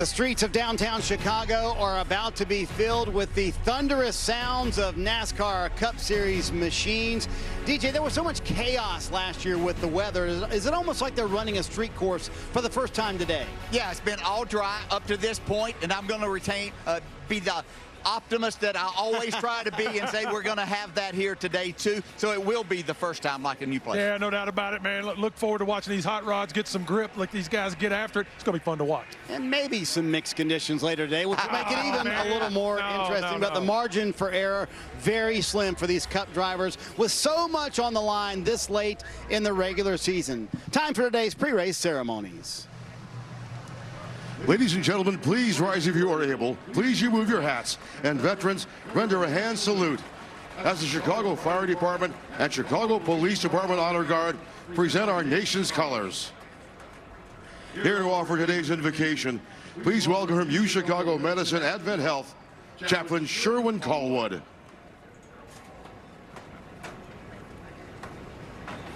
The streets of downtown Chicago are about to be filled with the thunderous sounds of NASCAR Cup Series machines. DJ, there was so much chaos last year with the weather. Is it almost like they're running a street course for the first time today? Yeah, it's been all dry up to this point, and I'm going to be the optimist that I always try to be and say we're going to have that here today too. So it will be the first time like a new place. Yeah, no doubt about it, man. Look forward to watching these hot rods get some grip, like these guys get after it. It's going to be fun to watch. And maybe some mixed conditions later today, which will make it even a little more interesting. But the margin for error, very slim for these Cup drivers with so much on the line this late in the regular season. Time for today's pre-race ceremonies. Ladies and gentlemen, please rise if you are able. Please remove your hats. And veterans, render a hand salute as the Chicago Fire Department and Chicago Police Department Honor Guard present our nation's colors. Here to offer today's invocation, please welcome from U Chicago Medicine Advent Health, Chaplain Sherwin Callwood.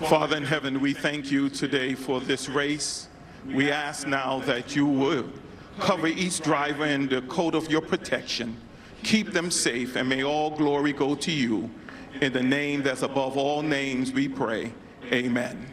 Father in heaven, we thank you today for this race. We ask now that you would cover each driver in the coat of your protection. Keep them safe, and may all glory go to you. In the name that's above all names we pray. Amen.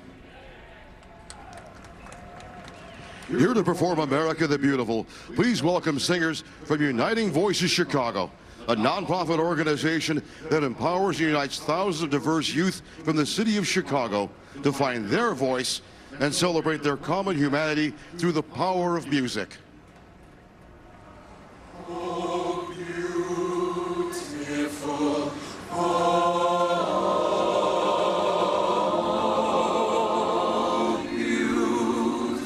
Here to perform America the Beautiful, please welcome singers from Uniting Voices Chicago, a nonprofit organization that empowers and unites thousands of diverse youth from the city of Chicago to find their voice and celebrate their common humanity through the power of music. Oh, beautiful, oh,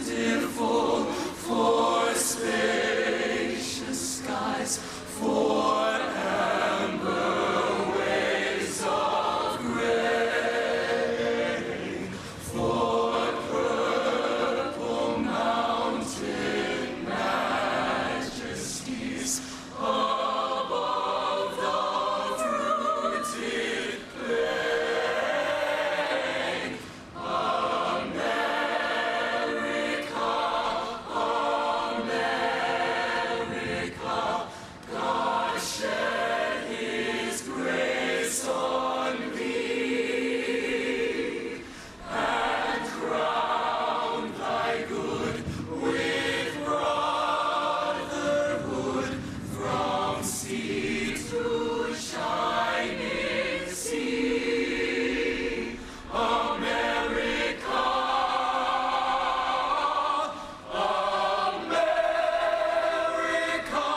beautiful, for spacious skies, for amber waves of gray, for purple mountain majesties above the fruited plain. America, America, God shed his grace on thee, and crown thy good with brotherhood from sea to shining sea. America, America,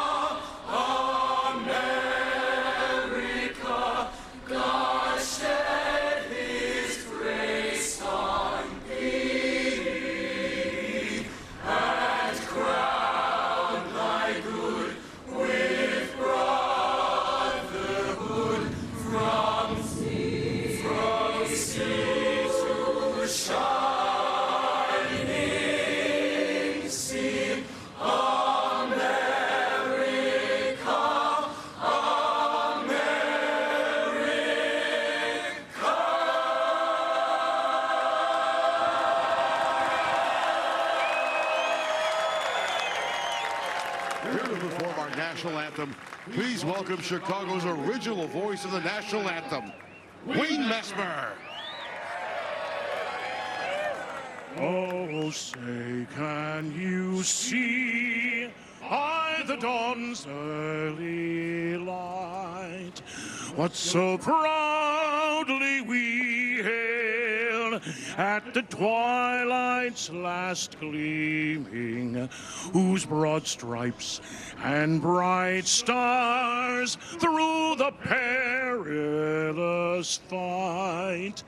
America, God shed his grace on thee, and crown thy good with brotherhood from sea to shining sea. America, Here to perform our national anthem, please welcome Chicago's original voice of the national anthem, Wayne Messmer. Oh, say, can you see by the dawn's early light what so proudly we hailed at the twilight's last gleaming, whose broad stripes and bright stars through the perilous fight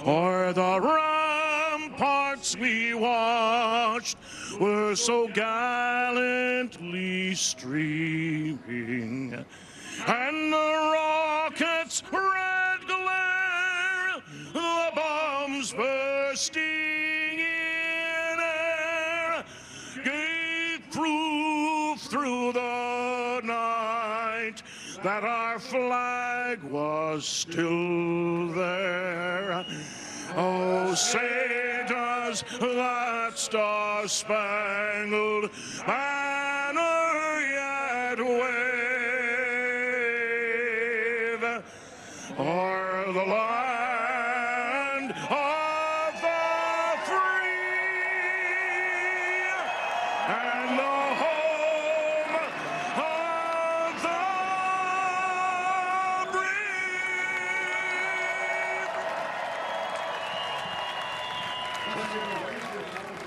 o'er the ramparts we watched were so gallantly streaming, and the rockets' red glare, the bombs bursting in air, gave proof through the night that our flag was still there. Oh, say does that star-spangled banner red wave o'er the land of the free and the home of the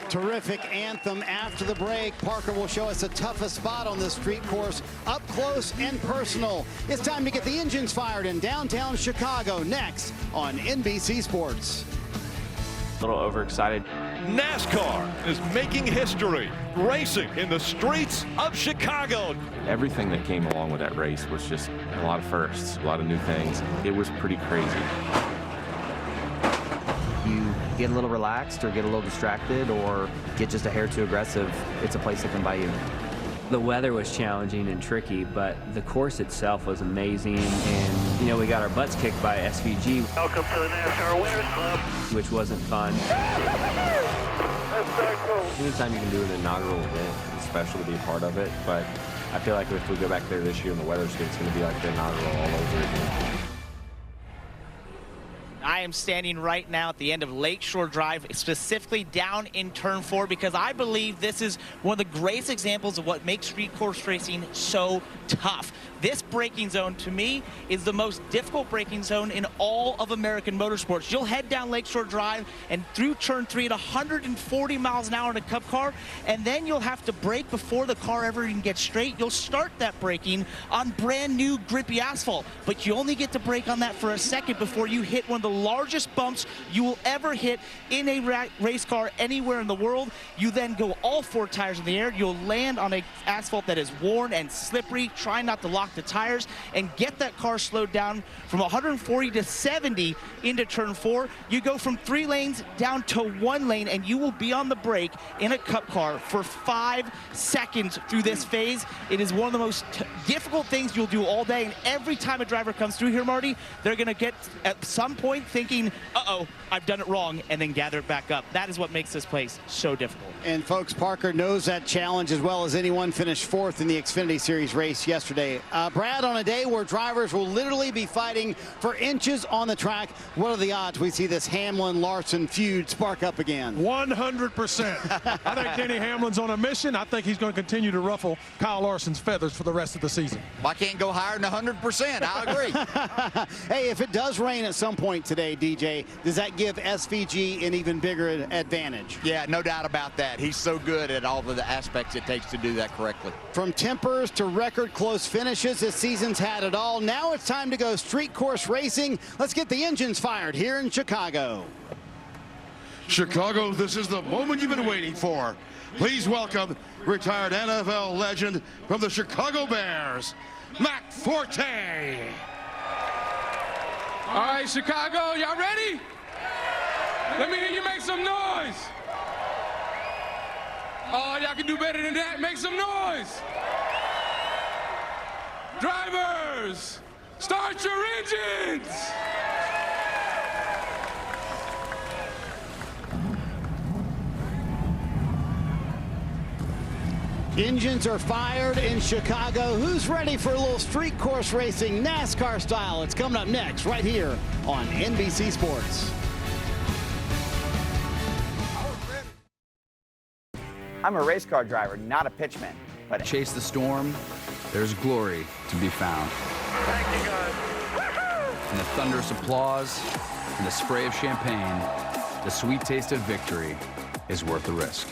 Terrific anthem after the break. Parker will show us the toughest spot on this street course, up close and personal. It's time to get the engines fired in downtown Chicago next on NBC Sports. A little overexcited. NASCAR is making history, racing in the streets of Chicago. Everything that came along with that race was just a lot of firsts, a lot of new things. It was pretty crazy. You get a little relaxed or get a little distracted or get just a hair too aggressive, it's a place that can bite you. The weather was challenging and tricky, but the course itself was amazing. And, you know, we got our butts kicked by SVG. Welcome to the NASCAR Winners Club. Which wasn't fun. That's very cool. Anytime you can do an inaugural event, it's special to be a part of it. But I feel like if we go back there this year and the weather's good, it's going to be like the inaugural all over again. I am standing right now at the end of Lakeshore Drive, specifically down in Turn 4, because I believe this is one of the greatest examples of what makes street course racing so tough. This braking zone, to me, is the most difficult braking zone in all of American motorsports. You'll head down Lakeshore Drive and through Turn 3 at 140 miles an hour in a Cup car, and then you'll have to brake before the car ever even gets straight. You'll start that braking on brand new grippy asphalt, but you only get to brake on that for a second before you hit one of the largest bumps you will ever hit in a race car anywhere in the world. You then go all four tires in the air. You'll land on an asphalt that is worn and slippery. Try not to lock the tires and get that car slowed down from 140 to 70 into Turn 4. You go from 3 lanes down to 1 lane, and you will be on the brake in a Cup car for 5 seconds through this phase. It is one of the most difficult things you'll do all day, and every time a driver comes through here, Marty, they're going to get at some point thinking, uh-oh, I've done it wrong, and then gather it back up. That is what makes this place so difficult. And folks, Parker knows that challenge as well as anyone. Finished 4th in the Xfinity Series race yesterday. Brad, on a day where drivers will literally be fighting for inches on the track, what are the odds we see this Hamlin-Larson feud spark up again? 100%. I think Denny Hamlin's on a mission. I think he's going to continue to ruffle Kyle Larson's feathers for the rest of the season. I can't go higher than 100%. I agree. Hey, if it does rain at some point today, DJ, does that give SVG an even bigger advantage? Yeah, no doubt about that. He's so good at all of the aspects it takes to do that correctly. From tempers to record close finishes, this season's had it all. Now it's time to go street course racing. Let's get the engines fired here in Chicago. Chicago, this is the moment you've been waiting for. Please welcome retired NFL legend from the Chicago Bears, Matt Forte. All right, Chicago, y'all ready? Let me hear you make some noise. Oh, y'all can do better than that. Make some noise. Drivers, start your engines. Engines are fired in Chicago. Who's ready for a little street course racing, NASCAR style? It's coming up next right here on NBC Sports. I'm a race car driver, not a pitchman. But chase the storm, there's glory to be found. Thank you, guys. And the thunderous applause and the spray of champagne, the sweet taste of victory is worth the risk.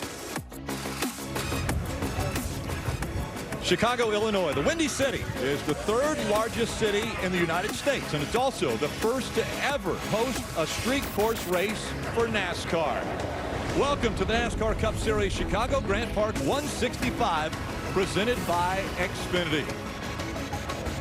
Chicago, Illinois, the Windy City, is the 3rd largest city in the United States, and it's also the first to ever host a street course race for NASCAR. Welcome to the NASCAR Cup Series Chicago Grant Park 165, presented by Xfinity.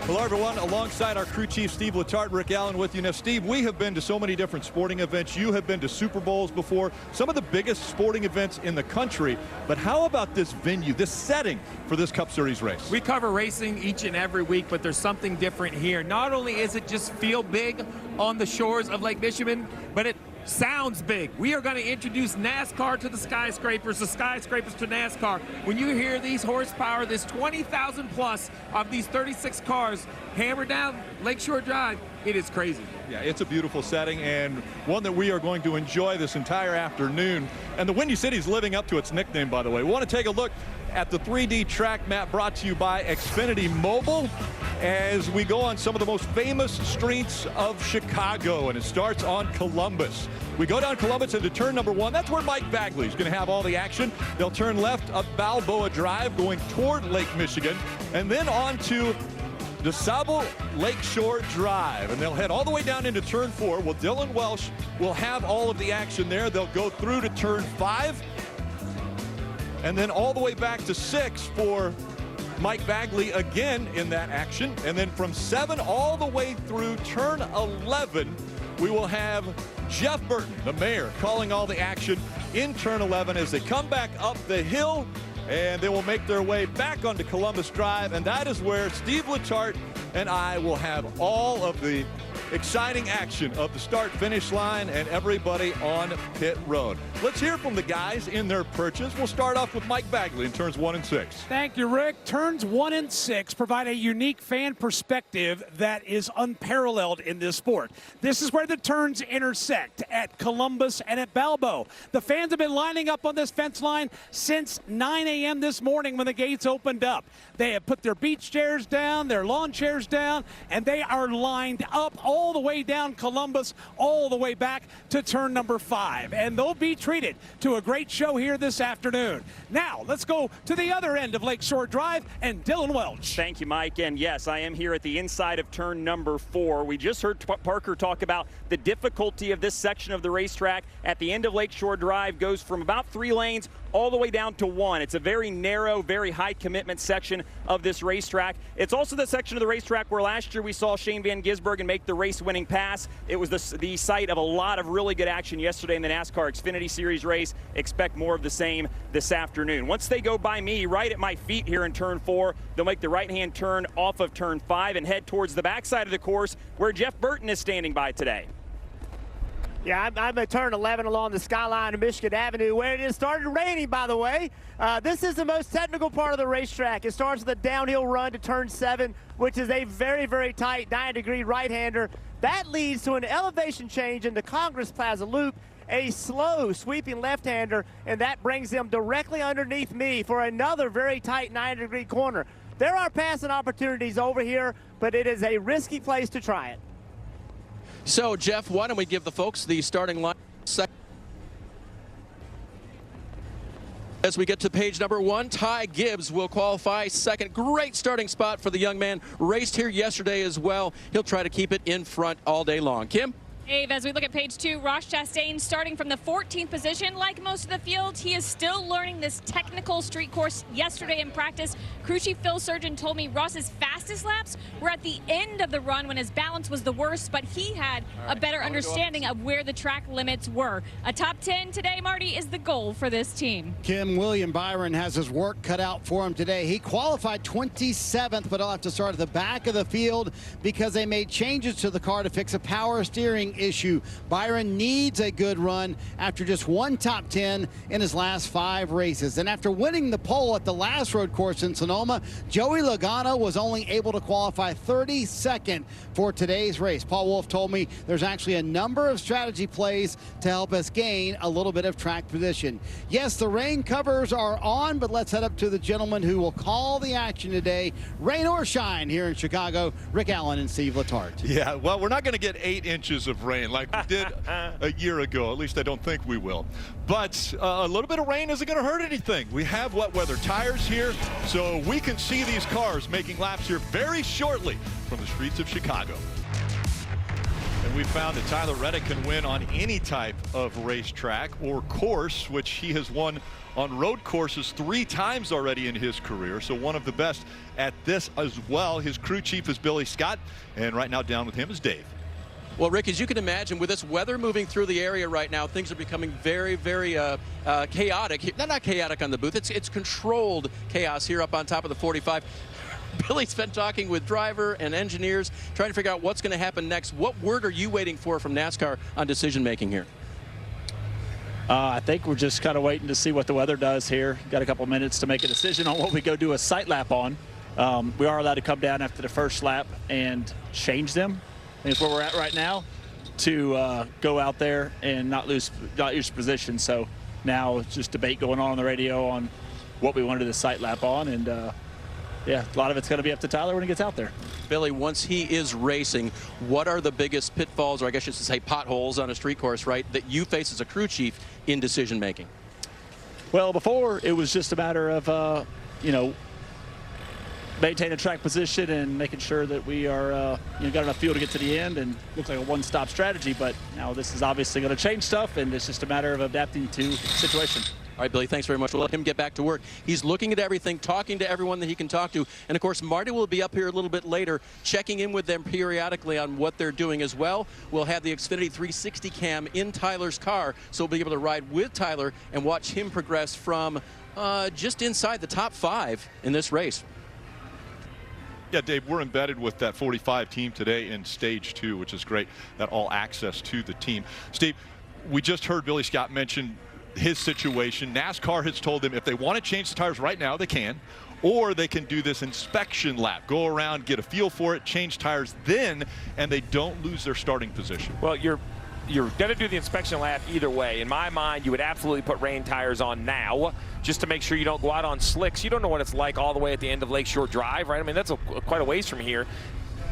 Hello, everyone. Alongside our crew chief, Steve Letarte, Rick Allen with you. Now, Steve, we have been to so many different sporting events. You have been to Super Bowls before, some of the biggest sporting events in the country. But how about this venue, this setting for this Cup Series race? We cover racing each and every week, but there's something different here. Not only is it just feel big on the shores of Lake Michigan, but it sounds big. We are going to introduce NASCAR to the skyscrapers to NASCAR. When you hear these horsepower, this 20,000 plus of these 36 cars hammer down Lakeshore Drive, it is crazy. Yeah, it's a beautiful setting and one that we are going to enjoy this entire afternoon. And the Windy City's living up to its nickname, by the way. We want to take a look at the 3D track map brought to you by Xfinity Mobile as we go on some of the most famous streets of Chicago, and it starts on Columbus. We go down Columbus into turn number 1. That's where Mike Bagley is going to have all the action. They'll turn left up Balboa Drive going toward Lake Michigan, and then on to DeSable Lakeshore Drive, and they'll head all the way down into turn 4. Well, Dylan Welsh will have all of the action there. They'll go through to turn 5 and then all the way back to 6 for Mike Bagley again in that action. And then from 7 all the way through turn 11, we will have Jeff Burton, the mayor, calling all the action in turn 11 as they come back up the hill, and they will make their way back onto Columbus Drive, and that is where Steve Letarte and I will have all of the exciting action of the start-finish line and everybody on pit road. Let's hear from the guys in their perches. We'll start off with Mike Bagley in turns 1 and 6. Thank you, Rick. Turns 1 and 6 provide a unique fan perspective that is unparalleled in this sport. This is where the turns intersect at Columbus and at Balboa. The fans have been lining up on this fence line since 9 a.m. this morning when the gates opened up. They have put their beach chairs down, their lawn chairs down, and they are lined up all the way down Columbus, all the way back to turn number 5. And they'll be treated to a great show here this afternoon. Now, let's go to the other end of Lakeshore Drive and Dylan Welch. Thank you, Mike. And yes, I am here at the inside of turn number 4. We just heard Parker talk about the difficulty of this section of the racetrack. At the end of Lakeshore Drive goes from about 3 lanes all the way down to 1. It's a very narrow, very high commitment section of this racetrack. It's also the section of the racetrack where last year we saw Shane Van Gisbergen make the race-winning pass. It was the site of a lot of really good action yesterday in the NASCAR Xfinity Series race. Expect more of the same this afternoon. Once they go by me right at my feet here in turn 4, they'll make the right-hand turn off of turn 5 and head towards the backside of the course where Jeff Burton is standing by today. Yeah, I'm at turn 11 along the skyline of Michigan Avenue, where it has started raining, by the way. This is the most technical part of the racetrack. It starts with a downhill run to turn 7, which is a very, very tight 9-degree right-hander. That leads to an elevation change in the Congress Plaza Loop, a slow sweeping left-hander, and that brings them directly underneath me for another very tight 9-degree corner. There are passing opportunities over here, but it is a risky place to try it. So, Jeff, why don't we give the folks the starting line as we get to page number 1. Ty Gibbs will qualify second. Great starting spot for the young man. Raced here yesterday as well. He'll try to keep it in front all day long. Kim? Dave, as we look at page 2, Ross Chastain starting from the 14th position. Like most of the field, he is still learning this technical street course. Yesterday in practice, crew chief Phil Surgeon told me Ross's fastest laps were at the end of the run when his balance was the worst, but he had a better understanding of where the track limits were. A top 10 today, Marty, is the goal for this team. Kim, William Byron has his work cut out for him today. He qualified 27th, but he'll have to start at the back of the field because they made changes to the car to fix a power steering issue. Byron needs a good run after just 1 top 10 in his last 5 races. And after winning the pole at the last road course in Sonoma, Joey Logano was only able to qualify 32nd for today's race. Paul Wolf told me there's actually a number of strategy plays to help us gain a little bit of track position. Yes, the rain covers are on, but let's head up to the gentleman who will call the action today. Rain or shine here in Chicago, Rick Allen and Steve Letarte. Yeah, well, we're not going to get 8 inches of rain like we did a year ago. At least I don't think we will. But a little bit of rain isn't going to hurt anything. We have wet weather tires here, so we can see these cars making laps here very shortly from the streets of Chicago. And we found that Tyler Reddick can win on any type of racetrack or course, which he has won on road courses 3 times already in his career. So one of the best at this as well. His crew chief is Billy Scott, and right now down with him is Dave. Well, Rick, as you can imagine, with this weather moving through the area right now, things are becoming very, very chaotic. Not chaotic on the booth. It's controlled chaos here up on top of the 45. Billy's been talking with driver and engineers, trying to figure out what's going to happen next. What word are you waiting for from NASCAR on decision-making here? I think we're just kind of waiting to see what the weather does here. Got a couple minutes to make a decision on what we go do a sight lap on. We are allowed to come down after the first lap and change them. I think that's where we're at right now, to go out there and not lose position. So now it's just debate going on the radio on what we want to do the sight lap on, and yeah, a lot of it's going to be up to Tyler when he gets out there. Billy, once he is racing, what are the biggest pitfalls, or I guess you should say potholes on a street course, right, that you face as a crew chief in decision making? Well, before it was just a matter of, you know, maintaining track position and making sure that we are, you know, got enough fuel to get to the end, and looks like a one-stop strategy. But now this is obviously going to change stuff, and it's just a matter of adapting to the situation. All right, Billy, thanks very much. We'll let him get back to work. He's looking at everything, talking to everyone that he can talk to. And, of course, Marty will be up here a little bit later, checking in with them periodically on what they're doing as well. We'll have the Xfinity 360 cam in Tyler's car, so we'll be able to ride with Tyler and watch him progress from just inside the top 5 in this race. Yeah, Dave, we're embedded with that 45 team today in stage 2, which is great, that all access to the team. Steve, we just heard Billy Scott mention his situation. NASCAR has told them if they want to change the tires right now, they can, or they can do this inspection lap, go around, get a feel for it, change tires then, and they don't lose their starting position. Well, you're going to do the inspection lap either way. In my mind, you would absolutely put rain tires on now just to make sure you don't go out on slicks. You don't know what it's like all the way at the end of Lakeshore Drive, right? I mean, that's quite a ways from here.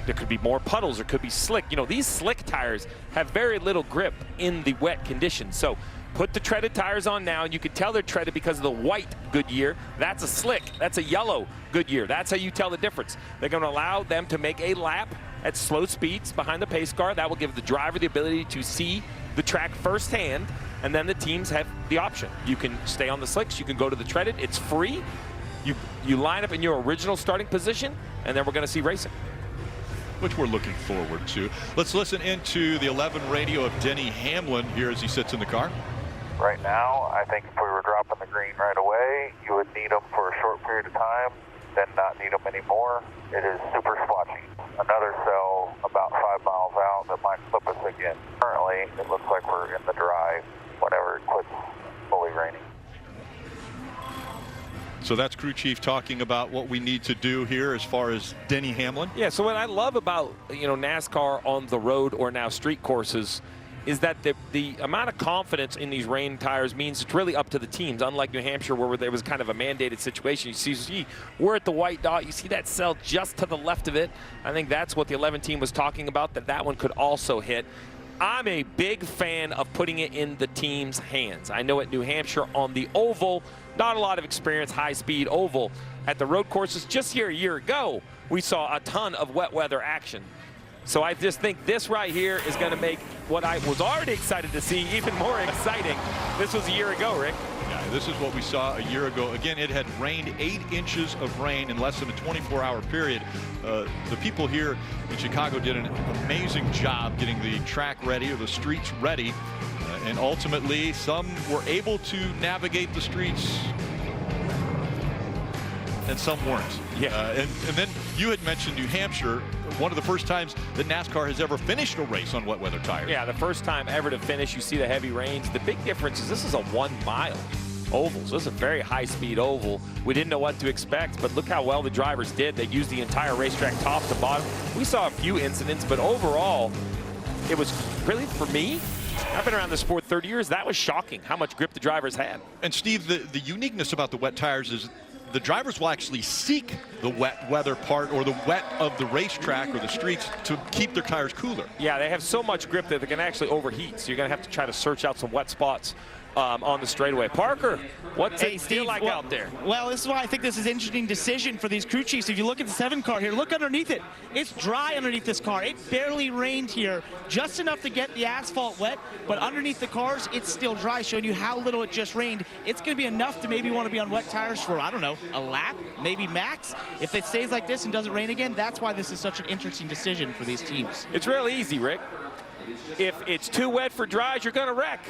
There could be more puddles, there could be slick. You know, these slick tires have very little grip in the wet conditions. So put the treaded tires on now, and you can tell they're treaded because of the white Goodyear. That's a slick. That's a yellow Goodyear. That's how you tell the difference. They're going to allow them to make a lap at slow speeds behind the pace car. That will give the driver the ability to see the track firsthand, and then the teams have the option. You can stay on the slicks. You can go to the treaded. It's free. You line up in your original starting position, and then we're going to see racing, which we're looking forward to. Let's listen into the 11 radio of Denny Hamlin here as he sits in the car. Right now, I think if we were dropping the green right away, you would need them for a short period of time, then not need them anymore. It is super splotchy. Another cell about 5 miles out that might flip us again. Currently, it looks like we're in the dry whenever it quits fully raining. So that's crew chief talking about what we need to do here as far as Denny Hamlin. Yeah, so what I love about, you know, NASCAR on the road or now street courses is that the amount of confidence in these rain tires means it's really up to the teams, unlike New Hampshire where there was kind of a mandated situation. You see we're at the white dot. You see that cell just to the left of it. I think that's what the 11 team was talking about, that one could also hit. I'm a big fan of putting it in the team's hands. I know at New Hampshire on the oval, not a lot of experience, high-speed oval. At the road courses just here a year ago, we saw a ton of wet weather action. So I just think this right here is going to make what I was already excited to see even more exciting. This was a year ago, Rick. Yeah, this is what we saw a year ago. Again, it had rained 8 inches of rain in less than a 24-hour period. The people here in Chicago did an amazing job getting the track ready, or the streets ready. And ultimately, some were able to navigate the streets and some weren't. Yeah. And then you had mentioned New Hampshire, one of the first times that NASCAR has ever finished a race on wet weather tires. Yeah, the first time ever to finish. You see the heavy rains. The big difference is this is a 1 mile oval. So this is a very high-speed oval. We didn't know what to expect, but look how well the drivers did. They used the entire racetrack top to bottom. We saw a few incidents, but overall, it was really, for me, I've been around the sport 30 years. That was shocking how much grip the drivers had. And Steve, the uniqueness about the wet tires is the drivers will actually seek the wet weather part, or the wet of the racetrack or the streets, to keep their tires cooler. Yeah, they have so much grip that they can actually overheat. So you're going to have to try to search out some wet spots on the straightaway. Parker, what's it feel like out there? Well, this is why I think this is an interesting decision for these crew chiefs. If you look at the 7 car here, look underneath it. It's dry underneath this car. It barely rained here, just enough to get the asphalt wet, but underneath the cars, it's still dry, showing you how little it just rained. It's going to be enough to maybe want to be on wet tires for, I don't know, a lap, maybe max. If it stays like this and doesn't rain again, that's why this is such an interesting decision for these teams. It's real easy, Rick. If it's too wet for dries, you're going to wreck.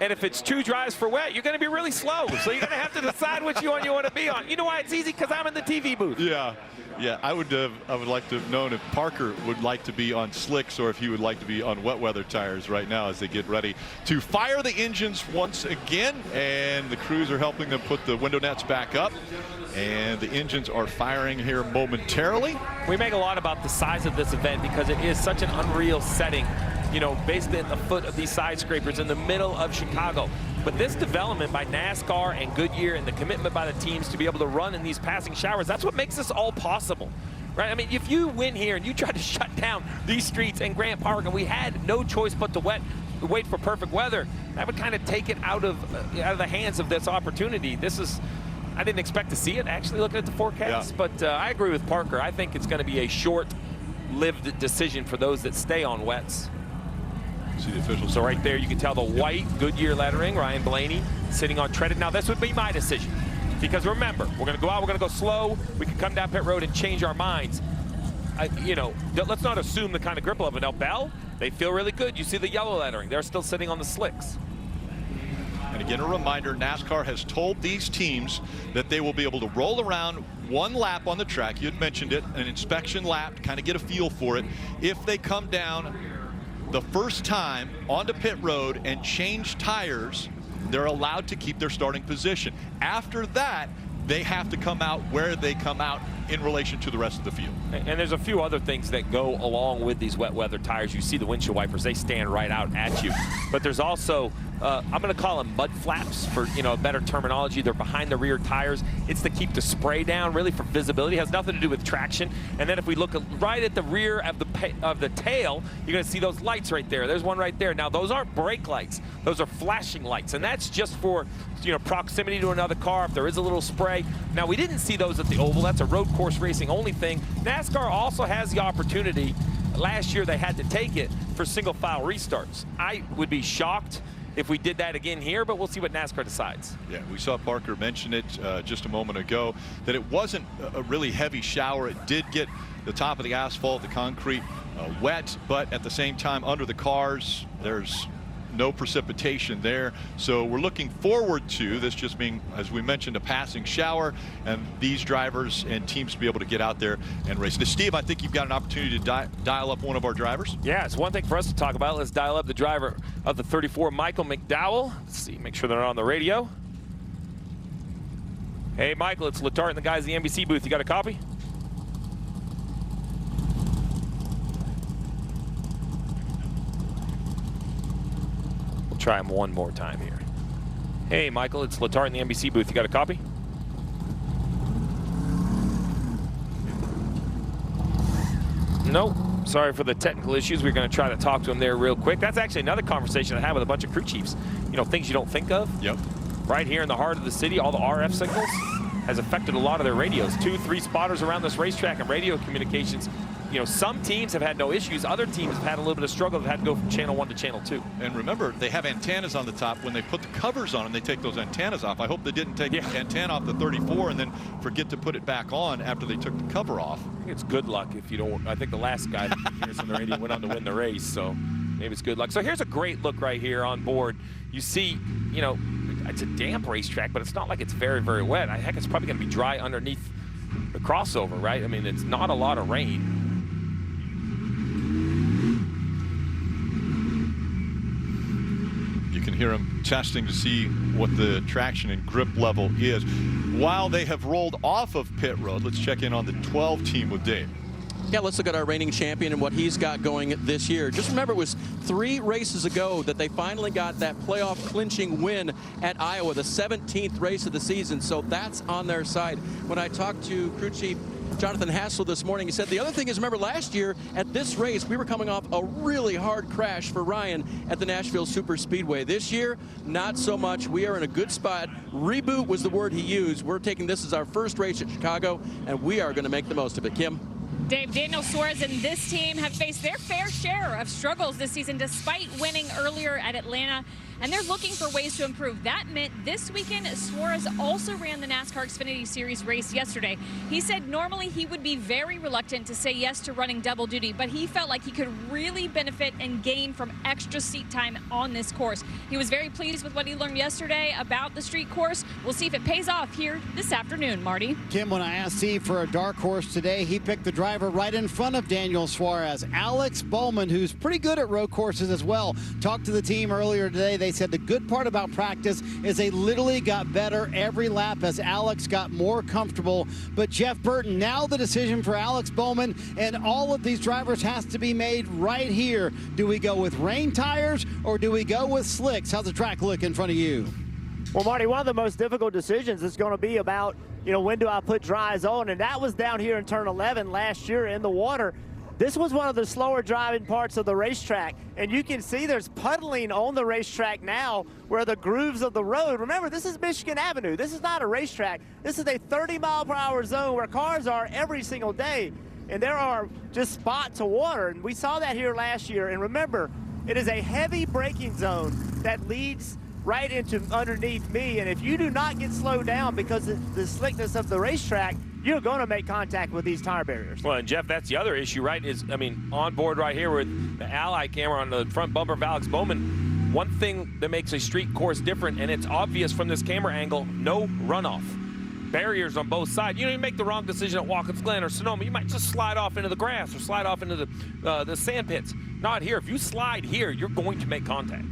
And if it's 2 drives for wet, you're going to be really slow. So you're going to have to decide which one you want to be on. You know why it's easy? Because I'm in the TV booth. Yeah. Yeah, I would like to have known if Parker would like to be on slicks or if he would like to be on wet weather tires right now as they get ready to fire the engines once again. And the crews are helping them put the window nets back up. And the engines are firing here momentarily. We make a lot about the size of this event because it is such an unreal setting, you know, basically at the foot of these skyscrapers in the middle of Chicago. But this development by NASCAR and Goodyear and the commitment by the teams to be able to run in these passing showers, that's what makes this all possible, right? I mean, if you win here and you try to shut down these streets and Grant Park and we had no choice but to wait for perfect weather, that would kind of take it out of the hands of this opportunity. This is, I didn't expect to see it, actually, looking at the forecast, but I agree with Parker. I think it's going to be a short-lived decision for those that stay on wets. See the officials. So right there, you can tell the white Goodyear lettering, Ryan Blaney sitting on treaded. Now, this would be my decision. Because remember, we're going to go out, we're going to go slow. We can come down pit road and change our minds. You know, let's not assume the kind of grip level. Now, Bell, they feel really good. You see the yellow lettering. They're still sitting on the slicks. And again, a reminder, NASCAR has told these teams that they will be able to roll around 1 lap on the track. You had mentioned it, an inspection lap to kind of get a feel for it. If they come down the first time onto pit road and change tires, they're allowed to keep their starting position. After that, they have to come out where they come out in relation to the rest of the field. And there's a few other things that go along with these wet weather tires. You see the windshield wipers, they stand right out at you. But there's also, I'm going to call them mud flaps for, you know, better terminology. They're behind the rear tires. It's to keep the spray down, really for visibility. It has nothing to do with traction. And then if we look right at the rear of the tail, you're going to see those lights right there. There's one right there. Now, those aren't brake lights. Those are flashing lights. And that's just for, you know, proximity to another car if there is a little spray. Now, we didn't see those at the oval. That's a road course racing only thing. NASCAR also has the opportunity. Last year, they had to take it for single file restarts. I would be shocked if we did that again here, but we'll see what NASCAR decides. Yeah, we saw Parker mention it just a moment ago, that it wasn't a really heavy shower. It did get the top of the asphalt, the concrete wet, but at the same time under the cars, there's no precipitation there. So we're looking forward to this just being, as we mentioned, a passing shower, and these drivers and teams to be able to get out there and race. Now, Steve, I think you've got an opportunity to dial up one of our drivers. Yeah, it's one thing for us to talk about. Let's dial up the driver of the 34, Michael McDowell. Let's see, make sure they're on the radio. Hey, Michael, it's Letarte and the guys in the NBC booth. You got a copy? Try him one more time here. Hey, Michael, it's Letarte in the NBC booth. You got a copy? Nope. Sorry for the technical issues. We're going to try to talk to him there real quick. That's actually another conversation I had with a bunch of crew chiefs. You know, things you don't think of. Yep. Right here in the heart of the city, all the RF signals has affected a lot of their radios. 2, 3 spotters around this racetrack and radio communications. You know, some teams have had no issues. Other teams have had a little bit of struggle. They've had to go from channel 1 to channel 2. And remember, they have antennas on the top. When they put the covers on them, they take those antennas off. I hope they didn't take the antenna off the 34 and then forget to put it back on after they took the cover off. I think it's good luck if you don't. I think the last guy that hears on the radio went on to win the race, so maybe it's good luck. So here's a great look right here on board. You see, you know, it's a damp racetrack, but it's not like it's very, very wet. Heck, it's probably going to be dry underneath the crossover, right? I mean, it's not a lot of rain. You can hear them testing to see what the traction and grip level is. While they have rolled off of pit road, let's check in on the 12 team with Dave. Yeah, let's look at our reigning champion and what he's got going this year. Just remember, it was 3 races ago that they finally got that playoff clinching win at Iowa, the 17th race of the season, so that's on their side. When I talked to crew chief Jonathan Hassel this morning, he said the other thing is, remember last year at this race, we were coming off a really hard crash for Ryan at the Nashville Super Speedway. This year, not so much. We are in a good spot. Reboot was the word he used. We're taking this as our first race at Chicago, and we are going to make the most of it. Kim? Dave, Daniel Suarez and this team have faced their fair share of struggles this season despite winning earlier at Atlanta, and they're looking for ways to improve. That meant this weekend, Suarez also ran the NASCAR Xfinity Series race yesterday. He said normally he would be very reluctant to say yes to running double duty, but he felt like he could really benefit and gain from extra seat time on this course. He was very pleased with what he learned yesterday about the street course. We'll see if it pays off here this afternoon, Marty. Kim, when I asked Steve for a dark horse today, he picked the driver right in front of Daniel Suarez, Alex Bowman, who's pretty good at road courses as well. Talked to the team earlier today. They said the good part about practice is they literally got better every lap as Alex got more comfortable. But Jeff Burton, now the decision for Alex Bowman and all of these drivers has to be made right here. Do we go with rain tires or do we go with slicks? How's the track look in front of you? Well, Marty, one of the most difficult decisions is going to be about, when do I put dries on? And that was down here in turn 11 last year in the water. This was one of the slower driving parts of the racetrack, and you can see there's puddling on the racetrack now where the grooves of the road. Remember, this is Michigan Avenue. This is not a racetrack. This is a 30-mile-per-hour zone where cars are every single day, and there are just spots of water, and we saw that here last year. And remember, it is a heavy braking zone that leads right into underneath me, and if you do not get slowed down because of the slickness of the racetrack, you're going to make contact with these tire barriers. Well, and Jeff, that's the other issue, right? On board right here with the Ally camera on the front bumper of Alex Bowman, one thing that makes a street course different, and it's obvious from this camera angle, no runoff. Barriers on both sides. You don't even make the wrong decision at Watkins Glen or Sonoma. You might just slide off into the grass or slide off into the sand pits. Not here. If you slide here, you're going to make contact.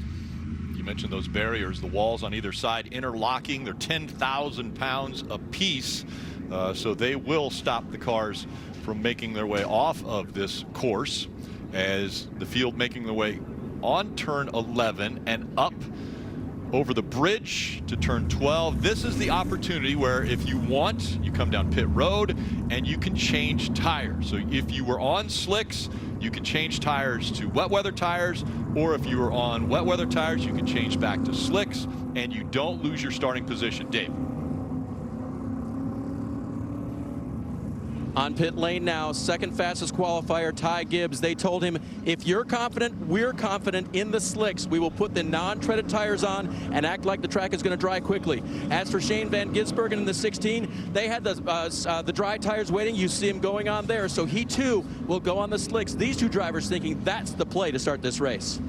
You mentioned those barriers, the walls on either side interlocking. They're 10,000 pounds apiece. So they will stop the cars from making their way off of this course as the field making their way on turn 11 and up over the bridge to turn 12. This is the opportunity where if you want, you come down pit road and you can change tires. So if you were on slicks, you can change tires to wet weather tires, or if you were on wet weather tires, you can change back to slicks and you don't lose your starting position. Dave. On pit lane now, second fastest qualifier, Ty Gibbs. They told him, if you're confident, we're confident in the slicks. We will put the non-treaded tires on and act like the track is going to dry quickly. As for Shane Van Gisbergen in the 16, they had the dry tires waiting. You see him going on there, so he too will go on the slicks. These two drivers thinking that's the play to start this race.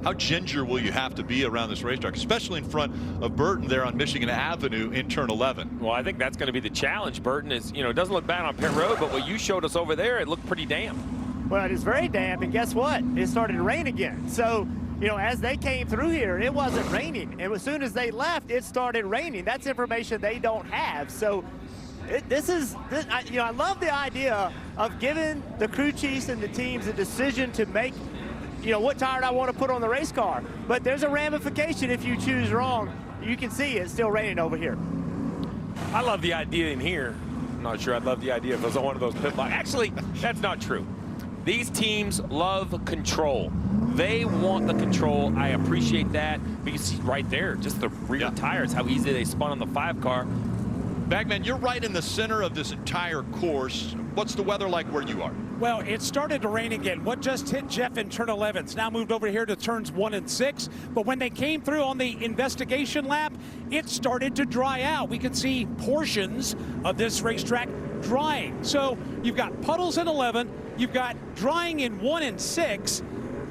How ginger will you have to be around this racetrack, especially in front of Burton there on Michigan Avenue in turn 11? Well, I think that's going to be the challenge. Burton is, it doesn't look bad on pit road, but what you showed us over there, it looked pretty damp. Well, it is very damp, and guess what? It started to rain again. So, as they came through here, it wasn't raining. And as soon as they left, it started raining. That's information they don't have. So, I love the idea of giving the crew chiefs and the teams a decision to make what tire I want to put on the race car. But there's a ramification if you choose wrong. You can see it's still raining over here. I love the idea in here. I'm not sure I'd love the idea if it was on one of those pit blocks. Actually, that's not true. These teams love control. They want the control. I appreciate that. But you see right there, just the rear tires, how easy they spun on the 5 car. Bagman, you're right in the center of this entire course. What's the weather like where you are? Well, it started to rain again. What just hit Jeff in turn 11 's now moved over here to turns 1 and 6. But when they came through on the investigation lap, it started to dry out. We could see portions of this racetrack drying. So you've got puddles in 11, you've got drying in 1 and 6.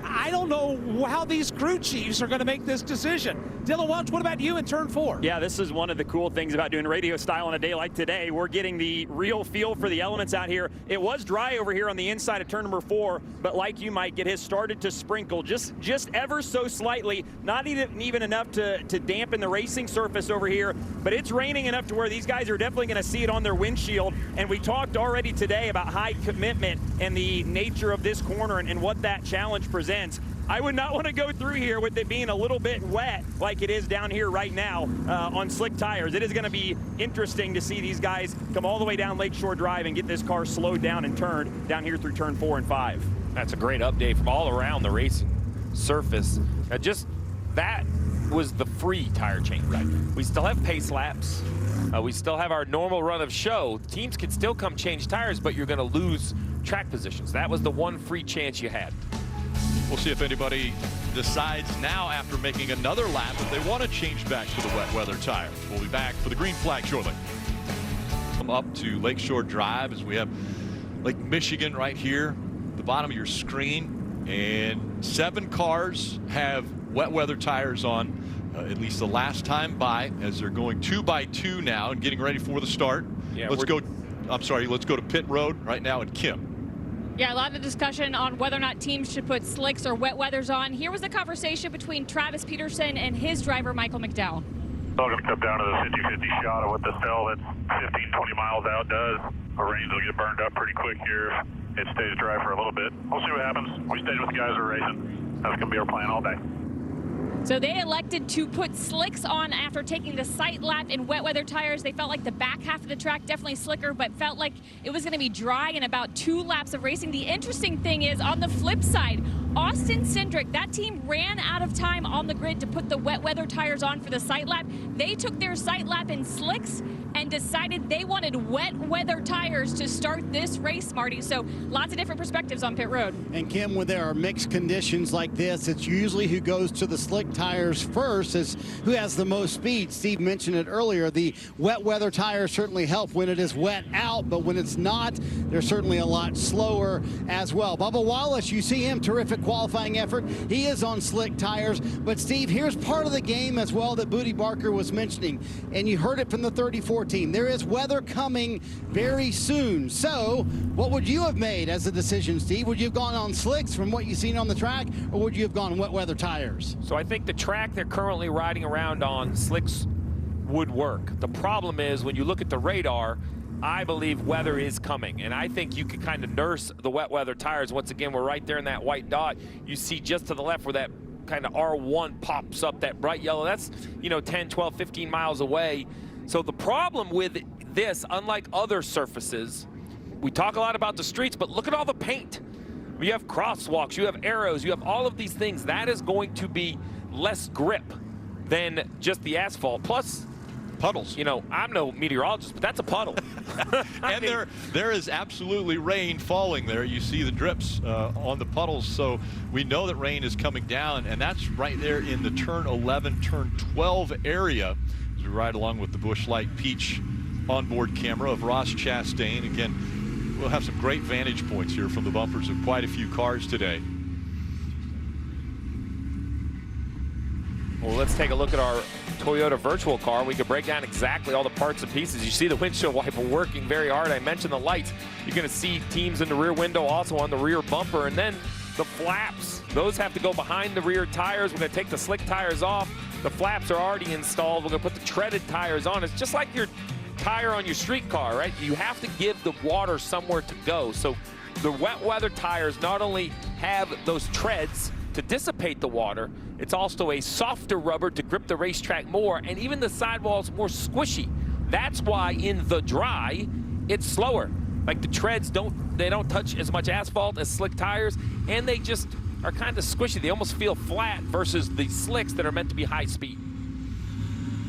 I don't know how these crew chiefs are going to make this decision. Dylan Welch, what about you in turn 4? Yeah, this is one of the cool things about doing radio style on a day like today. We're getting the real feel for the elements out here. It was dry over here on the inside of turn number 4, but like you, Mike, it has started to sprinkle just ever so slightly. Not even enough to dampen the racing surface over here, but it's raining enough to where these guys are definitely going to see it on their windshield. And we talked already today about high commitment and the nature of this corner and what that challenge presents. I would not want to go through here with it being a little bit wet like it is down here right now on slick tires. It is going to be interesting to see these guys come all the way down Lakeshore Drive and get this car slowed down and turned down here through turn 4 and 5. That's a great update from all around the racing surface. That was the free tire change. Right. We still have pace laps. We still have our normal run of show. Teams can still come change tires, but you're going to lose track positions. That was the one free chance you had. We'll see if anybody decides now after making another lap if they want to change back to the wet weather tire. We'll be back for the green flag shortly. Come up to Lakeshore Drive as we have Lake Michigan right here, the bottom of your screen, and 7 cars have wet weather tires on, at least the last time by, as they're going 2 by 2 now and getting ready for the start. Yeah, let's go to pit road right now and Kim. Yeah, a lot of discussion on whether or not teams should put slicks or wet weathers on. Here was a conversation between Travis Peterson and his driver, Michael McDowell. All going to come down to the 50-50 shot of what the cell that's 15, 20 miles out does. The range will get burned up pretty quick here. It stays dry for a little bit. We'll see what happens. We stayed with the guys who are racing. That's going to be our plan all day. So they elected to put slicks on after taking the sight lap in wet weather tires. They felt like the back half of the track definitely slicker, but felt like it was going to be dry in about 2 laps of racing. The interesting thing is, on the flip side, Austin Cindric, that team ran out of time on the grid to put the wet weather tires on for the sight lap. They took their sight lap in slicks and decided they wanted wet weather tires to start this race, Marty. So lots of different perspectives on pit road. And Kim, when there are mixed conditions like this, it's usually who goes to the slick tires first is who has the most speed. Steve mentioned it earlier. The wet weather tires certainly help when it is wet out, but when it's not, they're certainly a lot slower as well. Bubba Wallace, you see him, terrific qualifying effort. He is on slick tires. But Steve, here's part of the game as well that Booty Barker was mentioning, and you heard it from the 34 team. There is weather coming very soon. So what would you have made as a decision, Steve? Would you have gone on slicks from what you've seen on the track, or would you have gone wet weather tires? So I think the track they're currently riding around on, slicks would work. The problem is when you look at the radar, I believe weather is coming, and I think you could kind of nurse the wet weather tires. Once again, we're right there in that white dot. You see just to the left where that kind of R1 pops up, that bright yellow. That's, 10, 12, 15 miles away. So the problem with this, unlike other surfaces, we talk a lot about the streets, but look at all the paint. You have crosswalks, you have arrows, you have all of these things. That is going to be less grip than just the asphalt. Plus, puddles. I'm no meteorologist, but that's a puddle. And there is absolutely rain falling there. You see the drips on the puddles, so we know that rain is coming down, and that's right there in the turn 11, turn 12 area as we ride along with the Busch Light Peach onboard camera of Ross Chastain. Again, we'll have some great vantage points here from the bumpers of quite a few cars today. Well, let's take a look at our Toyota virtual car. We can break down exactly all the parts and pieces. You see the windshield wiper working very hard. I mentioned the lights. You're going to see teams in the rear window, also on the rear bumper. And then the flaps, those have to go behind the rear tires. We're going to take the slick tires off. The flaps are already installed. We're going to put the treaded tires on. It's just like your tire on your street car, right? You have to give the water somewhere to go. So the wet weather tires not only have those treads to dissipate the water, it's also a softer rubber to grip the racetrack more, and even the sidewall's more squishy. That's why in the dry, it's slower. Like the treads don't touch as much asphalt as slick tires, and they just are kind of squishy. They almost feel flat versus the slicks that are meant to be high speed.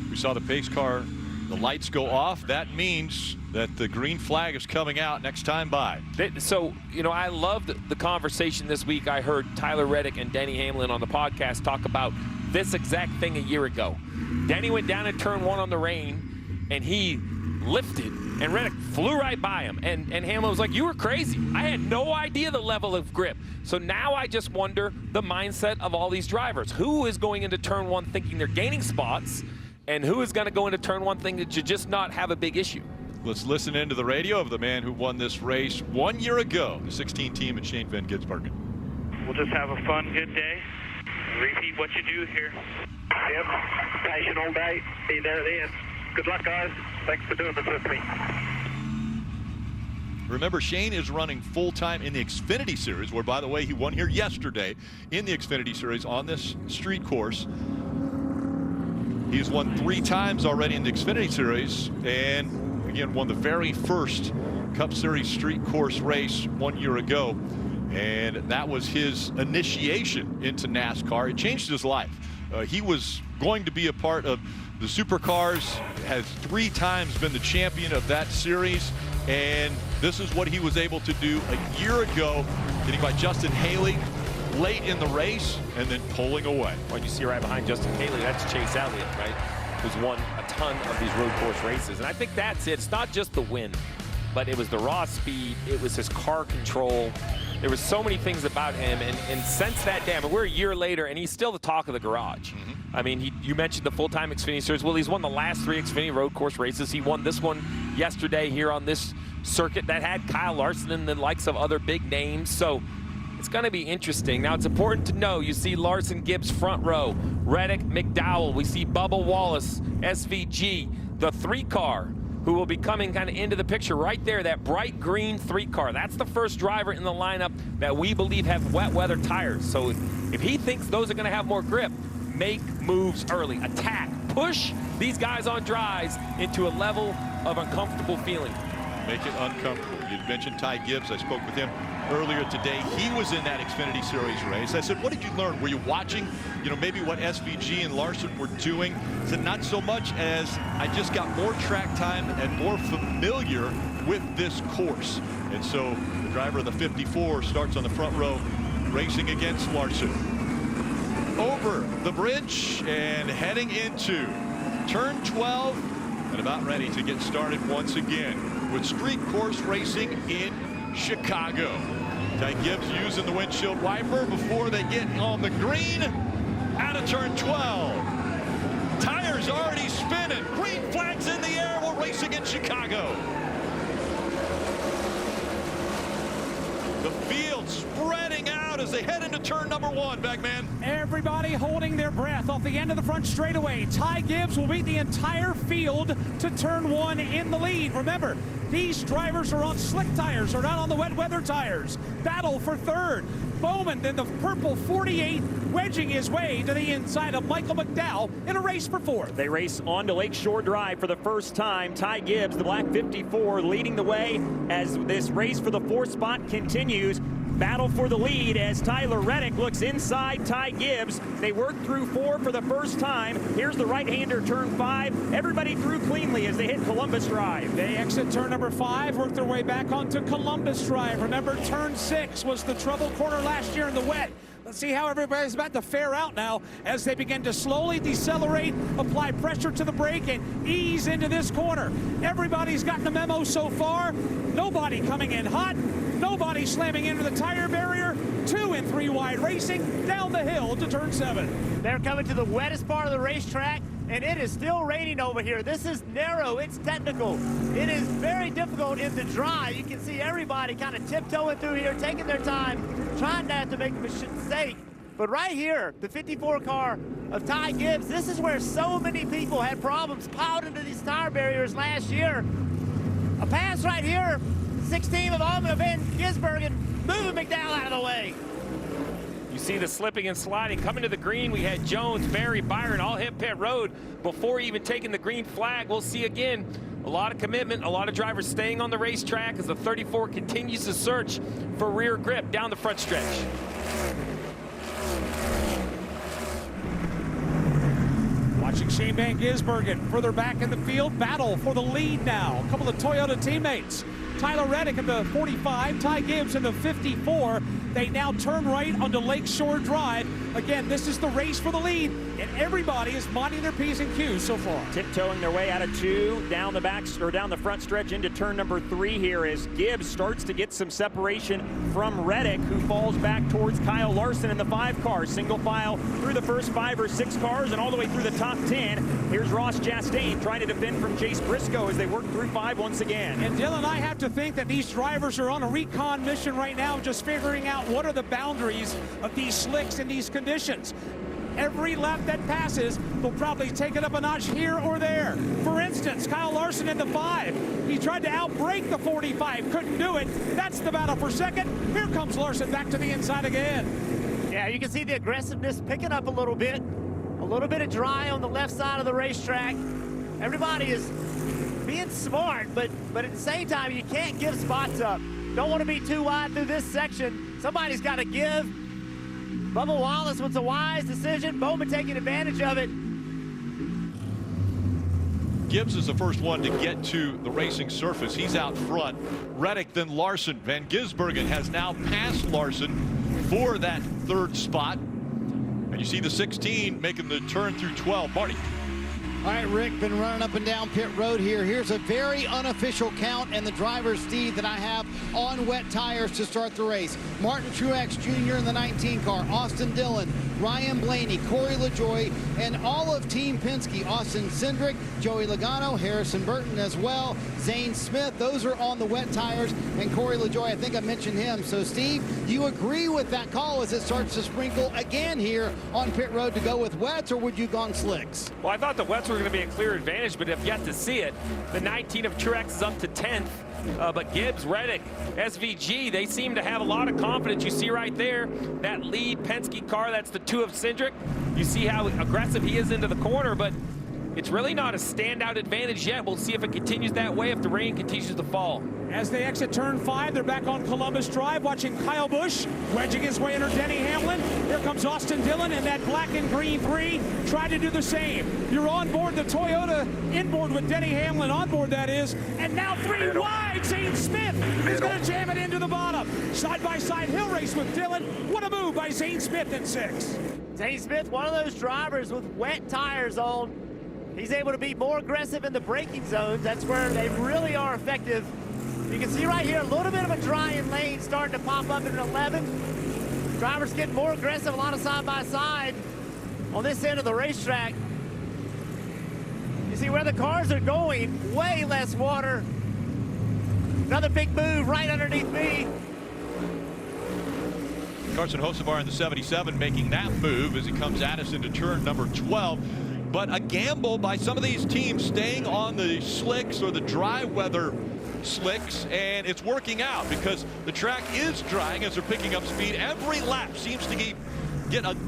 We saw the pace car, the lights go off. That means that the green flag is coming out next time by. So, I loved the conversation this week. I heard Tyler Reddick and Denny Hamlin on the podcast talk about this exact thing a year ago. Denny went down in turn 1 on the rain, and he lifted, and Reddick flew right by him. And Hamlin was like, you were crazy. I had no idea the level of grip. So now I just wonder the mindset of all these drivers. Who is going into turn 1 thinking they're gaining spots, and who is going to go into turn 1 thinking that you just not have a big issue? Let's listen into the radio of the man who won this race 1 year ago, the 16 team and Shane Van Gisbergen. We'll just have a fun, good day. Repeat what you do here. Yep. Patient all day. Be there at the end. Good luck, guys. Thanks for doing this with me. Remember, Shane is running full-time in the Xfinity Series, where, by the way, he won here yesterday in the Xfinity Series on this street course. He's won 3 times already in the Xfinity Series, and again, won the very first Cup Series street course race 1 year ago, and that was his initiation into NASCAR. It changed his life. He was going to be a part of the Supercars, has 3 times been the champion of that series, and this is what he was able to do a year ago, getting by Justin Haley late in the race and then pulling away. Well, you see right behind Justin Haley, that's Chase Elliott, right? Who's won a ton of these road course races. And I think that's it. It's not just the win, but it was the raw speed. It was his car control. There was so many things about him. And since that day, I mean, we're a year later, and he's still the talk of the garage. I mean, you mentioned the full-time Xfinity Series. Well, he's won the last 3 Xfinity road course races. He won this one yesterday here on this circuit that had Kyle Larson and the likes of other big names. So it's going to be interesting. Now, it's important to know, you see Larson, Gibbs front row, Reddick, McDowell. We see Bubba Wallace, SVG, the 3-car who will be coming kind of into the picture right there, that bright green 3-car. That's the first driver in the lineup that we believe have wet weather tires. So if he thinks those are going to have more grip, make moves early, attack, push these guys on drives into a level of uncomfortable feeling. Make it uncomfortable. You mentioned Ty Gibbs. I spoke with him earlier today. He was in that Xfinity Series race. I said, what did you learn? Were you watching, maybe what SVG and Larson were doing? He said, not so much as I just got more track time and more familiar with this course. And so the driver of the 54 starts on the front row, racing against Larson. Over the bridge and heading into turn 12 and about ready to get started once again with street course racing in Chicago. Ty Gibbs using the windshield wiper before they get on the green out of turn 12. Tires already spinning. Green flags in the air. We're racing in Chicago. The field spreading out as they head into turn number 1, Bagman. Everybody holding their breath off the end of the front straightaway. Ty Gibbs will beat the entire field to turn 1 in the lead. Remember, these drivers are on slick tires, are not on the wet weather tires. Battle for third. Bowman in the purple 48, wedging his way to the inside of Michael McDowell in a race for 4th. They race on to Lakeshore Drive for the first time. Ty Gibbs, the black 54, leading the way as this race for the 4th spot continues. Battle for the lead as Tyler Reddick looks inside Ty Gibbs. They work through 4 for the first time. Here's the right-hander, turn 5. Everybody through cleanly as they hit Columbus Drive. They exit turn number 5, work their way back onto Columbus Drive. Remember, turn 6 was the trouble corner last year in the wet. Let's see how everybody's about to fare out now as they begin to slowly decelerate, apply pressure to the brake, and ease into this corner. Everybody's gotten the memo so far. Nobody coming in hot. Nobody slamming into the tire barrier. 2 and 3 wide racing down the hill to turn 7. They're coming to the wettest part of the racetrack, and it is still raining over here. This is narrow. It's technical. It is very difficult in the dry. You can see everybody kind of tiptoeing through here, taking their time, trying not to make a mistake. But right here, the 54 car of Ty Gibbs, this is where so many people had problems piled into these tire barriers last year. A pass right here, 16 of Alma Van Gisbergen, moving McDowell out of the way. You see the slipping and sliding. Coming to the green, we had Jones, Barry, Byron all hit pit road before even taking the green flag. We'll see again a lot of commitment, a lot of drivers staying on the racetrack as the 34 continues to search for rear grip down the front stretch. Watching Shane Van Gisbergen further back in the field, battle for the lead now. A couple of Toyota teammates. Tyler Reddick in the 45, Ty Gibbs in the 54. They now turn right onto Lakeshore Drive. Again, this is the race for the lead, and everybody is minding their P's and Q's so far. Tiptoeing their way out of 2, down the front stretch into turn number 3 here as Gibbs starts to get some separation from Reddick, who falls back towards Kyle Larson in the 5 car. Single file through the first 5 or 6 cars and all the way through the top 10. Here's Ross Chastain trying to defend from Chase Briscoe as they work through 5 once again. And Dylan, I have to think that these drivers are on a recon mission right now, just figuring out what are the boundaries of these slicks in these conditions. Every lap that passes, they'll probably take it up a notch here or there. For instance, Kyle Larson in the 5. He tried to outbrake the 45, couldn't do it. That's the battle for second. Here comes Larson back to the inside again. Yeah, you can see the aggressiveness picking up a little bit. A little bit of dry on the left side of the racetrack. Everybody is being smart, but at the same time, you can't give spots up. Don't want to be too wide through this section. Somebody's got to give. Bubba Wallace with a wise decision. Bowman taking advantage of it. Gibbs is the first one to get to the racing surface. He's out front. Reddick, then Larson. Van Gisbergen has now passed Larson for that third spot. And you see the 16 making the turn through 12. Marty. All right, Rick, been running up and down pit road here. Here's a very unofficial count and the driver's feed that I have on wet tires to start the race. Martin Truex Jr. in the 19 car, Austin Dillon, Ryan Blaney, Corey LaJoie, and all of Team Penske, Austin Cindric, Joey Logano, Harrison Burton as well, Zane Smith. Those are on the wet tires, and Corey LaJoie, I think I mentioned him. So, Steve, do you agree with that call as it starts to sprinkle again here on pit road to go with wets, or would you gone slicks? Well, I thought the wets were going to be a clear advantage, but have yet to see it. The 19 of Truex is up to 10th, but Gibbs, Reddick, SVG, they seem to have a lot of confidence. You see right there, that lead Penske car, that's the 2 of Cindric. You see how aggressive he is into the corner, but it's really not a standout advantage yet. We'll see if it continues that way, if the rain continues to fall. As they exit turn 5, they're back on Columbus Drive, watching Kyle Busch wedging his way under Denny Hamlin. Here comes Austin Dillon in that black and green 3, trying to do the same. You're on board the Toyota, inboard with Denny Hamlin, on board that is, and now 3 wide, Zane Smith is going to jam it into the bottom. Side by side, he'll race with Dillon. What a move by Zane Smith in 6. Zane Smith, one of those drivers with wet tires on. He's able to be more aggressive in the braking zones. That's where they really are effective. You can see right here a little bit of a drying lane starting to pop up in 11. Drivers getting more aggressive, a lot of side-by-side on this end of the racetrack. You see where the cars are going, way less water. Another big move right underneath me. Carson Hocevar in the 77 making that move as he comes at us into turn number 12. But a gamble by some of these teams staying on the slicks or the dry weather slicks, and it's working out because the track is drying as they're picking up speed. Every lap seems to get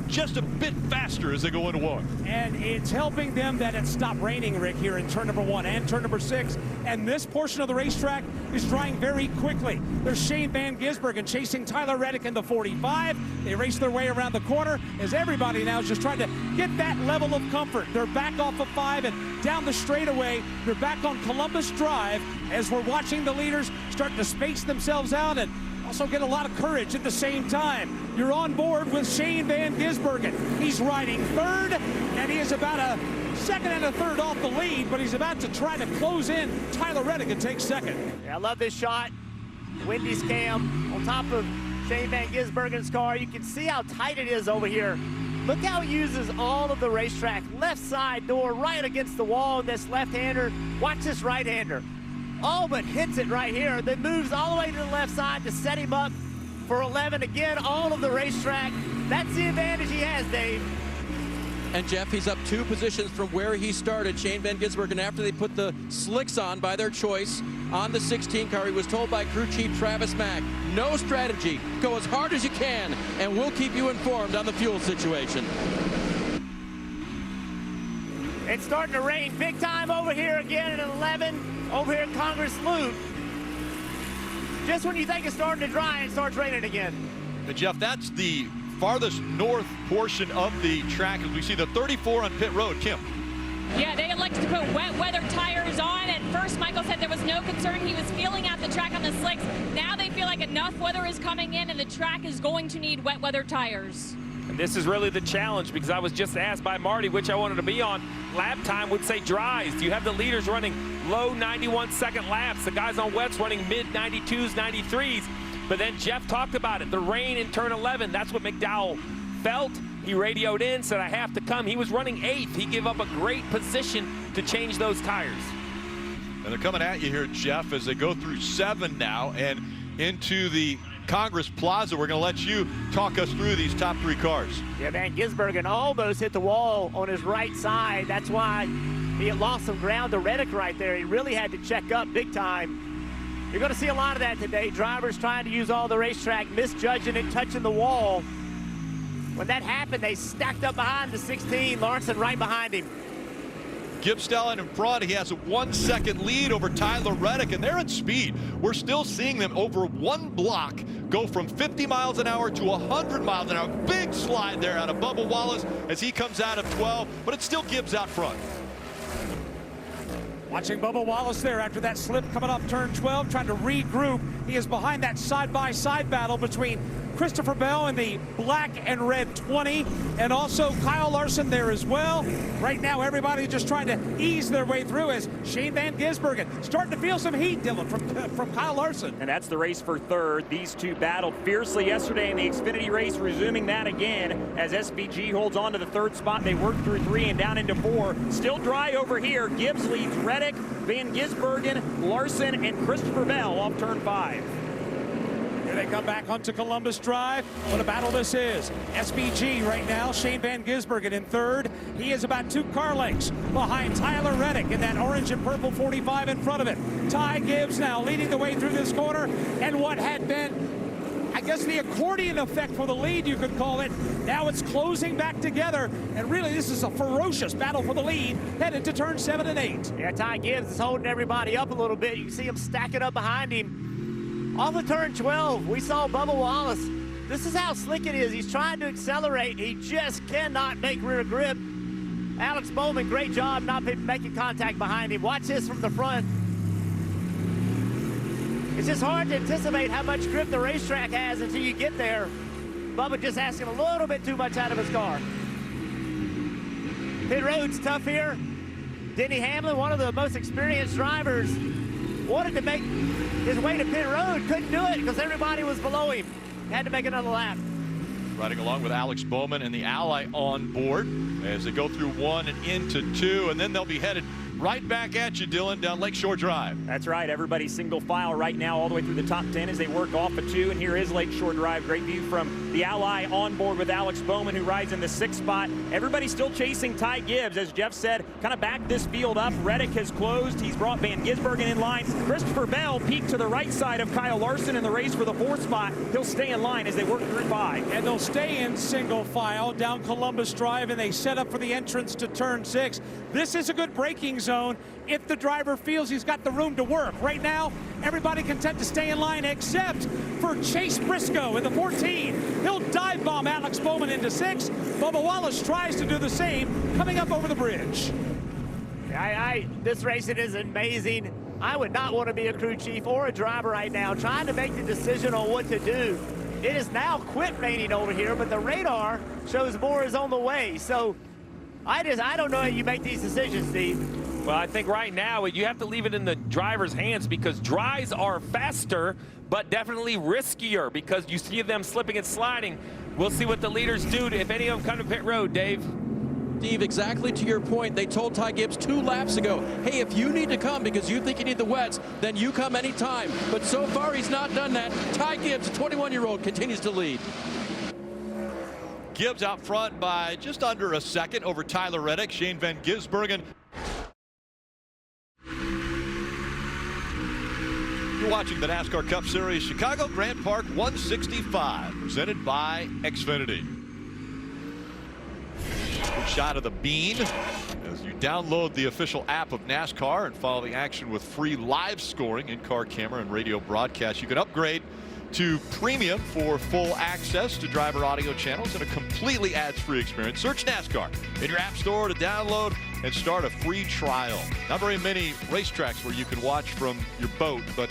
just a bit faster as they go into one. And it's helping them that it stopped raining, Rick, here in turn number 1 and turn number 6. And this portion of the racetrack is drying very quickly. There's Shane Van Gisbergen chasing Tyler Reddick in the 45. They race their way around the corner as everybody now is just trying to get that level of comfort. They're back off of 5 and down the straightaway. They're back on Columbus Drive as we're watching the leaders start to space themselves out and also get a lot of courage at the same time. You're on board with Shane Van Gisbergen. He's riding 3rd, and he is about a 2nd and a 3rd off the lead, but he's about to try to close in Tyler Reddick and take 2nd. Yeah, I love this shot. Wendy's cam on top of Shane Van Gisbergen's car. You can see how tight it is over here. Look how he uses all of the racetrack. Left side door right against the wall. This left-hander. Watch this right-hander. All but hits it right here. Then moves all the way to the left side to set him up for 11. Again, all of the racetrack. That's the advantage he has, Dave. And Jeff, he's up 2 positions from where he started. Shane Van Gisbergen, after they put the slicks on by their choice on the 16 car, he was told by crew chief Travis Mack, no strategy, go as hard as you can, and we'll keep you informed on the fuel situation. It's starting to rain big time over here again at 11. Over here at Congress Loop. Just when you think it's starting to dry, it starts raining again. Jeff, that's the farthest north portion of the track as we see the 34 on pit road. Kim. Yeah, they elected to put wet weather tires on. At first, Michael said there was no concern. He was feeling out the track on the slicks. Now they feel like enough weather is coming in and the track is going to need wet weather tires. And this is really the challenge because I was just asked by Marty which I wanted to be on. Lap time would say dries. You have the leaders running low 91-second laps. The guys on wets running mid 92s, 93s. But then Jeff talked about it. The rain in turn 11, that's what McDowell felt. He radioed in, said, I have to come. He was running 8th. He gave up a great position to change those tires. And they're coming at you here, Jeff, as they go through 7 now and into the Congress Plaza. We're going to let you talk us through these top 3 cars. Yeah, Van Gisbergen almost hit the wall on his right side. That's why he had lost some ground to Reddick right there. He really had to check up big time. You're going to see a lot of that today. Drivers trying to use all the racetrack, misjudging and touching the wall. When that happened, they stacked up behind the 16. Larson right behind him. Gibbs Stellan in front. He has a 1-second lead over Tyler Reddick, and they're at speed. We're still seeing them over 1 block go from 50 miles an hour to 100 miles an hour. Big slide there out of Bubba Wallace as he comes out of 12, but it's still Gibbs out front. Watching Bubba Wallace there after that slip coming up turn 12, trying to regroup. He is behind that side-by-side battle between Christopher Bell in the black and red 20, and also Kyle Larson there as well. Right now, everybody just trying to ease their way through as Shane Van Gisbergen starting to feel some heat, Dylan, from Kyle Larson. And that's the race for third. These two battled fiercely yesterday in the Xfinity race, resuming that again as SVG holds on to the third spot. They work through 3 and down into 4. Still dry over here. Gibbs leads Reddick, Van Gisbergen, Larson, and Christopher Bell off turn 5. Here they come back onto Columbus Drive. What a battle this is. SVG right now, Shane Van Gisbergen in third. He is about 2 car lengths behind Tyler Reddick in that orange and purple 45 in front of it. Ty Gibbs now leading the way through this corner. And what had been, I guess, the accordion effect for the lead, you could call it. Now it's closing back together. And really, this is a ferocious battle for the lead headed to turn 7 and 8. Yeah, Ty Gibbs is holding everybody up a little bit. You can see him stacking up behind him. Off of turn 12, we saw Bubba Wallace. This is how slick it is. He's trying to accelerate. He just cannot make rear grip. Alex Bowman, great job not making contact behind him. Watch this from the front. It's just hard to anticipate how much grip the racetrack has until you get there. Bubba just asking a little bit too much out of his car. Pit road's tough here. Denny Hamlin, one of the most experienced drivers, wanted to make his way to pit road, couldn't do it because everybody was below him. Had to make another lap. Riding along with Alex Bowman and the Ally on board as they go through 1 and into 2, and then they'll be headed right back at you, Dylan, down Lakeshore Drive. That's right. Everybody's single file right now all the way through the top 10 as they work off of 2. And here is Lakeshore Drive. Great view from the Ally on board with Alex Bowman, who rides in the 6th spot. Everybody's still chasing Ty Gibbs. As Jeff said, kind of backed this field up. Reddick has closed. He's brought Van Gisbergen in line. Christopher Bell peeked to the right side of Kyle Larson in the race for the 4th spot. He'll stay in line as they work through 5. And they'll stay in single file down Columbus Drive, and they set up for the entrance to turn 6. This is a good braking zone if the driver feels he's got the room to work. Right now, everybody content to stay in line except for Chase Briscoe in the 14. He'll dive bomb Alex Bowman into 6. Bubba Wallace tries to do the same coming up over the bridge. This racing is amazing. I would not want to be a crew chief or a driver right now trying to make the decision on what to do. It is now quit raining over here, but the radar shows more is on the way. So I don't know how you make these decisions, Steve. Well, I think right now you have to leave it in the driver's hands because dries are faster, but definitely riskier because you see them slipping and sliding. We'll see what the leaders do if any of them come to pit road, Dave. Steve, exactly to your point, they told Ty Gibbs 2 laps ago, hey, if you need to come because you think you need the wets, then you come anytime. But so far, he's not done that. Ty Gibbs, a 21-year-old, continues to lead. Gibbs out front by just under a second over Tyler Reddick. Shane Van Gisbergen. You're watching the NASCAR Cup Series Chicago Grant Park 165, presented by Xfinity. Good shot of the bean as you download the official app of NASCAR and follow the action with free live scoring, in-car camera, and radio broadcast. You can upgrade to premium for full access to driver audio channels and a completely ads-free experience. Search NASCAR in your app store to download and start a free trial. Not very many racetracks where you can watch from your boat, but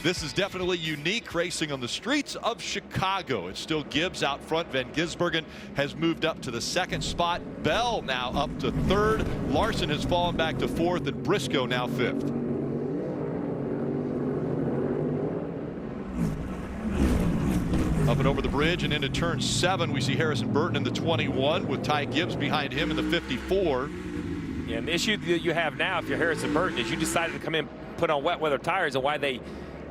this is definitely unique, racing on the streets of Chicago. It's still Gibbs out front. Van Gisbergen has moved up to the 2nd spot. Bell now up to 3rd. Larson has fallen back to 4th, and Briscoe now 5th. Up and over the bridge and into turn 7, we see Harrison Burton in the 21 with Ty Gibbs behind him in the 54. Yeah, and the issue that you have now, if you're Harrison Burton, is you decided to come in, put on wet weather tires, and why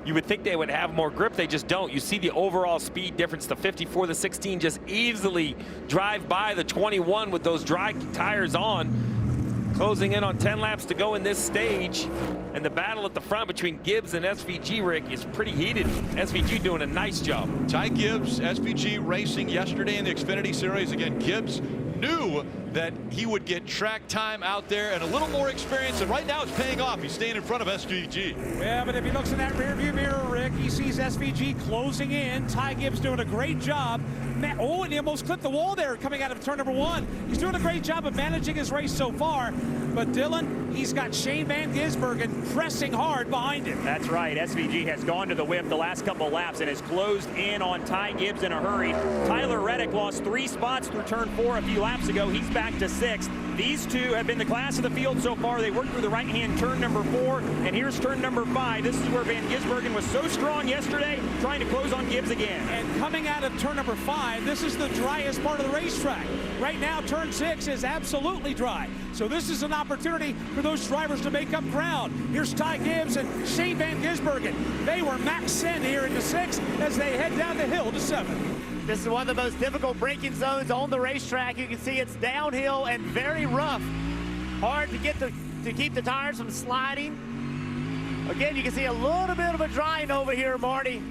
you would think they would have more grip, they just don't. You see the overall speed difference. The 54, the 16 just easily drive by the 21 with those dry tires on. Closing in on 10 laps to go in this stage. And the battle at the front between Gibbs and SVG, Rick, is pretty heated. SVG doing a nice job. Ty Gibbs, SVG racing yesterday in the Xfinity Series. Again, Gibbs knew that he would get track time out there and a little more experience, and right now it's paying off. He's staying in front of SVG. Yeah, but if he looks in that rearview mirror, Rick. He sees SVG closing in. Ty Gibbs doing a great job. Oh, and he almost clipped the wall there coming out of turn number 1. He's doing a great job of managing his race so far. But Dylan, he's got Shane Van Gisbergen pressing hard behind him. That's right. SVG has gone to the whip the last couple of laps and has closed in on Ty Gibbs in a hurry. Tyler Reddick lost 3 spots through turn 4 a few laps ago. He's back to 6th. These two have been the class of the field so far. They worked through the right-hand turn number 4, and here's turn number 5. This is where Van Gisbergen was so strong yesterday, trying to close on Gibbs again. And coming out of turn number 5, this is the driest part of the racetrack. Right now, turn 6 is absolutely dry. So this is an opportunity for those drivers to make up ground. Here's Ty Gibbs and Shane Van Gisbergen. They were max send here into 6 as they head down the hill to 7. This is one of the most difficult braking zones on the racetrack. You can see it's downhill and very rough. Hard to get to keep the tires from sliding. Again, you can see a little bit of a drying over here, Marty.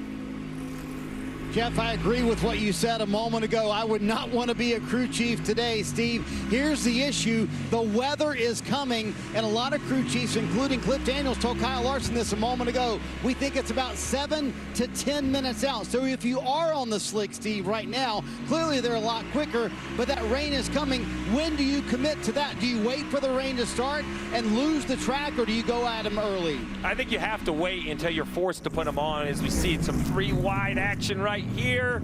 Jeff, I agree with what you said a moment ago. I would not want to be a crew chief today, Steve. Here's the issue. The weather is coming, and a lot of crew chiefs, including Cliff Daniels, told Kyle Larson this a moment ago. We think it's about 7 to 10 minutes out. So if you are on the slick, Steve, right now, clearly they're a lot quicker, but that rain is coming. When do you commit to that? Do you wait for the rain to start and lose the track, or do you go at them early? I think you have to wait until you're forced to put them on. As we see some 3-wide action right here.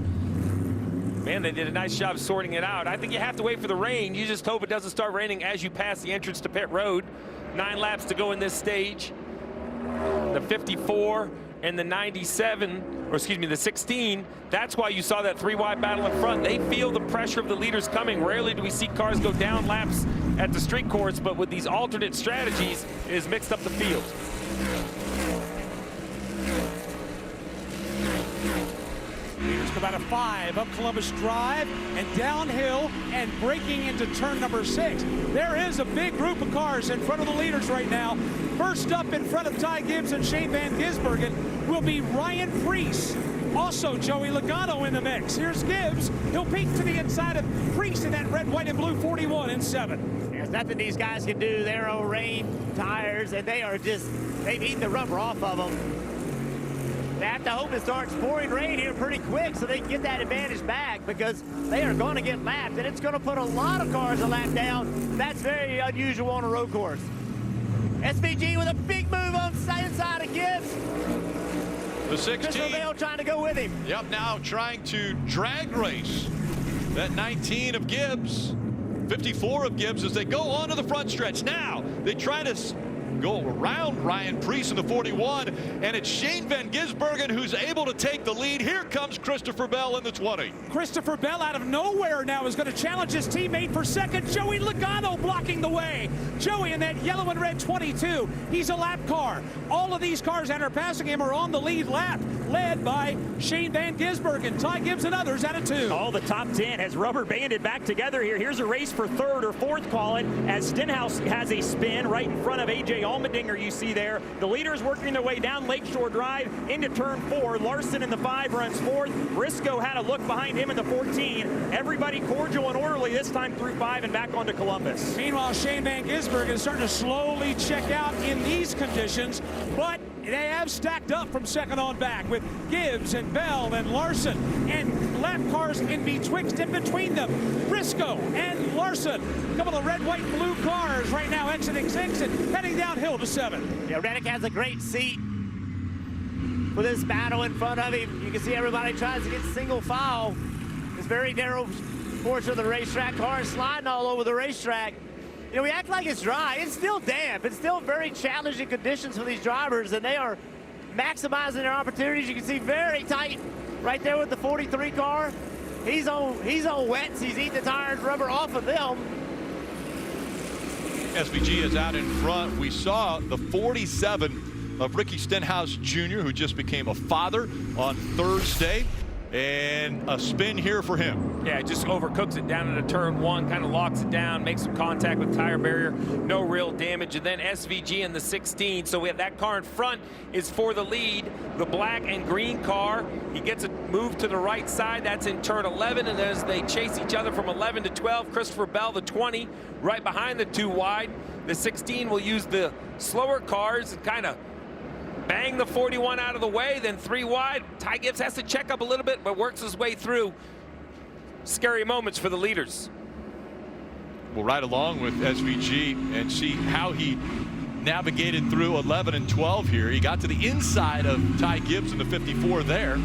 Man, they did a nice job sorting it out. I think you have to wait for the rain. You just hope it doesn't start raining as you pass the entrance to pit road. 9 laps to go in this stage. The 54 and the 97, or excuse me, the 16. That's why you saw that 3-wide battle in front. They feel the pressure of the leaders coming. Rarely do we see cars go down laps at the street course, but with these alternate strategies, it has mixed up the field. Leaders come out of 5 up Columbus Drive and downhill and braking into turn number 6. There is a big group of cars in front of the leaders right now. First up in front of Ty Gibbs and Shane Van Gisbergen will be Ryan Preece. Also Joey Logano in the mix. Here's Gibbs. He'll peek to the inside of Preece in that red, white, and blue 41 and 7. There's nothing these guys can do. They're on rain tires, and they've eaten the rubber off of them. They have to hope it starts pouring rain here pretty quick so they can get that advantage back, because they are going to get lapped, and it's going to put a lot of cars a lap down. That's very unusual on a road course. SVG with a big move on the inside of Gibbs. The 16. Christopher Bell trying to go with him. Yep, now trying to drag race that 19 of Gibbs, 54 of Gibbs as they go onto the front stretch. Now they try to go around Ryan Preece in the 41, and it's Shane Van Gisbergen who's able to take the lead. Here comes Christopher Bell in the 20. Christopher Bell out of nowhere now is going to challenge his teammate for second. Joey Logano blocking the way. Joey in that yellow and red 22. He's a lap car. All of these cars that are passing him are on the lead lap, led by Shane Van Gisbergen, Ty Gibbs, and others out of 2. All the top 10 has rubber banded back together here. Here's a race for 3rd or 4th, call it, as Stenhouse has a spin right in front of A.J. Allmendinger, you see there. The leaders working their way down Lakeshore Drive into turn 4. Larson in the 5 runs 4th. Briscoe had a look behind him in the 14. Everybody cordial and orderly this time through 5 and back onto Columbus. Meanwhile, Shane Van Gisbergen is starting to slowly check out in these conditions, but they have stacked up from second on back with Gibbs and Bell and Larson and lap cars in between them. Briscoe and Larson, a couple of red, white, and blue cars right now exiting 6 and heading downhill to 7. Yeah, Reddick has a great seat with this battle in front of him. You can see everybody tries to get single file. This very narrow portion of the racetrack. Cars sliding all over the racetrack. You know, we act like it's dry. It's still damp. It's still very challenging conditions for these drivers, and they are maximizing their opportunities. You can see very tight right there with the 43 car. He's on wets. He's eating the tires rubber off of them. SVG is out in front. We saw the 47 of Ricky Stenhouse Jr., who just became a father on Thursday. And a spin here for him. Yeah, just overcooks it down into turn 1, kind of locks it down, makes some contact with tire barrier, no real damage. And then SVG in the 16. So we have that car in front is for the lead, the black and green car. He gets a move to the right side. That's in turn 11. And as they chase each other from 11 to 12, Christopher Bell, the 20, right behind the 2 wide. The 16 will use the slower cars and kind of bang the 41 out of the way, then 3 wide. Ty Gibbs has to check up a little bit, but works his way through. Scary moments for the leaders. We'll ride along with SVG and see how he navigated through 11 and 12 here. He got to the inside of Ty Gibbs in the 54 there.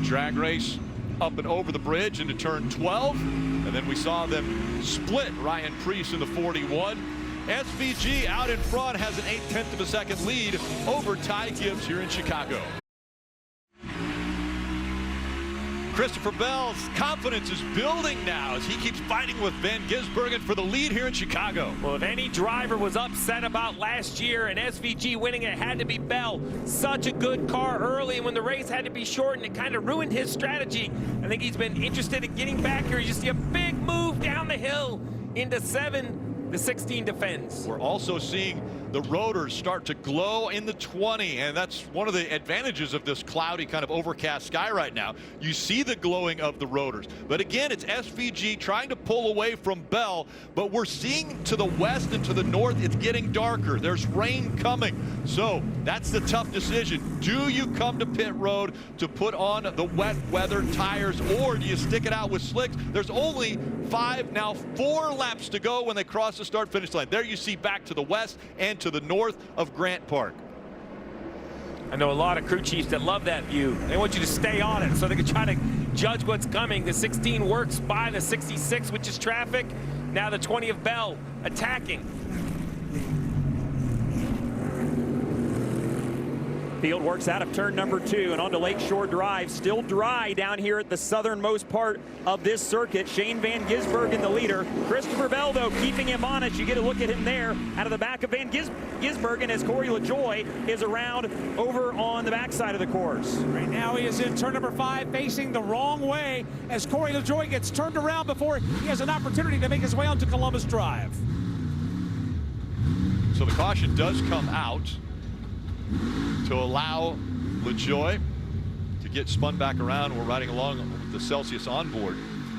Drag race up and over the bridge into turn 12, and then we saw them split Ryan Preece in the 41. SVG out in front has an 0.8 of a second lead over Ty Gibbs here in Chicago. Christopher Bell's confidence is building now as he keeps fighting with Van Gisbergen for the lead here in Chicago. Well, if any driver was upset about last year and SVG winning, it had to be Bell. Such a good car early, and when the race had to be shortened, it kind of ruined his strategy. I think he's been interested in getting back here. You see a big move down the hill into 7. The 16 defends. We're also seeing the rotors start to glow in the 20, and that's one of the advantages of this cloudy kind of overcast sky right now. You see the glowing of the rotors, but again, it's SVG trying to pull away from Bell, but we're seeing to the west and to the north it's getting darker. There's rain coming, so that's the tough decision. Do you come to pit road to put on the wet weather tires, or do you stick it out with slicks? There's only 4 laps to go when they cross the start finish line. There you see back to the west and to the north of Grant Park. I know a lot of crew chiefs that love that view. They want you to stay on it so they can try to judge what's coming. The 16 works by the 66, which is traffic. Now the 20 of Bell attacking. Field works out of turn number 2 and onto Lakeshore Drive. Still dry down here at the southernmost part of this circuit. Shane Van Gisbergen, the leader. Christopher Bell, though, keeping him honest. You get a look at him there out of the back of Van Gisbergen as Corey LaJoie is around over on the backside of the course. Right now he is in turn number 5, facing the wrong way as Corey LaJoie gets turned around before he has an opportunity to make his way onto Columbus Drive. So the caution does come out to allow LaJoie to get spun back around. We're riding along with the Celsius on board.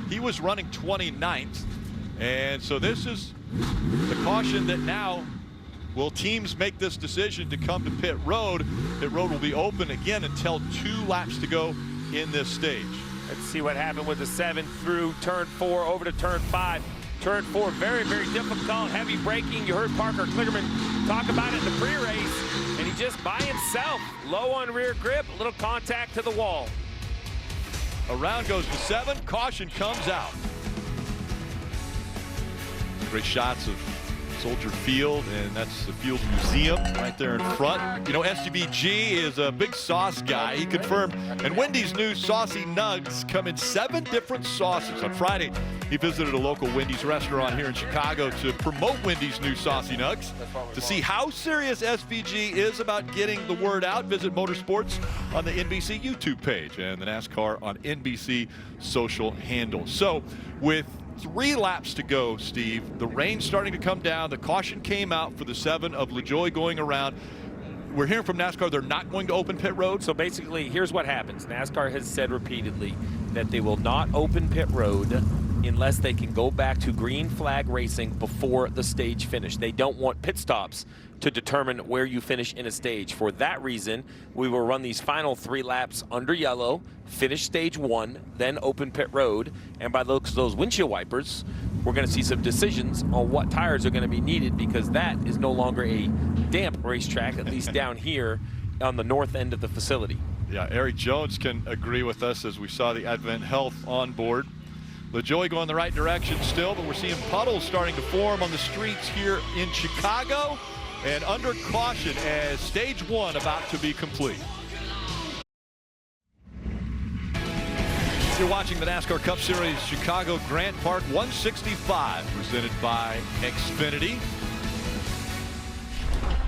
He was running 29th, and so this is the caution that now will teams make this decision to come to pit road. Pit road will be open again until 2 laps to go in this stage. Let's see what happened with the 7 through turn 4 over to turn 5. Turn 4, very, very difficult, heavy braking. You heard Parker Kligerman talk about it in the pre-race, and he just by himself, low on rear grip, a little contact to the wall. Around goes the 7, caution comes out. Great shots of Soldier Field, and that's the Field Museum right there in front. You know, SVG is a big sauce guy. He confirmed, and Wendy's new Saucy Nugs come in 7 different sauces. On Friday, he visited a local Wendy's restaurant here in Chicago to promote Wendy's new Saucy Nugs. To see how serious SVG is about getting the word out, visit Motorsports on the NBC YouTube page and the NASCAR on NBC social handles. So with 3 laps to go, Steve, the rain's starting to come down. The caution came out for the 7 of LaJoie going around. We're hearing from NASCAR they're not going to open pit road. So basically, here's what happens. NASCAR has said repeatedly that they will not open pit road unless they can go back to green flag racing before the stage finish. They don't want pit stops to determine where you finish in a stage. For that reason, we will run these final 3 laps under yellow, finish stage 1, then open pit road. And by those windshield wipers, we're going to see some decisions on what tires are going to be needed, because that is no longer a damp racetrack, at least down here on the north end of the facility. Yeah, Eric Jones can agree with us as we saw the Advent Health on board. LaJoie going the right direction still, but we're seeing puddles starting to form on the streets here in Chicago, and under caution as stage 1 about to be complete. You're watching the NASCAR Cup Series Chicago Grant Park 165, presented by Xfinity.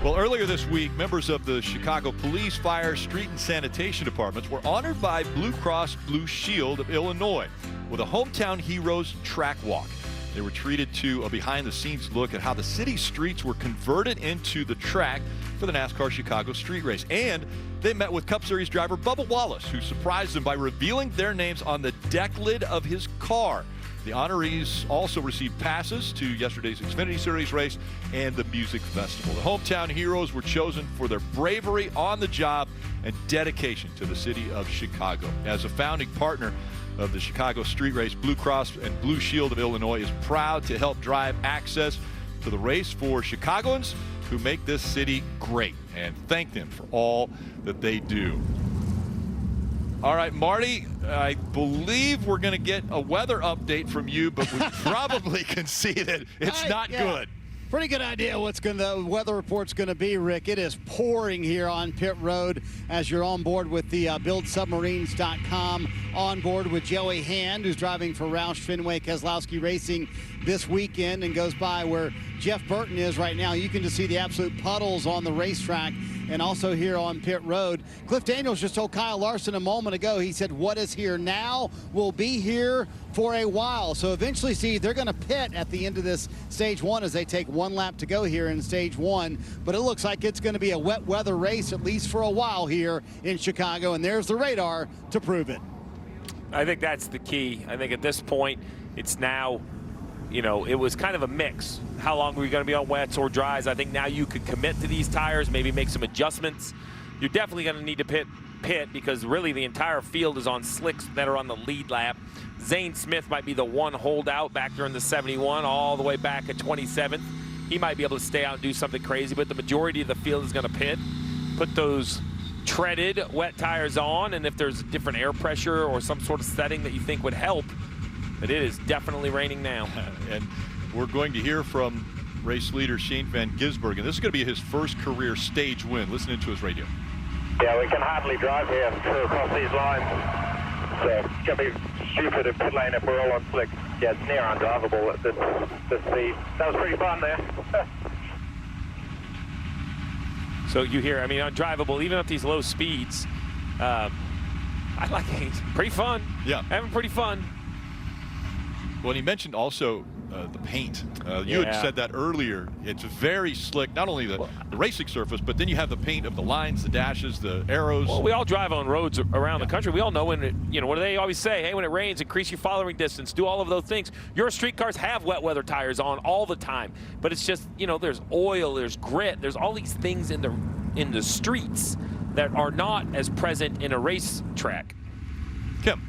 Well, earlier this week, members of the Chicago Police, Fire, Street, and Sanitation Departments were honored by Blue Cross Blue Shield of Illinois with a Hometown Heroes track walk. They were treated to a behind-the-scenes look at how the city streets were converted into the track for the NASCAR Chicago Street Race. And they met with Cup Series driver Bubba Wallace, who surprised them by revealing their names on the deck lid of his car. The honorees also received passes to yesterday's Xfinity Series race and the Music Festival. The hometown heroes were chosen for their bravery on the job and dedication to the city of Chicago. As a founding partner of the Chicago Street Race, Blue Cross and Blue Shield of Illinois is proud to help drive access to the race for Chicagoans who make this city great, and thank them for all that they do. All right, Marty, I believe we're going to get a weather update from you, but we probably can see that it's not good. Pretty good idea what the weather report's going to be, Rick. It is pouring here on pit road as you're on board with the BuildSubmarines.com, on board with Joey Hand, who's driving for Roush Fenway Keselowski Racing this weekend and goes by where Jeff Burton is right now. You can just see the absolute puddles on the racetrack and also here on pit road. Cliff Daniels just told Kyle Larson a moment ago, he said, what is here now will be here for a while. So eventually, Steve, they're going to pit at the end of this stage one as they take one lap to go here in stage one. But it looks like it's going to be a wet weather race, at least for a while here in Chicago. And there's the radar to prove it. I think that's the key. I think at this point, it's now, you know, it was kind of a mix. How long were you going to be on wets or dries? I think now you could commit to these tires, maybe make some adjustments. You're definitely going to need to pit because really the entire field is on slicks that are on the lead lap. Zane Smith might be the one holdout back during the 71 all the way back at 27th. He might be able to stay out and do something crazy, but the majority of the field is going to pit. Put those treaded wet tires on, and if there's different air pressure or some sort of setting that you think would help, but it is definitely raining now. And we're going to hear from race leader Shane Van Gisbergen. This is going to be his first career stage win. Listening to his radio. Yeah, we can hardly drive here through across these lines. So it's going to be stupid to pit lane if we're all on slick. Yeah, it's near undrivable at this speed. That was pretty fun there. So you hear, I mean, undrivable, even at these low speeds. I like it. It's pretty fun. Yeah. Having pretty fun. Well, he mentioned also the paint. You had said that earlier. It's very slick, not only the racing surface, but then you have the paint of the lines, the dashes, the arrows. Well, we all drive on roads around the country. We all know when it, you know, what do they always say? Hey, when it rains, increase your following distance, do all of those things. Your street cars have wet weather tires on all the time, but it's just, you know, there's oil, there's grit, there's all these things in the streets that are not as present in a race track. Kim.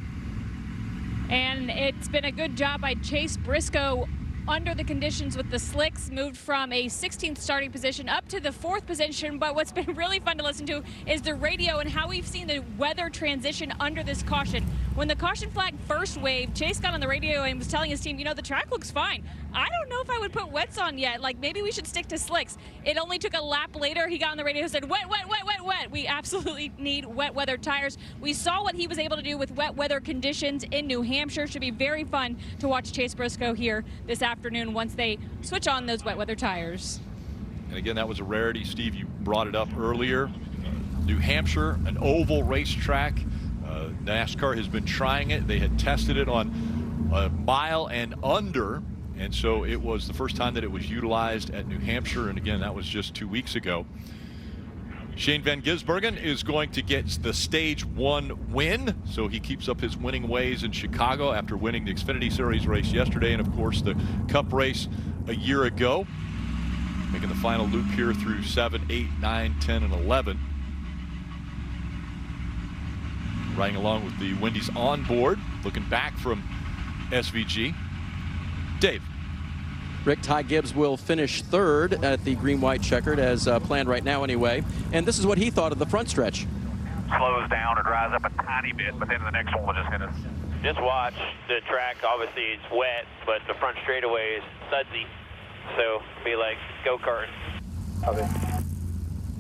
And it's been a good job by Chase Briscoe under the conditions with the slicks, moved from a 16th starting position up to the 4th position. But what's been really fun to listen to is the radio and how we've seen the weather transition under this caution. When the caution flag first waved, Chase got on the radio and was telling his team, you know, the track looks fine. I don't know if I would put wets on yet. Like, maybe we should stick to slicks. It only took a lap later. He got on the radio and said, wet, wet, wet, wet, wet. We absolutely need wet weather tires. We saw what he was able to do with wet weather conditions in New Hampshire. Should be very fun to watch Chase Briscoe here this afternoon once they switch on those wet weather tires. And again, that was a rarity. Steve, you brought it up earlier. New Hampshire, an oval racetrack. NASCAR has been trying it. They had tested it on a mile and under, and so it was the first time that it was utilized at New Hampshire, and again, that was just 2 weeks ago. Shane Van Gisbergen is going to get the stage one win, so he keeps up his winning ways in Chicago after winning the Xfinity Series race yesterday, and of course the Cup race a year ago, making the final loop here through 7, 8, 9, 10, and 11. Riding along with the Wendy's onboard, looking back from SVG. Dave. Rick, Ty Gibbs will finish third at the green-white checkered as planned right now anyway. And this is what he thought of the front stretch. Slows down or dries up a tiny bit, but then the next one will just hit us. Just watch the track. Obviously it's wet, but the front straightaway is sudsy. So be like go-karting. Okay.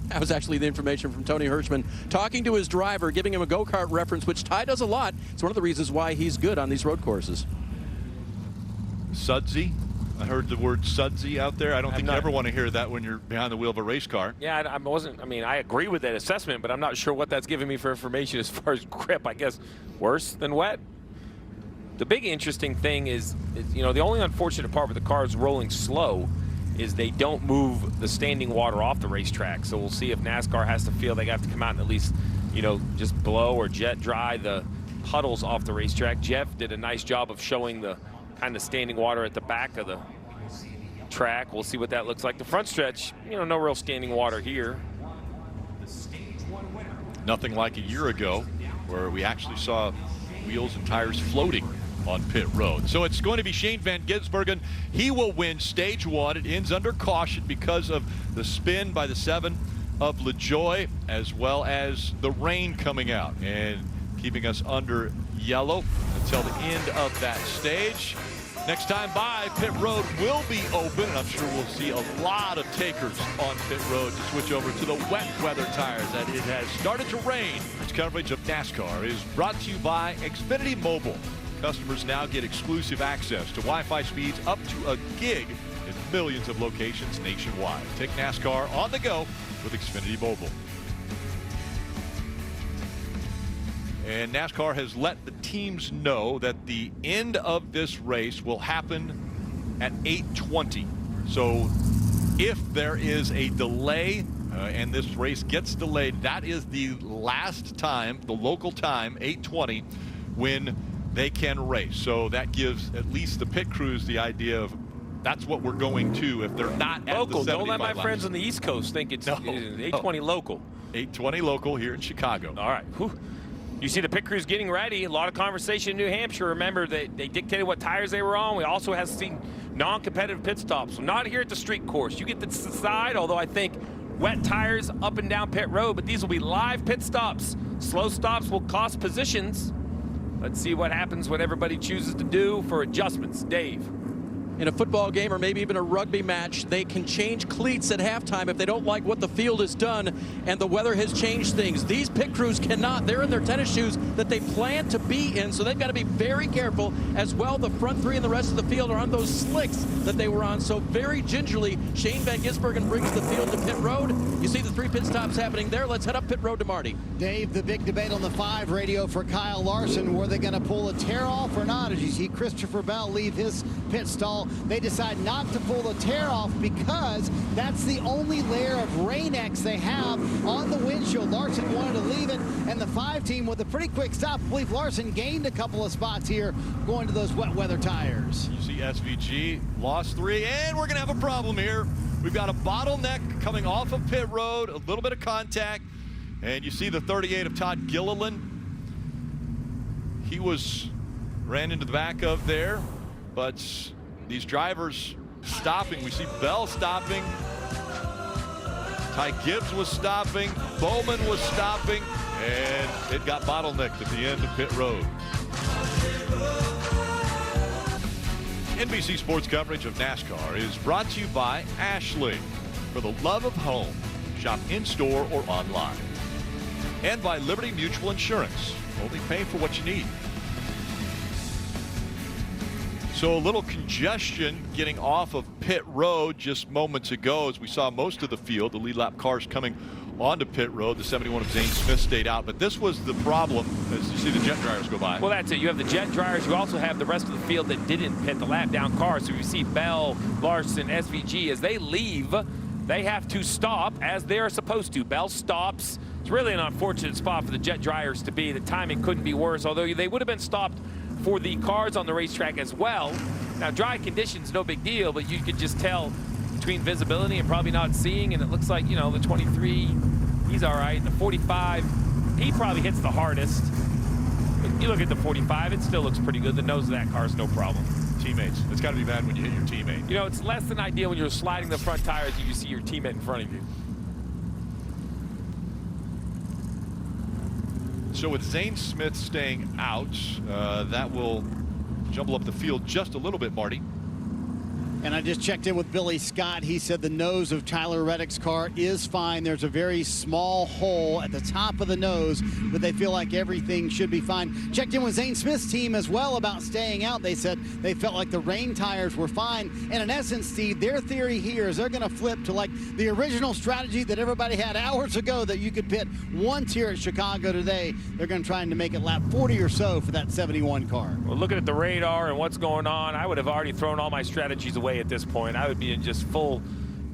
That was actually the information from Tony Hirschman talking to his driver, giving him a go-kart reference, which Ty does a lot. It's one of the reasons why he's good on these road courses. Sudsy. I heard the word sudsy out there. I don't think you ever want to hear that when you're behind the wheel of a race car. Yeah, I mean, I agree with that assessment, but I'm not sure what that's giving me for information as far as grip. I guess worse than wet. The big interesting thing is, you know, the only unfortunate part with the cars rolling slow is they don't move the standing water off the racetrack. So we'll see if NASCAR has to feel they have to come out and at least, you know, just blow or jet dry the puddles off the racetrack. Jeff did a nice job of showing the kind of standing water at the back of the track. We'll see what that looks like. The front stretch, you know, no real standing water here. Nothing like a year ago where we actually saw wheels and tires floating on pit road. So it's going to be Shane Van Gisbergen. He will win stage 1. It ends under caution because of the spin by the 7 of LaJoie, as well as the rain coming out and keeping us under yellow until the end of that stage. Next time by, pit road will be open, and I'm sure we'll see a lot of takers on pit road to switch over to the wet weather tires, and it has started to rain. This coverage of NASCAR is brought to you by Xfinity Mobile. Customers now get exclusive access to Wi-Fi speeds up to a gig in millions of locations nationwide. Take NASCAR on the go with Xfinity Mobile. And NASCAR has let the teams know that the end of this race will happen at 8:20. So if there is a delay and this race gets delayed, that is the last time, the local time, 8:20, when they can race. So that gives at least the pit crews the idea of that's what we're going to if they're not at local. The 75 Don't let my laps. friends on the East Coast think it's 8:20 local. 8:20 local here in Chicago. All right. Whew. You see the pit crews getting ready. A lot of conversation in New Hampshire. Remember, they dictated what tires they were on. We also have seen non-competitive pit stops. So not here at the street course. You get to decide, although I think wet tires up and down pit road, but these will be live pit stops. Slow stops will cost positions. Let's see what happens, what everybody chooses to do for adjustments. Dave. In a football game or maybe even a rugby match, they can change cleats at halftime if they don't like what the field has done and the weather has changed things. These pit crews cannot. They're in their tennis shoes that they plan to be in, so they've got to be very careful. As well, the front three and the rest of the field are on those slicks that they were on. So very gingerly, Shane Van Gisbergen brings the field to pit road. You see the 3 pit stops happening there. Let's head up pit road to Marty. Dave, the big debate on the 5 radio for Kyle Larson. Were they going to pull a tear off or not? As you see Christopher Bell leave his pit stall, they decide not to pull the tear off because that's the only layer of Rain-X they have on the windshield. Larson wanted to leave it, and the 5 team with a pretty quick stop. I believe Larson gained a couple of spots here going to those wet weather tires. You see SVG lost 3, and we're going to have a problem here. We've got a bottleneck coming off of pit road, a little bit of contact, and you see the 38 of Todd Gilliland. He ran into the back of there, but these drivers stopping. We see Bell stopping. Ty Gibbs was stopping. Bowman was stopping. And it got bottlenecked at the end of pit road. NBC Sports coverage of NASCAR is brought to you by Ashley. For the love of home, shop in-store or online. And by Liberty Mutual Insurance. Only pay for what you need. So a little congestion getting off of pit road just moments ago as we saw most of the field, the lead lap cars coming onto pit road. The 71 of Zane Smith stayed out, but this was the problem as you see the jet dryers go by. Well, that's it. You have the jet dryers. You also have the rest of the field that didn't pit, the lap down cars. So you see Bell, Larson, SVG, as they leave, they have to stop as they're supposed to. Bell stops. It's really an unfortunate spot for the jet dryers to be. The timing couldn't be worse, although they would have been stopped for the cars on the racetrack as well. Now, dry conditions, no big deal, but you could just tell between visibility and probably not seeing, and it looks like, you know, the 23, he's all right. The 45, he probably hits the hardest. But you look at the 45, it still looks pretty good. The nose of that car is no problem. Teammates. It's got to be bad when you hit your teammate. You know, it's less than ideal when you're sliding the front tires and you see your teammate in front of you. So with Zane Smith staying out, that will jumble up the field just a little bit, Marty. And I just checked in with Billy Scott. He said the nose of Tyler Reddick's car is fine. There's a very small hole at the top of the nose, but they feel like everything should be fine. Checked in with Zane Smith's team as well about staying out. They said they felt like the rain tires were fine. And in essence, Steve, their theory here is they're going to flip to like the original strategy that everybody had hours ago that you could pit once here at Chicago today. They're going to try to make it lap 40 or so for that 71 car. Well, looking at the radar and what's going on, I would have already thrown all my strategies away at this point. I would be in just full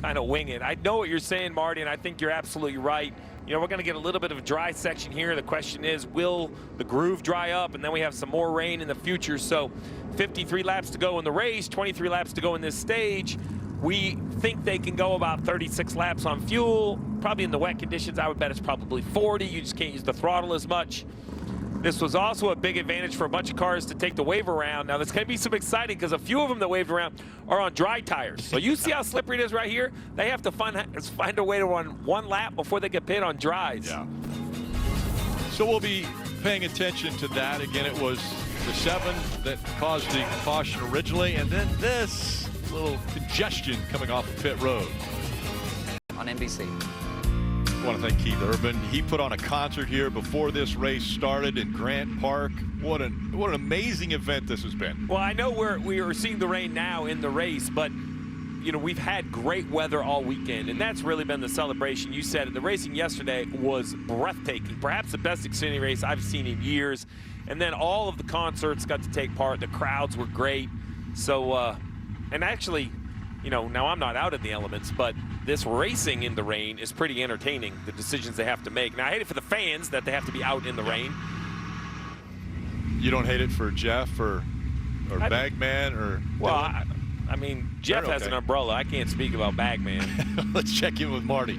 kind of wing it. I know what you're saying, Marty, and I think you're absolutely right. You know, we're going to get a little bit of a dry section here. The question is, will the groove dry up? And then we have some more rain in the future. So 53 laps to go in the race, 23 laps to go in this stage. We think they can go about 36 laps on fuel. Probably in the wet conditions, I would bet it's probably 40. You just can't use the throttle as much. This was also a big advantage for a bunch of cars to take the wave around. Now, there's going to be some exciting because a few of them that waved around are on dry tires. So you see how slippery it is right here? They have to find a way to run one lap before they get pit on dries. Yeah. So we'll be paying attention to that. Again, it was the 7 that caused the caution originally, and then this little congestion coming off of pit road. On NBC. I want to thank Keith Urban. He put on a concert here before this race started in Grant Park. What an amazing event this has been. Well, I know we are seeing the rain now in the race, but you know, we've had great weather all weekend, and that's really been the celebration. You said it, the racing yesterday was breathtaking, perhaps the best Xfinity race I've seen in years. And then all of the concerts got to take part. The crowds were great. So, and actually, you know, now I'm not out in the elements, but this racing in the rain is pretty entertaining, the decisions they have to make. Now, I hate it for the fans that they have to be out in the rain. You don't hate it for Jeff or Bagman or... Well, I mean, Jeff has an umbrella. I can't speak about Bagman. Let's check in with Marty.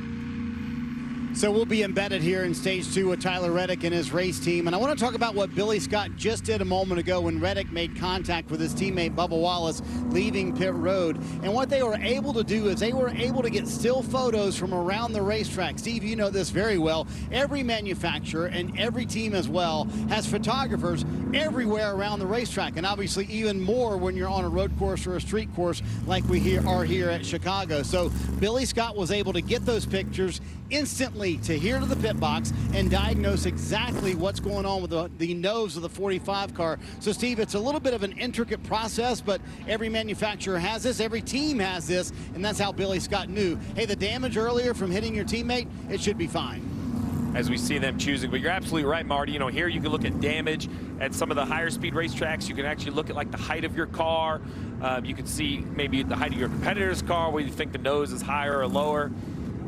So we'll be embedded here in stage 2 with Tyler Reddick and his race team. And I want to talk about what Billy Scott just did a moment ago when Reddick made contact with his teammate Bubba Wallace leaving pit road. And what they were able to do is they were able to get still photos from around the racetrack. Steve, you know this very well. Every manufacturer and every team as well has photographers everywhere around the racetrack. And obviously even more when you're on a road course or a street course like we are here at Chicago. So Billy Scott was able to get those pictures instantly to here to the pit box and diagnose exactly what's going on with the nose of the 45 car. So Steve, it's a little bit of an intricate process, but every manufacturer has this, every team has this, and that's how Billy Scott knew, hey, the damage earlier from hitting your teammate, it should be fine. As we see them choosing, but you're absolutely right, Marty. You know, here you can look at damage at some of the higher speed racetracks. You can actually look at like the height of your car. You can see maybe the height of your competitor's car, where you think the nose is higher or lower.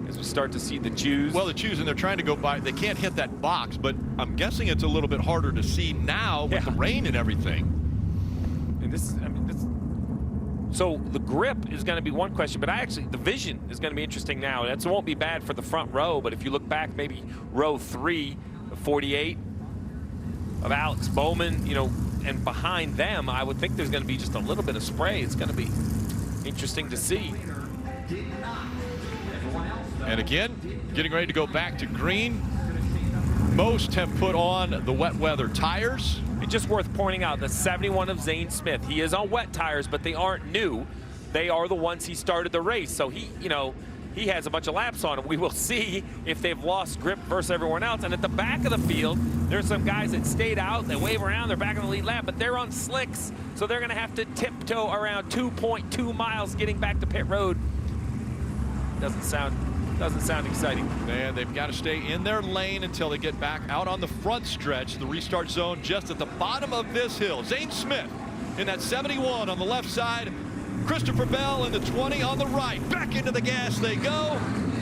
As we start to see the choose. Well, the choose, and they're trying to go by. They can't hit that box, but I'm guessing it's a little bit harder to see now with the rain and everything. And this is, I mean, so the grip is going to be one question, but the vision is going to be interesting now. That won't be bad for the front row, but if you look back, maybe row 3, 48 of Alex Bowman, you know, and behind them, I would think there's going to be just a little bit of spray. It's going to be interesting to see. And again, getting ready to go back to green. Most have put on the wet weather tires. It's just worth pointing out the 71 of Zane Smith. He is on wet tires, but they aren't new. They are the ones he started the race. So he, you know, he has a bunch of laps on him. We will see if they've lost grip versus everyone else. And at the back of the field, there's some guys that stayed out. They wave around. They're back in the lead lap, but they're on slicks. So they're going to have to tiptoe around 2.2 miles getting back to pit road. Doesn't sound exciting. And they've got to stay in their lane until they get back out on the front stretch. The restart zone just at the bottom of this hill. Zane Smith in that 71 on the left side. Christopher Bell in the 20 on the right. Back into the gas they go.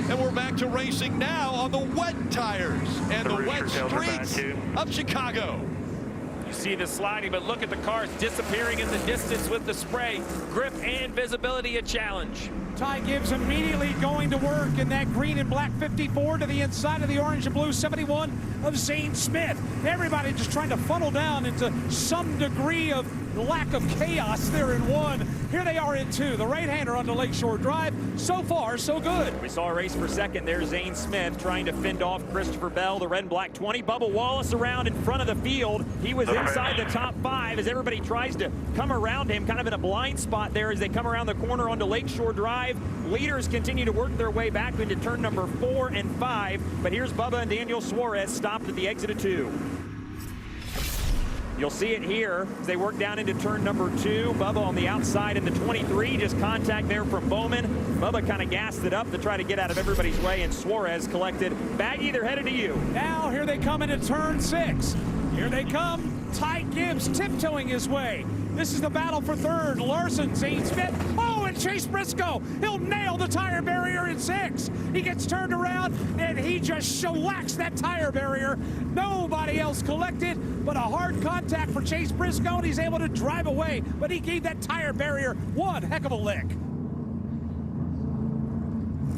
And we're back to racing now on the wet tires and the wet streets of Chicago. You see the sliding, but look at the cars disappearing in the distance with the spray. Grip and visibility a challenge. Ty Gibbs immediately going to work in that green and black 54 to the inside of the orange and blue 71 of Zane Smith. Everybody just trying to funnel down into some degree of lack of chaos there in 1. Here they are in 2. The right-hander onto Lakeshore Drive. So far, so good. We saw a race for second there. Zane Smith trying to fend off Christopher Bell, the red and black 20. Bubba Wallace around in front of the field. He was inside the top 5 as everybody tries to come around him, kind of in a blind spot there as they come around the corner onto Lakeshore Drive. Leaders continue to work their way back into turn number 4 and 5. But here's Bubba and Daniel Suarez stopped at the exit of 2. You'll see it here as they work down into turn number 2. Bubba on the outside in the 23, just contact there from Bowman. Bubba kind of gassed it up to try to get out of everybody's way, and Suarez collected. Baggy, they're headed to you. Now here they come into turn 6. Here they come. Ty Gibbs tiptoeing his way. This is the battle for third. Larson, Zane Smith. Oh, and Chase Briscoe. He'll nail the tire barrier in 6. He gets turned around, and he just just shellacs that tire barrier. Nobody else collected, but a hard contact for Chase Briscoe, and he's able to drive away. But he gave that tire barrier one heck of a lick.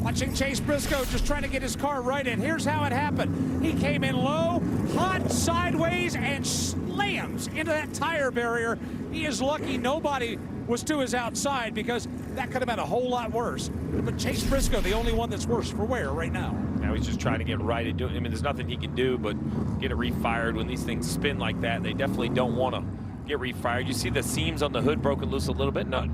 Watching Chase Briscoe just trying to get his car right in. Here's how it happened. He came in low, hot, sideways, and slams into that tire barrier. He is lucky nobody was to his outside, because that could have been a whole lot worse. But Chase Briscoe, the only one that's worse for wear right now. Now he's just trying to get right and do it. I mean, there's nothing he can do but get it refired. When these things spin like that, they definitely don't want to get refired. You see the seams on the hood broken loose a little bit. Not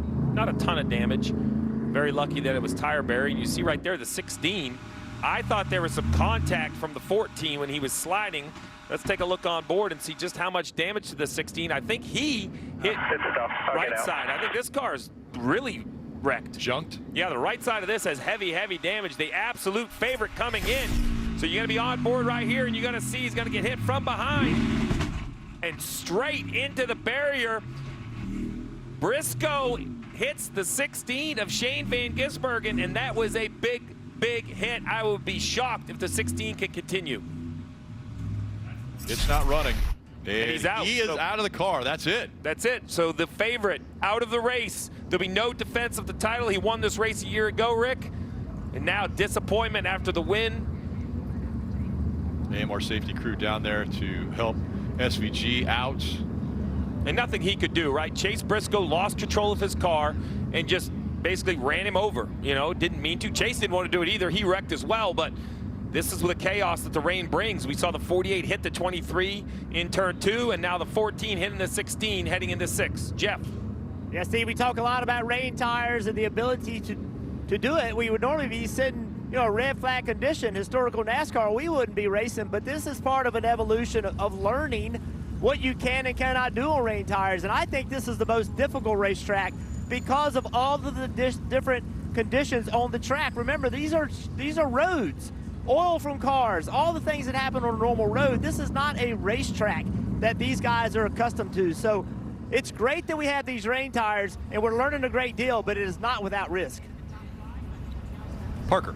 a ton of damage. Very lucky that it was tire barrier. You see right there the 16. I thought there was some contact from the 14 when he was sliding. Let's take a look on board and see just how much damage to the 16. I think he hit right side. I think this car is really wrecked. Junked? Yeah, the right side of this has heavy, heavy damage. The absolute favorite coming in. So you're going to be on board right here, and you're going to see he's going to get hit from behind and straight into the barrier. Briscoe hits the 16 of Shane Van Gisbergen, and that was a big, big hit. I would be shocked if the 16 can continue. It's not running. And he's out. He is out of the car. That's it. That's it. So the favorite out of the race. There'll be no defense of the title. He won this race a year ago, Rick. And now disappointment after the win. AMR safety crew down there to help SVG out. And nothing he could do, right? Chase Briscoe lost control of his car and just basically ran him over. You know, didn't mean to. Chase didn't want to do it either. He wrecked as well, but this is the chaos that the rain brings. We saw the 48 hit the 23 in turn 2, and now the 14 hitting the 16 heading into 6. Jeff. Yeah, Steve, we talk a lot about rain tires and the ability to do it. We would normally be sitting, you know, red flag condition, historical NASCAR, we wouldn't be racing, but this is part of an evolution of learning what you can and cannot do on rain tires. And I think this is the most difficult racetrack because of all of the different conditions on the track. Remember, these are roads, oil from cars, all the things that happen on a normal road. This is not a racetrack that these guys are accustomed to. So it's great that we have these rain tires, and we're learning a great deal, but it is not without risk. Parker.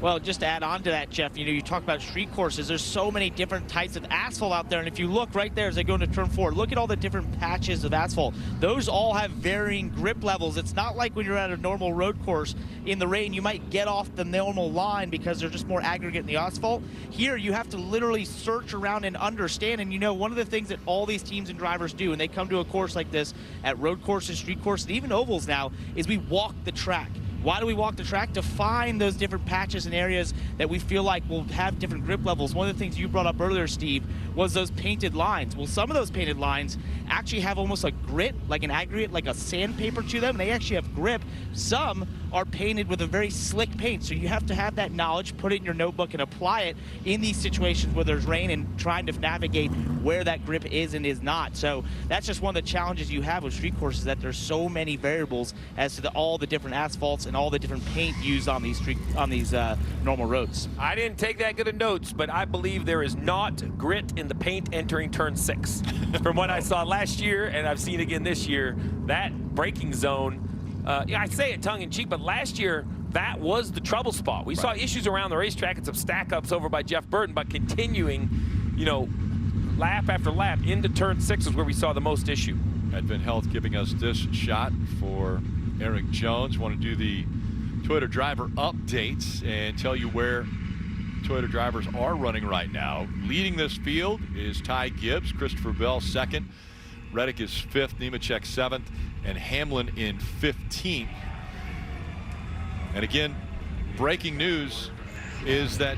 Well, just to add on to that, Jeff, you know, you talk about street courses. There's so many different types of asphalt out there. And if you look right there as they go into turn 4, look at all the different patches of asphalt. Those all have varying grip levels. It's not like when you're at a normal road course in the rain, you might get off the normal line because they're just more aggregate in the asphalt. Here, you have to literally search around and understand. And, you know, one of the things that all these teams and drivers do when they come to a course like this at road courses, street courses, and even ovals now, is we walk the track. Why do we walk the track? To find those different patches and areas that we feel like will have different grip levels. One of the things you brought up earlier, Steve, was those painted lines. Well, some of those painted lines actually have almost a grit, like an aggregate, like a sandpaper to them. They actually have grip. Some are painted with a very slick paint, so you have to have that knowledge, put it in your notebook, and apply it in these situations where there's rain and trying to navigate where that grip is and is not. So that's just one of the challenges you have with street courses, that there's so many variables as to all the different asphalts and all the different paint used on these normal roads. I didn't take that good of notes, but I believe there is not grit in the paint entering turn 6. From what I saw last year, and I've seen again this year, that braking zone, I say it tongue-in-cheek, but last year, that was the trouble spot. We saw issues around the racetrack and some stack-ups over by Jeff Burton, but continuing, you know, lap after lap into turn 6 is where we saw the most issue. Advent Health giving us this shot for Eric Jones. Want to do the Toyota driver updates and tell you where Toyota drivers are running right now. Leading this field is Ty Gibbs, Christopher Bell 2nd, Reddick is 5th, Nemechek 7th, and Hamlin in 15th. And again, breaking news is that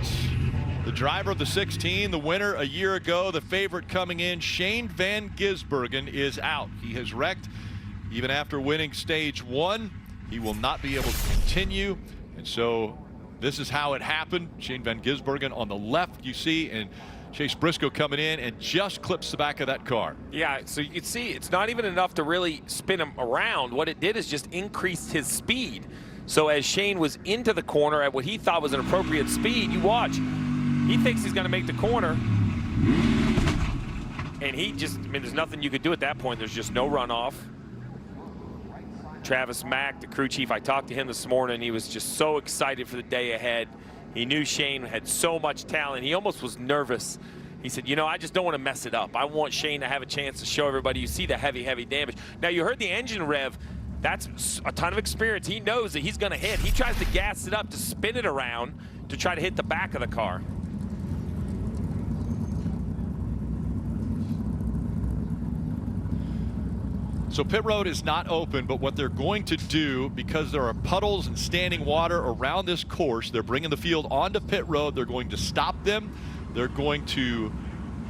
the driver of the 16, the winner a year ago, the favorite coming in, Shane Van Gisbergen, is out. He has wrecked even after winning stage 1. He will not be able to continue. And so this is how it happened. Shane Van Gisbergen on the left, you see, and Chase Briscoe coming in and just clips the back of that car. Yeah, so you can see it's not even enough to really spin him around. What it did is just increased his speed. So as Shane was into the corner at what he thought was an appropriate speed, you watch, he thinks he's going to make the corner. And he just, I mean, there's nothing you could do at that point. There's just no runoff. Travis Mack, the crew chief, I talked to him this morning. He was just so excited for the day ahead. He knew Shane had so much talent. He almost was nervous. He said, you know, I just don't want to mess it up. I want Shane to have a chance to show everybody. You see the heavy, heavy damage. Now, you heard the engine rev. That's a ton of experience. He knows that he's going to hit. He tries to gas it up to spin it around to try to hit the back of the car. So pit road is not open, but what they're going to do, because there are puddles and standing water around this course, they're bringing the field onto pit road. They're going to stop them. They're going to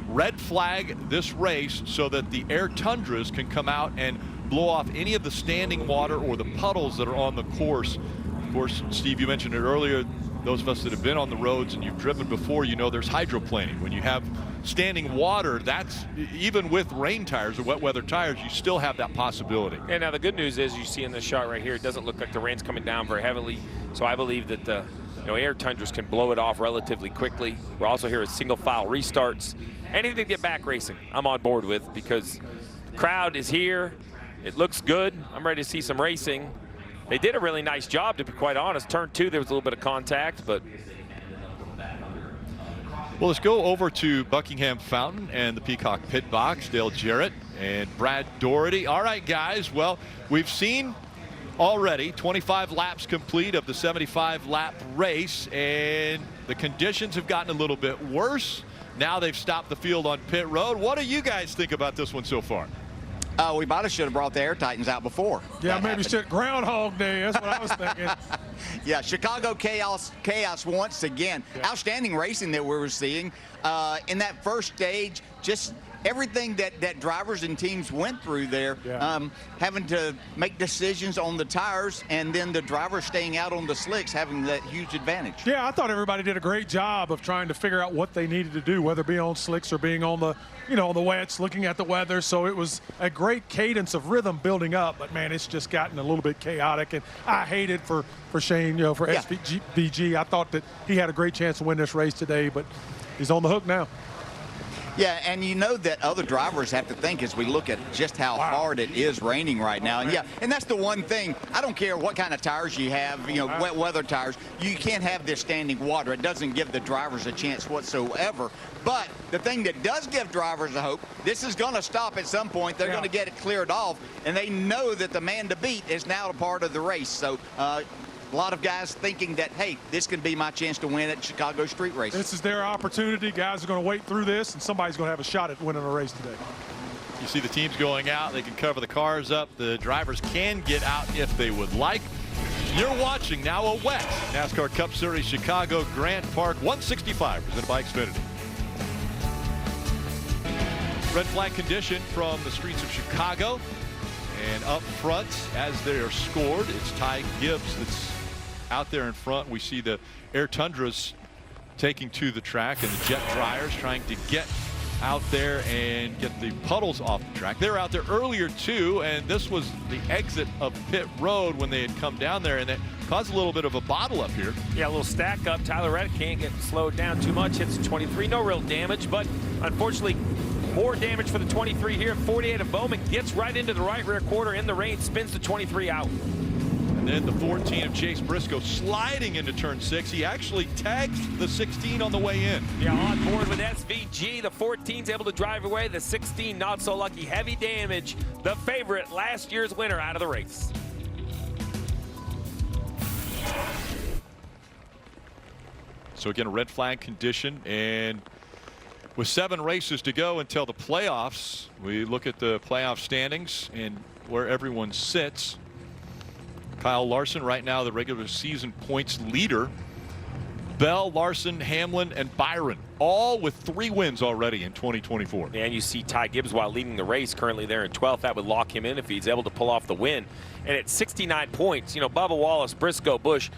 red flag this race so that the air tundras can come out and blow off any of the standing water or the puddles that are on the course. Of course, Steve, you mentioned it earlier. Those of us that have been on the roads and you've driven before, you know there's hydroplaning. When you have standing water, that's, even with rain tires or wet weather tires, you still have that possibility. And now the good news is, you see in this shot right here, it doesn't look like the rain's coming down very heavily. So I believe that the air tundras can blow it off relatively quickly. We're also here at single file restarts. Anything to get back racing, I'm on board with, because the crowd is here. It looks good. I'm ready to see some racing. They did a really nice job, to be quite honest. Turn 2, there was a little bit of contact, but. Well, let's go over to Buckingham Fountain and the Peacock Pit Box. Dale Jarrett and Brad Doherty. All right, guys. Well, we've seen already 25 laps complete of the 75-lap race, and the conditions have gotten a little bit worse. Now they've stopped the field on pit road. What do you guys think about this one so far? We might have should have brought the Air Titans out before. Yeah, maybe should Groundhog Day. That's what I was thinking. Yeah, Chicago chaos once again. Yeah. Outstanding racing that we were seeing in that first stage. Just everything that drivers and teams went through there, having to make decisions on the tires, and then the drivers staying out on the slicks, having that huge advantage. Yeah, I thought everybody did a great job of trying to figure out what they needed to do, whether it be on slicks or being on the, on the wets, looking at the weather. So it was a great cadence of rhythm building up, but man, it's just gotten a little bit chaotic, and I hate it for Shane, for SVG. I thought that he had a great chance to win this race today, but he's on the hook now. Yeah, and you know that other drivers have to think as we look at just how hard it is raining right now. And and that's the one thing. I don't care what kind of tires you have, wet weather tires. You can't have this standing water. It doesn't give the drivers a chance whatsoever. But the thing that does give drivers a hope, this is going to stop at some point. They're going to get it cleared off, and they know that the man to beat is now a part of the race. So a lot of guys thinking that, hey, this could be my chance to win at Chicago street race. This is their opportunity. Guys are going to wait through this, and somebody's going to have a shot at winning a race today. You see the teams going out. They can cover the cars up. The drivers can get out if they would like. You're watching now a wet NASCAR Cup Series Chicago Grant Park 165, presented by Xfinity. Red flag condition from the streets of Chicago. And up front, as they are scored, it's Ty Gibbs that's out there in front. We see the Air Tundras taking to the track, and the jet dryers trying to get out there and get the puddles off the track. They were out there earlier too, and this was the exit of pit road when they had come down there, and that caused a little bit of a bottle up here. Yeah, a little stack up. Tyler Reddick can't get slowed down too much. Hits 23, no real damage, but unfortunately more damage for the 23 here. 48 of Bowman gets right into the right rear quarter in the rain, spins the 23 out. And then the 14 of Chase Briscoe sliding into turn 6. He actually tags the 16 on the way in. Yeah, on board with SVG. The 14's able to drive away. The 16 not so lucky. Heavy damage. The favorite, last year's winner, out of the race. So again, a red flag condition, and with 7 races to go until the playoffs, we look at the playoff standings and where everyone sits. Kyle Larson right now the regular season points leader. Bell, Larson, Hamlin, and Byron all with 3 wins already in 2024. And you see Ty Gibbs, while leading the race, currently there in 12th. That would lock him in if he's able to pull off the win. And at 69 points, Bubba Wallace, Briscoe, Busch,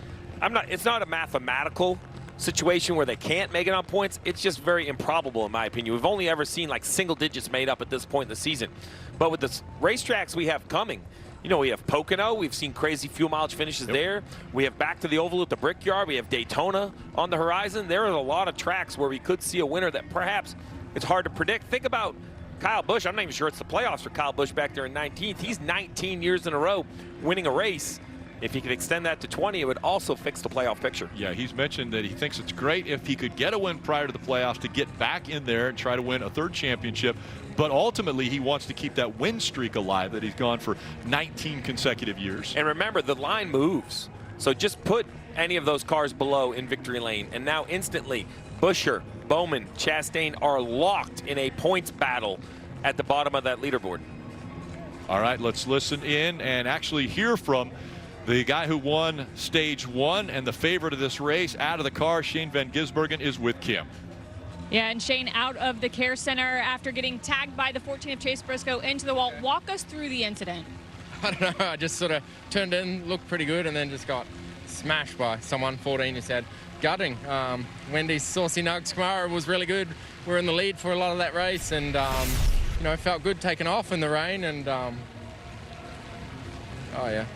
it's not a mathematical situation where they can't make it on points. It's just very improbable, in my opinion. We've only ever seen like single digits made up at this point in the season. But with the racetracks we have coming, we have Pocono. We've seen crazy fuel mileage finishes there. We have back to the oval at the Brickyard. We have Daytona on the horizon. There are a lot of tracks where we could see a winner that perhaps it's hard to predict. Think about Kyle Busch. I'm not even sure it's the playoffs for Kyle Busch back there in 19th. He's 19 years in a row winning a race. If he could extend that to 20, it would also fix the playoff picture. Yeah, he's mentioned that he thinks it's great if he could get a win prior to the playoffs to get back in there and try to win a third championship. But ultimately, he wants to keep that win streak alive that he's gone for 19 consecutive years. And remember, the line moves. So just put any of those cars below in victory lane, and now instantly Buescher, Bowman, Chastain are locked in a points battle at the bottom of that leaderboard. All right, let's listen in and actually hear from the guy who won stage 1 and the favorite of this race out of the car. Shane Van Gisbergen is with Kim. Yeah, and Shane out of the care center after getting tagged by the 14 of Chase Briscoe into the wall. Walk us through the incident. I don't know, I just sort of turned in, looked pretty good, and then just got smashed by someone, 14, who said, gutting. Wendy's Saucy Nugs Camaro was really good. We're in the lead for a lot of that race, and you know, felt good taking off in the rain, and oh yeah.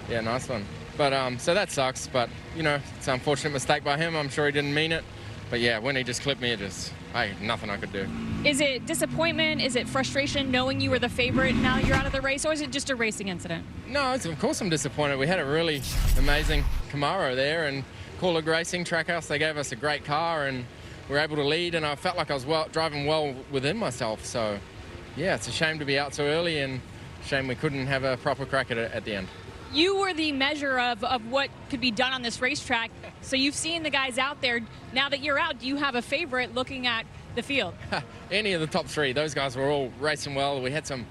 Yeah, nice one. But so that sucks, but you know, it's an unfortunate mistake by him. I'm sure he didn't mean it. But yeah, when he just clipped me, it just, nothing I could do. Is it disappointment? Is it frustration knowing you were the favorite and now you're out of the race? Or is it just a racing incident? No, of course I'm disappointed. We had a really amazing Camaro there, and Corlig Racing Trackhouse, they gave us a great car, and we were able to lead, and I felt like I was driving well within myself. So yeah, it's a shame to be out so early, and shame we couldn't have a proper crack at the end. You were the measure of what could be done on this racetrack. So you've seen the guys out there. Now that you're out, do you have a favorite looking at the field? Any of the top 3. Those guys were all racing well. We had some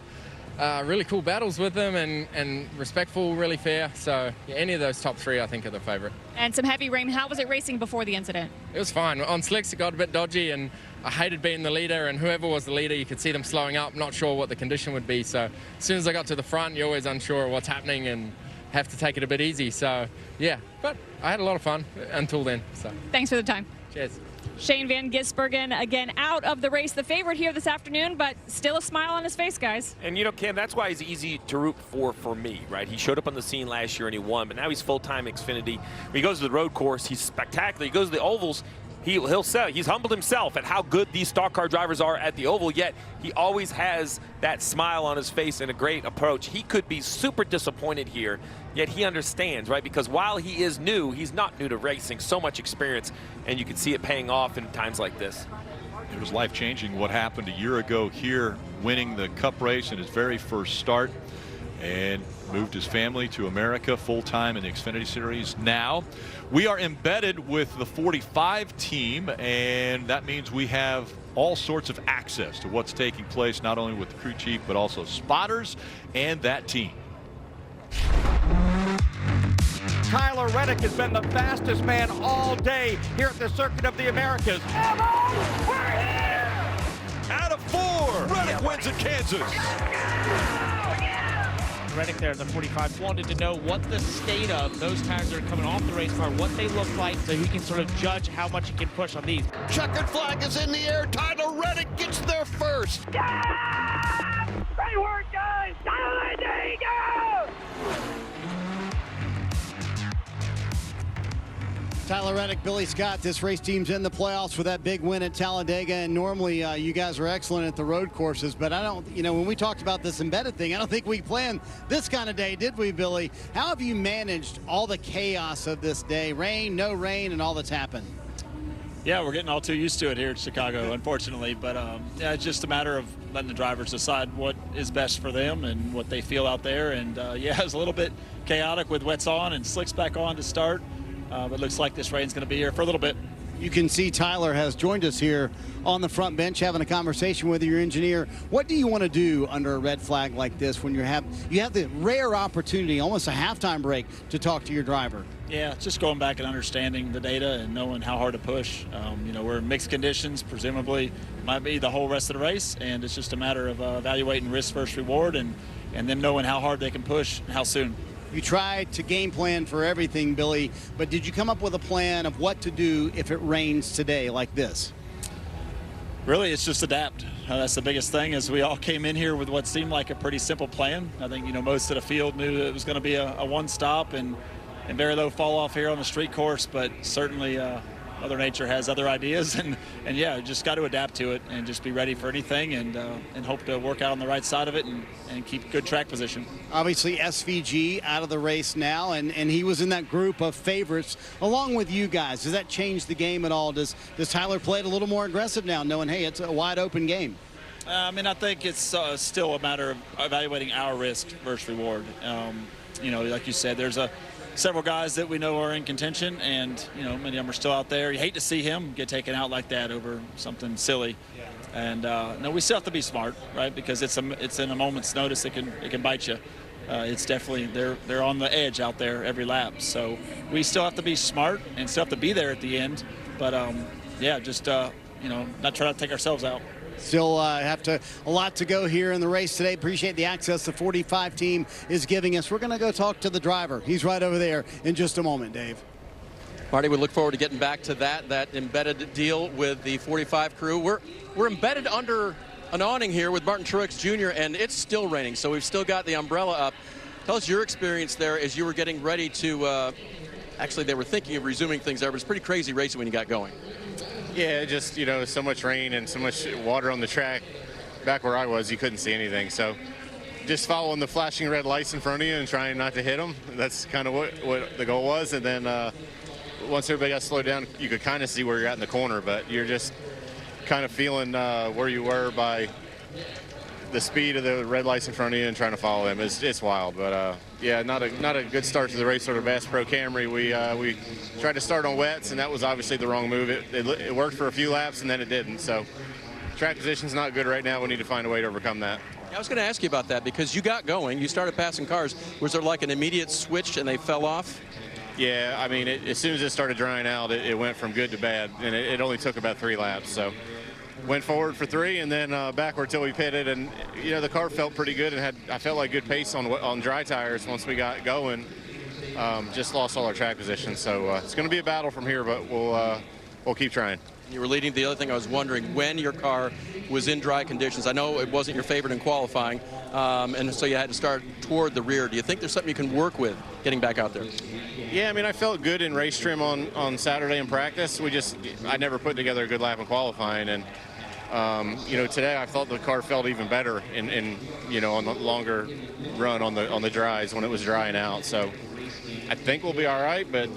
really cool battles with them, and respectful, really fair. So yeah, any of those top 3, I think, are the favorite. And some heavy rain. How was it racing before the incident? It was fine. On slicks, it got a bit dodgy, and I hated being the leader, and whoever was the leader, you could see them slowing up, not sure what the condition would be. So as soon as I got to the front, you're always unsure of what's happening and have to take it a bit easy. So yeah, but I had a lot of fun until then. So thanks for the time. Cheers. Shane Van Gisbergen, again, out of the race, the favorite here this afternoon, but still a smile on his face, guys. And, you know, Cam, that's why he's easy to root for me, right? He showed up on the scene last year and he won, but now he's full-time Xfinity. When he goes to the road course, he's spectacular. He goes to the ovals, he'll say he's humbled himself at how good these stock car drivers are at the oval, yet he always has that smile on his face and a great approach. He could be super disappointed here, yet he understands, right? Because while he is new, he's not new to racing. So much experience, and you can see it paying off in times like this. It was life-changing what happened a year ago here, winning the Cup race in his very first start, and moved his family to America full-time in the Xfinity Series. Now we are embedded with the 45 team, and that means we have all sorts of access to what's taking place, not only with the crew chief, but also spotters and that team. Tyler Reddick has been the fastest man all day here at the Circuit of the Americas. We're here! Out of 4, Reddick wins at Kansas. Reddick there in the 45 wanted to know what the state of those tires that are coming off the race car, what they look like, so he can sort of judge how much he can push on these. Checkered flag is in the air. Tyler Reddick gets there first. Yeah! Great work, guys! Tyler, there you go! Tyler Reddick, Billy Scott, this race team's in the playoffs for that big win at Talladega, and normally you guys are excellent at the road courses, but I don't, you know, when we talked about this embedded thing, I don't think we planned this kind of day, did we, Billy? How have you managed all the chaos of this day? Rain, no rain, and all that's happened. Yeah, we're getting all too used to it here in Chicago, unfortunately, but yeah, it's just a matter of letting the drivers decide what is best for them and what they feel out there, and yeah, it's a little bit chaotic with wets on and slicks back on to start. But looks like this rain's going to be here for a little bit. You can see Tyler has joined us here on the front bench having a conversation with your engineer. What do you want to do under a red flag like this when you have the rare opportunity, almost a halftime break, to talk to your driver? Yeah, just going back and understanding the data and knowing how hard to push. You know, we're in mixed conditions, presumably might be the whole rest of the race, and it's just a matter of evaluating risk versus reward and then knowing how hard they can push and how soon. You tried to game plan for everything, Billy, but did you come up with a plan of what to do if it rains today like this? Really, it's just adapt. That's the biggest thing, is we all came in here with what seemed like a pretty simple plan. I think, you know, most of the field knew it was going to be a one stop and very low fall off here on the street course, but certainly Mother Nature has other ideas, and yeah, just got to adapt to it and just be ready for anything, and hope to work out on the right side of it and keep good track position. Obviously, SVG out of the race now, and he was in that group of favorites along with you guys. Does that change the game at all? Does Tyler play it a little more aggressive now, knowing, hey, it's a wide open game? I mean, I think it's still a matter of evaluating our risk versus reward. You know, like you said, there's several guys that we know are in contention, and you know, many of them are still out there. You hate to see him get taken out like that over something silly. And no, we still have to be smart, right? Because it's in a moment's notice it can bite you. It's definitely they're on the edge out there every lap. So we still have to be smart and still have to be there at the end. But yeah, just you know, not try to take ourselves out. Still a lot to go here in the race today. Appreciate the access the 45 team is giving us. We're going to go talk to the driver. He's right over there in just a moment, Dave. Marty, we look forward to getting back to that embedded deal with the 45 crew. We're embedded under an awning here with Martin Truex Jr., and it's still raining, so we've still got the umbrella up. Tell us your experience there as you were getting ready to, actually they were thinking of resuming things there, but it's pretty crazy racing when you got going. Yeah, just, you know, so much rain and so much water on the track. Back where I was, you couldn't see anything. So just following the flashing red lights in front of you and trying not to hit them. That's kind of what the goal was. And then once everybody got slowed down, you could kind of see where you're at in the corner, but you're just kind of feeling where you were by the speed of the red lights in front of you and trying to follow them. It's wild, but yeah, not a good start to the race or the Bass Pro Camry. We tried to start on wets, and that was obviously the wrong move. It worked for a few laps, and then it didn't. So track position's not good right now. We need to find a way to overcome that. I was going to ask you about that because you got going, you started passing cars. Was there like an immediate switch and they fell off? Yeah, I mean, as soon as it started drying out, it went from good to bad, and it only took about 3 laps. So went forward for 3 and then backward till we pitted, and you know, the car felt pretty good and I felt like good pace on dry tires once we got going. Just lost all our track position, so it's going to be a battle from here, but we'll keep trying. You were leading. The other thing I was wondering, when your car was in dry conditions, I know it wasn't your favorite in qualifying, and so you had to start toward the rear. Do you think there's something you can work with getting back out there? Yeah, I mean, I felt good in race trim on Saturday in practice. I never put together a good lap in qualifying, and you know, today I thought the car felt even better in you know, on the longer run on the dries when it was drying out. So I think we'll be all right, but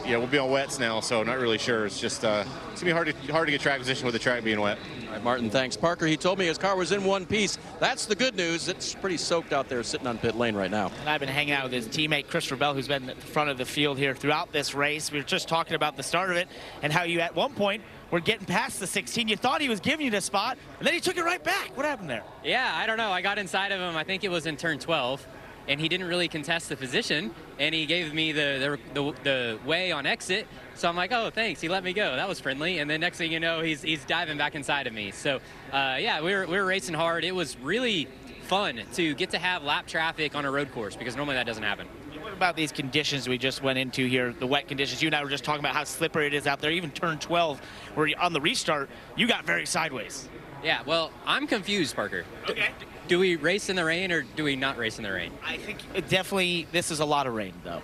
yeah, we'll be on wets now, so not really sure. It's just it's gonna be hard to get track position with the track being wet. All right, Martin, thanks. Parker, he told me his car was in one piece. That's the good news. It's pretty soaked out there sitting on pit lane right now. And I've been hanging out with his teammate Christopher Bell, who's been at the front of the field here throughout this race. We were just talking about the start of it and how you at one point were getting past the 16. You thought he was giving you the spot, and then he took it right back. What happened there? Yeah, I don't know. I got inside of him. I think it was in turn 12. And he didn't really contest the position, and he gave me the way on exit. So I'm like, oh, thanks. He let me go. That was friendly. And then next thing you know, he's diving back inside of me. So yeah, we were racing hard. It was really fun to get to have lap traffic on a road course because normally that doesn't happen. What about these conditions we just went into here, the wet conditions? You and I were just talking about how slippery it is out there. Even turn 12, where on the restart, you got very sideways. Yeah, well, I'm confused, Parker. Okay. Do we race in the rain or do we not race in the rain? I think definitely this is a lot of rain, though.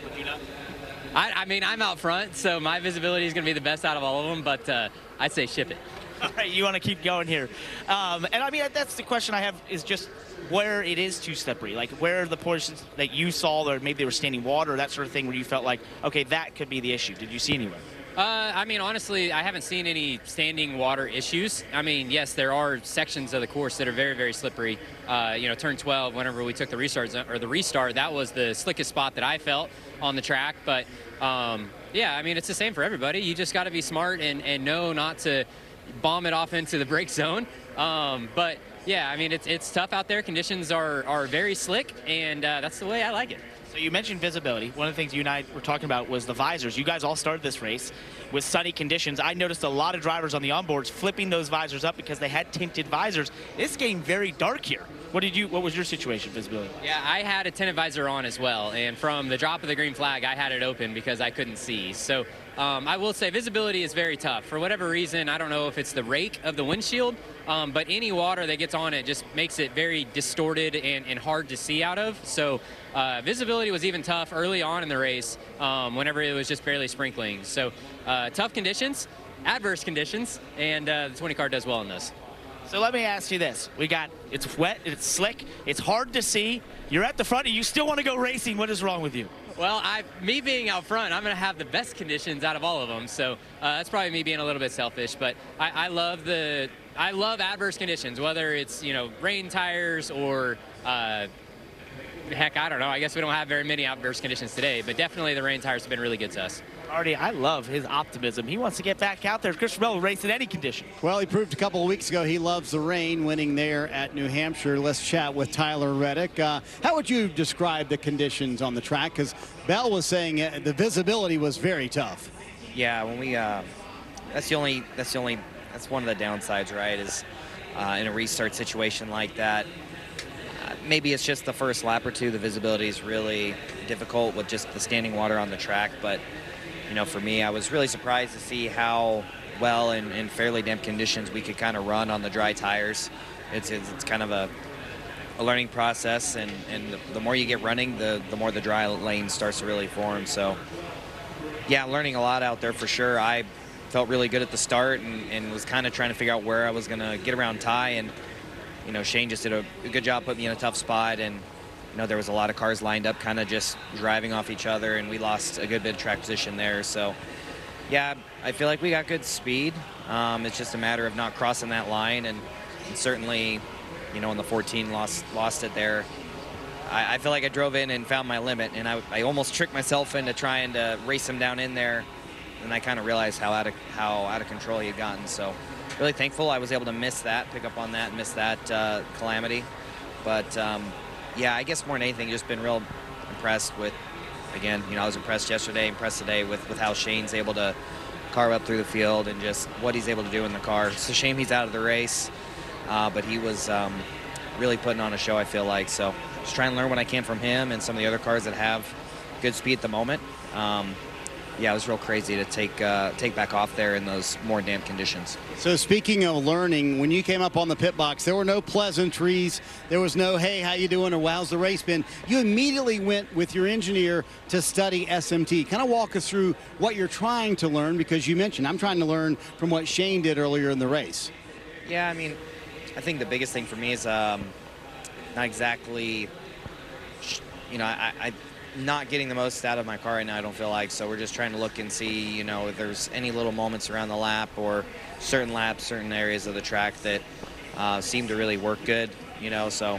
Would you not? I mean, I'm out front, so my visibility is going to be the best out of all of them, but I'd say ship it. All right, you want to keep going here. And I mean, that's the question I have is just where it is too slippery. Like, where are the portions that you saw, or maybe they were standing water or that sort of thing, where you felt like, okay, that could be the issue. Did you see anywhere? I mean, honestly, I haven't seen any standing water issues. I mean, yes, there are sections of the course that are very, very slippery. You know, turn 12, whenever we took the restart, that was the slickest spot that I felt on the track. But, yeah, I mean, it's the same for everybody. You just got to be smart and know not to bomb it off into the brake zone. But, yeah, I mean, it's tough out there. Conditions are very slick, and that's the way I like it. So you mentioned visibility. One of the things you and I were talking about was the visors. You guys all started this race with sunny conditions. I noticed a lot of drivers on the onboards flipping those visors up because they had tinted visors. It's getting very dark here. What was your situation, visibility? Yeah, I had a tinted visor on as well, and from the drop of the green flag, I had it open because I couldn't see. So I will say visibility is very tough. For whatever reason, I don't know if it's the rake of the windshield, but any water that gets on it just makes it very distorted and hard to see out of. So visibility was even tough early on in the race whenever it was just barely sprinkling. So tough conditions, adverse conditions, and the 20 car does well in this. So let me ask you this. It's wet, it's slick, it's hard to see. You're at the front and you still want to go racing. What is wrong with you? Well, me being out front, I'm going to have the best conditions out of all of them. So that's probably me being a little bit selfish. But I love adverse conditions, whether it's, rain tires or heck, I don't know. I guess we don't have very many adverse conditions today, but definitely the rain tires have been really good to us. Artie, I love his optimism. He wants to get back out there. Christopher Bell will race in any condition. Well, he proved a couple of weeks ago he loves the rain, winning there at New Hampshire. Let's chat with Tyler Reddick. How would you describe the conditions on the track? Because Bell was saying the visibility was very tough. Yeah, when we that's one of the downsides, right? Is in a restart situation like that. Maybe it's just the first lap or two. The visibility is really difficult with just the standing water on the track, but. For me, I was really surprised to see how well in fairly damp conditions we could kind of run on the dry tires. It's kind of a learning process, and the more you get running, the more the dry lane starts to really form. So, yeah, learning a lot out there for sure. I felt really good at the start and was kind of trying to figure out where I was going to get around Ty, and Shane just did a good job putting me in a tough spot, and there was a lot of cars lined up kind of just driving off each other, and we lost a good bit of track position there. So, yeah, I feel like we got good speed. It's just a matter of not crossing that line, and certainly, in the 14 lost it there. I feel like I drove in and found my limit, and I almost tricked myself into trying to race him down in there, and I kind of realized how out of control he had gotten. So, really thankful I was able to pick up on that, and miss that calamity. But yeah, I guess more than anything, just been real impressed with, again, I was impressed yesterday, impressed today with how Shane's able to carve up through the field and just what he's able to do in the car. It's a shame he's out of the race, but he was really putting on a show, I feel like. So just trying to learn what I can from him and some of the other cars that have good speed at the moment. Yeah, it was real crazy to take back off there in those more damp conditions. So speaking of learning, when you came up on the pit box, there were no pleasantries. There was no, hey, how you doing, or how's the race been? You immediately went with your engineer to study SMT. Kind of walk us through what you're trying to learn, because you mentioned I'm trying to learn from what Shane did earlier in the race. Yeah, I mean, I think the biggest thing for me is not exactly, I not getting the most out of my car right now, I don't feel like. So we're just trying to look and see, if there's any little moments around the lap or certain laps, certain areas of the track that seem to really work good, So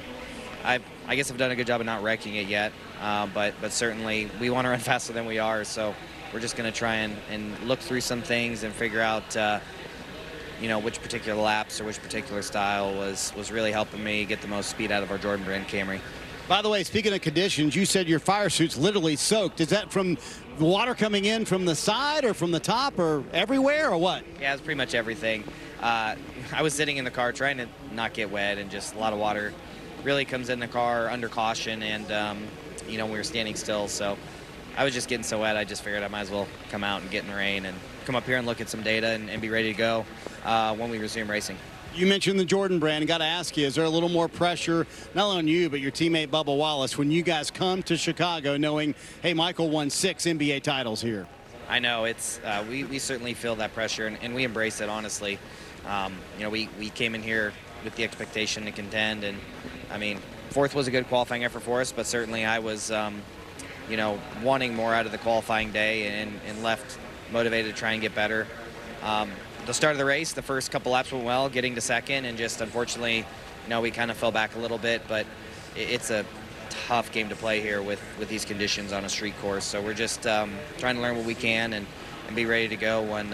I guess I've done a good job of not wrecking it yet, but certainly we want to run faster than we are. So we're just going to try and look through some things and figure out, which particular laps or which particular style was really helping me get the most speed out of our Jordan brand Camry. By the way, speaking of conditions, you said your fire suit's literally soaked. Is that from the water coming in from the side or from the top or everywhere, or what? Yeah, it's pretty much everything. I was sitting in the car trying to not get wet, and just a lot of water really comes in the car under caution, and we were standing still. So I was just getting so wet, I just figured I might as well come out and get in the rain and come up here and look at some data and be ready to go when we resume racing. You mentioned the Jordan brand. Got to ask you, is there a little more pressure, not only on you, but your teammate Bubba Wallace, when you guys come to Chicago knowing, hey, Michael won 6 NBA titles here? I know. It's we certainly feel that pressure, and we embrace it, honestly. We came in here with the expectation to contend, and, I mean, 4th was a good qualifying effort for us, but certainly I was, wanting more out of the qualifying day and left motivated to try and get better. The start of the race, the first couple laps went well, getting to second, and just unfortunately, we kind of fell back a little bit, but it's a tough game to play here with these conditions on a street course. So we're just trying to learn what we can and be ready to go when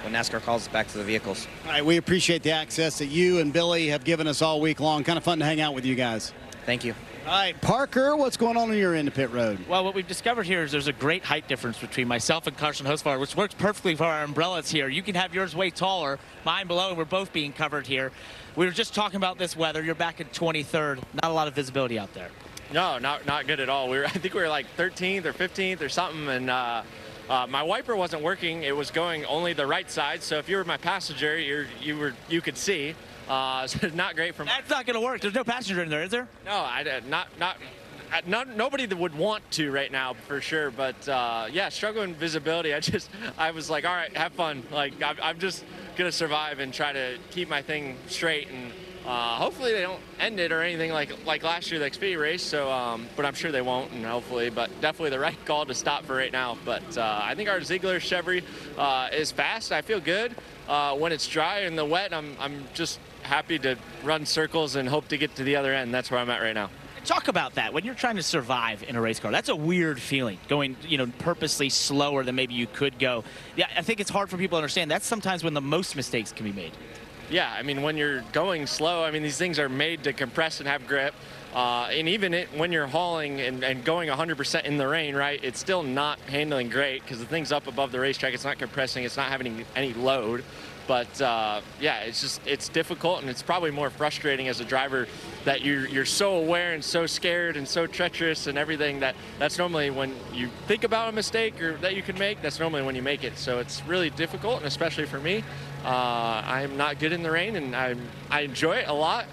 NASCAR calls us back to the vehicles. All right, we appreciate the access that you and Billy have given us all week long. Kind of fun to hang out with you guys. Thank you. All right, Parker, what's going on your end of pit road? Well, what we've discovered here is there's a great height difference between myself and Carson Hosfar, which works perfectly for our umbrellas here. You can have yours way taller, mine below, and we're both being covered here. We were just talking about this weather. You're back at 23rd. Not a lot of visibility out there. No, not good at all. I think we were like 13th or 15th or something, and My wiper wasn't working. It was going only the right side. So if you were my passenger, you could see. So not great for. That's not going to work. There's no passenger in there, is there? No, nobody that would want to right now for sure. But yeah, struggling visibility. I was like, all right, have fun. Like I'm just gonna survive and try to keep my thing straight, and hopefully they don't end it or anything like last year, the Xfinity race. So, but I'm sure they won't, and hopefully. But definitely the right call to stop for right now. But I think our Ziegler Chevy is fast. I feel good when it's dry and the wet. I'm just happy to run circles and hope to get to the other end. That's where I'm at right now. Talk about that. When you're trying to survive in a race car, that's a weird feeling, going, purposely slower than maybe you could go. Yeah, I think it's hard for people to understand. That's sometimes when the most mistakes can be made. Yeah, I mean, when you're going slow, I mean, these things are made to compress and have grip. And even when you're hauling and going 100% in the rain, right, it's still not handling great because the thing's up above the racetrack. It's not compressing. It's not having any load. But yeah, it's difficult, and it's probably more frustrating as a driver that you're so aware and so scared and so treacherous and everything that's normally when you think about a mistake or that you can make, that's normally when you make it. So it's really difficult, and especially for me. I'm not good in the rain, and I enjoy it a lot,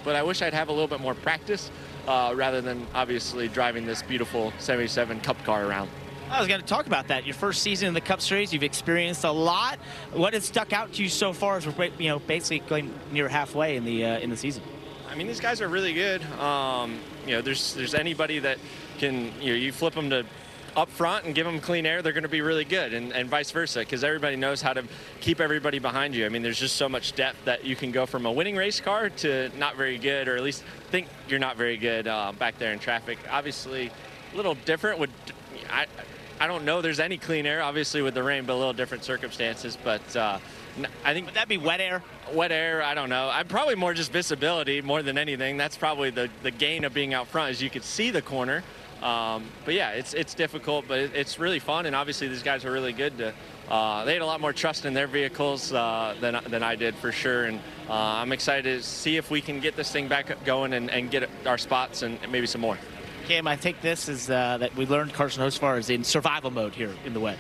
but I wish I'd have a little bit more practice rather than obviously driving this beautiful 77 Cup car around. I was going to talk about that. Your first season in the Cup Series, you've experienced a lot. What has stuck out to you so far as we're basically going near halfway in the season? I mean, these guys are really good. There's anybody that can, you flip them to up front and give them clean air, they're going to be really good, and vice versa, because everybody knows how to keep everybody behind you. I mean, there's just so much depth that you can go from a winning race car to not very good, or at least think you're not very good back there in traffic. Obviously, a little different. I don't know there's any clean air, obviously, with the rain, but a little different circumstances. But I think... Would that be wet air? Wet air, I don't know. I'm probably more just visibility more than anything. That's probably the gain of being out front, is you could see the corner. But yeah, it's difficult, but it's really fun, and obviously these guys are really good. They had a lot more trust in their vehicles than I did, for sure, and I'm excited to see if we can get this thing back going and get our spots and maybe some more. Cam, I take this as that we learned Carson Hostfar is in survival mode here in the wet.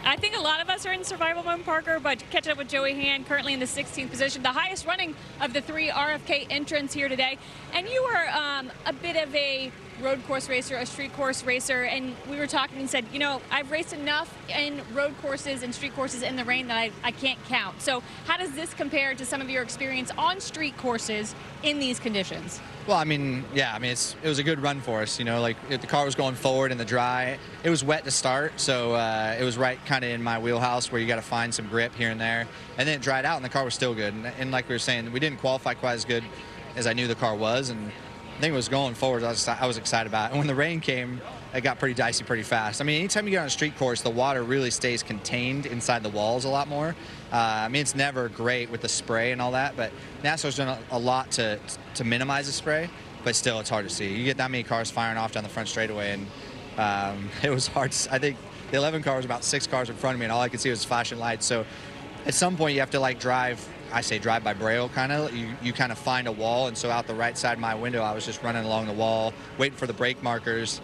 I think a lot of us are in survival mode, Parker, but catching up with Joey Hand, currently in the 16th position, the highest running of the 3 RFK entrants here today. And you were a bit of a road course racer, a street course racer, and we were talking and said, I've raced enough in road courses and street courses in the rain that I can't count. So how does this compare to some of your experience on street courses in these conditions? Well, it was a good run for us. If the car was going forward in the dry, it was wet to start, so it was right kind of in my wheelhouse where you got to find some grip here and there. And then it dried out, and the car was still good. And like we were saying, we didn't qualify quite as good as I knew the car was, and I think it was going forward. I was excited about it. And when the rain came, it got pretty dicey pretty fast. I mean, anytime you get on a street course, the water really stays contained inside the walls a lot more. It's never great with the spray and all that, but NASCAR's done a lot to minimize the spray, but still it's hard to see. You get that many cars firing off down the front straightaway, and it was hard. I think the 11 car was about 6 cars in front of me, and all I could see was flashing lights. So at some point you have to drive by braille, kind of. You kind of find a wall, and so out the right side of my window, I was just running along the wall, waiting for the brake markers,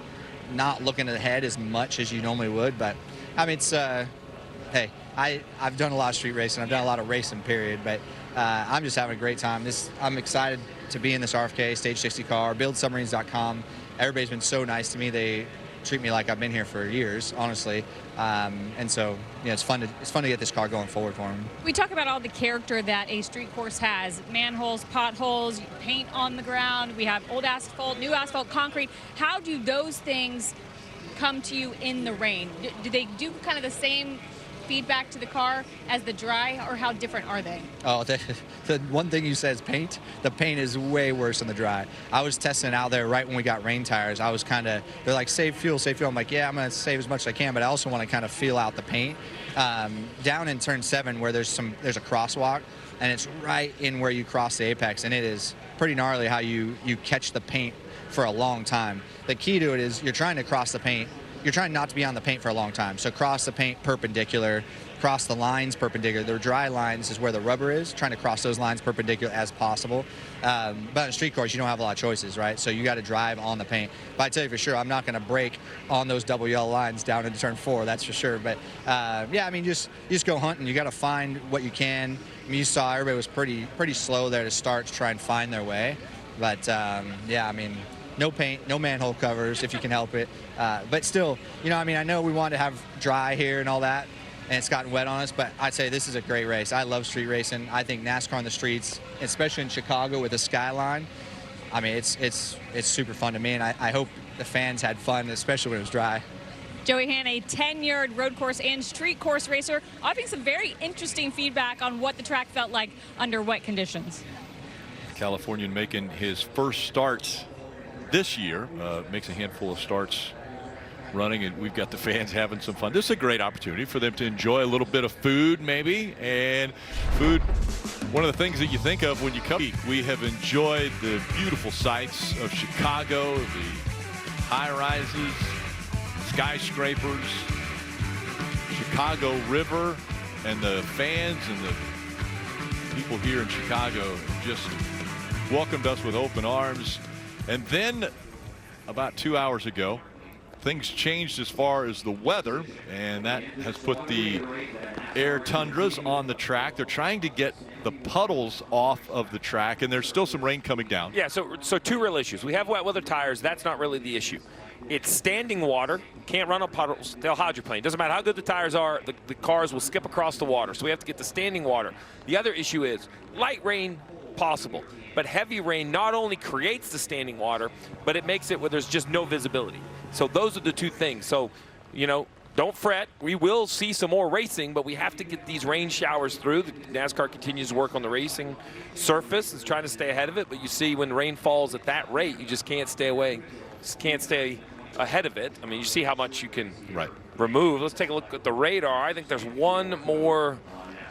not looking ahead as much as you normally would. But I mean, it's hey, I've done a lot of street racing, I've done a lot of racing, period. But I'm just having a great time. I'm excited to be in this RFK Stage 60 car. BuildSubmarines.com. Everybody's been so nice to me. They treat me like I've been here for years, honestly. And so, it's fun to get this car going forward for them. We talk about all the character that a street course has: manholes, potholes, paint on the ground. We have old asphalt, new asphalt, concrete. How do those things come to you in the rain? Do they do kind of the same feedback to the car as the dry, or how different are they? Oh, the one thing you said is paint. The paint is way worse in the dry. I was testing it out there right when we got rain tires. I was they're like, save fuel, save fuel. I'm like, yeah, I'm going to save as much as I can, but I also want to kind of feel out the paint. Down in turn 7 where there's a crosswalk, and it's right in where you cross the apex, and it is pretty gnarly how you catch the paint for a long time. The key to it is you're trying to cross the paint. You're trying not to be on the paint for a long time. So cross the paint perpendicular, cross the lines perpendicular. The dry lines is where the rubber is, trying to cross those lines perpendicular as possible. But on a street course, you don't have a lot of choices, right? So you got to drive on the paint. But I tell you for sure, I'm not going to brake on those double yellow lines down into turn 4, that's for sure. But yeah, I mean, you just go hunting. You got to find what you can. I mean, you saw everybody was pretty slow there to start to try and find their way. But yeah, I mean, no paint, no manhole covers if you can help it. But still, you know, I mean, I know we wanted to have dry here and all that, and it's gotten wet on us, but I'd say this is a great race. I love street racing. I think NASCAR on the streets, especially in Chicago with the skyline, I mean, it's super fun to me, and I hope the fans had fun, especially when it was dry. Joey Hann, a 10-yard road course and street course racer, offering some very interesting feedback on what the track felt like under wet conditions. Californian making his first starts this year, makes a handful of starts running, and we've got the fans having some fun. This is a great opportunity for them to enjoy a little bit of food, maybe. And food, one of the things that you think of when you come. We have enjoyed the beautiful sights of Chicago, the high-rises, skyscrapers, Chicago River, and the fans and the people here in Chicago just welcomed us with open arms. And then about 2 hours ago, things changed as far as the weather, and that has put the air tundras on the track. They're trying to get the puddles off of the track, and there's still some rain coming down. Yeah, so two real issues. We have wet weather tires. That's not really the issue. It's standing water. Can't run on puddles. They'll hydroplane. Doesn't matter how good the tires are, the cars will skip across the water. So we have to get the standing water. The other issue is light rain, possible. But heavy rain not only creates the standing water, but it makes it where there's just no visibility. So those are the two things. So, you know, don't fret. We will see some more racing, but we have to get these rain showers through. The NASCAR continues to work on the racing surface. It's trying to stay ahead of it. But you see when rain falls at that rate, you just can't stay away. Just can't stay ahead of it. I mean, you see how much you can remove. Let's take a look at the radar. I think there's one more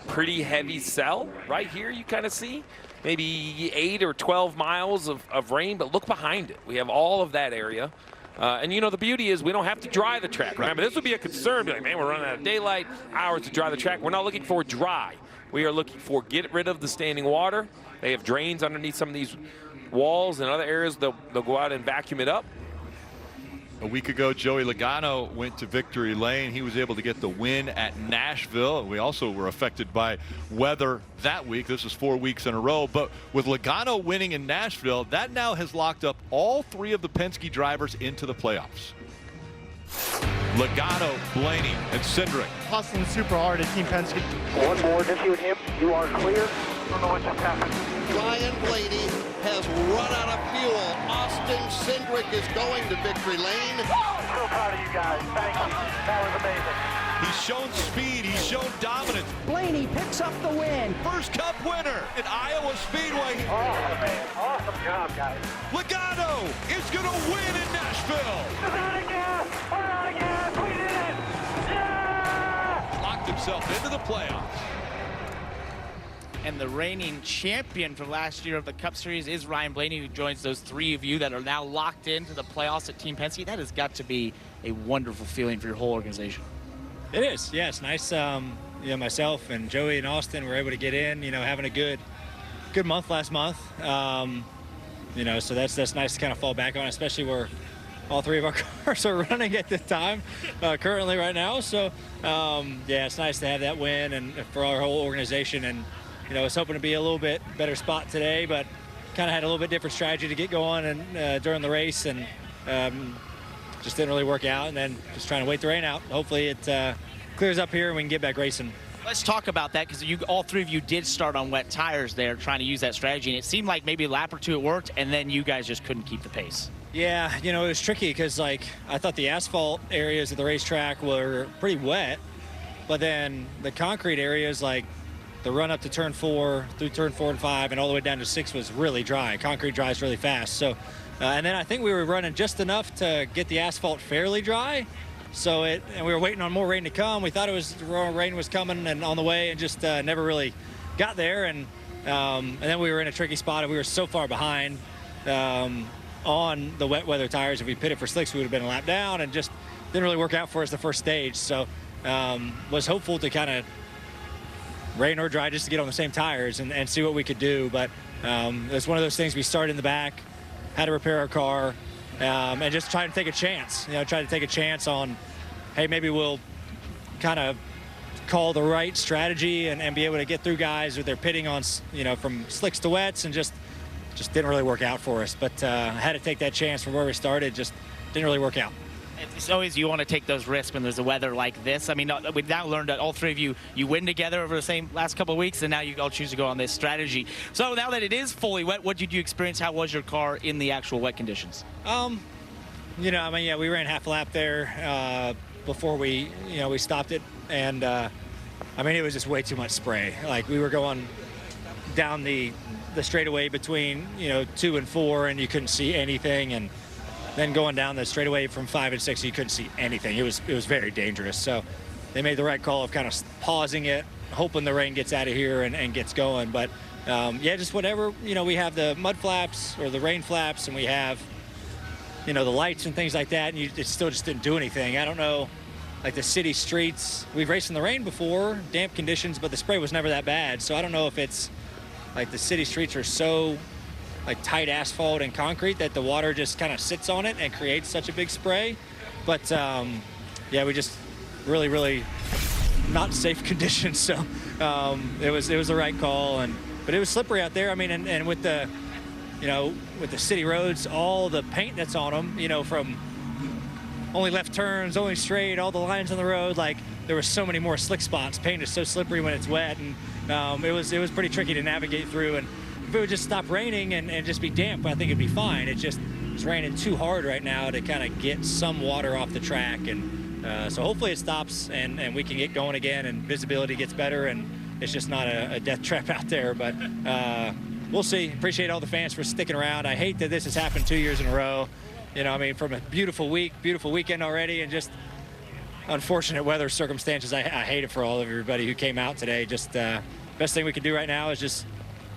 pretty heavy cell right here you kind of see. Maybe 8 or 12 miles of rain, but look behind it. We have all of that area. And, you know, the beauty is we don't have to dry the track. Remember, this would be a concern. Be like, man, we're running out of daylight, hours to dry the track. We're not looking for dry. We are looking for get rid of the standing water. They have drains underneath some of these walls and other areas. They'll go out and vacuum it up. A week ago, Joey Logano went to victory lane. He was able to get the win at Nashville. We also were affected by weather that week. This is 4 weeks in a row. But with Logano winning in Nashville, that now has locked up all 3 of the Penske drivers into the playoffs. Logano, Blaney, and Cindric. Hustling super hard at Team Penske. One more, just you and him. You are clear. I don't know what just happened. Ryan Blaney has run out of fuel. Austin Cindric is going to victory lane. So proud of you guys. Thank you. That was amazing. He's shown speed. He's shown dominance. Blaney picks up the win. First Cup winner at Iowa Speedway. Awesome, man. Awesome job, guys. Logano is going to win in Nashville. We're out of gas. We're out of gas. We did it. Yeah! Locked himself into the playoffs. And the reigning champion from last year of the Cup Series is Ryan Blaney, who joins those 3 of you that are now locked into the playoffs at Team Penske. That has got to be a wonderful feeling for your whole organization. It is, yeah, it's nice. You know, myself and Joey and Austin were able to get in, you know, having a good month last month. You know, so that's nice to kind of fall back on, especially where all 3 of our cars are running at the time, currently right now. So, yeah, it's nice to have that win and for our whole organization. And, you know, I was hoping to be a little bit better spot today, but kind of had a little bit different strategy to get going and during the race, and just didn't really work out. And then just trying to wait the rain out. Hopefully it clears up here and we can get back racing. Let's talk about that, because all 3 of you did start on wet tires there, trying to use that strategy, and it seemed like maybe a lap or 2 it worked, and then you guys just couldn't keep the pace. Yeah, you know, it was tricky because, like, I thought the asphalt areas of the racetrack were pretty wet, but then the concrete areas, like the run up to turn 4 through turn 4 and 5 and all the way down to 6 was really dry. Concrete dries really fast. So, and then I think we were running just enough to get the asphalt fairly dry. So and we were waiting on more rain to come. We thought rain was coming and on the way, and just never really got there. And then we were in a tricky spot, and we were so far behind on the wet weather tires. If we pitted for slicks, we would have been a lap down, and just didn't really work out for us the first stage. So was hopeful to kind of rain or dry, just to get on the same tires and see what we could do. But it's one of those things. We started in the back, had to repair our car, and just try to take a chance. Try to take a chance on, hey, maybe we'll kind of call the right strategy and be able to get through guys with their pitting on, from slicks to wets, and just didn't really work out for us. But I had to take that chance from where we started. Just didn't really work out. It's always you want to take those risks when there's a weather like this. I mean, we've now learned that all three of you win together over the same last couple of weeks, and now you all choose to go on this strategy. So now that it is fully wet, what did you experience? How was your car in the actual wet conditions? We ran half a lap there before we stopped it, and it was just way too much spray. Like, we were going down the straightaway between 2 and 4, and you couldn't see anything, and then going down the straightaway from 5 and 6, you couldn't see anything. It was very dangerous. So they made the right call of kind of pausing it, hoping the rain gets out of here and gets going. But just whatever, we have the mud flaps or the rain flaps, and we have the lights and things like that, and it still just didn't do anything. I don't know, like the city streets, we've raced in the rain before, damp conditions, but the spray was never that bad. So I don't know if it's like the city streets are so like tight asphalt and concrete that the water just kind of sits on it and creates such a big spray. But we just really not safe conditions. So it was the right call, but it was slippery out there. I mean, and with the with the city roads, all the paint that's on them, from only left turns, only straight, all the lines on the road, like there were so many more slick spots. Paint is so slippery when it's wet, and it was pretty tricky to navigate through. And if it would just stop raining and just be damp, I think it'd be fine. It's raining too hard right now to kind of get some water off the track, and so hopefully it stops and we can get going again and visibility gets better and it's just not a death trap out there. But we'll see. Appreciate all the fans for sticking around. I hate that this has happened 2 years in a row. From a beautiful weekend already, and just unfortunate weather circumstances. I hate it for all of everybody who came out today. Just best thing we can do right now is just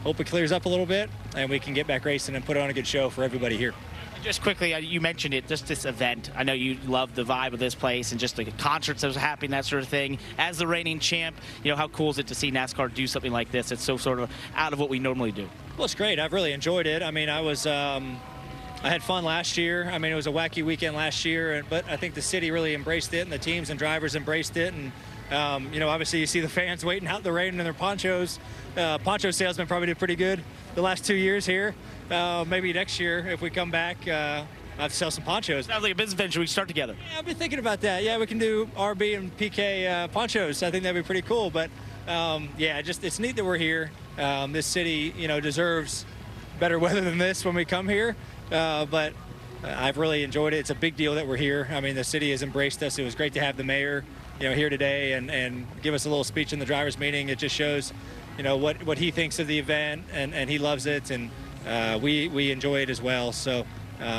hope it clears up a little bit and we can get back racing and put on a good show for everybody here. Just quickly, you mentioned it, just this event. I know you love the vibe of this place and just the concerts that was happening, that sort of thing. As the reigning champ, how cool is it to see NASCAR do something like this? It's so sort of out of what we normally do. Well, it's great. I've really enjoyed it. I mean, I had fun last year. I mean, it was a wacky weekend last year, but I think the city really embraced it, and the teams and drivers embraced it. And obviously you see the fans waiting out the rain in their ponchos. Poncho sales been probably did pretty good the last 2 years here. Maybe next year, if we come back, I'll have to sell some ponchos. Sounds like a business venture. We start together. Yeah, I've been thinking about that. Yeah, we can do RB and PK ponchos. I think that'd be pretty cool. But it's neat that we're here. This city, deserves better weather than this when we come here. But I've really enjoyed it. It's a big deal that we're here. I mean, the city has embraced us. It was great to have the mayor, here today and give us a little speech in the drivers' meeting. It just shows, what he thinks of the event, and he loves it, and we enjoy it as well. So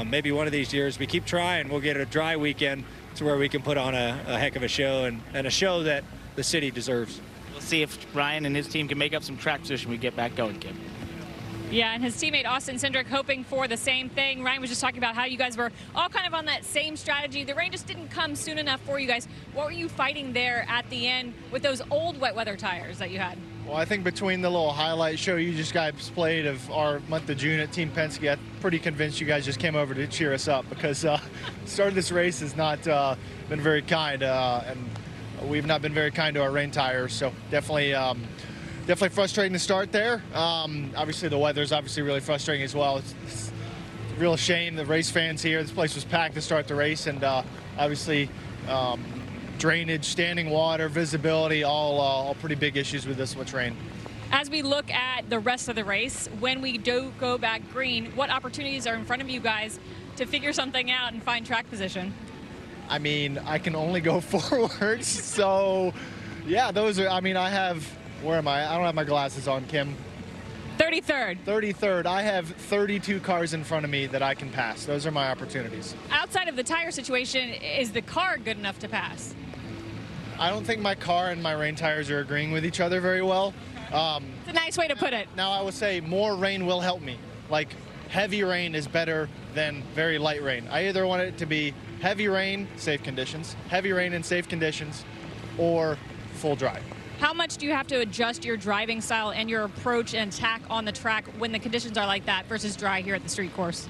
maybe one of these years we keep trying, we'll get a dry weekend to where we can put on a heck of a show and a show that the city deserves. We'll see if Ryan and his team can make up some track position when we get back going, Kim. Yeah, and his teammate Austin Cindric hoping for the same thing. Ryan was just talking about how you guys were all kind of on that same strategy. The rain just didn't come soon enough for you guys. What were you fighting there at the end with those old wet weather tires that you had? Well, I think between the little highlight show you just guys played of our month of June at Team Penske, I'm pretty convinced you guys just came over to cheer us up, because start of this race has not been very kind, and we've not been very kind to our rain tires. So definitely frustrating to start there. Obviously the weather's really frustrating as well. It's a real shame. The race fans here, this place was packed to start the race, and obviously drainage, standing water, visibility, all pretty big issues with this much rain. As we look at the rest of the race, when we do go back green, what opportunities are in front of you guys to figure something out and find track position? I mean, I can only go forward, so yeah, those are, I have, where am I? I don't have my glasses on, Kim. 33rd. 33rd. I have 32 cars in front of me that I can pass. Those are my opportunities. Outside of the tire situation, is the car good enough to pass? I don't think my car and my rain tires are agreeing with each other very well. It's a nice way to put it. Now, I would say more rain will help me. Like, heavy rain is better than very light rain. I either want it to be heavy rain, safe conditions, heavy rain in safe conditions, or full dry. How much do you have to adjust your driving style and your approach and attack on the track when the conditions are like that versus dry here at the street course?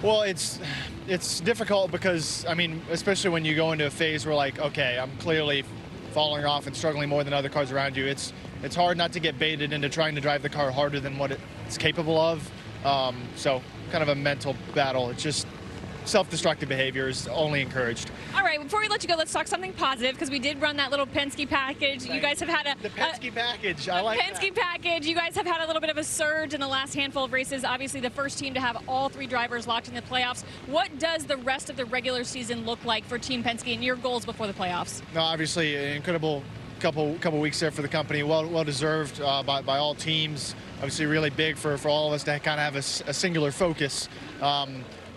Well, it's difficult because, I mean, especially when you go into a phase where, like, okay, I'm clearly falling off and struggling more than other cars around you. It's hard not to get baited into trying to drive the car harder than what it's capable of. So kind of a mental battle. It's just self-destructive behavior is only encouraged. All right, before we let you go, let's talk something positive because we did run that little Penske package. You guys have had the Penske package. I like Penske package. You guys have had a little bit of a surge in the last handful of races. Obviously, the first team to have all 3 drivers locked in the playoffs. What does the rest of the regular season look like for Team Penske and your goals before the playoffs? No, obviously, an incredible couple weeks there for the company. Well deserved by all teams. Obviously, really big for all of us to kind of have a singular focus.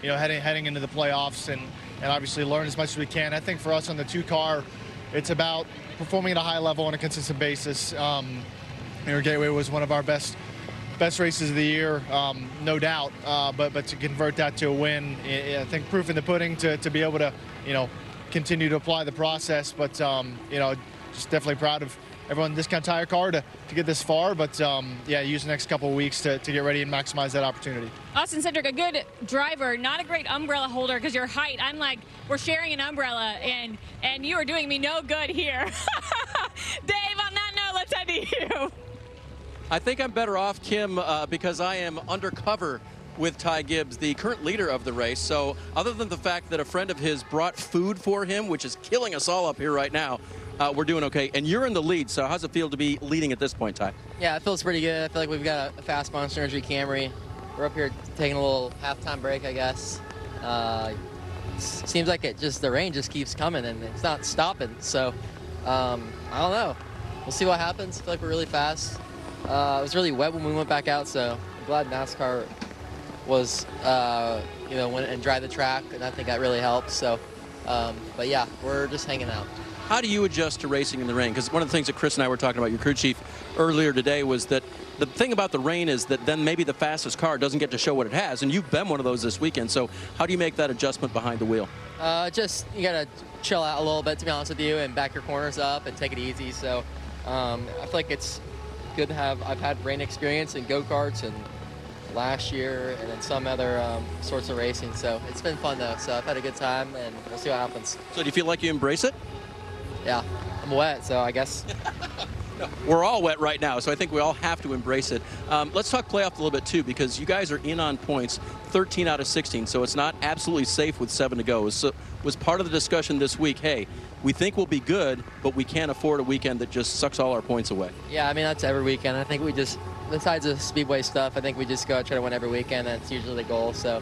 You know, heading into the playoffs and obviously learn as much as we can. I think for us on the 2-car, it's about performing at a high level on a consistent basis. Gateway was one of our best races of the year, no doubt. But to convert that to a win, I think proof in the pudding to be able to, you know, continue to apply the process. But you know, just definitely proud of everyone in this kind of tire car to get this far, but yeah, use the next couple of weeks to get ready and maximize that opportunity. Austin Cindric, a good driver, not a great umbrella holder because your height. I'm like, we're sharing an umbrella, and you are doing me no good here. Dave, on that note, let's head to you. I think I'm better off, Kim, because I am undercover with Ty Gibbs, the current leader of the race. So other than the fact that a friend of his brought food for him, which is killing us all up here right now, we're doing okay. And you're in the lead, so how's it feel to be leading at this point, Ty? Yeah, it feels pretty good. I feel like we've got a fast Monster Energy Camry. We're up here taking a little halftime break, I guess. Seems like the rain just keeps coming and it's not stopping. So I don't know. We'll see what happens. I feel like we're really fast. It was really wet when we went back out, so I'm glad NASCAR was, you know, went and dried the track, and I think that really helped. So, but yeah, we're just hanging out. How do you adjust to racing in the rain? Because one of the things that Chris and I were talking about, your crew chief, earlier today was that the thing about the rain is that then maybe the fastest car doesn't get to show what it has, and you've been one of those this weekend. So how do you make that adjustment behind the wheel? Just, you got to chill out a little bit, to be honest with you, and back your corners up and take it easy. So I feel like it's good to have. I've had rain experience in go-karts and last year and then some other sorts of racing. So it's been fun, though. So I've had a good time, and we'll see what happens. So do you feel like you embrace it? Yeah, I'm wet, so I guess. We're all wet right now, so I think we all have to embrace it. Let's talk playoff a little bit, too, because you guys are in on points, 13 out of 16, so it's not absolutely safe with 7 to go. So was part of the discussion this week, hey, we think we'll be good, but we can't afford a weekend that just sucks all our points away. Yeah, I mean, that's every weekend. I think we just, besides the Speedway stuff, I think we just go try to win every weekend. That's usually the goal. So,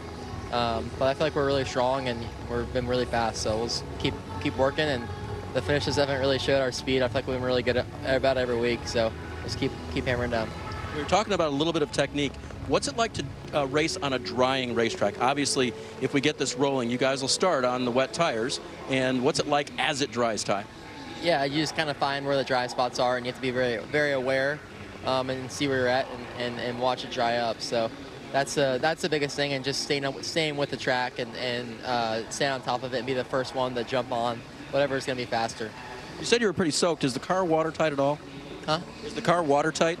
but I feel like we're really strong and we've been really fast, so we'll just keep working, and the finishes haven't really showed our speed. I feel like we've been really good at about every week, so just keep hammering down. We were talking about a little bit of technique. What's it like to race on a drying racetrack? Obviously, if we get this rolling, you guys will start on the wet tires. And what's it like as it dries, Ty? Yeah, you just kind of find where the dry spots are, and you have to be very, very aware and see where you're at and watch it dry up. So that's the biggest thing, and just staying with the track and staying on top of it and be the first one to jump on whatever is going to be faster. You said you were pretty soaked. Is the car watertight at all? Huh? Is the car watertight?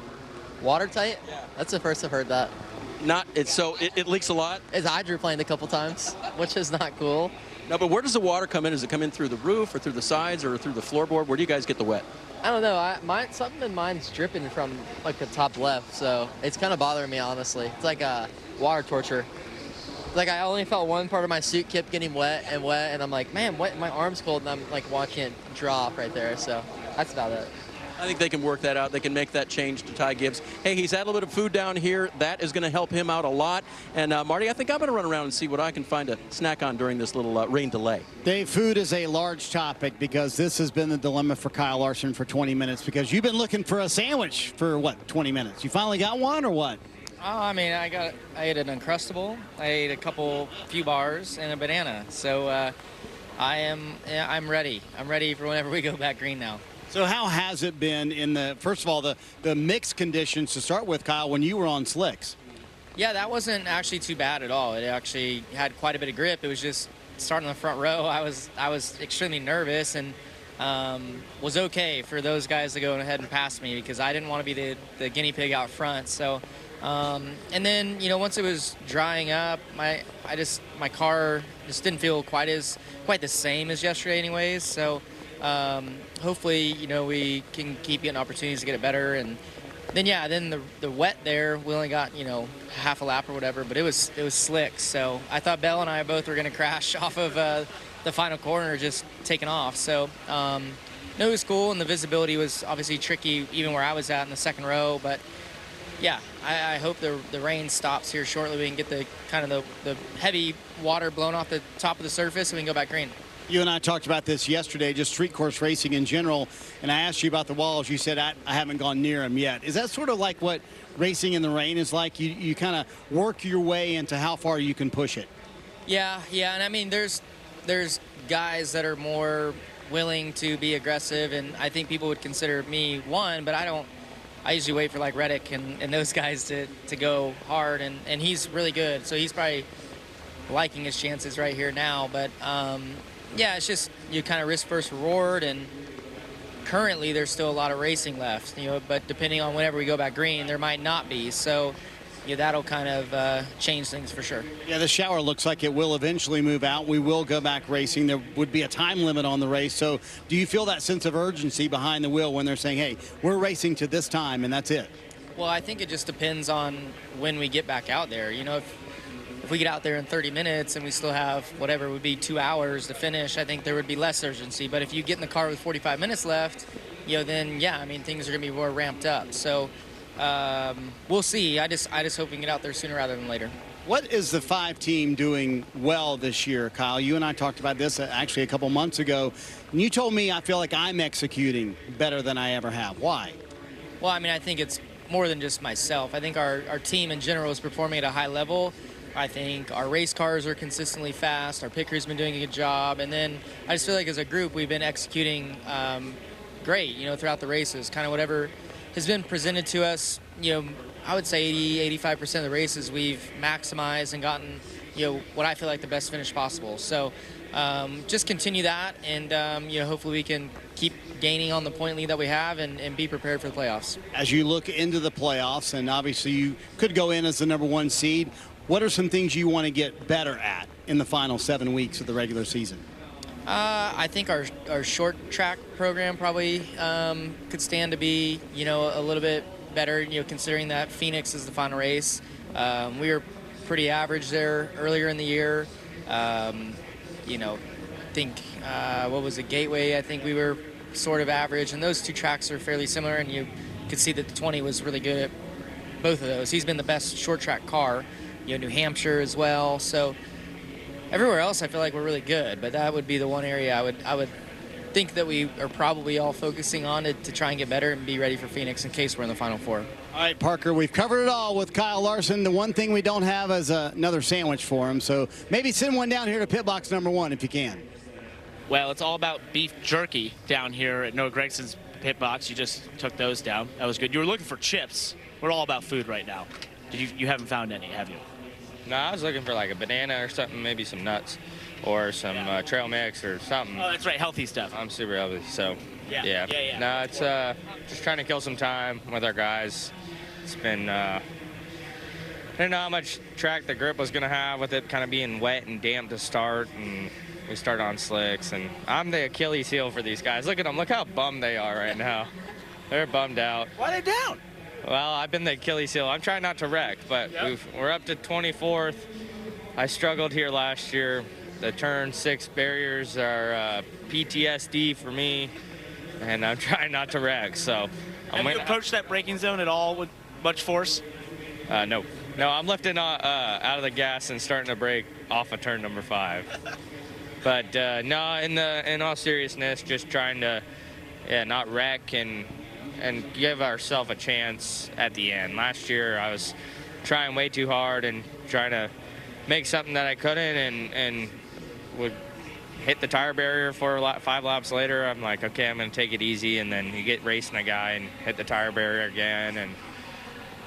Watertight? Yeah. That's the first I've heard that. It leaks a lot? It's hydroplaned a couple times, which is not cool. No, but where does the water come in? Does it come in through the roof or through the sides or through the floorboard? Where do you guys get the wet? I don't know. Something in mine's dripping from like the top left, so it's kind of bothering me, honestly. It's like water torture. Like I only felt one part of my suit kept getting wet, and I'm like, man, my arm's cold, and I'm like watching it drop right there. So that's about it. I think they can work that out. They can make that change to Ty Gibbs. Hey, he's had a little bit of food down here. That is going to help him out a lot. And Marty, I think I'm going to run around and see what I can find to snack on during this little rain delay. Dave, food is a large topic because this has been the dilemma for Kyle Larson for 20 minutes because you've been looking for a sandwich for, what, 20 minutes? You finally got one or what? Oh, I mean, I ate an Uncrustable, I ate a few bars, and a banana. So I'm ready. I'm ready for whenever we go back green now. So how has it been in first of all, the mixed conditions to start with, Kyle, when you were on slicks? Yeah, that wasn't actually too bad at all. It actually had quite a bit of grip. It was just starting in the front row. I was extremely nervous, and was okay for those guys to go ahead and pass me because I didn't want to be the guinea pig out front. So, and then, you know, once it was drying up, my car just didn't feel quite the same as yesterday anyways. So hopefully, you know, we can keep getting opportunities to get it better. And then, yeah, then the wet there, we only got, you know, half a lap or whatever, but it was slick. So I thought Bell and I both were going to crash off of the final corner, just taking off. So no, it was cool, and the visibility was obviously tricky even where I was at in the second row. But yeah, I hope the rain stops here shortly. We can get the kind of the heavy water blown off the top of the surface, and we can go back green. You and I talked about this yesterday, just street course racing in general, and I asked you about the walls. You said, I haven't gone near them yet. Is that sort of like what racing in the rain is like? You kind of work your way into how far you can push it. Yeah, and I mean, there's guys that are more willing to be aggressive, and I think people would consider me one, but I usually wait for like Reddick and those guys to go hard, and he's really good, so he's probably liking his chances right here now. But yeah, it's just you kind of risk first reward, and currently there's still a lot of racing left, you know, but depending on whenever we go back green, there might not be. So yeah, that'll kind of change things for sure. Yeah, the shower looks like it will eventually move out. We will go back racing. There would be a time limit on the race. So do you feel that sense of urgency behind the wheel when they're saying, hey, we're racing to this time and that's it? Well, I think it just depends on when we get back out there. You know, if we get out there in 30 minutes and we still have whatever would be 2 hours to finish, I think there would be less urgency. But if you get in the car with 45 minutes left, you know, then yeah, I mean, things are going to be more ramped up. So we'll see. I just hope we can get out there sooner rather than later. What is the 5 team doing well this year, Kyle? You and I talked about this actually a couple months ago, and you told me I feel like I'm executing better than I ever have. Why? Well, I mean, I think it's more than just myself. I think our team in general is performing at a high level. I think our race cars are consistently fast. Our picker's been doing a good job. And then I just feel like as a group, we've been executing great, you know, throughout the races. Kind of whatever has been presented to us, you know, I would say 80-85% of the races we've maximized and gotten, you know, what I feel like the best finish possible. So just continue that, and you know, hopefully we can keep gaining on the point lead that we have and be prepared for the playoffs. As you look into the playoffs, and obviously you could go in as the #1 seed, what are some things you want to get better at in the final 7 weeks of the regular season? I think our short track program probably could stand to be, you know, a little bit better, you know, considering that Phoenix is the final race. We were pretty average there earlier in the year. You know, I think, what was it, Gateway, I think we were sort of average, and those two tracks are fairly similar, and you could see that the 20 was really good at both of those. He's been the best short track car, you know, New Hampshire as well. So everywhere else, I feel like we're really good, but that would be the one area I would think that we are probably all focusing on to try and get better and be ready for Phoenix in case we're in the Final Four. All right, Parker, we've covered it all with Kyle Larson. The one thing we don't have is another sandwich for him, so maybe send one down here to pit box #1 if you can. Well, it's all about beef jerky down here at Noah Gregson's pit box. You just took those down. That was good. You were looking for chips. We're all about food right now. You haven't found any, have you? No, I was looking for like a banana or something, maybe some nuts or some trail mix or something. Oh, that's right, healthy stuff. I'm super healthy, so yeah. No, it's just trying to kill some time with our guys. It's been, I didn't know how much track the grip was going to have with it kind of being wet and damp to start, and we started on slicks, and I'm the Achilles heel for these guys. Look at them. Look how bummed they are right now. They're bummed out. Why are they down? Well, I've been the Achilles heel. I'm trying not to wreck, but we're up to 24th. I struggled here last year. The turn 6 barriers are PTSD for me, and I'm trying not to wreck. So, have you approached that braking zone at all with much force? No, I'm lifting out of the gas and starting to brake off of turn number 5. But no, in all seriousness, just trying to not wreck and give ourselves a chance at the end. Last year, I was trying way too hard and trying to make something that I couldn't, and would hit the tire barrier for 5 laps later. I'm like, okay, I'm going to take it easy, and then you get racing a guy and hit the tire barrier again, and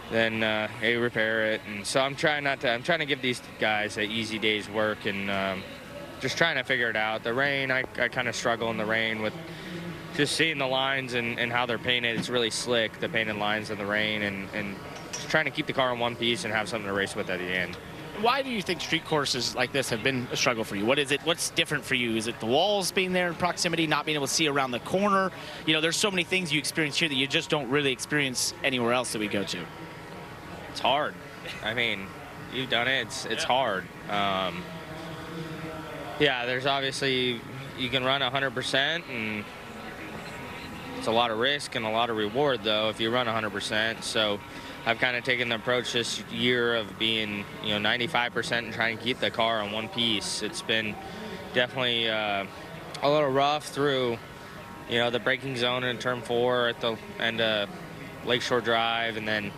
then you repair it. And so I'm trying to give these guys an easy day's work, and just trying to figure it out. The rain, I kind of struggle in the rain with just seeing the lines and how they're painted, it's really slick, the painted lines in the rain, and just trying to keep the car in one piece and have something to race with at the end. Why do you think street courses like this have been a struggle for you? What is it? What's different for you? Is it the walls being there in proximity, not being able to see around the corner? You know, there's so many things you experience here that you just don't really experience anywhere else that we go to. It's hard. I mean, you've done it. It's hard. Yeah, there's obviously, you can run 100%, and it's a lot of risk and a lot of reward, though, if you run 100%. So I've kind of taken the approach this year of being, 95% and trying to keep the car on one piece. It's been definitely a little rough through, the braking zone in turn 4 at the end of Lakeshore Drive, and then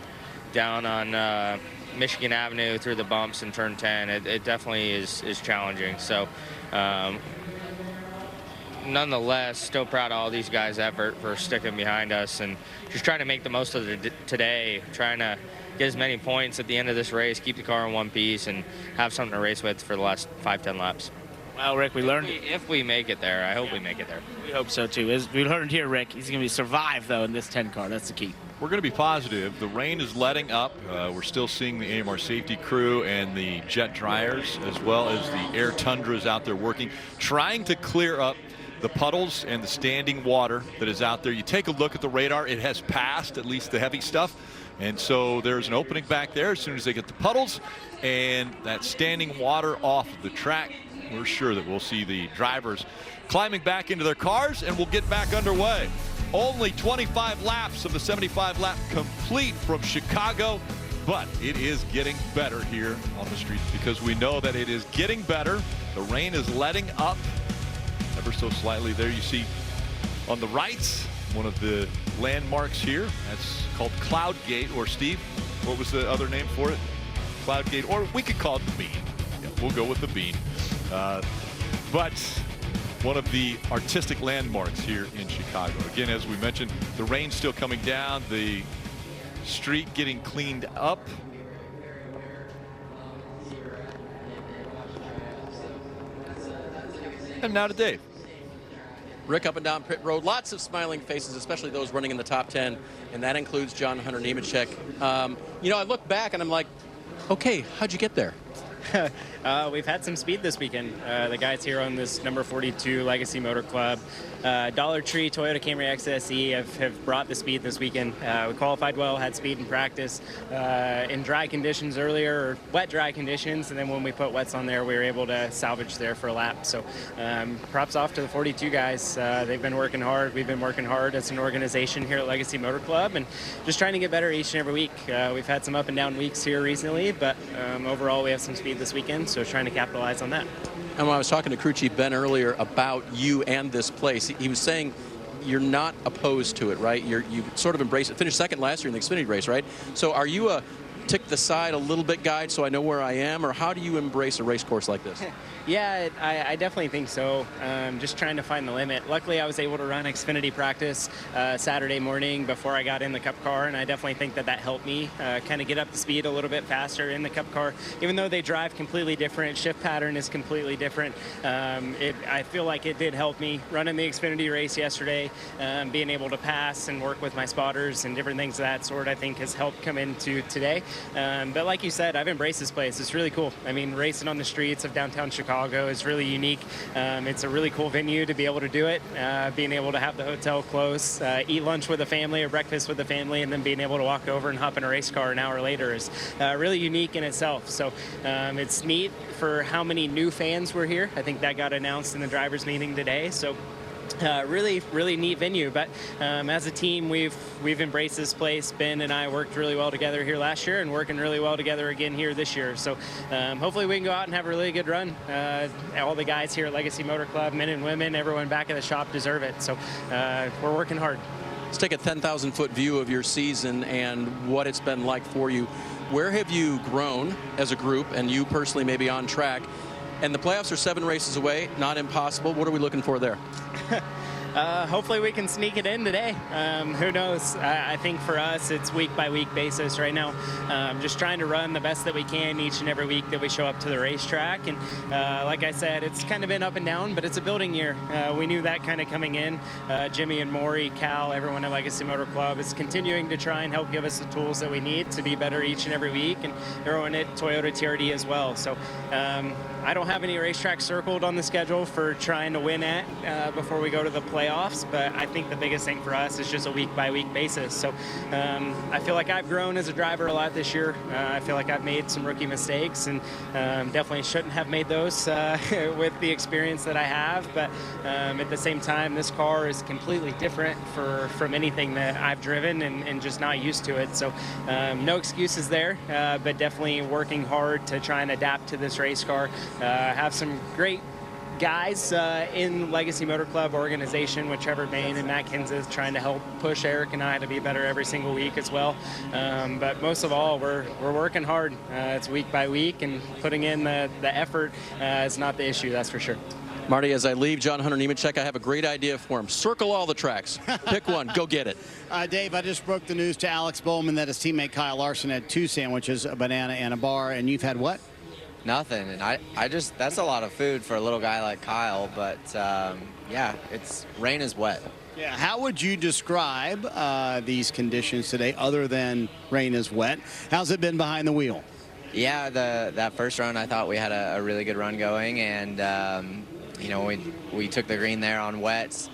down on Michigan Avenue through the bumps in turn 10. It definitely is challenging. So nonetheless, still proud of all these guys' effort for sticking behind us and just trying to make the most of today, trying to get as many points at the end of this race, keep the car in one piece, and have something to race with for the last 5-10 laps. Well, Rick, we learned if we make it there. I hope we make it there. We hope so too. As we learned here, Rick, he's going to survive though in this 10 car. That's the key. We're going to be positive. The rain is letting up. We're still seeing the AMR safety crew and the jet dryers, as well as the air tundras out there working, trying to clear up the puddles and the standing water that is out there. You take a look at the radar, it has passed at least the heavy stuff, and so there's an opening back there as soon as they get the puddles and that standing water off of the track. We're sure that we'll see the drivers climbing back into their cars, and we'll get back underway. Only 25 laps of the 75 lap complete from Chicago, but it is getting better here on the streets because we know that it is getting better. The rain is letting up ever so slightly. There you see on the right one of the landmarks here. That's called Cloud Gate, or Steve, what was the other name for it? Cloud Gate, or we could call it the Bean. Yeah, we'll go with the Bean. But one of the artistic landmarks here in Chicago. Again, as we mentioned, the rain's still coming down, the street getting cleaned up. And now to Dave. Rick, up and down pit road, lots of smiling faces, especially those running in the top 10, and that includes John Hunter Nemechek. I look back and I'm like, okay, how'd you get there? We've had some speed this weekend. The guys here on this number 42 Legacy Motor Club, Dollar Tree, Toyota Camry XSE have brought the speed this weekend. We qualified well, had speed in practice in dry conditions earlier, or wet dry conditions, and then when we put wets on there, we were able to salvage there for a lap. So props off to the 42 guys. They've been working hard. We've been working hard as an organization here at Legacy Motor Club, and just trying to get better each and every week. We've had some up and down weeks here recently, but overall we have some speed this weekend, so trying to capitalize on that. And when I was talking to crew chief Ben earlier about you and this place, he was saying you're not opposed to it, right? You sort of embrace it. Finished second last year in the Xfinity race, right? So are you a tick the side a little bit guide so I know where I am, or how do you embrace a race course like this? Yeah, I definitely think so. Just trying to find the limit. Luckily, I was able to run Xfinity practice Saturday morning before I got in the Cup car, and I definitely think that helped me kind of get up to speed a little bit faster in the Cup car. Even though they drive completely different, shift pattern is completely different, I feel like it did help me running the Xfinity race yesterday. Being able to pass and work with my spotters and different things of that sort, I think has helped come into today. But like you said, I've embraced this place. It's really cool. I mean, racing on the streets of downtown Chicago is really unique. It's a really cool venue to be able to do it. Being able to have the hotel close, eat lunch with the family or breakfast with the family, and then being able to walk over and hop in a race car an hour later is really unique in itself. So it's neat for how many new fans were here. I think that got announced in the drivers meeting today. So really neat venue, but as a team we've embraced this place. Ben and I worked really well together here last year and working really well together again here this year, so hopefully we can go out and have a really good run. All the guys here at Legacy Motor Club, men and women, everyone back at the shop deserve it, so we're working hard. Let's take a 10,000-foot view of your season and what it's been like for you. Where have you grown as a group, and you personally maybe on track? And the playoffs are 7 races away, not impossible. What are we looking for there? Hopefully we can sneak it in today. Who knows? I think for us, it's week-by-week basis right now. Just trying to run the best that we can each and every week that we show up to the racetrack. And like I said, it's kind of been up and down, but it's a building year. We knew that kind of coming in. Jimmy and Maury, Cal, everyone at Legacy Motor Club is continuing to try and help give us the tools that we need to be better each and every week, and everyone at Toyota TRD as well. So I don't have any racetracks circled on the schedule for trying to win at before we go to the playoffs, but I think the biggest thing for us is just a week-by-week basis. So I feel like I've grown as a driver a lot this year. I feel like I've made some rookie mistakes, and definitely shouldn't have made those with the experience that I have, but at the same time, this car is completely different from anything that I've driven, and just not used to it. So no excuses there, but definitely working hard to try and adapt to this race car. Have some great guys in Legacy Motor Club organization with Trevor Bain and Matt Kenseth trying to help push Eric and I to be better every single week as well. But most of all, we're working hard. It's week by week, and putting in the effort is not the issue, that's for sure. Marty, as I leave John Hunter Nemechek, I have a great idea for him. Circle all the tracks. Pick one. Go get it. Dave, I just broke the news to Alex Bowman that his teammate Kyle Larson had 2 sandwiches, a banana and a bar, and you've had what? Nothing. And I just, that's a lot of food for a little guy like Kyle, but yeah, rain is wet. Yeah, how would you describe these conditions today other than rain is wet? How's it been behind the wheel? Yeah, that first run, I thought we had a really good run going, and you know, we took the green there on wets.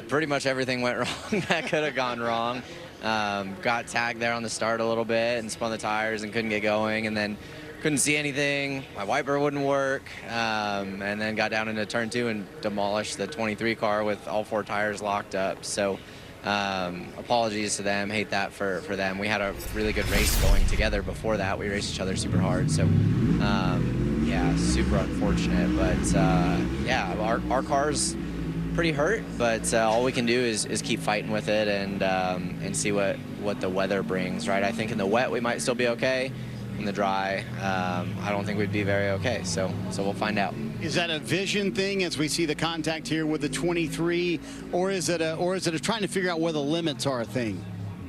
Pretty much everything went wrong that could have gone wrong. Got tagged there on the start a little bit and spun the tires and couldn't get going, and then couldn't see anything. My wiper wouldn't work, and then got down into turn 2 and demolished the 23 car with all 4 tires locked up. So apologies to them. Hate that for them. We had a really good race going together before that. We raced each other super hard. So yeah, super unfortunate. But yeah, our car's pretty hurt, but all we can do is keep fighting with it and see what the weather brings, right? I think in the wet we might still be okay. In the dry, I don't think we'd be very okay. So we'll find out. Is that a vision thing as we see the contact here with the 23, or is it a trying to figure out where the limits are thing?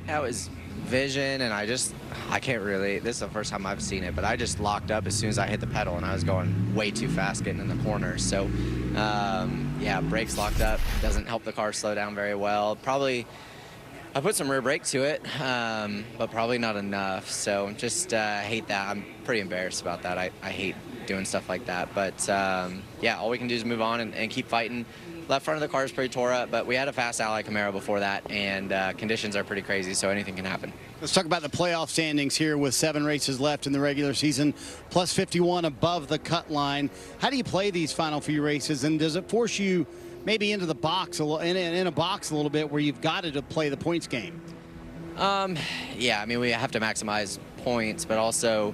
Yeah, it was vision, and I can't really. This is the first time I've seen it, but I just locked up as soon as I hit the pedal, and I was going way too fast getting in the corner. So yeah, brakes locked up. Doesn't help the car slow down very well. Probably. I put some rear brake to it, but probably not enough. So just hate that. I'm pretty embarrassed about that. I hate doing stuff like that. But yeah, all we can do is move on and keep fighting. Left front of the car is pretty tore up, but we had a fast Ally Camaro before that, and conditions are pretty crazy, so anything can happen. Let's talk about the playoff standings here with 7 races left in the regular season, plus 51 above the cut line. How do you play these final few races, and does it force you maybe into the box in a box a little bit where you've got to play the points game? Yeah, I mean, we have to maximize points, but also,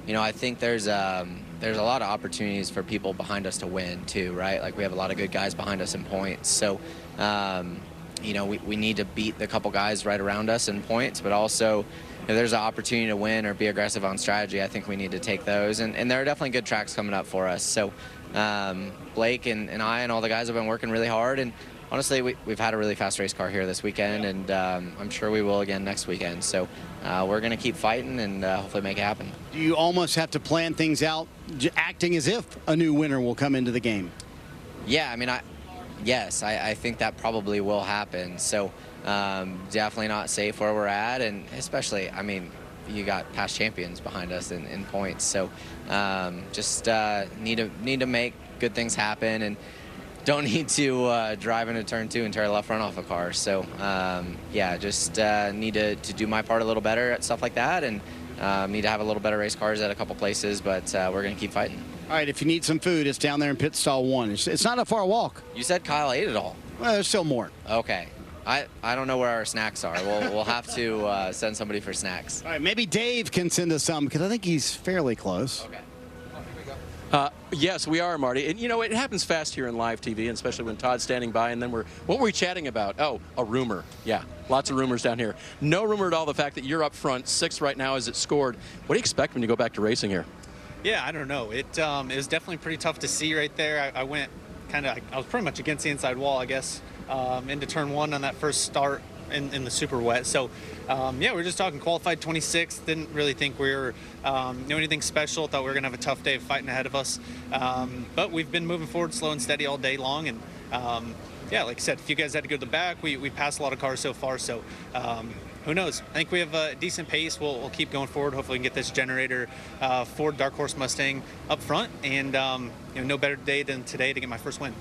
you know, I think there's a lot of opportunities for people behind us to win too, right? Like we have a lot of good guys behind us in points. So, you know, we need to beat the couple guys right around us in points, but also if there's an opportunity to win or be aggressive on strategy, I think we need to take those. And there are definitely good tracks coming up for us. So Blake and I and all the guys have been working really hard, and honestly we've had a really fast race car here this weekend, and I'm sure we will again next weekend. So we're going to keep fighting and hopefully make it happen. Do you almost have to plan things out acting as if a new winner will come into the game? Yeah, I mean, yes, I think that probably will happen. So definitely not safe where we're at, and especially, I mean, you got past champions behind us in points. So just need to make good things happen, and don't need to drive into turn 2 and tear the left front off a car. So yeah, just need to do my part a little better at stuff like that, and need to have a little better race cars at a couple places, but we're going to keep fighting. All right, if you need some food, it's down there in pit stall 1. It's not a far walk. You said Kyle ate it all. Well, there's still more. Okay. I don't know where our snacks are. We'll have to send somebody for snacks. All right, maybe Dave can send us some, because I think he's fairly close. Okay. Yes, we are, Marty. And, you know, it happens fast here in live TV, and especially when Todd's standing by, and then what were we chatting about? Oh, a rumor. Yeah, lots of rumors down here. No rumor at all the fact that you're up front, 6th right now as it scored. What do you expect when you go back to racing here? Yeah, I don't know. It was definitely pretty tough to see right there. I went I was pretty much against the inside wall, I guess. into turn 1 on that first start in the super wet. So, yeah, we're just talking qualified 26th. Didn't really think we were knew anything special. Thought we were going to have a tough day of fighting ahead of us. But we've been moving forward slow and steady all day long. And, yeah, like I said, if you guys had to go to the back, we passed a lot of cars so far. So, who knows? I think we have a decent pace. We'll keep going forward. Hopefully we can get this generator Ford Dark Horse Mustang up front. And, no better day than today to get my first win.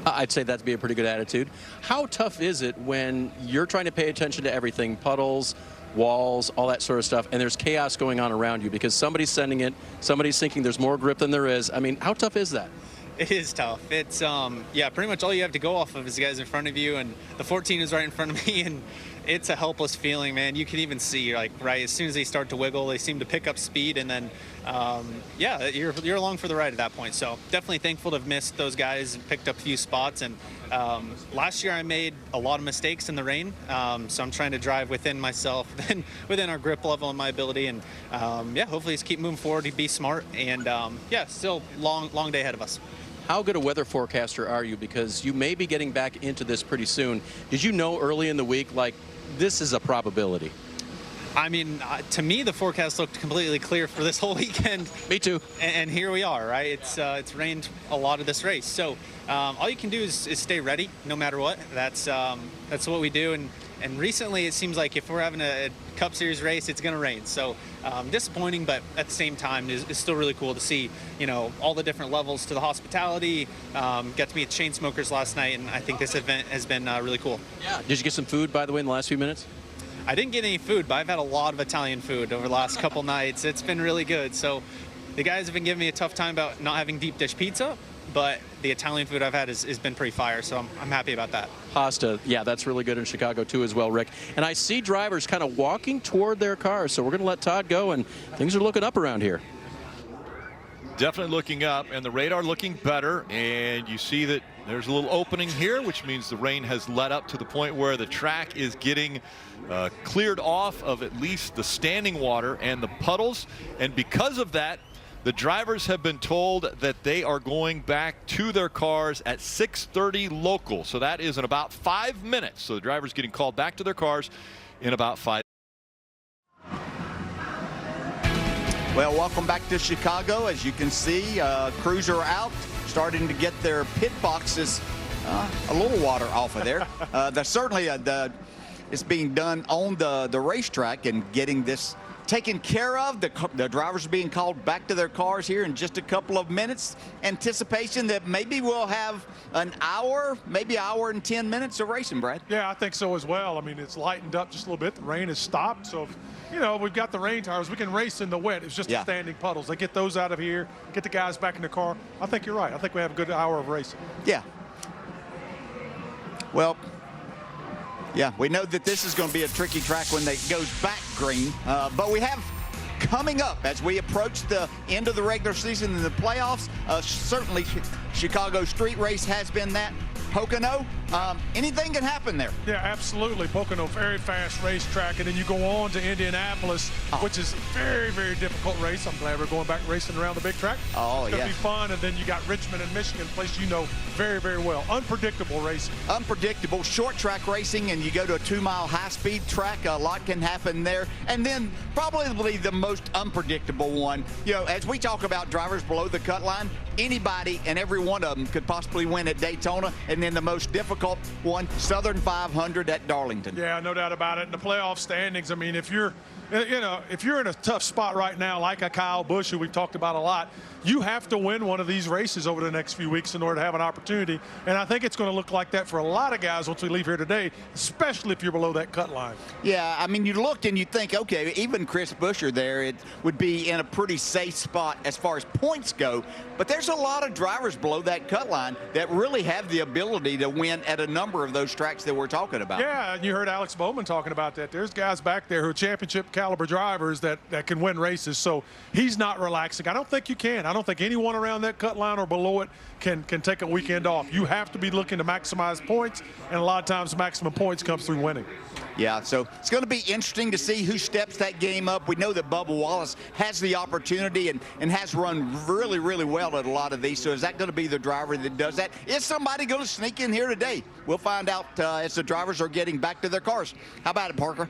I'd say that'd be a pretty good attitude. How tough is it when you're trying to pay attention to everything, puddles, walls, all that sort of stuff, and there's chaos going on around you because somebody's sending it, somebody's thinking there's more grip than there is? I mean, how tough is that? It is tough. It's, yeah, pretty much all you have to go off of is the guys in front of you, and the 14 is right in front of me, and it's a helpless feeling, man. You can even see, like, right as soon as they start to wiggle, they seem to pick up speed, and then, yeah, you're along for the ride at that point. So definitely thankful to have missed those guys and picked up a few spots. And last year I made a lot of mistakes in the rain, so I'm trying to drive within myself, within our grip level and my ability. And yeah, hopefully just keep moving forward, be smart, and yeah, still long day ahead of us. How good a weather forecaster are you? Because you may be getting back into this pretty soon. Did you know early in the week, like, this is a probability? I mean, to me, the forecast looked completely clear for this whole weekend. Me too. And here we are, right? It's rained a lot of this race. So all you can do is stay ready, no matter what. That's what we do. And recently, it seems like if we're having a Cup Series race, it's going to rain. So disappointing, but at the same time, it's still really cool to see, all the different levels to the hospitality. Got to meet Chain Smokers last night, and I think this event has been really cool. Yeah. Did you get some food, by the way, in the last few minutes? I didn't get any food, but I've had a lot of Italian food over the last couple nights. It's been really good. So the guys have been giving me a tough time about not having deep dish pizza, but the Italian food I've had has been pretty fire, so I'm happy about that. Pasta, yeah, that's really good in Chicago too as well, Rick. And I see drivers kind of walking toward their cars, so we're going to let Todd go, and things are looking up around here. Definitely looking up, and the radar looking better, and you see that there's a little opening here, which means the rain has let up to the point where the track is getting cleared off of at least the standing water and the puddles, and because of that, the drivers have been told that they are going back to their cars at 6:30 local, so that is in about 5 minutes. So the drivers getting called back to their cars in about 5. Well, welcome back to Chicago. As you can see, crews are out, starting to get their pit boxes a little water off of there. There's certainly it's being done on the racetrack and getting this taken care of. The drivers are being called back to their cars here in just a couple of minutes. Anticipation that maybe we'll have an hour, maybe hour and 10 minutes of racing, Brad. Yeah, I think so as well. I mean, it's lightened up just a little bit. The rain has stopped, so if, we've got the rain tires. We can race in the wet. It's just the standing puddles. They get those out of here, get the guys back in the car. I think you're right. I think we have a good hour of racing. Yeah. Well, yeah, we know that this is going to be a tricky track when it goes back green, but we have coming up as we approach the end of the regular season and the playoffs. Certainly, Chicago Street Race has been that. Pocono, anything can happen there. Yeah, absolutely. Pocono, very fast racetrack, and then you go on to Indianapolis, which is a very, very difficult race. I'm glad we're going back racing around the big track. Oh, it's going to be fun, and then you got Richmond and Michigan, place very, very well. Unpredictable racing. Unpredictable, short track racing, and you go to a 2-mile high-speed track, a lot can happen there. And then probably the most unpredictable one, as we talk about drivers below the cut line, anybody and every one of them could possibly win at Daytona. And then the most difficult one, Southern 500 at Darlington. Yeah, no doubt about it. In the playoff standings, I mean, if you're in a tough spot right now, like a Kyle Busch, who we've talked about a lot, you have to win one of these races over the next few weeks in order to have an opportunity. And I think it's going to look like that for a lot of guys once we leave here today, especially if you're below that cut line. Yeah, I mean, you look and you think, okay, even Chris Buescher there, it would be in a pretty safe spot as far as points go. But there's a lot of drivers below that cut line that really have the ability to win at a number of those tracks that we're talking about. Yeah, and you heard Alex Bowman talking about that. There's guys back there who are championship caliber drivers that can win races. So he's not relaxing. I don't think you can. I don't think anyone around that cut line or below it can take a weekend off. You have to be looking to maximize points, and a lot of times maximum points comes through winning. Yeah, so it's going to be interesting to see who steps that game up. We know that Bubba Wallace has the opportunity and has run really, really well at a lot of these. So is that going to be the driver that does that? Is somebody going to sneak in here today? We'll find out as the drivers are getting back to their cars. How about it, Parker?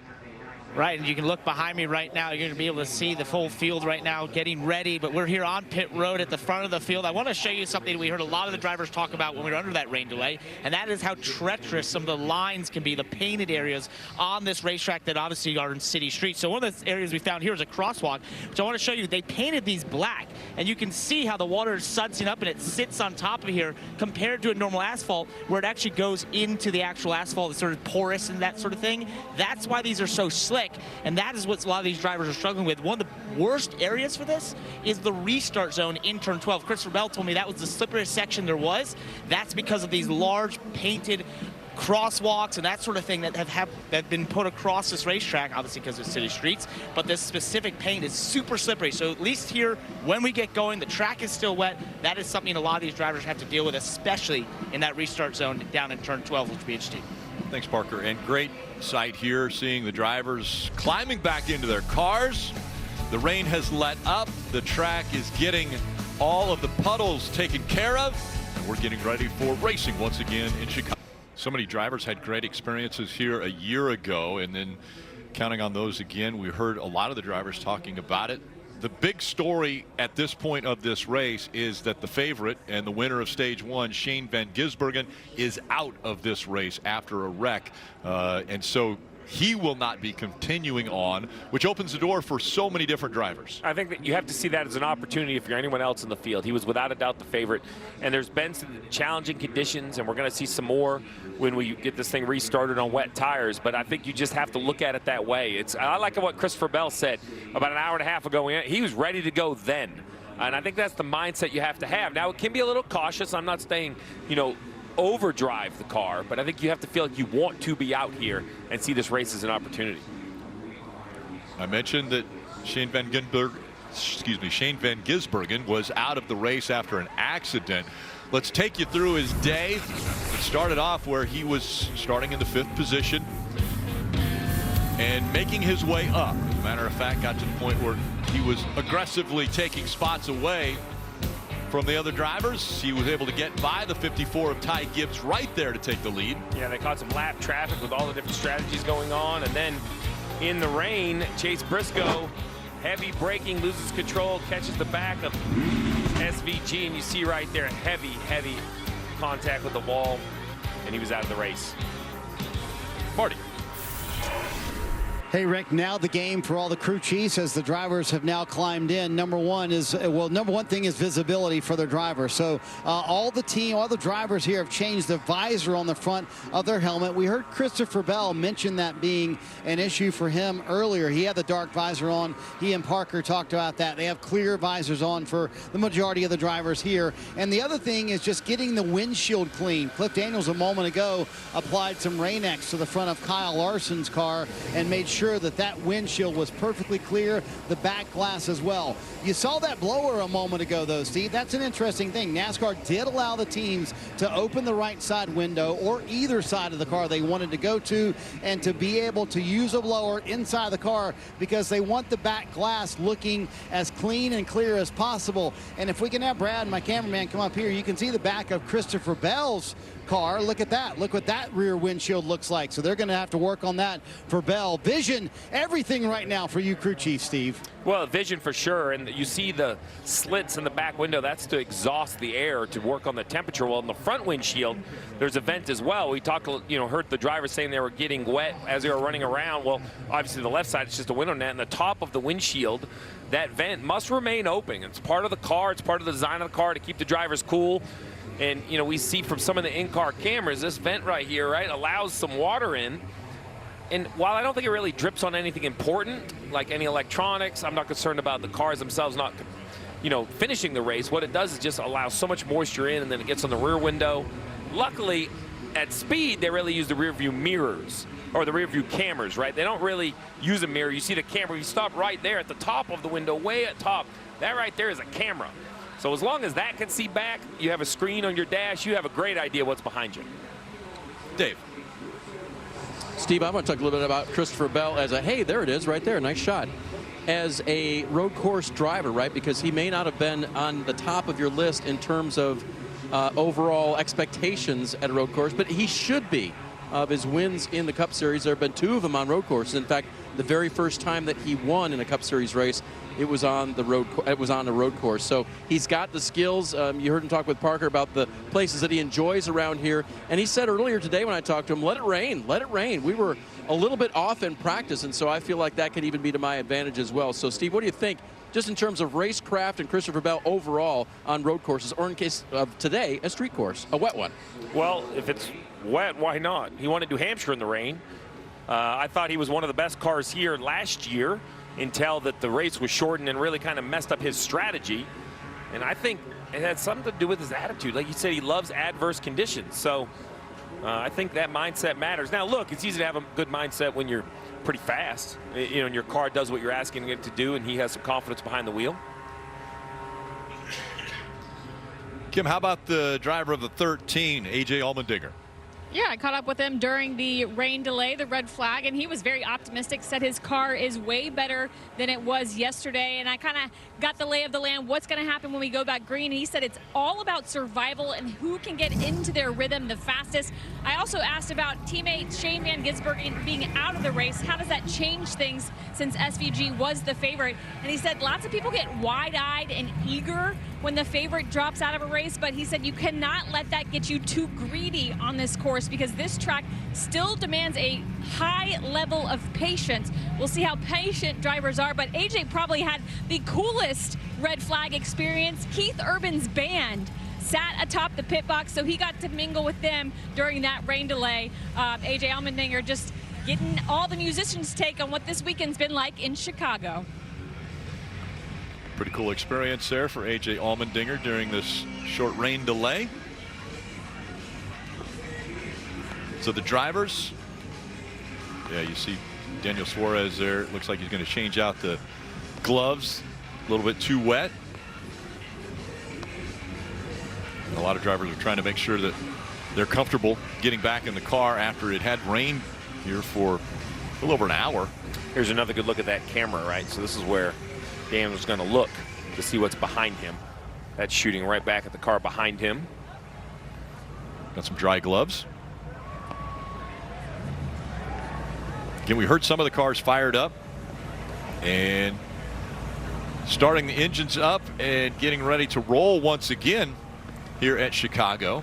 Right, and you can look behind me right now. You're going to be able to see the full field right now getting ready, but we're here on pit road at the front of the field. I want to show you something we heard a lot of the drivers talk about when we were under that rain delay, and that is how treacherous some of the lines can be, the painted areas on this racetrack that obviously are in city streets. So one of the areas we found here is a crosswalk, which I want to show you. They painted these black, and you can see how the water is sudsing up and it sits on top of here compared to a normal asphalt where it actually goes into the actual asphalt. It's sort of porous and that sort of thing. That's why these are so slick. And that is what a lot of these drivers are struggling with. One of the worst areas for this is the restart zone in turn 12. Christopher Bell told me that was the slipperiest section there was. That's because of these large painted crosswalks and that sort of thing that have been put across this racetrack, obviously because it's city streets, but this specific paint is super slippery. So at least here, when we get going, the track is still wet. That is something a lot of these drivers have to deal with, especially in that restart zone down in turn 12, which will be interesting. Thanks, Parker. And great sight here, seeing the drivers climbing back into their cars. The rain has let up. The track is getting all of the puddles taken care of. And we're getting ready for racing once again in Chicago. So many drivers had great experiences here a year ago, and then counting on those again. We heard a lot of the drivers talking about it. The big story at this point of this race is that the favorite and the winner of stage one, Shane Van Gisbergen, is out of this race after a wreck. And so he will not be continuing on, which opens the door for so many different drivers. I think that you have to see that as an opportunity if you're anyone else in the field. He was without a doubt the favorite, and there's been some challenging conditions, and we're going to see some more when we get this thing restarted on wet tires. But I think you just have to look at it that way. I like what Christopher Bell said about an hour and a half ago. He was ready to go then, and I think that's the mindset you have to have. Now, it can be a little cautious. I'm not saying, overdrive the car, but I think you have to feel like you want to be out here and see this race as an opportunity. I mentioned that Shane Van Gisbergen was out of the race after an accident. Let's take you through his day. It started off where he was starting in the 5th position and making his way up. As a matter of fact, got to the point where he was aggressively taking spots away from the other drivers. He was able to get by the 54 of Ty Gibbs right there to take the lead. Yeah, they caught some lap traffic with all the different strategies going on. And then in the rain, Chase Briscoe, heavy braking, loses control, catches the back of SVG. And you see right there, heavy contact with the wall. And he was out of the race. Marty. Hey, Rick, now the game for all the crew chiefs as the drivers have now climbed in. Number one thing is visibility for their drivers. So all the drivers here have changed the visor on the front of their helmet. We heard Christopher Bell mention that being an issue for him earlier. He had the dark visor on. He and Parker talked about that. They have clear visors on for the majority of the drivers here. And the other thing is just getting the windshield clean. Cliff Daniels a moment ago applied some Rain-X to the front of Kyle Larson's car and made sure that windshield was perfectly clear, the back glass as well. You saw that blower a moment ago, though, Steve. That's an interesting thing. NASCAR did allow the teams to open the right side window or either side of the car they wanted to go to, and to be able to use a blower inside the car because they want the back glass looking as clean and clear as possible. And if we can have Brad, my cameraman, come up here, you can see the back of Christopher Bell's car. Look at that. Look what that rear windshield looks like. So they're going to have to work on that for Bell. Vision, everything right now for you crew chief, Steve. Well, vision for sure, and you see the slits in the back window. That's to exhaust the air to work on the temperature. Well, in the front windshield, there's a vent as well. We talked, heard the drivers saying they were getting wet as they were running around. Well, obviously the left side is just a window net, and the top of the windshield, that vent must remain open. It's part of the car. It's part of the design of the car to keep the drivers cool. And, we see from some of the in-car cameras, this vent right here, allows some water in. And while I don't think it really drips on anything important, like any electronics, I'm not concerned about the cars themselves not, finishing the race. What it does is just allow so much moisture in, and then it gets on the rear window. Luckily, at speed, they really use the rear view mirrors or the rear view cameras, right? They don't really use a mirror. You see the camera, you stop right there at the top of the window, way at top. That right there is a camera. So as long as that can see back, you have a screen on your dash, you have a great idea what's behind you. Dave. Steve, I want to talk a little bit about Christopher Bell as a, hey, there it is right there, nice shot. As a road course driver, right? Because he may not have been on the top of your list in terms of overall expectations at a road course, but he should be. Of his wins in the Cup Series, there have been 2 of them on road courses. In fact, the very first time that he won in a Cup Series race, it was on the road. It was on a road course. So he's got the skills. You heard him talk with Parker about the places that he enjoys around here, and he said earlier today when I talked to him, "Let it rain, let it rain." We were a little bit off in practice, and so I feel like that could even be to my advantage as well. So, Steve, what do you think, just in terms of racecraft and Christopher Bell overall on road courses, or in case of today, a street course, a wet one? Well, if it's wet, why not? He won in New Hampshire in the rain. I thought he was one of the best cars here last year until that the race was shortened and really kind of messed up his strategy. And I think it had something to do with his attitude. Like you said, he loves adverse conditions. So I think that mindset matters. Now, look, it's easy to have a good mindset when you're pretty fast, you know, and your car does what you're asking it to do, and he has some confidence behind the wheel. Kim, how about the driver of the 13, A.J. Allmendinger? Yeah, I caught up with him during the rain delay, the red flag, and he was very optimistic, said his car is way better than it was yesterday. And I kind of got the lay of the land, what's going to happen when we go back green. He said it's all about survival and who can get into their rhythm the fastest. I also asked about teammate Shane Van Gisbergen being out of the race. How does that change things since SVG was the favorite? And he said lots of people get wide-eyed and eager when the favorite drops out of a race, but he said you cannot let that get you too greedy on this course because this track still demands a high level of patience. We'll see how patient drivers are, but AJ probably had the coolest red flag experience. Keith Urban's band sat atop the pit box, so he got to mingle with them during that rain delay. AJ Allmendinger just getting all the musicians' take on what this weekend's been like in Chicago. Pretty cool experience there for A.J. Allmendinger during this short rain delay. So the drivers, yeah, you see Daniel Suarez there. It looks like he's going to change out the gloves, a little bit too wet. And a lot of drivers are trying to make sure that they're comfortable getting back in the car after it had rained here for a little over an hour. Here's another good look at that camera, right? So this is where Daniel's going to look to see what's behind him. That's shooting right back at the car behind him. Got some dry gloves. Again, we heard some of the cars fired up and starting the engines up and getting ready to roll once again here at Chicago.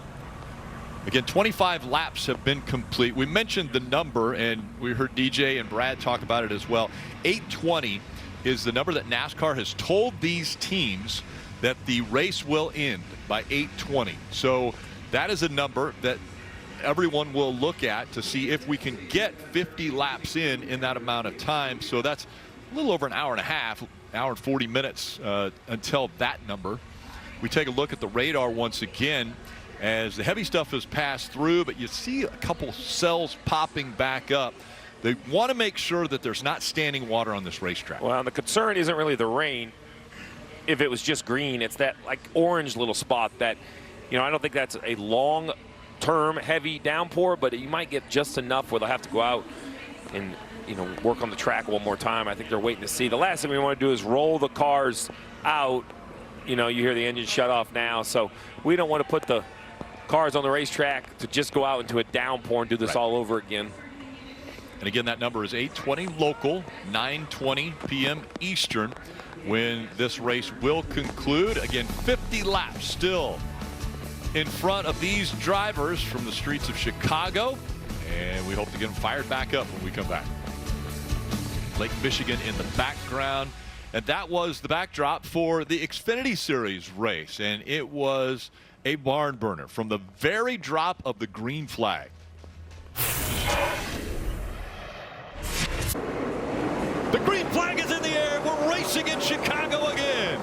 Again, 25 laps have been complete. We mentioned the number, and we heard DJ and Brad talk about it as well. 820 is the number that NASCAR has told these teams that the race will end by 8:20. So that is a number that everyone will look at to see if we can get 50 laps in that amount of time. So that's a little over an hour and a half, hour and 40 minutes until that number. We take a look at the radar once again as the heavy stuff has passed through, but you see a couple cells popping back up. They want to make sure that there's not standing water on this racetrack. Well, the concern isn't really the rain. If it was just green, it's that like orange little spot that, you know, I don't think that's a long-term heavy downpour, but you might get just enough where they'll have to go out and, you know, work on the track one more time. I think they're waiting to see. The last thing we want to do is roll the cars out. You know, you hear the engine shut off now, so we don't want to put the cars on the racetrack to just go out into a downpour and do this all over again. And again, that number is 8:20 local, 9:20 p.m. Eastern, when this race will conclude. Again, 50 laps still in front of these drivers from the streets of Chicago, and we hope to get them fired back up when we come back. Lake Michigan in the background, and that was the backdrop for the Xfinity Series race, and it was a barn burner from the very drop of the green flag. The green flag is in the air. We're racing in Chicago again.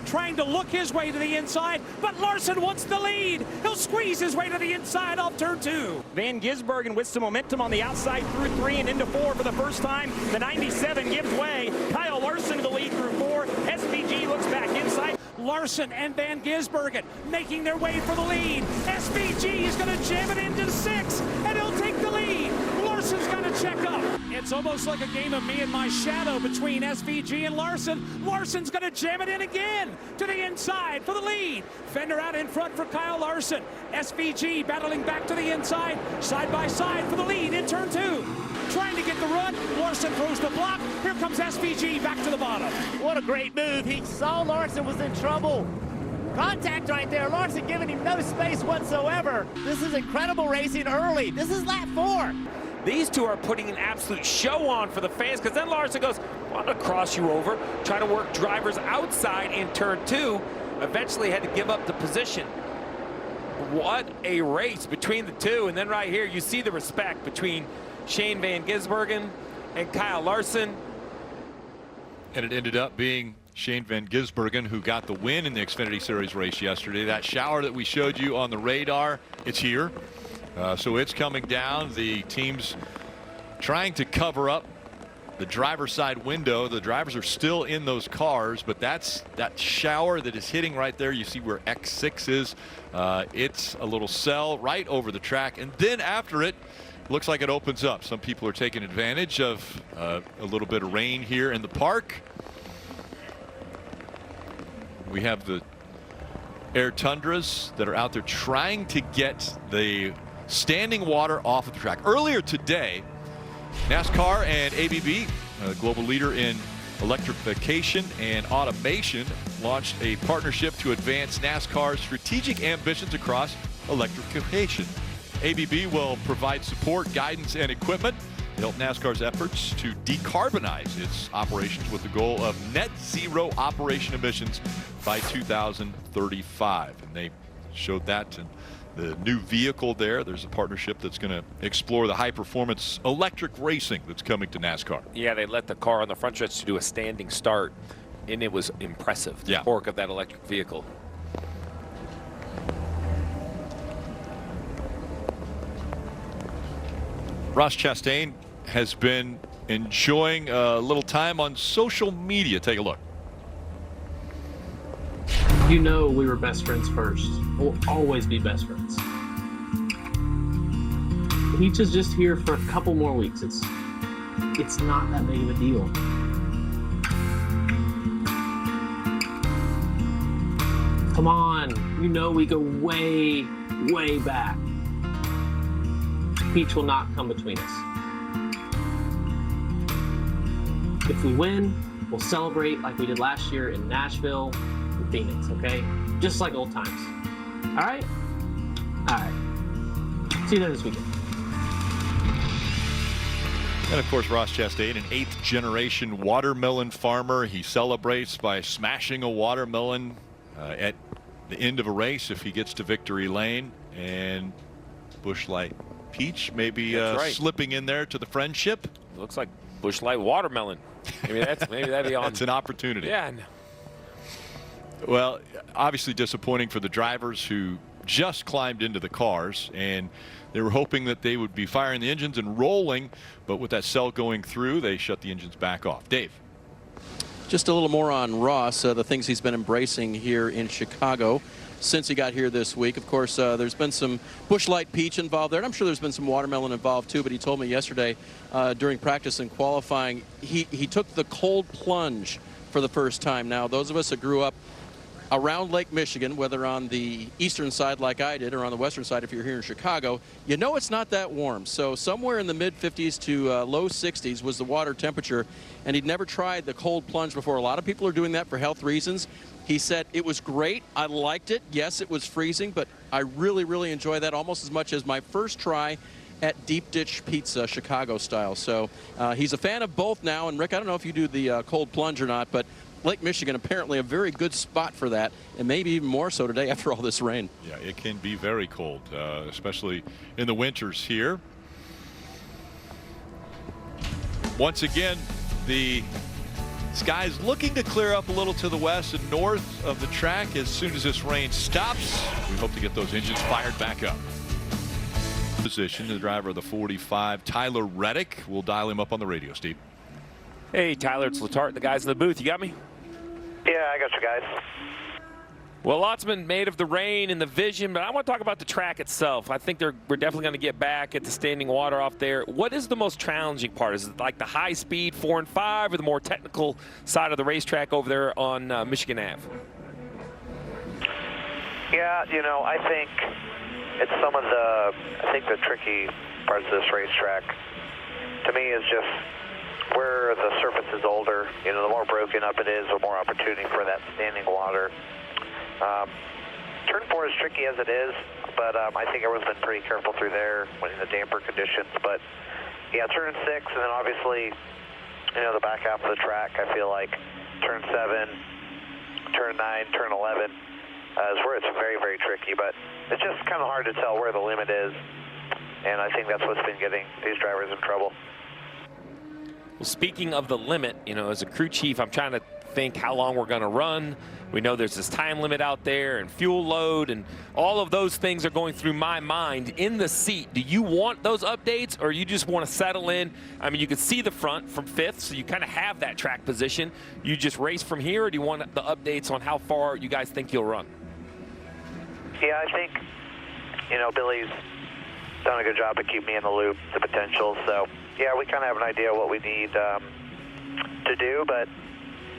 Trying trying to look his way to the inside, but Larson wants the lead. He'll squeeze his way to the inside off turn 2. Van Gisbergen with some momentum on the outside through 3 and into 4 for the first time. The 97 gives way. Kyle Larson to the lead through 4. SVG looks back inside. Larson and Van Gisbergen making their way for the lead. SVG is going to jam it into 6, and he'll take the lead. Larson's got to check up. It's almost like a game of me and my shadow between SVG and Larson. Larson's going to jam it in again to the inside for the lead. Fender out in front for Kyle Larson. SVG battling back to the inside, side by side for the lead in turn 2. Trying to get the run. Larson throws the block. Here comes SVG back to the bottom. What a great move. He saw Larson was in trouble. Contact right there. Larson giving him no space whatsoever. This is incredible racing early. This is lap 4. These two are putting an absolute show on for the fans, because then Larson goes, I'm going to cross you over, try to work drivers outside in turn 2. Eventually had to give up the position. What a race between the two. And then right here, you see the respect between Shane Van Gisbergen and Kyle Larson. And it ended up being Shane Van Gisbergen who got the win in the Xfinity Series race yesterday. That shower that we showed you on the radar, it's here. So it's coming down. The team's trying to cover up the driver's side window. The drivers are still in those cars, but that's that shower that is hitting right there. You see where X6 is. It's a little cell right over the track, and then after it, looks like it opens up. Some people are taking advantage of a little bit of rain here in the park. We have the Air Tundras that are out there trying to get the standing water off of the track. Earlier today, NASCAR and ABB, a global leader in electrification and automation, launched a partnership to advance NASCAR's strategic ambitions across electrification. ABB will provide support, guidance, and equipment to help NASCAR's efforts to decarbonize its operations with the goal of net zero operation emissions by 2035. And they showed that in the new vehicle there. There's a partnership that's going to explore the high-performance electric racing that's coming to NASCAR. Yeah, they let the car on the front stretch to do a standing start, and it was impressive, the torque of that electric vehicle. Ross Chastain has been enjoying a little time on social media. Take a look. You know we were best friends first. We'll always be best friends. Peach is just here for a couple more weeks. It's not that big of a deal. Come on, you know we go way, way back. Peach will not come between us. If we win, we'll celebrate like we did last year in Nashville and Phoenix, okay? Just like old times. All right? All right. See you there this weekend. And of course, Ross Chastain, an 8th generation watermelon farmer. He celebrates by smashing a watermelon at the end of a race if he gets to victory lane. And Busch Light Peach maybe slipping in there to the friendship. Looks like Busch Light watermelon. Maybe that'd be on. That's an opportunity. Yeah. Well, obviously disappointing for the drivers who just climbed into the cars, and they were hoping that they would be firing the engines and rolling, but with that cell going through, they shut the engines back off. Dave. Just a little more on Ross, the things he's been embracing here in Chicago since he got here this week. Of course, there's been some Busch Light Peach involved there, and I'm sure there's been some watermelon involved too, but he told me yesterday during practice and qualifying, he took the cold plunge for the first time. Now, those of us that grew up around Lake Michigan, whether on the eastern side like I did or on the western side if you're here in Chicago, you know it's not that warm. So somewhere in the mid-50s to low 60s was the water temperature, and he'd never tried the cold plunge before. A lot of people are doing that for health reasons. He said it was great. I liked it. Yes, it was freezing, but I really, really enjoy that almost as much as my first try at Deep Ditch Pizza, Chicago style. So he's a fan of both now. And Rick, I don't know if you do the cold plunge or not, but Lake Michigan apparently a very good spot for that, and maybe even more so today after all this rain. Yeah, it can be very cold, especially in the winters here. Once again, the Skies looking to clear up a little to the west and north of the track as soon as this rain stops. We hope to get those engines fired back up. Position, the driver of the 45, Tyler Reddick. We'll dial him up on the radio, Steve. Hey, Tyler, it's Letarte, the guys in the booth. You got me? Yeah, I got you guys. Well, lots been made of the rain and the vision, but I want to talk about the track itself. I think we're definitely going to get back at the standing water off there. What is the most challenging part? Is it like the high speed 4 and 5 or the more technical side of the racetrack over there on Michigan Ave? Yeah, you know, I think it's I think the tricky parts of this racetrack to me is just where the surface is older. You know, the more broken up it is, the more opportunity for that standing water. Turn 4 is tricky as it is, but I think everyone's been pretty careful through there in the damper conditions. But yeah, turn 6, and then obviously, you know, the back half of the track, I feel like turn 7, turn 9, turn 11 is where it's very, very tricky. But it's just kind of hard to tell where the limit is, and I think that's what's been getting these drivers in trouble. Well, speaking of the limit, you know, as a crew chief, I'm trying to think how long we're going to run. We know there's this time limit out there and fuel load, and all of those things are going through my mind in the seat. Do you want those updates, or you just want to settle in? I mean, you can see the front from 5th, so you kind of have that track position. You just race from here, or do you want the updates on how far you guys think you'll run? Yeah, I think, you know, Billy's done a good job of keeping me in the loop, the potential. So, yeah, we kind of have an idea what we need to do, but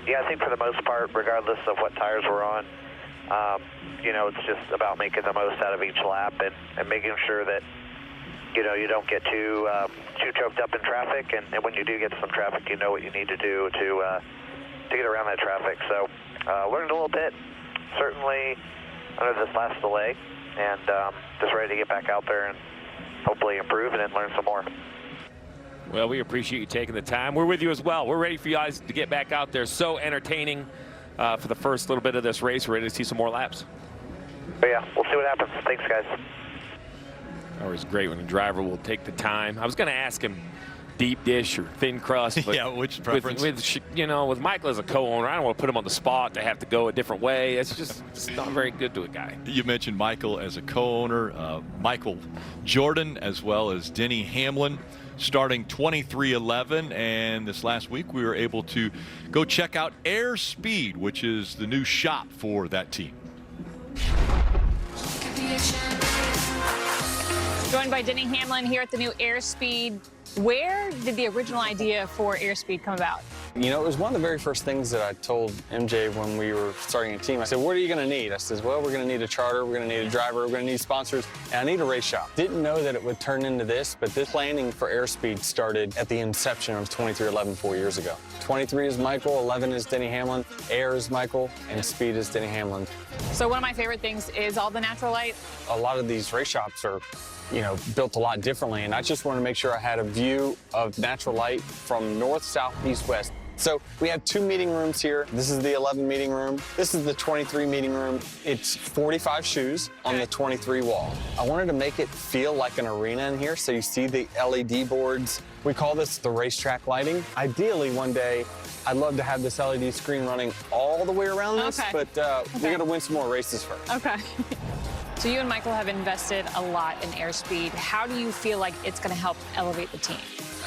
yeah, I think for the most part, regardless of what tires we're on, you know, it's just about making the most out of each lap and making sure that, you know, you don't get too choked up in traffic, and when you do get some traffic, you know what you need to do to get around that traffic. So, learned a little bit, certainly under this last delay, and just ready to get back out there and hopefully improve and then learn some more. Well, we appreciate you taking the time. We're with you as well. We're ready for you guys to get back out there. So entertaining for the first little bit of this race. We're ready to see some more laps. But yeah, we'll see what happens. Thanks, guys. Always great when a driver will take the time. I was going to ask him deep dish or thin crust. But yeah, which preference? With Michael as a co-owner, I don't want to put him on the spot to have to go a different way. It's just not very good to a guy. You mentioned Michael as a co-owner, Michael Jordan, as well as Denny Hamlin, starting 23-11, and this last week we were able to go check out Airspeed, which is the new shop for that team. Joined by Denny Hamlin here at the new Airspeed. Where did the original idea for Airspeed come about? You know, it was one of the very first things that I told MJ when we were starting a team. I said, what are you going to need? I said, well, we're going to need a charter, we're going to need a driver, we're going to need sponsors, and I need a race shop. Didn't know that it would turn into this, but this planning for Airspeed started at the inception of 2311 4 years ago. 23 is Michael, 11 is Denny Hamlin, Air is Michael, and Speed is Denny Hamlin. So one of my favorite things is all the natural light. A lot of these race shops are, you know, built a lot differently, and I just wanted to make sure I had a view of natural light from north, south, east, west. So we have 2 meeting rooms here. This is the 11 meeting room. This is the 23 meeting room. It's 45 shoes on the 23 wall. I wanted to make it feel like an arena in here, so you see the LED boards. We call this the racetrack lighting. Ideally, one day, I'd love to have this LED screen running all the way around this, but we got to win some more races first. Okay. So you and Michael have invested a lot in Airspeed. How do you feel like it's going to help elevate the team?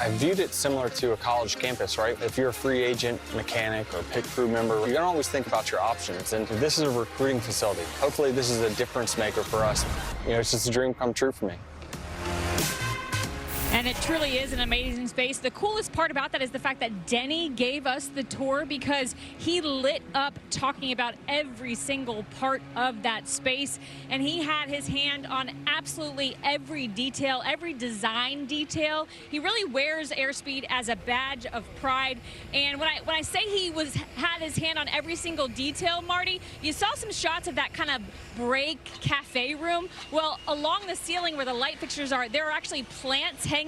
I viewed it similar to a college campus, right? If you're a free agent, mechanic, or pit crew member, you're gonna always think about your options. And this is a recruiting facility. Hopefully this is a difference maker for us. You know, it's just a dream come true for me. And it truly is an amazing space. The coolest part about that is the fact that Denny gave us the tour because he lit up talking about every single part of that space. And he had his hand on absolutely every detail, every design detail. He really wears Airspeed as a badge of pride. And when I say he had his hand on every single detail, Marty, you saw some shots of that kind of break cafe room. Well, along the ceiling where the light fixtures are, there are actually plants hanging.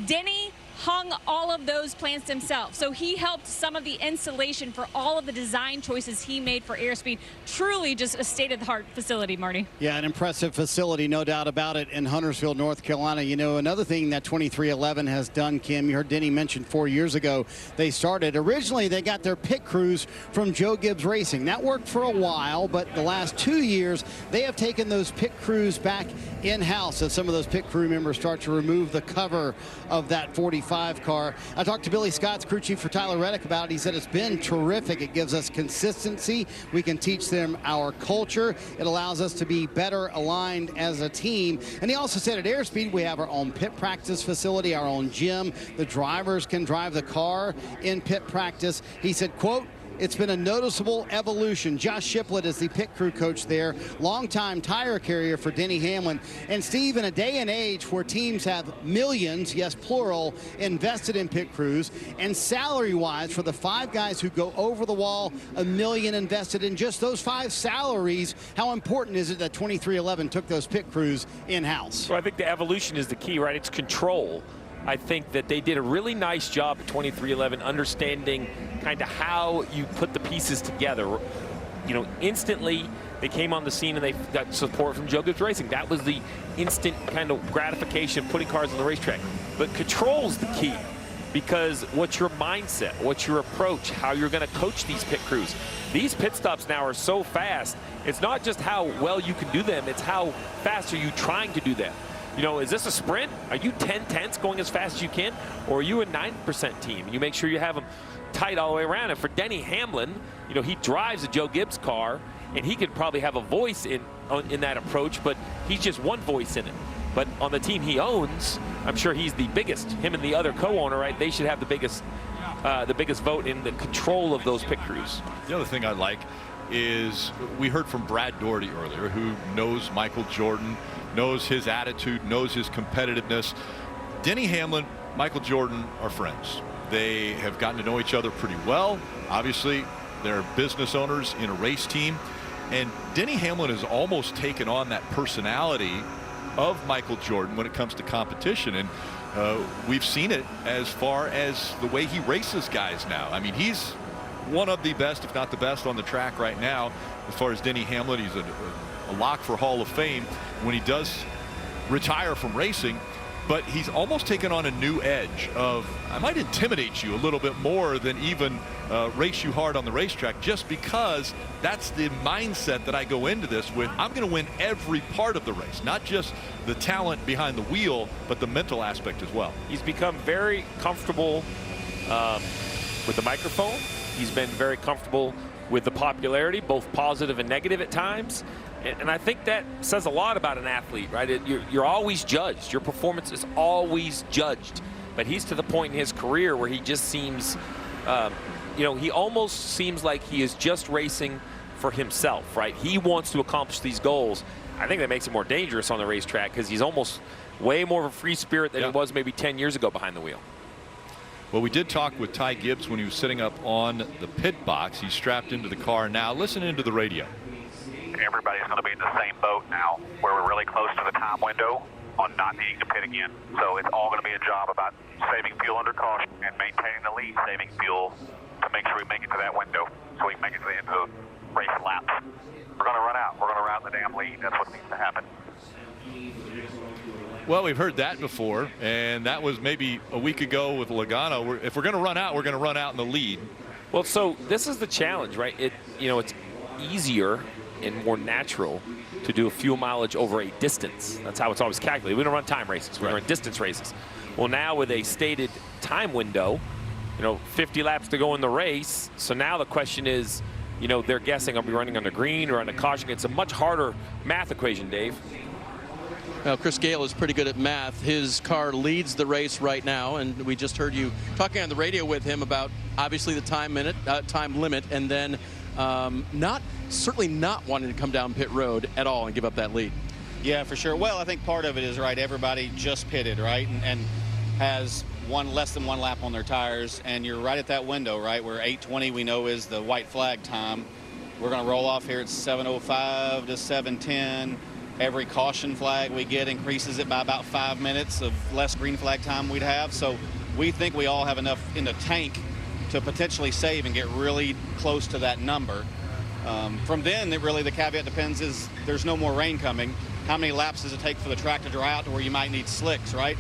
Denny hung all of those plants himself. So he helped some of the installation for all of the design choices he made for airspeed. Truly just a state-of-the-art facility, Marty. Yeah, an impressive facility, no doubt about it, in Huntersville, North Carolina. You know, another thing that 2311 has done, Kim, you heard Denny mention 4 years ago they started. Originally, they got their pit crews from Joe Gibbs Racing. That worked for a while, but the last 2 years, they have taken those pit crews back in-house as some of those pit crew members start to remove the cover of that 45 car. I talked to Billy Scott's crew chief for Tyler Reddick about it. He said it's been terrific. It gives us consistency. We can teach them our culture. It allows us to be better aligned as a team. And he also said at Airspeed, we have our own pit practice facility, our own gym. The drivers can drive the car in pit practice. He said, quote, "It's been a noticeable evolution." Josh Shiplett is the pit crew coach there, longtime tire carrier for Denny Hamlin. And Steve, in a day and age where teams have millions, yes, plural, invested in pit crews, and salary-wise for the 5 guys who go over the wall, $1 million invested in just those 5 salaries, how important is it that 2311 took those pit crews in-house? Well, I think the evolution is the key, right? It's control. I think that they did a really nice job at 2311 understanding kind of how you put the pieces together. You know, instantly they came on the scene and they got support from Joe Gibbs Racing. That was the instant kind of gratification of putting cars on the racetrack. But control's the key, because what's your mindset, what's your approach, how you're going to coach these pit crews. These pit stops now are so fast. It's not just how well you can do them, it's how fast are you trying to do them. You know, is this a sprint? Are you 10/10ths going as fast as you can? Or are you a 9% team? You make sure you have them tight all the way around. And for Denny Hamlin, you know, he drives a Joe Gibbs car, and he could probably have a voice in that approach, but he's just one voice in it. But on the team he owns, I'm sure he's the biggest. Him and the other co-owner, right? They should have the biggest vote in the control of those pit crews. The other thing I like is we heard from Brad Doherty earlier, who knows Michael Jordan, knows his attitude, knows his competitiveness. Denny Hamlin, Michael Jordan are friends. They have gotten to know each other pretty well. Obviously, they're business owners in a race team. And Denny Hamlin has almost taken on that personality of Michael Jordan when it comes to competition. And we've seen it as far as the way he races guys now. I mean, he's one of the best, if not the best, on the track right now. As far as Denny Hamlin, he's a lock for Hall of Fame when he does retire from racing. But he's almost taken on a new edge of, I might intimidate you a little bit more than even race you hard on the racetrack, just because that's the mindset that I go into this with. I'm going to win every part of the race, not just the talent behind the wheel, but the mental aspect as well. He's become very comfortable with the microphone. He's been very comfortable with the popularity, both positive and negative at times. And I think that says a lot about an athlete, right? You're always judged. Your performance is always judged. But he's to the point in his career where he just seems, you know, he almost seems like he is just racing for himself, right? He wants to accomplish these goals. I think that makes him more dangerous on the racetrack because he's almost way more of a free spirit than he was maybe 10 years ago behind the wheel. Well, we did talk with Ty Gibbs when he was sitting up on the pit box. He's strapped into the car now. Listen into the radio. Everybody's going to be in the same boat now, where we're really close to the time window on not needing to pit again. So it's all going to be a job about saving fuel under caution and maintaining the lead, saving fuel to make sure we make it to that window so we can make it to the end of the race laps. We're going to run out. We're going to run out in the damn lead. That's what needs to happen. Well, we've heard that before, and that was maybe a week ago with Logano. If we're going to run out, we're going to run out in the lead. Well, so this is the challenge, right? You know, it's easier and more natural to do a fuel mileage over a distance. That's how it's always calculated. We don't run time races. We run distance races. Well, now with a stated time window, you know, 50 laps to go in the race. So now the question is, you know, they're guessing I'll be running on the green or on the caution. It's a much harder math equation, Dave. Well, Chris Gale is pretty good at math. His car leads the race right now, and we just heard you talking on the radio with him about obviously the time limit, and then certainly not wanting to come down pit road at all and give up that lead. Yeah, for sure. Well, I think part of it is, right, everybody just pitted, right, and has less than one lap on their tires, and you're right at that window, right, where 8:20 we know is the white flag time. We're going to roll off here at 7:05 to 7:10. Every caution flag we get increases it by about 5 minutes of less green flag time we'd have. So we think we all have enough in the tank to potentially save and get really close to that number. From then, really the caveat depends is there's no more rain coming. How many laps does it take for the track to dry out to where you might need slicks, right?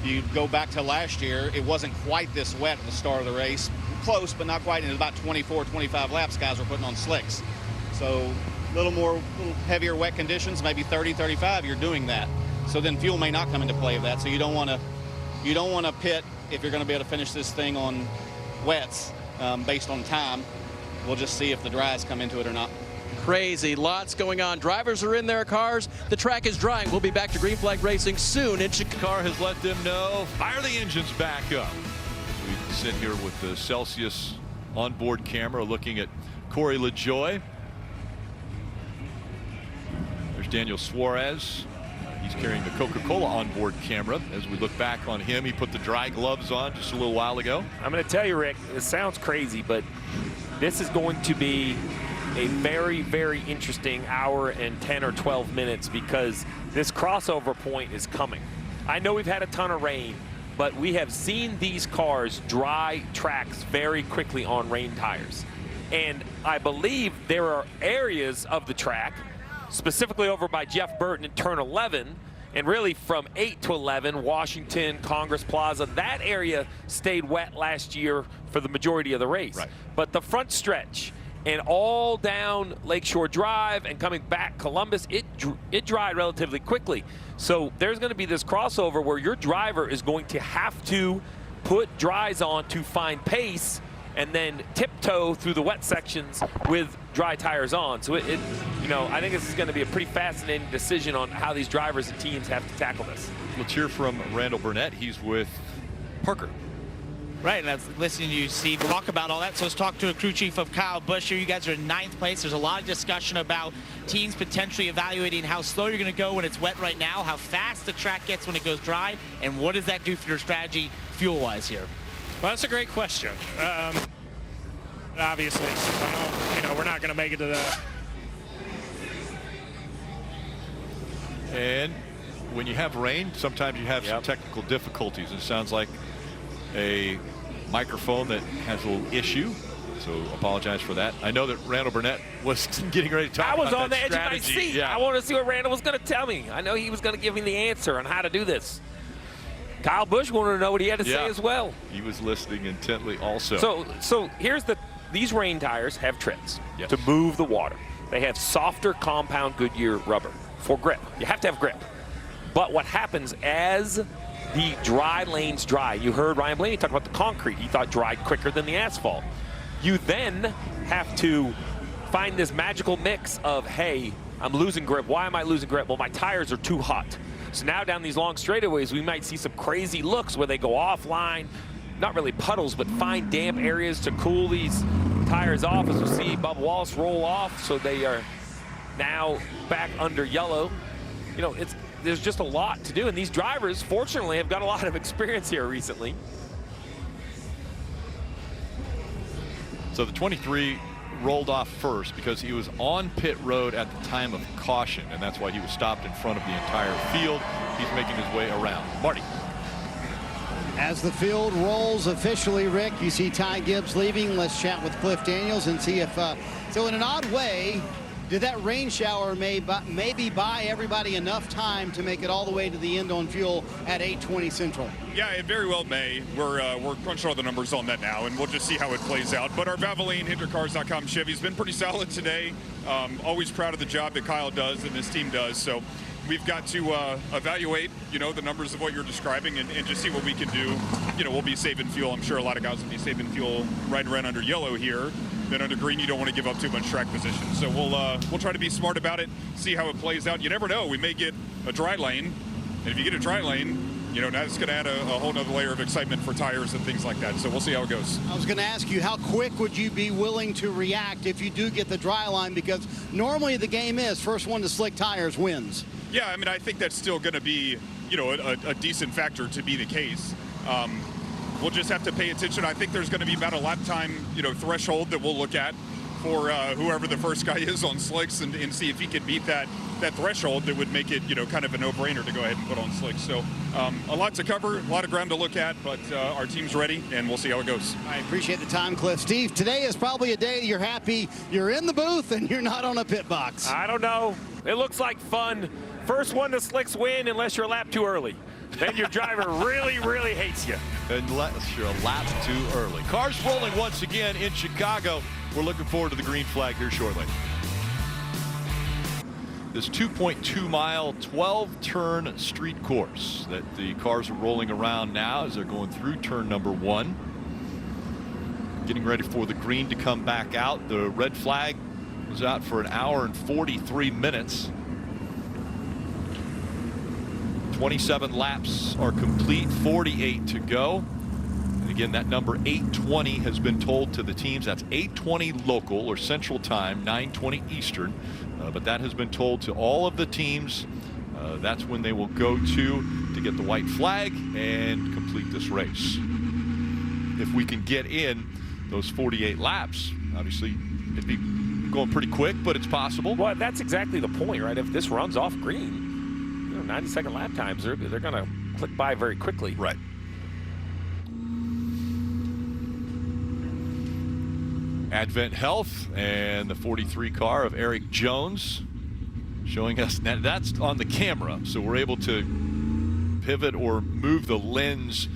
You go back to last year, it wasn't quite this wet at the start of the race. Close, but not quite. In about 24, 25 laps, guys were putting on slicks. So a little heavier wet conditions, maybe 30, 35, you're doing that. So then fuel may not come into play of that. So you don't want to pit if you're going to be able to finish this thing on wets based on time. We'll just see if the dries come into it or not. Crazy, lots going on. Drivers are in their cars. The track is drying. We'll be back to Green Flag Racing soon in Chicago. Car has let them know, fire the engines back up. We sit here with the Celsius onboard camera looking at Corey LaJoie. There's Daniel Suarez. He's carrying the Coca-Cola onboard camera. As we look back on him, he put the dry gloves on just a little while ago. I'm going to tell you, Rick, it sounds crazy, but this is going to be a very, very interesting hour and 10 or 12 minutes because this crossover point is coming. I know we've had a ton of rain, but we have seen these cars dry tracks very quickly on rain tires. And I believe there are areas of the track, specifically over by Jeff Burton in turn 11, and really from 8 to 11, Washington, Congress Plaza, that area stayed wet last year for the majority of the race. Right. But the front stretch and all down Lakeshore Drive and coming back Columbus, it dried relatively quickly. So there's going to be this crossover where your driver is going to have to put dries on to find pace and then tiptoe through the wet sections with dry tires on. So you know, I think this is going to be a pretty fascinating decision on how these drivers and teams have to tackle this. Let's hear from Randall Burnett. He's with Parker. Right, and I was listening to you, Steve, talk about all that. So let's talk to a crew chief of Kyle Busch here. You guys are in 9th place. There's a lot of discussion about teams potentially evaluating how slow you're going to go when it's wet right now, how fast the track gets when it goes dry, and what does that do for your strategy fuel-wise here? Well, that's a great question. Obviously, you know, we're not going to make it to the... And when you have rain, sometimes you have some technical difficulties. It sounds like a microphone that has a little issue, so apologize for that. I know that Randall Burnett was getting ready to talk about that I was on the edge of my strategy. seat. I wanted to see what Randall was going to tell me. I know he was going to give me the answer on how to do this. Kyle Busch wanted to know what he had to say as well. He was listening intently also. So here's these rain tires have treads to move the water. They have softer compound Goodyear rubber for grip. You have to have grip. But what happens as the dry lanes dry, you heard Ryan Blaney talk about the concrete. He thought dried quicker than the asphalt. You then have to find this magical mix of, hey, I'm losing grip. Why am I losing grip? Well, my tires are too hot. So now down these long straightaways, we might see some crazy looks where they go offline, not really puddles, but find damp areas to cool these tires off. As we see Bubba Wallace roll off, so they are now back under yellow. You know, there's just a lot to do, and these drivers, fortunately, have got a lot of experience here recently. So the 23 rolled off first because he was on pit road at the time of caution, and that's why he was stopped in front of the entire field. He's making his way around. Marty. As the field rolls officially, Rick, you see Ty Gibbs leaving. Let's chat with Cliff Daniels and see if, so in an odd way, did that rain shower maybe buy everybody enough time to make it all the way to the end on fuel at 8:20 Central? Yeah, it very well may. We're crunching all the numbers on that now, and we'll just see how it plays out. But our Valvoline, HendrickCars.com Chevy's been pretty solid today. Always proud of the job that Kyle does and this team does. So we've got to evaluate, you know, the numbers of what you're describing and just see what we can do. You know, we'll be saving fuel. I'm sure a lot of guys will be saving fuel right around under yellow here. Then under green, you don't want to give up too much track position. So we'll try to be smart about it, see how it plays out. You never know. We may get a dry lane. And if you get a dry lane, you know, that's going to add a whole nother layer of excitement for tires and things like that. So we'll see how it goes. I was going to ask you, how quick would you be willing to react if you do get the dry line? Because normally the game is first one to slick tires wins. Yeah, I mean, I think that's still going to be, you know, a decent factor to be the case. We'll just have to pay attention. I think there's going to be about a lap time, you know, threshold that we'll look at for whoever the first guy is on slicks and see if he could beat that threshold that would make it, kind of a no-brainer to go ahead and put on slicks. So a lot to cover, a lot of ground to look at, but our team's ready, and we'll see how it goes. I appreciate the time, Cliff. Steve, today is probably a day you're happy you're in the booth and you're not on a pit box. I don't know. It looks like fun. First one to slicks win unless you're a lap too early. Then your driver really, really hates you. Unless you're a lap too early. Cars rolling once again in Chicago. We're looking forward to the green flag here shortly. This 2.2 mile, 12 turn street course that the cars are rolling around now as they're going through turn number 1. Getting ready for the green to come back out. The red flag was out for an hour and 43 minutes. 27 laps are complete, 48 to go. And again, that number 8:20 has been told to the teams. That's 8:20 local or central time, 9:20 Eastern. But that has been told to all of the teams. That's when they will go to get the white flag and complete this race. If we can get in those 48 laps, obviously it'd be going pretty quick, but it's possible. Well, that's exactly the point, right? If this runs off green, 90-second lap times, they're going to click by very quickly. Right. Advent Health and the 43 car of Eric Jones showing us that's on the camera, so we're able to pivot or move the lens,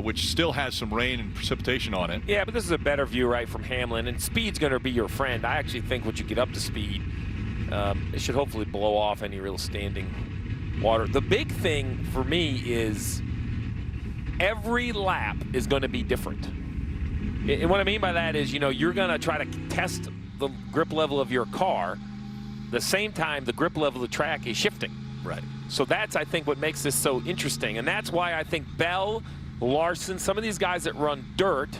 which still has some rain and precipitation on it. Yeah, but this is a better view right from Hamlin, and speed's going to be your friend. I actually think once you get up to speed, it should hopefully blow off any real standing water. The big thing for me is every lap is going to be different. And what I mean by that is, you're going to try to test the grip level of your car. The same time, the grip level of the track is shifting. Right. So that's, I think, what makes this so interesting. And that's why I think Bell, Larson, some of these guys that run dirt,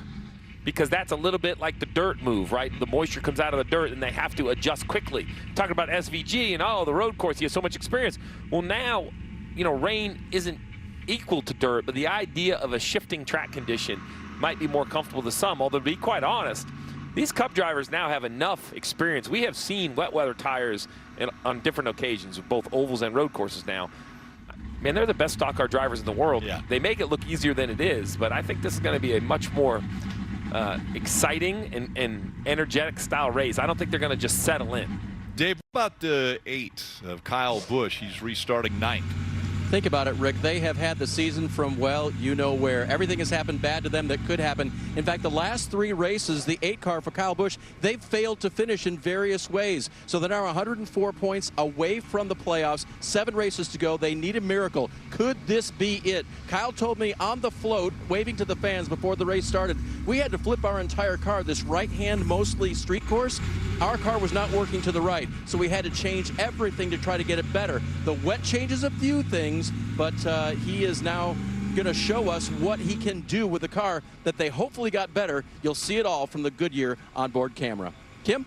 because that's a little bit like the dirt move, right? The moisture comes out of the dirt and they have to adjust quickly. Talking about SVG and, the road course, you have so much experience. Well, now, rain isn't equal to dirt, but the idea of a shifting track condition might be more comfortable to some, although to be quite honest, these Cup drivers now have enough experience. We have seen wet weather tires on different occasions with both ovals and road courses now. Man, they're the best stock car drivers in the world. Yeah. They make it look easier than it is, but I think this is going to be a much more exciting and energetic style race. I don't think they're going to just settle in. Dave, what about the 8 of Kyle Busch? He's restarting 9th. Think about it, Rick. They have had the season from, well, you know where. Everything has happened bad to them that could happen. In fact, the last 3 races, the 8 car for Kyle Busch, they've failed to finish in various ways. So they're now 104 points away from the playoffs. 7 races to go. They need a miracle. Could this be it? Kyle told me on the float, waving to the fans before the race started, we had to flip our entire car. This right-hand, mostly street course, our car was not working to the right. So we had to change everything to try to get it better. The wet changes a few things, but he is now going to show us what he can do with the car that they hopefully got better. You'll see it all from the Goodyear onboard camera. Kim?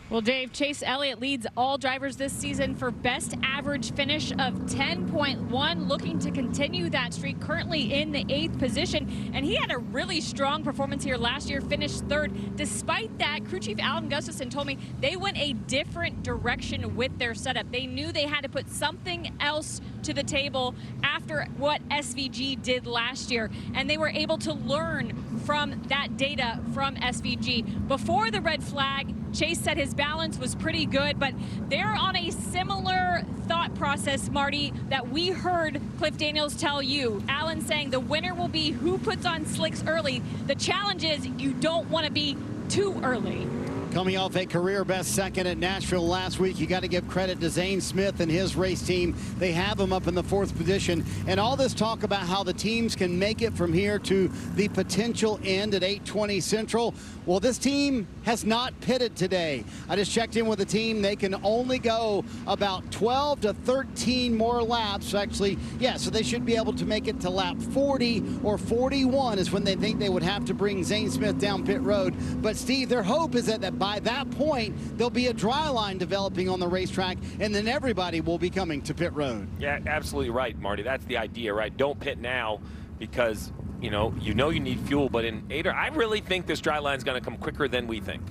Well, Dave, Chase Elliott leads all drivers this season for best average finish of 10.1, looking to continue that streak, currently in the 8th position. And he had a really strong performance here last year, finished 3rd. Despite that, crew chief Alan Gustafson told me they went a different direction with their setup. They knew they had to put something else to the table after what SVG did last year, and they were able to learn from that data from SVG. Before the red flag, Chase said his balance was pretty good, but they're on a similar thought process, Marty, that we heard Cliff Daniels tell you. Alan saying the winner will be who puts on slicks early. The challenge is you don't want to be too early. Coming off a career best second at Nashville last week, you got to give credit to Zane Smith and his race team. They have him up in the 4th position. And all this talk about how the teams can make it from here to the potential end at 820 Central. Well, this team has not pitted today. I just checked in with the team. They can only go about 12 to 13 more laps. Actually, yeah, so they should be able to make it to lap 40 or 41 is when they think they would have to bring Zane Smith down pit road. But Steve, their hope is that by that point, there'll be a dry line developing on the racetrack, and then everybody will be coming to pit road. Yeah, absolutely right, Marty. That's the idea, right? Don't pit now because, you know you need fuel, but in 8, I really think this dry line is going to come quicker than we think.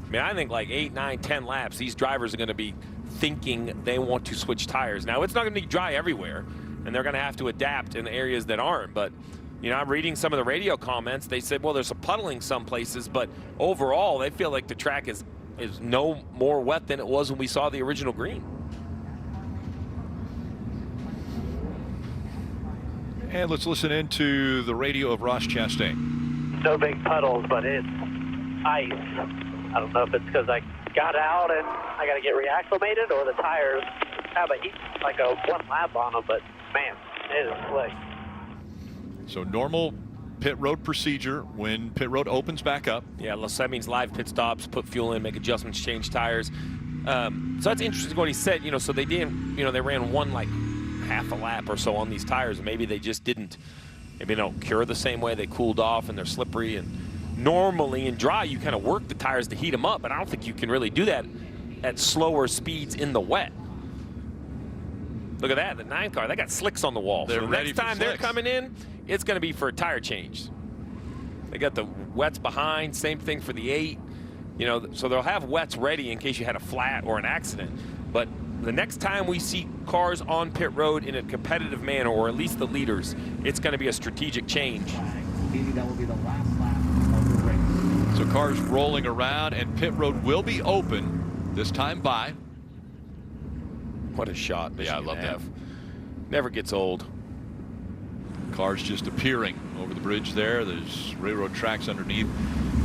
I mean, I think like 8, 9, 10 laps, these drivers are going to be thinking they want to switch tires. Now, it's not going to be dry everywhere, and they're going to have to adapt in the areas that aren't. But, you know, I'm reading some of the radio comments. They said, well, there's some puddling some places, but overall, they feel like the track is no more wet than it was when we saw the original green. And let's listen into the radio of Ross Chastain. No big puddles, but it's ice. I don't know if it's because I got out and I got to get reacclimated, or the tires have like a 1 lap on them, but man, it is slick. So normal pit road procedure when pit road opens back up. Yeah, that means live pit stops, put fuel in, make adjustments, change tires. So that's interesting what he said. You know, so they didn't, you know, they ran one like half a lap or so on these tires. Maybe they just didn't, maybe they don't cure the same way. They cooled off and they're slippery. And normally in dry, you kind of work the tires to heat them up, but I don't think you can really do that at slower speeds in the wet. Look at that, the 9 car, they got slicks on the wall. They're so ready next for time they're slicks. coming in, it's going to be for a tire change. They got the wets behind, same thing for the 8. You know, so they'll have wets ready in case you had a flat or an accident. But the next time we see cars on pit road in a competitive manner, or at least the leaders, it's going to be a strategic change. That will be the last lap of the race. So cars rolling around, and pit road will be open this time by. What a shot. Yeah, I love that. Never gets old. Cars just appearing over the bridge there. There's railroad tracks underneath.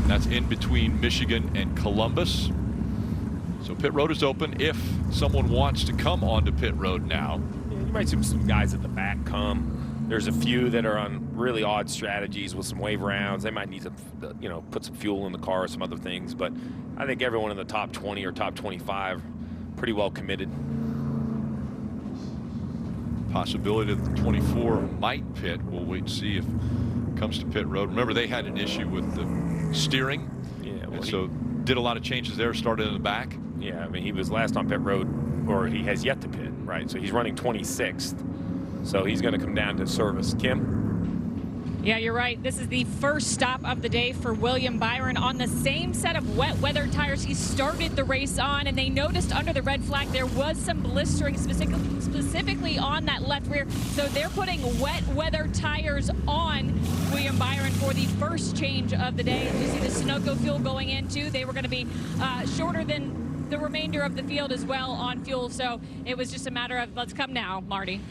That's in between Michigan and Columbus. So pit road is open if someone wants to come onto pit road now. Yeah, you might see some guys at the back come. There's a few that are on really odd strategies with some wave rounds. They might need to, you know, put some fuel in the car or some other things. But I think everyone in the top 20 or top 25 pretty well committed. Possibility that the 24 might pit. We'll wait and see if it comes to pit road. Remember, they had an issue with the steering. Yeah, well, and so did a lot of changes there, started in the back. Yeah, I mean, he was last on pit road, or he has yet to pit, right? So he's running 26th. So he's going to come down to service. Kim? Yeah, you're right. This is the first stop of the day for William Byron on the same set of wet weather tires he started the race on, and they noticed under the red flag there was some blistering specifically on that left rear. So they're putting wet weather tires on William Byron for the first change of the day. You see the Sunoco fuel going in too. They were going to be shorter than the remainder of the field as well on fuel. So it was just a matter of let's come now, Marty.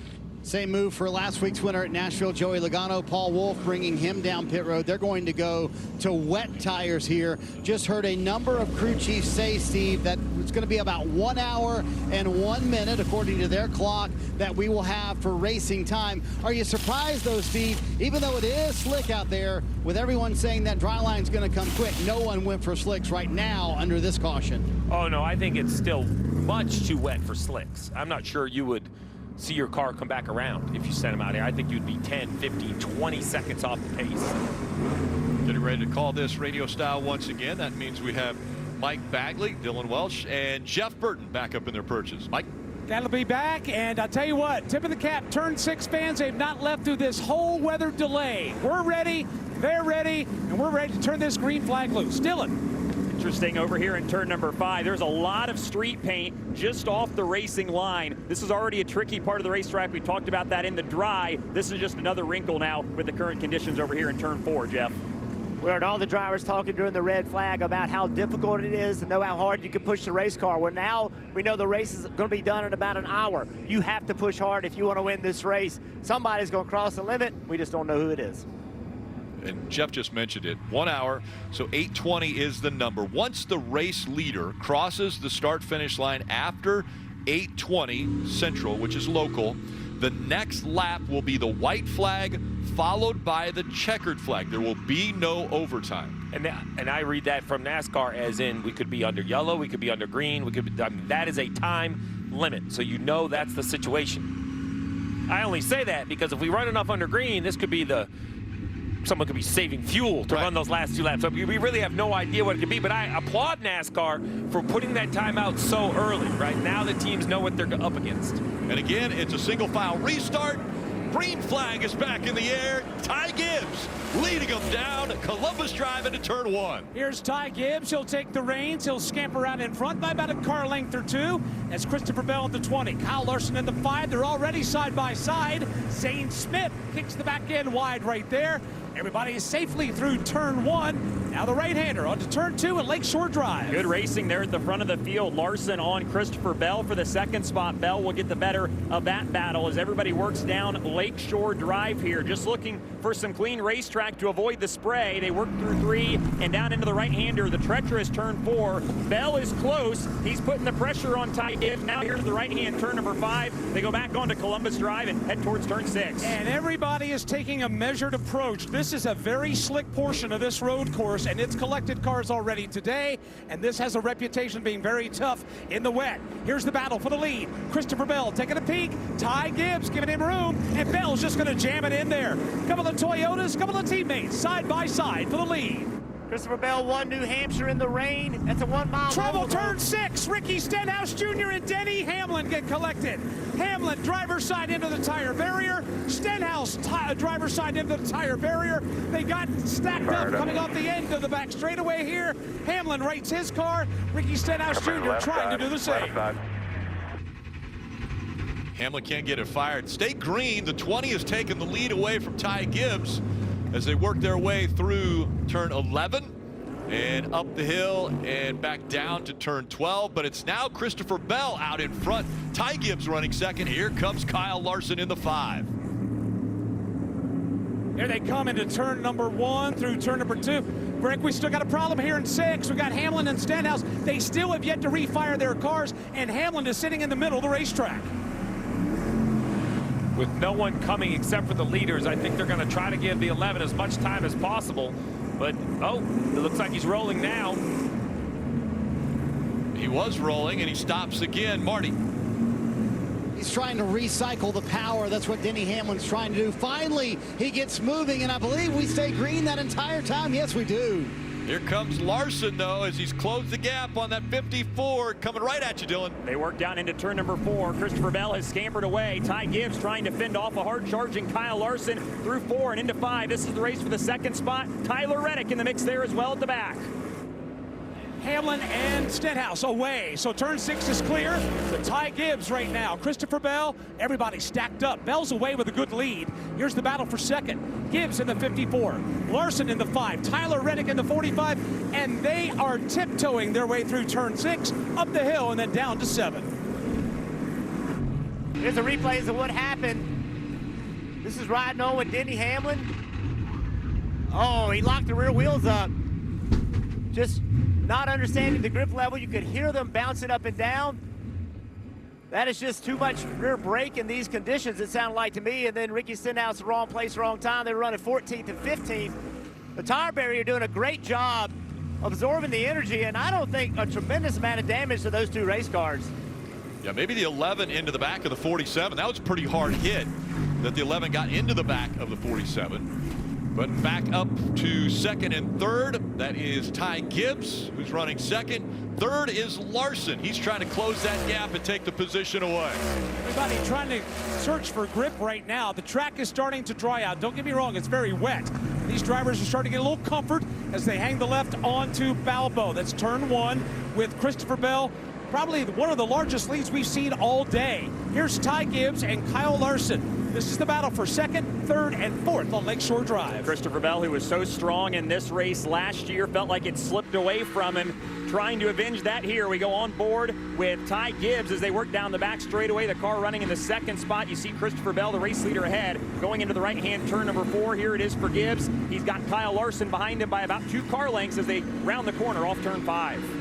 Same move for last week's winner at Nashville, Joey Logano. Paul Wolfe bringing him down pit road. They're going to go to wet tires here. Just heard a number of crew chiefs say, Steve, that it's going to be about 1 hour and 1 minute, according to their clock, that we will have for racing time. Are you surprised, though, Steve, even though it is slick out there, with everyone saying that dry line's going to come quick, no one went for slicks right now under this caution? Oh, no, I think it's still much too wet for slicks. I'm not sure you would see your car come back around if you sent him out here. I think you'd be 10, 15, 20 seconds off the pace. Getting ready to call this radio style once again. That means we have Mike Bagley, Dylan Welsh, and Jeff Burton back up in their perches. Mike? That'll be back, and I'll tell you what, tip of the cap, Turn 6 fans, they've not left through this whole weather delay. We're ready, they're ready, and we're ready to turn this green flag loose. Dylan. Interesting over here in turn number 5. There's a lot of street paint just off the racing line. This is already a tricky part of the racetrack. We talked about that in the dry. This is just another wrinkle now with the current conditions over here in turn 4, Jeff. We heard all the drivers talking during the red flag about how difficult it is to know how hard you can push the race car. Well, now we know the race is going to be done in about an hour. You have to push hard if you want to win this race. Somebody's going to cross the limit. We just don't know who it is. And Jeff just mentioned it, 1 hour, so 8:20 is the number. Once the race leader crosses the start-finish line after 8:20 Central, which is local, the next lap will be the white flag followed by the checkered flag. There will be no overtime. And I read that from NASCAR as in we could be under yellow, we could be under green, we could be, I mean, that is a time limit, so you know that's the situation. I only say that because if we run enough under green, this could be someone could be saving fuel to run those last 2 laps. So we really have no idea what it could be, but I applaud NASCAR for putting that time out so early, right? Now the teams know what they're up against. And again, it's a single file restart. Green flag is back in the air. Ty Gibbs leading them down Columbus Drive into turn 1. Here's Ty Gibbs. He'll take the reins. He'll scamper out in front by about a car length or two. That's Christopher Bell at the 20. Kyle Larson in the 5. They're already side by side. Zane Smith kicks the back end wide right there. Everybody is safely through turn 1. Now the right-hander onto turn 2 at Lakeshore Drive. Good racing there at the front of the field. Larson on Christopher Bell for the second spot. Bell will get the better of that battle as everybody works down Lakeshore Drive here. Just looking for some clean racetrack to avoid the spray. They work through 3 and down into the right-hander, the treacherous turn 4. Bell is close. He's putting the pressure on Ty Gibbs. Now here's the right-hand turn number 5. They go back onto Columbus Drive and head towards turn 6. And everybody is taking a measured approach. This is a very slick portion of this road course, and it's collected cars already today, and this has a reputation of being very tough in the wet. Here's the battle for the lead. Christopher Bell taking a peek. Ty Gibbs giving him room, and Bell's just going to jam it in there. Couple of Toyotas, couple of teammates side by side for the lead. Christopher Bell won New Hampshire in the rain. That's a 1 mile. Travel turn 6. Ricky Stenhouse Jr. and Denny Hamlin get collected. Hamlin driver's side into the tire barrier. Stenhouse driver's side into the tire barrier. They got stacked up coming off the end of the back straightaway here. Hamlin rates his car. Ricky Stenhouse Jr. trying to do the same. Hamlin can't get it fired. Stay green. The 20 has taken the lead away from Ty Gibbs as they work their way through turn 11 and up the hill and back down to turn 12. But it's now Christopher Bell out in front. Ty Gibbs running second. Here comes Kyle Larson in the 5. Here they come into turn number 1 through turn number 2. Greg, we still got a problem here in 6. We got Hamlin and Stenhouse. They still have yet to refire their cars, and Hamlin is sitting in the middle of the racetrack. With no one coming except for the leaders, I think they're going to try to give the 11 as much time as possible. But, oh, it looks like he's rolling now. He was rolling, and he stops again. Marty. He's trying to recycle the power. That's what Denny Hamlin's trying to do. Finally, he gets moving, and I believe we stay green that entire time. Yes, we do. Here comes Larson, though, as he's closed the gap on that 54. Coming right at you, Dylan. They work down into turn number 4. Christopher Bell has scampered away. Ty Gibbs trying to fend off a hard-charging Kyle Larson through 4 and into 5. This is the race for the second spot. Tyler Reddick in the mix there as well at the back. Hamlin and Stenhouse away. So turn 6 is clear. The Ty Gibbs right now. Christopher Bell, everybody stacked up. Bell's away with a good lead. Here's the battle for second. Gibbs in the 54. Larson in the 5. Tyler Reddick in the 45. And they are tiptoeing their way through turn 6, up the hill, and then down to 7. Here's the replays of what happened. This is riding on with Denny Hamlin. Oh, he locked the rear wheels up. Just not understanding the grip level. You could hear them bouncing up and down. That is just too much rear brake in these conditions, it sounded like to me. And then Ricky Stenhouse, wrong place, wrong time. They were running 14th and 15th. The tire barrier doing a great job absorbing the energy, and I don't think a tremendous amount of damage to those 2 race cars. Yeah, maybe the 11 into the back of the 47. That was a pretty hard hit that the 11 got into the back of the 47. But back up to second and third. That is Ty Gibbs, who's running second. Third is Larson. He's trying to close that gap and take the position away. Everybody trying to search for grip right now. The track is starting to dry out. Don't get me wrong, it's very wet. These drivers are starting to get a little comfort as they hang the left onto Balbo. That's turn 1 with Christopher Bell. Probably one of the largest leads we've seen all day. Here's Ty Gibbs and Kyle Larson. This is the battle for second, third, and fourth on Lakeshore Drive. Christopher Bell, who was so strong in this race last year, felt like it slipped away from him. Trying to avenge that here. We go on board with Ty Gibbs as they work down the back straightaway. The car running in the second spot. You see Christopher Bell, the race leader, ahead. Going into the right-hand turn number 4. Here it is for Gibbs. He's got Kyle Larson behind him by about 2 car lengths as they round the corner off turn 5.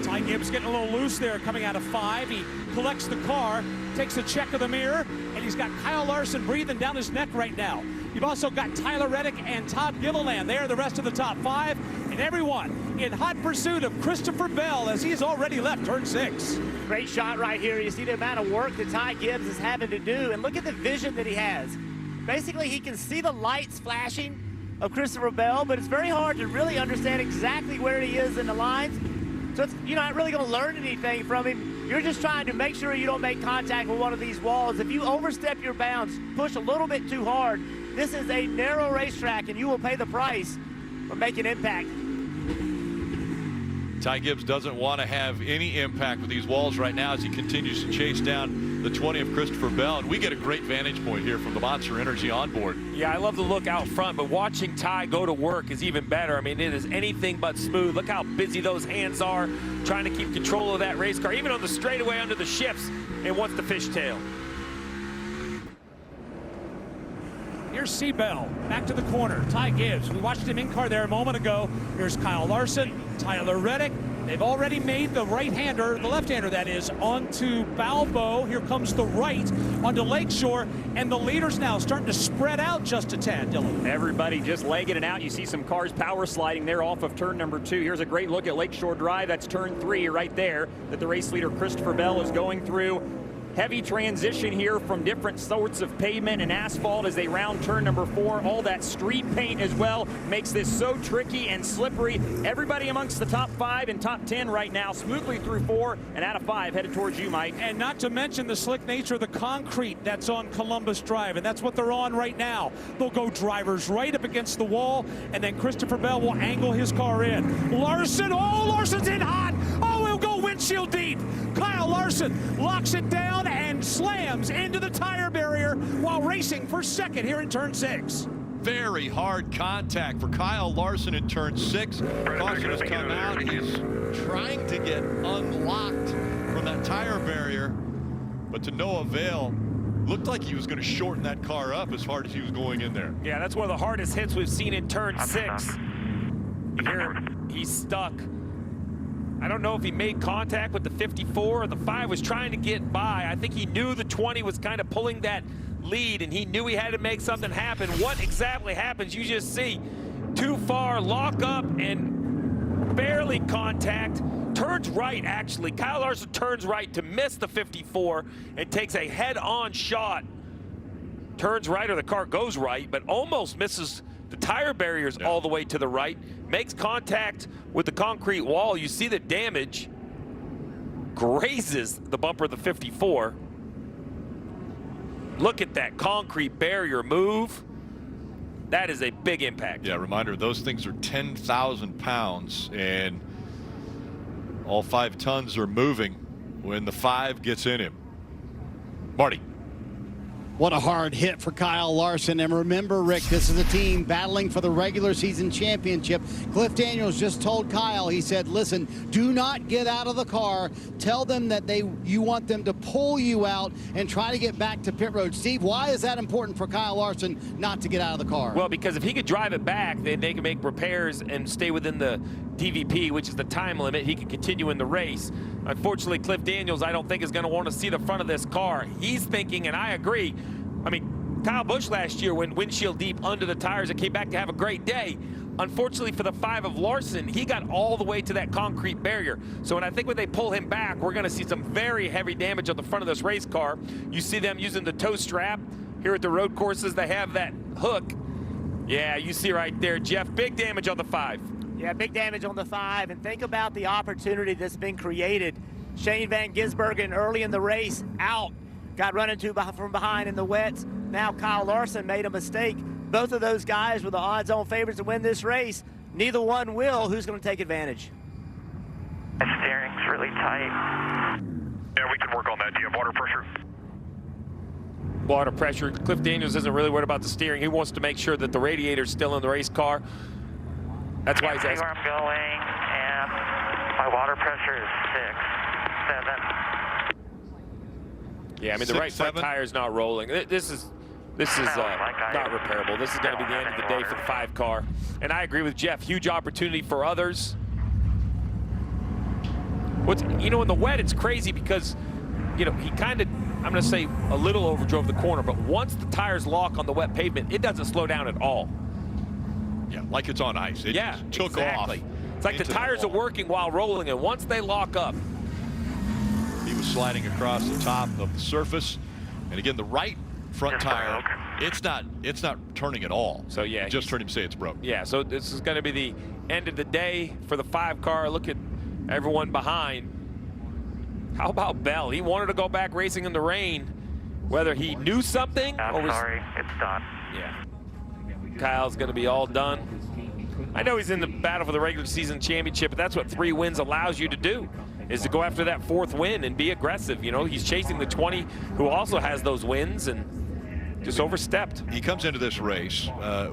Ty Gibbs getting a little loose there coming out of 5. He collects the car, takes a check of the mirror, and he's got Kyle Larson breathing down his neck right now. You've also got Tyler Reddick and Todd Gilliland. They are the rest of the top 5, and everyone in hot pursuit of Christopher Bell as he's already left turn 6. Great shot right here. You see the amount of work that Ty Gibbs is having to do, and look at the vision that he has. Basically, he can see the lights flashing of Christopher Bell, but it's very hard to really understand exactly where he is in the lines. So you're not really going to learn anything from him. You're just trying to make sure you don't make contact with one of these walls. If you overstep your bounds, push a little bit too hard, This is a narrow racetrack, and you will pay the price for making impact. Ty Gibbs doesn't want to have any impact with these walls right now as he continues to chase down the 20 of Christopher Bell. And we get a great vantage point here from the Monster Energy onboard. Yeah, I love the look out front, but watching Ty go to work is even better. I mean, it is anything but smooth. Look how busy those hands are trying to keep control of that race car, even on the straightaway under the shifts, and wants the fishtail. Here's C-Bell, back to the corner. Ty Gibbs, we watched him in-car there a moment ago. Here's Kyle Larson, Tyler Reddick. They've already made the right-hander, the left-hander that is, onto Balbo. Here comes the right onto Lakeshore, and the leaders now starting to spread out just a tad, Dylan. Everybody just legging it out. You see some cars power sliding there off of turn number 2. Here's a great look at Lakeshore Drive. That's turn 3 right there that the race leader Christopher Bell is going through. Heavy transition here from different sorts of pavement and asphalt as they round turn number 4. All that street paint as well makes this so tricky and slippery. Everybody amongst the top 5 and top 10 right now, smoothly through 4 and out of 5 headed towards you, Mike. And not to mention the slick nature of the concrete that's on Columbus Drive, and that's what they're on right now. They'll go drivers right up against the wall, and then Christopher Bell will angle his car in. Larson, oh, Larson's in hot. Oh, he'll go windshield deep. Kyle Larson locks it down and slams into the tire barrier while racing for second here in turn 6. Very hard contact for Kyle Larson in turn 6. Caution has come out. He's trying to get unlocked from that tire barrier, but to no avail. Looked like he was going to shorten that car up as hard as he was going in there. Yeah, that's one of the hardest hits we've seen in turn 6. Here, he's stuck. I don't know if he made contact with the 54 or the 5 was trying to get by. I think he knew the 20 was kind of pulling that lead, and he knew he had to make something happen. What exactly happens? You just see too far, lock up, and barely contact. Turns right, actually. Kyle Larson turns right to miss the 54 and takes a head-on shot. Turns right, or the car goes right, but almost misses the tire barriers all the way to the right. Makes contact with the concrete wall. You see the damage. Grazes the bumper of the 54. Look at that concrete barrier move. That is a big impact. Yeah, reminder, those things are 10,000 pounds, and all 5 tons are moving when the 5 gets in him. Marty. What a hard hit for Kyle Larson. And remember, Rick, this is a team battling for the regular season championship. Cliff Daniels just told Kyle, he said, listen, do not get out of the car. Tell them that you want them to pull you out and try to get back to pit road. Steve, why is that important for Kyle Larson not to get out of the car? Well, because if he could drive it back, then they can make repairs and stay within the DVP, which is the time limit. He can continue in the race. Unfortunately, Cliff Daniels, I don't think is going to want to see the front of this car. He's thinking, and I agree, I mean, Kyle Busch last year went windshield deep under the tires and came back to have a great day. Unfortunately for the 5 of Larson, he got all the way to that concrete barrier. So when I think when they pull him back, we're going to see some very heavy damage on the front of this race car. You see them using the tow strap. Here at the road courses, they have that hook. Yeah, you see right there, Jeff, big damage on the 5. Yeah, big damage on the 5, and think about the opportunity that's been created. Shane Van Gisbergen early in the race out, got run into from behind in the wets. Now Kyle Larson made a mistake. Both of those guys were the odds-on favorites to win this race. Neither one will. Who's going to take advantage? The steering's really tight. Yeah, we can work on that. Do you have water pressure? Water pressure. Cliff Daniels isn't really worried about the steering. He wants to make sure that the radiator's still in the race car. That's why he's asking. Where I'm going, and my water pressure is 6, 7. Yeah, I mean, the right front tire's not rolling. This is not repairable. This is going to be the end of the day for the 5 car. And I agree with Jeff. Huge opportunity for others. You know, in the wet, it's crazy because, you know, he kind of, I'm going to say, a little overdrove the corner. But once the tires lock on the wet pavement, it doesn't slow down at all. Yeah, like it's on ice. It just took exactly. off. It's like the tires are working while rolling, and once they lock up. He was sliding across the top of the surface. And again, the right front tire, it's not turning at all. So yeah, just heard him say it's broke. Yeah, so this is going to be the end of the day for the 5 car. Look at everyone behind. How about Bell? He wanted to go back racing in the rain, whether he knew something I'm or was... sorry, it's done. Yeah. Kyle's going to be all done. I know he's in the battle for the regular season championship, but that's what 3 wins allows you to do, is to go after that 4th win and be aggressive. You know, he's chasing the 20 who also has those wins and just overstepped. He comes into this race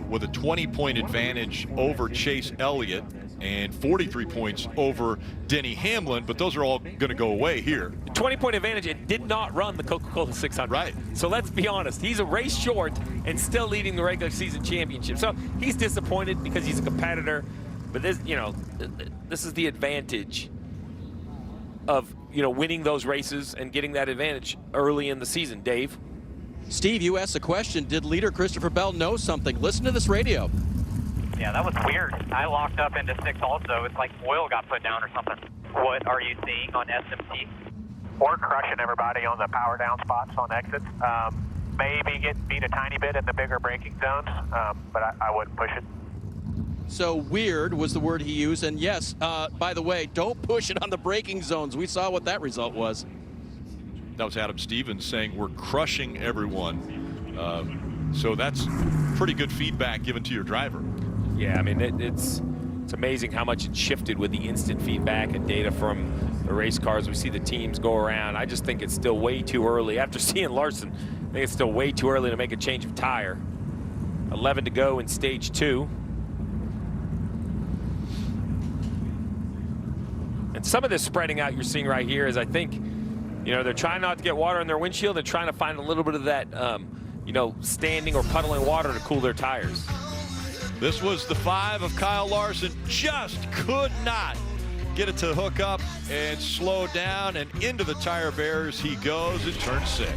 with a 20-point advantage over Chase Elliott and 43 points over Denny Hamlin, but those are all going to go away here. 20-point advantage and did not run the Coca-Cola 600. Right. So let's be honest, he's a race short and still leading the regular season championship. So he's disappointed because he's a competitor, but this, you know, this is the advantage of, you know, winning those races and getting that advantage early in the season. Dave? Steve, you asked a question. Did leader Christopher Bell know something? Listen to this radio. Yeah, that was weird. I locked up into 6 also. It's like oil got put down or something. What are you seeing on SMT? We're crushing everybody on the power down spots on exits. Maybe get beat a tiny bit in the bigger braking zones, but I wouldn't push it. So weird was the word he used. And yes, by the way, don't push it on the braking zones. We saw what that result was. That was Adam Stevens saying we're crushing everyone. So that's pretty good feedback given to your driver. Yeah, I mean, it's amazing how much it shifted with the instant feedback and data from the race cars. We see the teams go around. I just think it's still way too early. After seeing Larson, I think it's still way too early to make a change of tire. 11 to go in stage 2. And some of this spreading out you're seeing right here is, I think, you know, they're trying not to get water in their windshield. They're trying to find a little bit of that, you know, standing or puddling water to cool their tires. This was the 5 of Kyle Larson. Just could not get it to hook up and slow down, and into the tire barriers he goes in turn 6.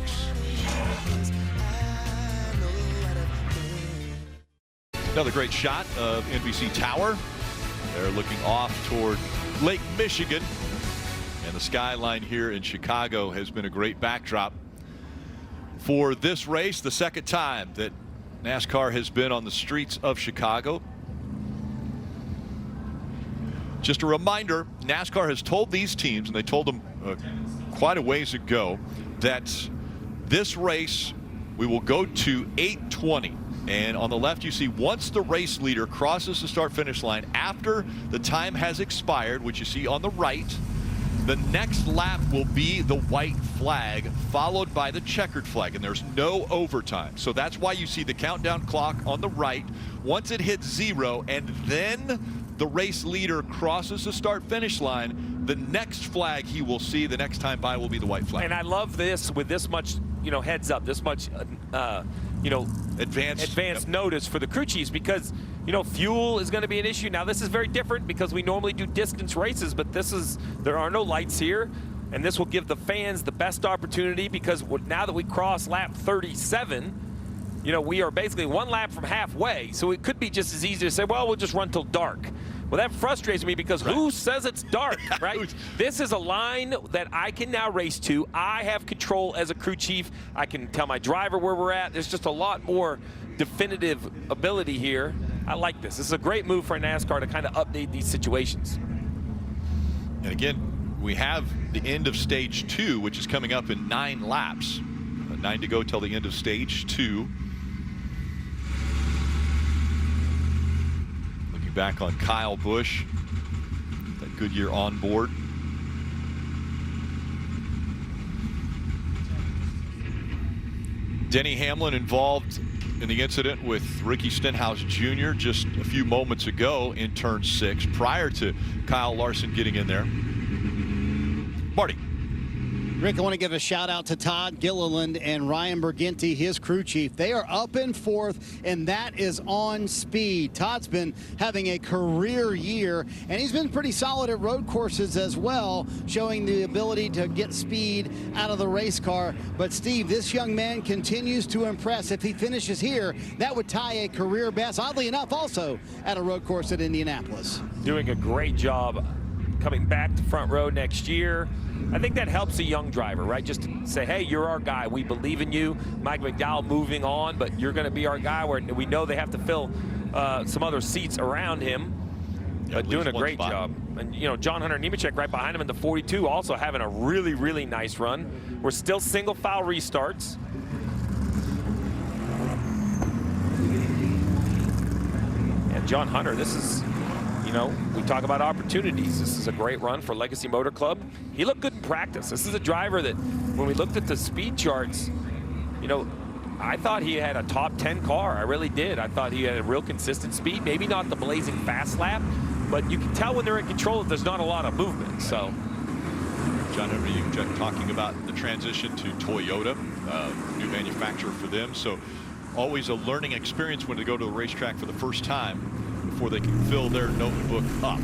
Another great shot of NBC Tower. They're looking off toward Lake Michigan, and the skyline here in Chicago has been a great backdrop for this race. The second time that NASCAR has been on the streets of Chicago. Just a reminder, NASCAR has told these teams, and they told them quite a ways ago, that this race we will go to 8:20. And on the left you see, once the race leader crosses the start-finish line after the time has expired, which you see on the right, the next lap will be the white flag, followed by the checkered flag, and there's no overtime. So that's why you see the countdown clock on the right. Once it hits 0 and then the race leader crosses the start-finish line, the next flag he will see the next time by will be the white flag. And I love this with this much, you know, heads up, this much, you know, advanced notice for the crew chiefs, because, you know, fuel is going to be an issue. Now, this is very different because we normally do distance races, but there are no lights here, and this will give the fans the best opportunity, because now that we cross lap 37, you know, we are basically 1 lap from halfway, so it could be just as easy to say, well, we'll just run till dark. Well, that frustrates me, because who says it's dark, right? This is a line that I can now race to. I have control as a crew chief. I can tell my driver where we're at. There's just a lot more definitive ability here. I like this. This is a great move for NASCAR to kind of update these situations. And again, we have the end of stage 2, which is coming up in 9 laps. 9 to go till the end of stage 2. Back on Kyle Busch, that Goodyear on board. Denny Hamlin involved in the incident with Ricky Stenhouse Jr. just a few moments ago in turn 6, prior to Kyle Larson getting in there. Marty. Rick, I want to give a shout out to Todd Gilliland and Ryan Berginti, his crew chief. They are up in 4th, and that is on speed. Todd's been having a career year, and he's been pretty solid at road courses as well, showing the ability to get speed out of the race car. But Steve, this young man continues to impress. If he finishes here, that would tie a career best, oddly enough, also at a road course at Indianapolis. Doing a great job coming back to front row next year. I think that helps a young driver, right? Just to say, hey, you're our guy. We believe in you. Mike McDowell moving on, but you're going to be our guy, where we know they have to fill some other seats around him. But doing a great job. And, you know, John Hunter Nemechek right behind him in the 42, also having a really, really nice run. We're still single foul restarts. John Hunter, this is, you know, we talk about opportunities. This is a great run for Legacy Motor Club. He looked good in practice. This is a driver that, when we looked at the speed charts, you know, I thought he had a top 10 car. I really did. I thought he had a real consistent speed. Maybe not the blazing fast lap, but you can tell when they're in control that there's not a lot of movement. So, John, remember you talking about the transition to Toyota, new manufacturer for them. So always a learning experience when they go to the racetrack for the first time before they can fill their notebook up.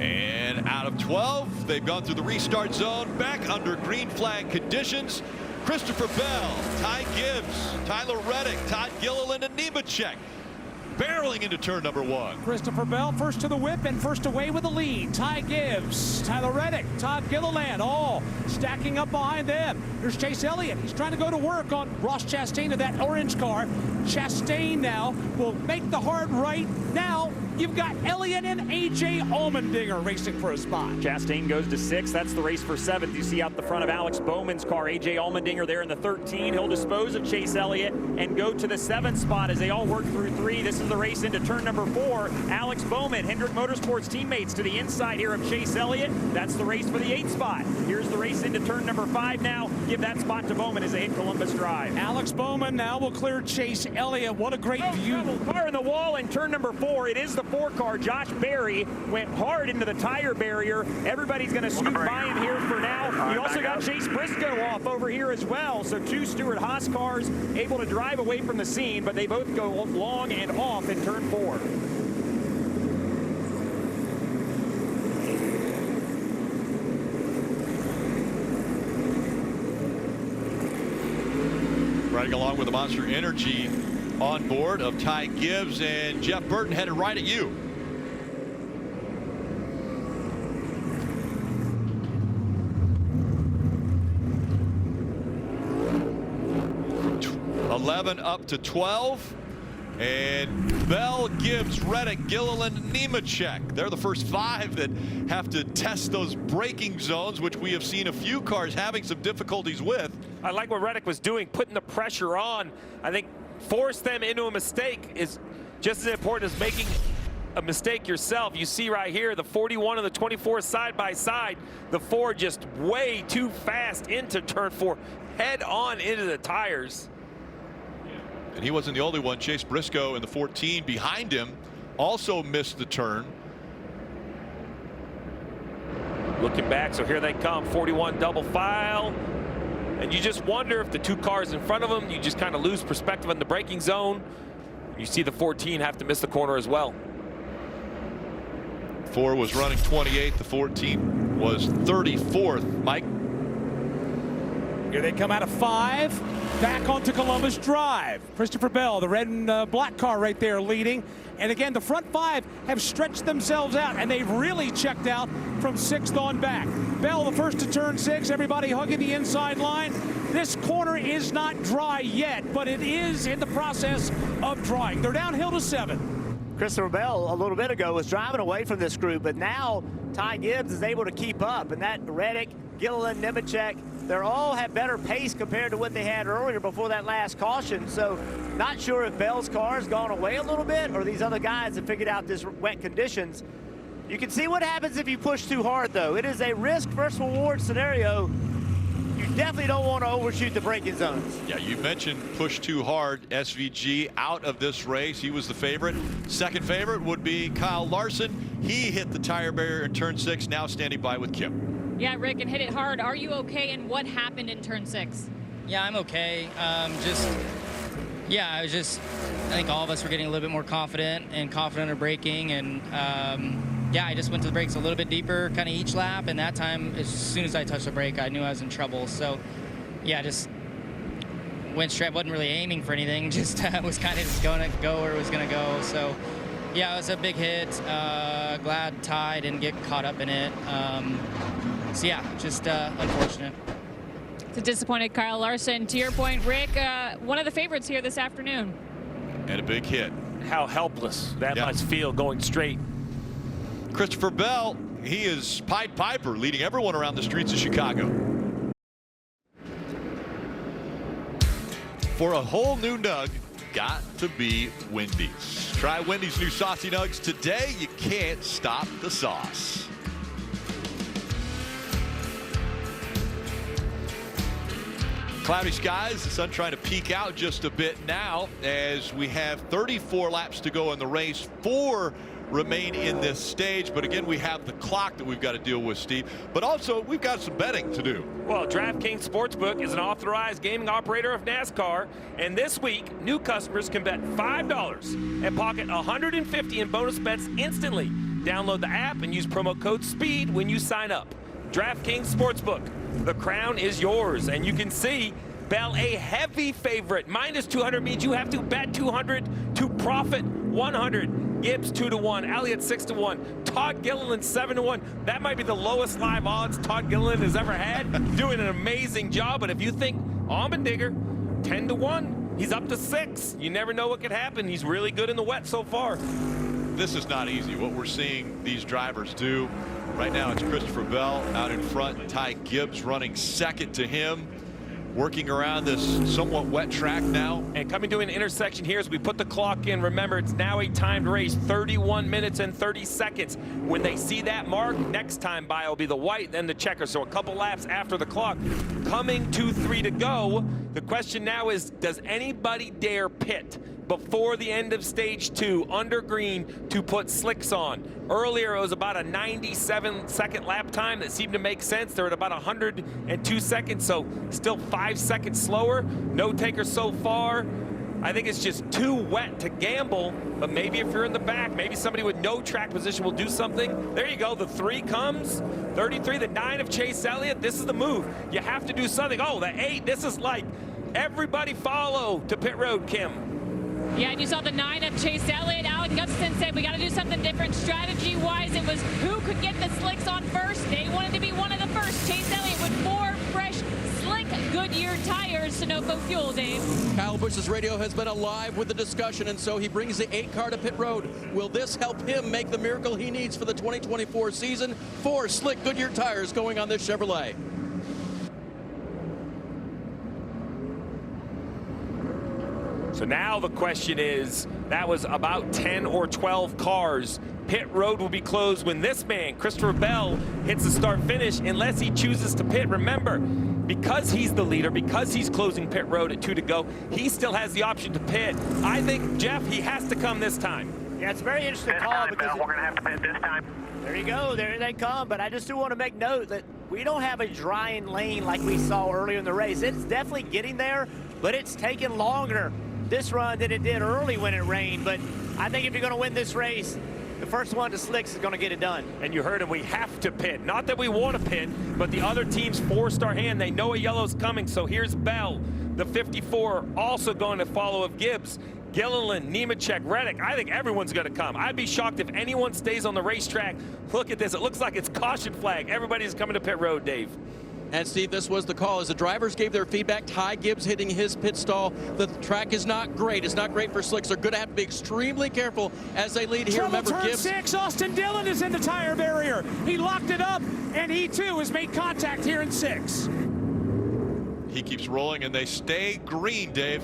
And out of 12, they've gone through the restart zone, back under green flag conditions. Christopher Bell, Ty Gibbs, Tyler Reddick, Todd Gilliland, and Nemechek barreling into turn number 1. Christopher Bell first to the whip and first away with the lead. Ty Gibbs, Tyler Reddick, Todd Gilliland, all stacking up behind them. Here's Chase Elliott. He's trying to go to work on Ross Chastain of that orange car. Chastain now will make the hard right. Now you've got Elliott and A.J. Allmendinger racing for a spot. Chastain goes to 6th. That's the race for 7th. You see out the front of Alex Bowman's car, A.J. Allmendinger there in the 13. He'll dispose of Chase Elliott and go to the 7th spot as they all work through 3. This is the race into turn number 4. Alex Bowman, Hendrick Motorsports teammates to the inside here of Chase Elliott. That's the race for the 8th spot. Here's the race into turn number 5 now. Give that spot to Bowman as they hit Columbus Drive. Alex Bowman now will clear Chase Elliott. What a great view. Car in the wall in turn number 4. It is the 4 car. Josh Berry went hard into the tire barrier. Everybody's going to scoot by him here for now. You also got Chase Briscoe off over here as well. So 2 Stewart Haas cars able to drive away from the scene, but they both go long and off in turn 4. Riding along with the Monster Energy on board of Ty Gibbs, and Jeff Burton headed right at you. From 11 up to 12. And Bell, Gibbs, Reddick, Gilliland, Nemechek. They're the first 5 that have to test those braking zones, which we have seen a few cars having some difficulties with. I like what Reddick was doing, putting the pressure on. I think force them into a mistake is just as important as making a mistake yourself. You see right here, the 41 and the 24 side by side. The 4 just way too fast into turn 4, head on into the tires. And he wasn't the only one. Chase Briscoe in the 14 behind him also missed the turn. Looking back, so here they come, 41 double file. And you just wonder if the 2 cars in front of them, you just kind of lose perspective in the braking zone. You see the 14 have to miss the corner as well. 4 was running 28th. The 14 was 34th. Mike. Here they come out of 5. Back onto Columbus Drive. Christopher Bell, the red and black car right there leading. And again, the front 5 have stretched themselves out, and they've really checked out from 6th on back. Bell, the first to turn 6, everybody hugging the inside line. This corner is not dry yet, but it is in the process of drying. They're downhill to 7. Christopher Bell, a little bit ago, was driving away from this group, but now Ty Gibbs is able to keep up, and that Reddick, Gilliland, Nemechek, they all have better pace compared to what they had earlier before that last caution. So not sure if Bell's car has gone away a little bit or these other guys have figured out this wet conditions. You can see what happens if you push too hard, though. It is a risk versus reward scenario. You definitely don't want to overshoot the braking zones. Yeah, you mentioned push too hard. SVG out of this race. He was the favorite. Second favorite would be Kyle Larson. He hit the tire barrier in turn 6, now standing by with Kim. Yeah, Rick, and hit it hard. Are you okay, and what happened in turn 6? Yeah, I'm okay. I think all of us were getting a little bit more confident in braking, and yeah, I just went to the brakes a little bit deeper kind of each lap, and that time, as soon as I touched the brake, I knew I was in trouble. So yeah, just went straight, wasn't really aiming for anything, just was kind of just going to go where it was going to go. So yeah, it was a big hit. Glad Ty didn't get caught up in it. So yeah, just unfortunate. It's a disappointed Kyle Larson. To your point, Rick, one of the favorites here this afternoon. And a big hit. How helpless that must feel going straight. Christopher Bell, he is Pied Piper, leading everyone around the streets of Chicago. For a whole new Nug, got to be Wendy's. Try Wendy's new Saucy Nugs today. You can't stop the sauce. Cloudy skies, the sun trying to peek out just a bit now as we have 34 laps to go in the race. 4 remain in this stage, but again, we have the clock that we've got to deal with, Steve. But also, we've got some betting to do. Well, DraftKings Sportsbook is an authorized gaming operator of NASCAR, and this week, new customers can bet $5 and pocket $150 in bonus bets instantly. Download the app and use promo code SPEED when you sign up. DraftKings Sportsbook. The crown is yours, and you can see Bell a heavy favorite. Minus 200 means you have to bet 200 to profit 100. Gibbs 2-1, Elliott 6-1, Todd Gilliland 7-1. That might be the lowest live odds Todd Gilliland has ever had. Doing an amazing job, but if you think Allmendinger 10-1, he's up to 6. You never know what could happen. He's really good in the wet so far. This is not easy. What we're seeing these drivers do right now, it's Christopher Bell out in front. Ty Gibbs running second to him, working around this somewhat wet track now. And coming to an intersection here as we put the clock in. Remember, it's now a timed race, 31 minutes and 30 seconds. When they see that mark, next time by will be the white, then the checker. So a couple laps after the clock. Coming 2-3 to go. The question now is, does anybody dare pit before the end of stage 2 under green to put slicks on? Earlier it was about a 97-second lap time that seemed to make sense. They're at about 102 seconds, so still 5 seconds slower. No taker so far. I think it's just too wet to gamble, but maybe if you're in the back, maybe somebody with no track position will do something. There you go, the 3 comes, 33, the 9 of Chase Elliott. This is the move. You have to do something. Oh, the 8, this is like everybody follow to pit road, Kim. Yeah, and you saw the 9 of Chase Elliott. Alec Gustafson said we got to do something different strategy-wise. It was who could get the slicks on first. They wanted to be one of the first. Chase Elliott with 4 fresh, slick Goodyear tires, Sunoco fuel, Dave. Kyle Busch's radio has been alive with the discussion, and so he brings the 8 car to pit road. Will this help him make the miracle he needs for the 2024 season? 4 slick Goodyear tires going on this Chevrolet. So now the question is, that was about 10 or 12 cars. Pit road will be closed when this man, Christopher Bell, hits the start finish unless he chooses to pit. Remember, because he's the leader, because he's closing pit road at 2 to go, he still has the option to pit. I think, Jeff, he has to come this time. Yeah, it's a very interesting call because we're going to have to pit this time. There you go. There they come. But I just do want to make note that we don't have a drying lane like we saw earlier in the race. It's definitely getting there, but it's taking longer this run than it did early when it rained. But I think if you're going to win this race, the first one to slicks is going to get it done. And you heard him, we have to pit. Not that we want to pit, but the other teams forced our hand. They know a yellow's coming. So here's Bell, the 54, also going to follow of Gibbs. Gilliland, Nemechek, Reddick. I think everyone's going to come. I'd be shocked if anyone stays on the racetrack. Look at this. It looks like it's caution flag. Everybody's coming to pit road, Dave. And Steve, this was the call. As the drivers gave their feedback, Ty Gibbs hitting his pit stall. The track is not great. It's not great for slicks. They're going to have to be extremely careful as they lead here. Remember, turn Gibbs. 6, Austin Dillon is in the tire barrier. He locked it up, and he too has made contact here in 6. He keeps rolling, and they stay green, Dave.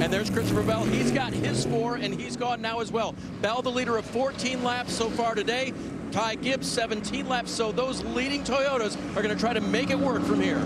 And there's Christopher Bell. He's got his 4, and he's gone now as well. Bell, the leader of 14 laps so far today. Ty Gibbs, 17 laps. So those leading Toyotas are going to try to make it work from here.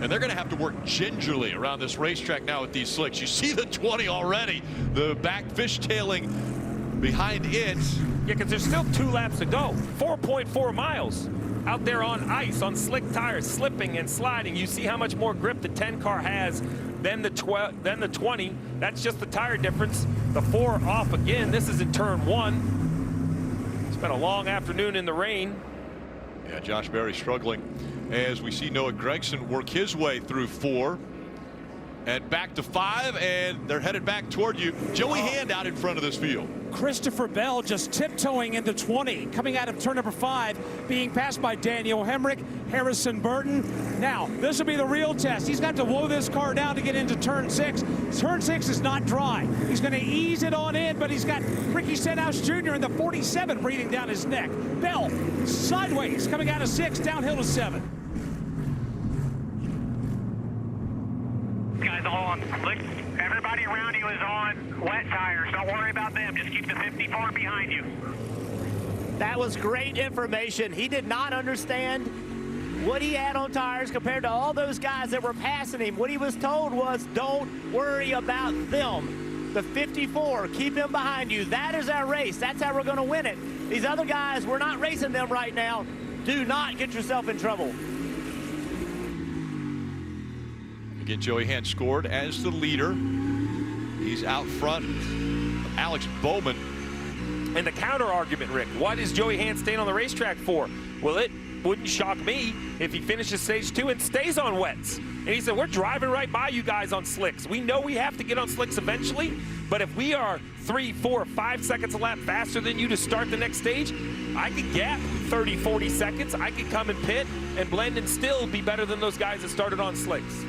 And they're going to have to work gingerly around this racetrack now with these slicks. You see the 20 already. The back fishtailing behind it. Yeah, because there's still 2 laps to go. 4.4 miles out there on ice, on slick tires, slipping and sliding. You see how much more grip the 10 car has than the 20. That's just the tire difference. The 4 off again. This is in turn 1. It's been a long afternoon in the rain. Yeah, Josh Berry struggling as we see Noah Gragson work his way through 4 and back to 5, and they're headed back toward you. Joey Hand out in front of this field. Christopher Bell just tiptoeing into 20, coming out of turn number 5, being passed by Daniel Hemrick, Harrison Burton. Now, this will be the real test. He's got to blow this car down to get into turn 6. Turn 6 is not dry. He's going to ease it on in, but he's got Ricky Stenhouse Jr. in the 47 breathing down his neck. Bell sideways, coming out of 6, downhill to 7. Guys, guys all on slick. Everybody around you is on wet tires. Don't worry about them. Just keep the 54 behind you. That was great information. He did not understand what he had on tires compared to all those guys that were passing him. What he was told was, don't worry about them. The 54, keep them behind you. That is our race. That's how we're going to win it. These other guys, we're not racing them right now. Do not get yourself in trouble. Again, Joey Hand scored as the leader. He's out front of Alex Bowman. And the counter argument, Rick, what is Joey Hand staying on the racetrack for? Well, it wouldn't shock me if he finishes stage 2 and stays on wets. And he said, we're driving right by you guys on slicks. We know we have to get on slicks eventually, but if we are 3, 4, 5 seconds a lap faster than you to start the next stage, I could gap 30, 40 seconds. I could come and pit and blend and still be better than those guys that started on slicks.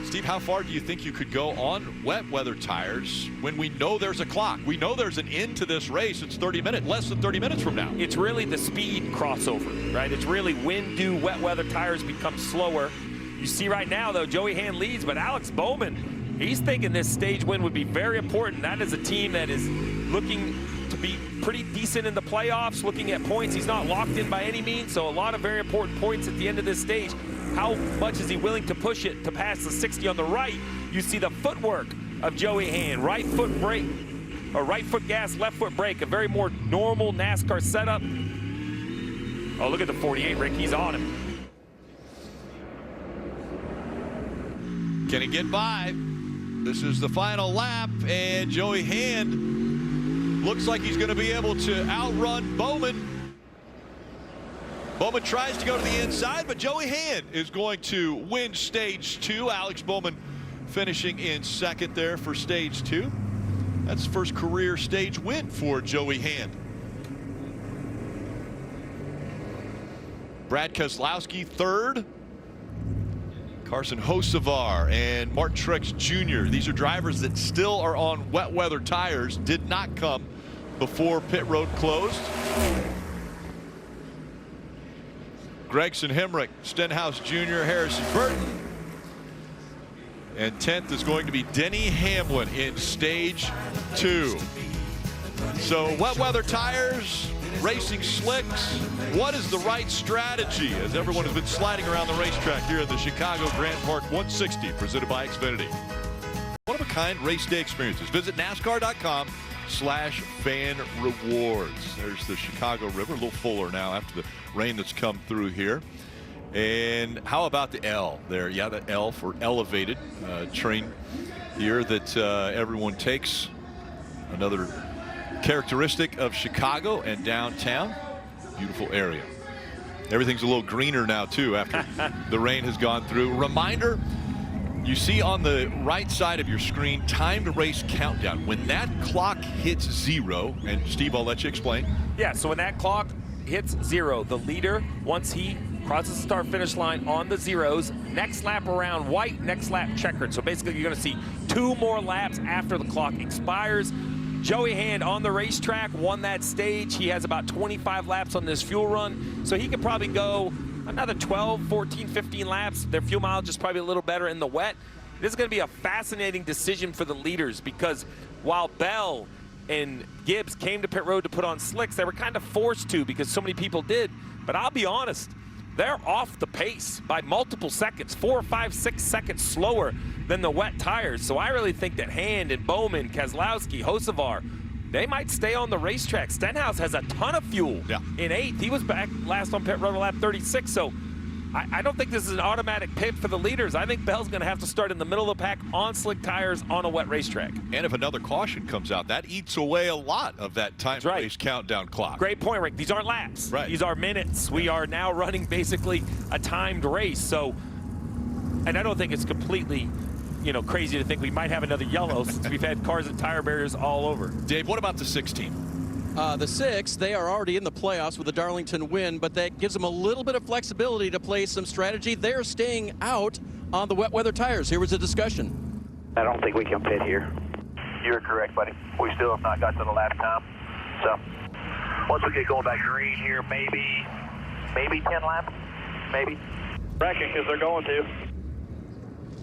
Steve, how far do you think you could go on wet weather tires when we know there's a clock? We know there's an end to this race. It's 30 minutes, less than 30 minutes from now. It's really the speed crossover, right? It's really when do wet weather tires become slower. You see right now, though, Joey Hand leads, but Alex Bowman, he's thinking this stage win would be very important. That is a team that is looking to be pretty decent in the playoffs, looking at points. He's not locked in by any means, so a lot of very important points at the end of this stage. How much is he willing to push it to pass the 60 on the right? You see the footwork of Joey Hand. Right foot brake, or right foot gas, left foot brake. A very more normal NASCAR setup. Oh, look at the 48, Rick. He's on him. Can he get by? This is the final lap, and Joey Hand looks like he's going to be able to outrun Bowman. Bowman tries to go to the inside, but Joey Hand is going to win stage 2. Alex Bowman finishing in second there for stage 2. That's first career stage win for Joey Hand. Brad Keselowski third. Carson Hocevar and Martin Truex Jr. These are drivers that still are on wet weather tires, did not come before pit road closed. Gregson Hemrick, Stenhouse Jr., Harrison Burton. And 10th is going to be Denny Hamlin in stage 2. So wet weather tires, racing slicks. What is the right strategy as everyone has been sliding around the racetrack here at the Chicago Grand Park 160 presented by Xfinity. One-of-a-kind race day experiences. Visit NASCAR.com/fan rewards. There's the Chicago River, a little fuller now after the rain that's come through here. And how about the L there? Yeah, the L for elevated train here that everyone takes. Another characteristic of Chicago and downtown. Beautiful area. Everything's a little greener now too after the rain has gone through. Reminder, you see on the right side of your screen, time to race countdown. When that clock hits 0, and Steve, I'll let you explain. Yeah, so when that clock hits 0, the leader, once he crosses the start finish line on the zeros, next lap around white, next lap checkered. So basically you're going to see 2 more laps after the clock expires. Joey Hand on the racetrack won that stage. He has about 25 laps on this fuel run, so he could probably go another 12, 14, 15 laps. Their fuel mileage is probably a little better in the wet. This is going to be a fascinating decision for the leaders, because while Bell and Gibbs came to pit road to put on slicks, they were kind of forced to because so many people did. But I'll be honest, they're off the pace by multiple seconds, 4, 5, 6 seconds slower than the wet tires. So I really think that Hand and Bowman, Keselowski, Hocevar, they might stay on the racetrack. Stenhouse has a ton of fuel in 8th. He was back last on pit road lap 36. So I don't think this is an automatic pit for the leaders. I think Bell's going to have to start in the middle of the pack on slick tires on a wet racetrack. And if another caution comes out, that eats away a lot of that time race countdown clock. Great point, Rick. These aren't laps. Right. These are minutes. We are now running basically a timed race. So, and I don't think it's completely, crazy to think we might have another yellow since we've had cars and tire barriers all over. Dave, what about the 6 team? The 6, they are already in the playoffs with the Darlington win, but that gives them a little bit of flexibility to play some strategy. They're staying out on the wet weather tires. Here was a discussion. I don't think we can pit here. You're correct, buddy. We still have not got to the lap time. So once we get going back green here, maybe 10 laps, maybe. Reckon, because they're going to.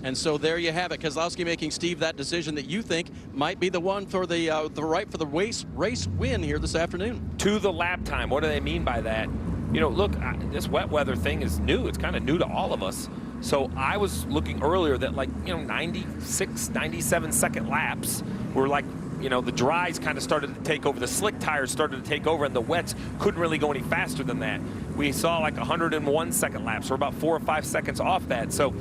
And so there you have it. Keselowski making, Steve, that decision that you think might be the one for the right for the race win here this afternoon. To the lap time. What do they mean by that? You know, look, this wet weather thing is new. It's kind of new to all of us. So I was looking earlier that, like, 96, 97-second laps were like, the dries kind of started to take over. The slick tires started to take over, and the wets couldn't really go any faster than that. We saw like 101-second laps. We're about 4 or 5 seconds off that. So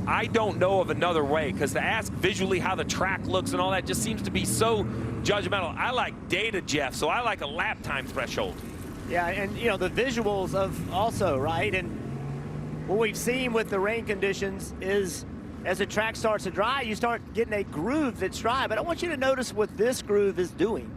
I don't know of another way, because to ask visually how the track looks and all that just seems to be so judgmental. I like data, Jeff, so I like a lap time threshold. Yeah, and the visuals of also, right? And what we've seen with the rain conditions is as the track starts to dry, you start getting a groove that's dry. But I want you to notice what this groove is doing.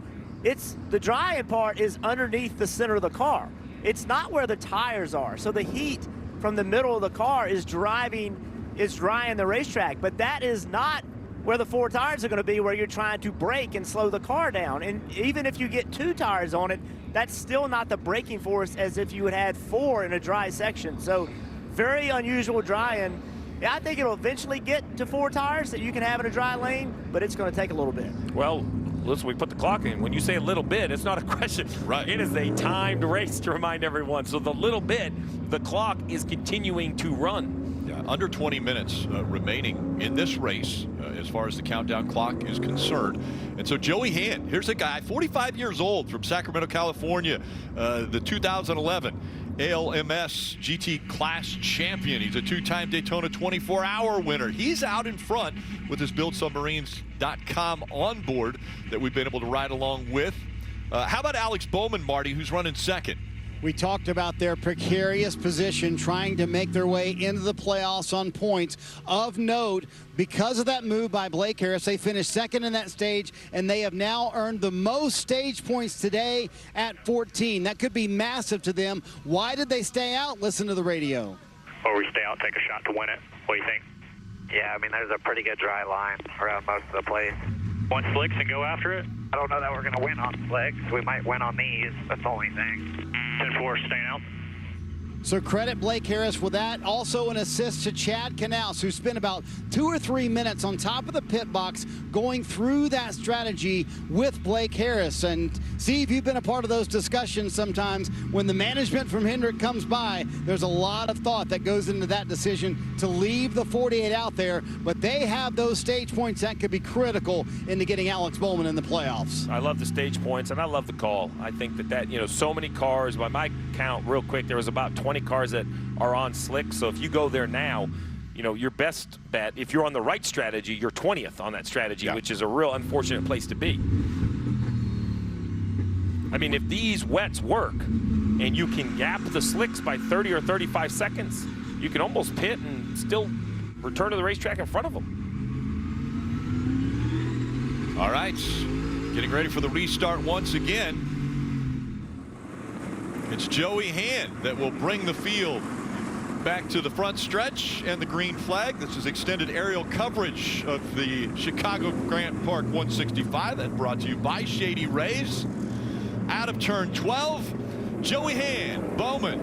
It's the drying part is underneath the center of the car. It's not where the tires are. So the heat from the middle of the car is drying the racetrack. But that is not where the 4 tires are going to be, where you're trying to brake and slow the car down. And even if you get 2 tires on it, that's still not the braking force as if you had had 4 in a dry section. So very unusual drying. Yeah, I think it'll eventually get to 4 tires that you can have in a dry lane, but it's going to take a little bit. Well, listen, we put the clock in. When you say a little bit, it's not a question. Right. It is a timed race, to remind everyone. So the little bit, the clock is continuing to run. Yeah, under 20 minutes remaining in this race as far as the countdown clock is concerned. And so Joey Hand, here's a guy, 45 years old, from Sacramento, California, the 2011 ALMS GT Class champion. He's a 2-time Daytona 24-hour winner. He's out in front with his BuildSubmarines.com onboard that we've been able to ride along with. How about Alex Bowman, Marty, who's running second? We talked about their precarious position trying to make their way into the playoffs on points. Of note, because of that move by Blake Harris, they finished second in that stage, and they have now earned the most stage points today at 14. That could be massive to them. Why did they stay out? Listen to the radio. Or we stay out, take a shot to win it. What do you think? Yeah, I mean, there's a pretty good dry line around most of the place. Want slicks and go after it? I don't know that we're going to win on slicks. We might win on these. That's the only thing. 10-4, staying out. So credit Blake Harris for that. Also an assist to Chad Knaus, who spent about 2 or 3 minutes on top of the pit box going through that strategy with Blake Harris. And Steve, you've been a part of those discussions sometimes. When the management from Hendrick comes by, there's a lot of thought that goes into that decision to leave the 48 out there. But they have those stage points that could be critical into getting Alex Bowman in the playoffs. I love the stage points, and I love the call. I think that, so many cars, by my count real quick, there was about 20 cars that are on slick. So if you go there now, your best bet, if you're on the right strategy, you're 20th on that strategy, yeah, which is a real unfortunate place to be. I mean, if these wets work and you can gap the slicks by 30 or 35 seconds, you can almost pit and still return to the racetrack in front of them. All right, getting ready for the restart once again. It's Joey Hand that will bring the field back to the front stretch and the green flag. This is extended aerial coverage of the Chicago Grant Park 165, and brought to you by Shady Rays. Out of turn 12, Joey Hand, Bowman,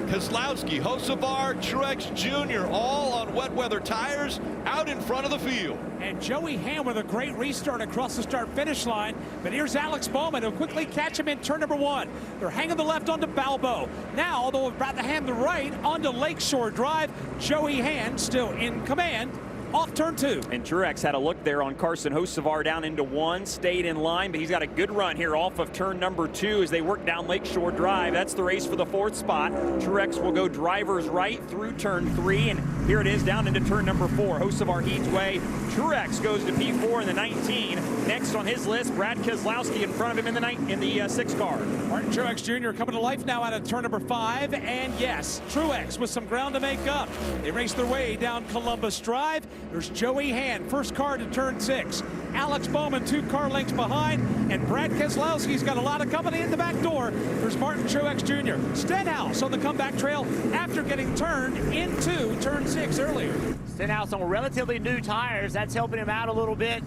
Keselowski, Hocevar, Truex Jr., all on wet weather tires out in front of the field. And Joey Hand with a great restart across the start-finish line. But here's Alex Bowman, who'll quickly catch him in turn number 1. They're hanging the left onto Balbo. Now, although about to hand the right onto Lakeshore Drive, Joey Hand still in command off turn 2. And Truex had a look there on Carson Hocevar down into 1, stayed in line, but he's got a good run here off of turn number 2 as they work down Lakeshore Drive. That's the race for the 4th spot. Truex will go driver's right through turn 3, and here it is down into turn number 4. Hocevar heats way. Truex goes to P4 in the 19. Next on his list, Brad Keselowski in front of him in the 6 car. Martin Truex Jr. coming to life now out of turn number 5, and yes, Truex with some ground to make up. They race their way down Columbus Drive. There's Joey Hand, first car to turn 6. Alex Bowman 2 car lengths behind, and Brad Keselowski's got a lot of company in the back door. There's Martin Truex Jr. Stenhouse on the comeback trail after getting turned into turn 6 earlier. Stenhouse on relatively new tires. That's helping him out a little bit.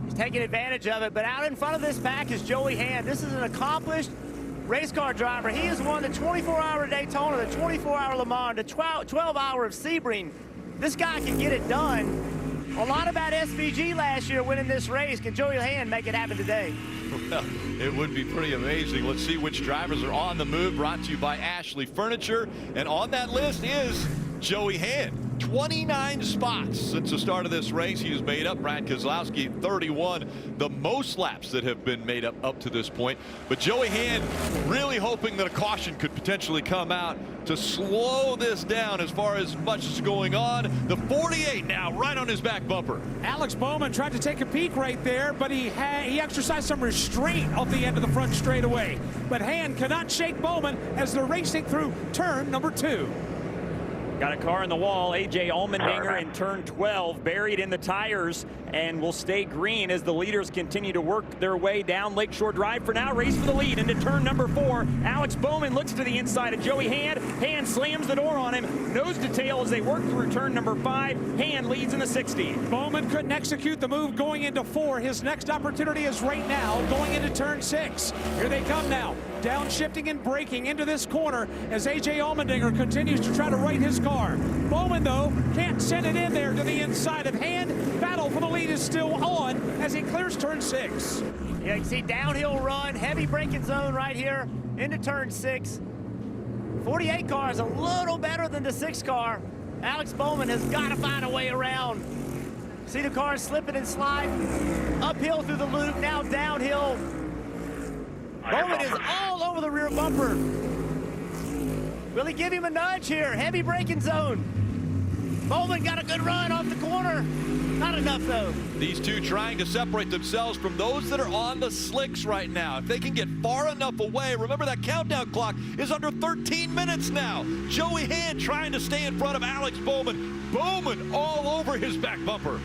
He's taking advantage of it, but out in front of this pack is Joey Hand. This is an accomplished race car driver. He has won the 24-hour Daytona, the 24-hour Le Mans, the 12-hour of Sebring. this guy can get it done. A lot about SVG last year winning this race. Can Joey Hand make it happen today? Well, it would be pretty amazing. Let's see which drivers are on the move. Brought to you by Ashley Furniture. And on that list is Joey Hand. 29 spots since the start of this race. He has made up. Brad Keselowski 31, the most laps that have been made up to this point. But Joey Hand really hoping that a caution could potentially come out to slow this down as far as much is going on. The 48 now right on his back bumper. Alex Bowman tried to take a peek right there, but he exercised some restraint off the end of the front straightaway. But Hand cannot shake Bowman as they're racing through turn number 2. Got a car in the wall. A.J. Allmendinger in turn 12, buried in the tires, and will stay green as the leaders continue to work their way down Lakeshore Drive. For now, race for the lead into turn number 4. Alex Bowman looks to the inside of Joey Hand. Hand slams the door on him, nose to tail as they work through turn number 5. Hand leads in the 60. Bowman couldn't execute the move going into 4. His next opportunity is right now, going into turn 6. Here they come now. Downshifting and braking into this corner as A.J. Allmendinger continues to try to right his car. Bowman, though, can't send it in there to the inside of Hand. Battle for the lead is still on as he clears turn 6. Yeah, you can see downhill run, heavy braking zone right here into turn 6. 48 car is a little better than the 6 car. Alex Bowman has got to find a way around. See the car slipping and sliding. Uphill through the loop, now downhill. Bowman is all over the rear bumper. Will he give him a nudge here? Heavy braking zone. Bowman got a good run off the corner. Not enough, though. These two trying to separate themselves from those that are on the slicks right now. If they can get far enough away, remember that countdown clock is under 13 minutes now. Joey Hand trying to stay in front of Alex Bowman. Bowman all over his back bumper.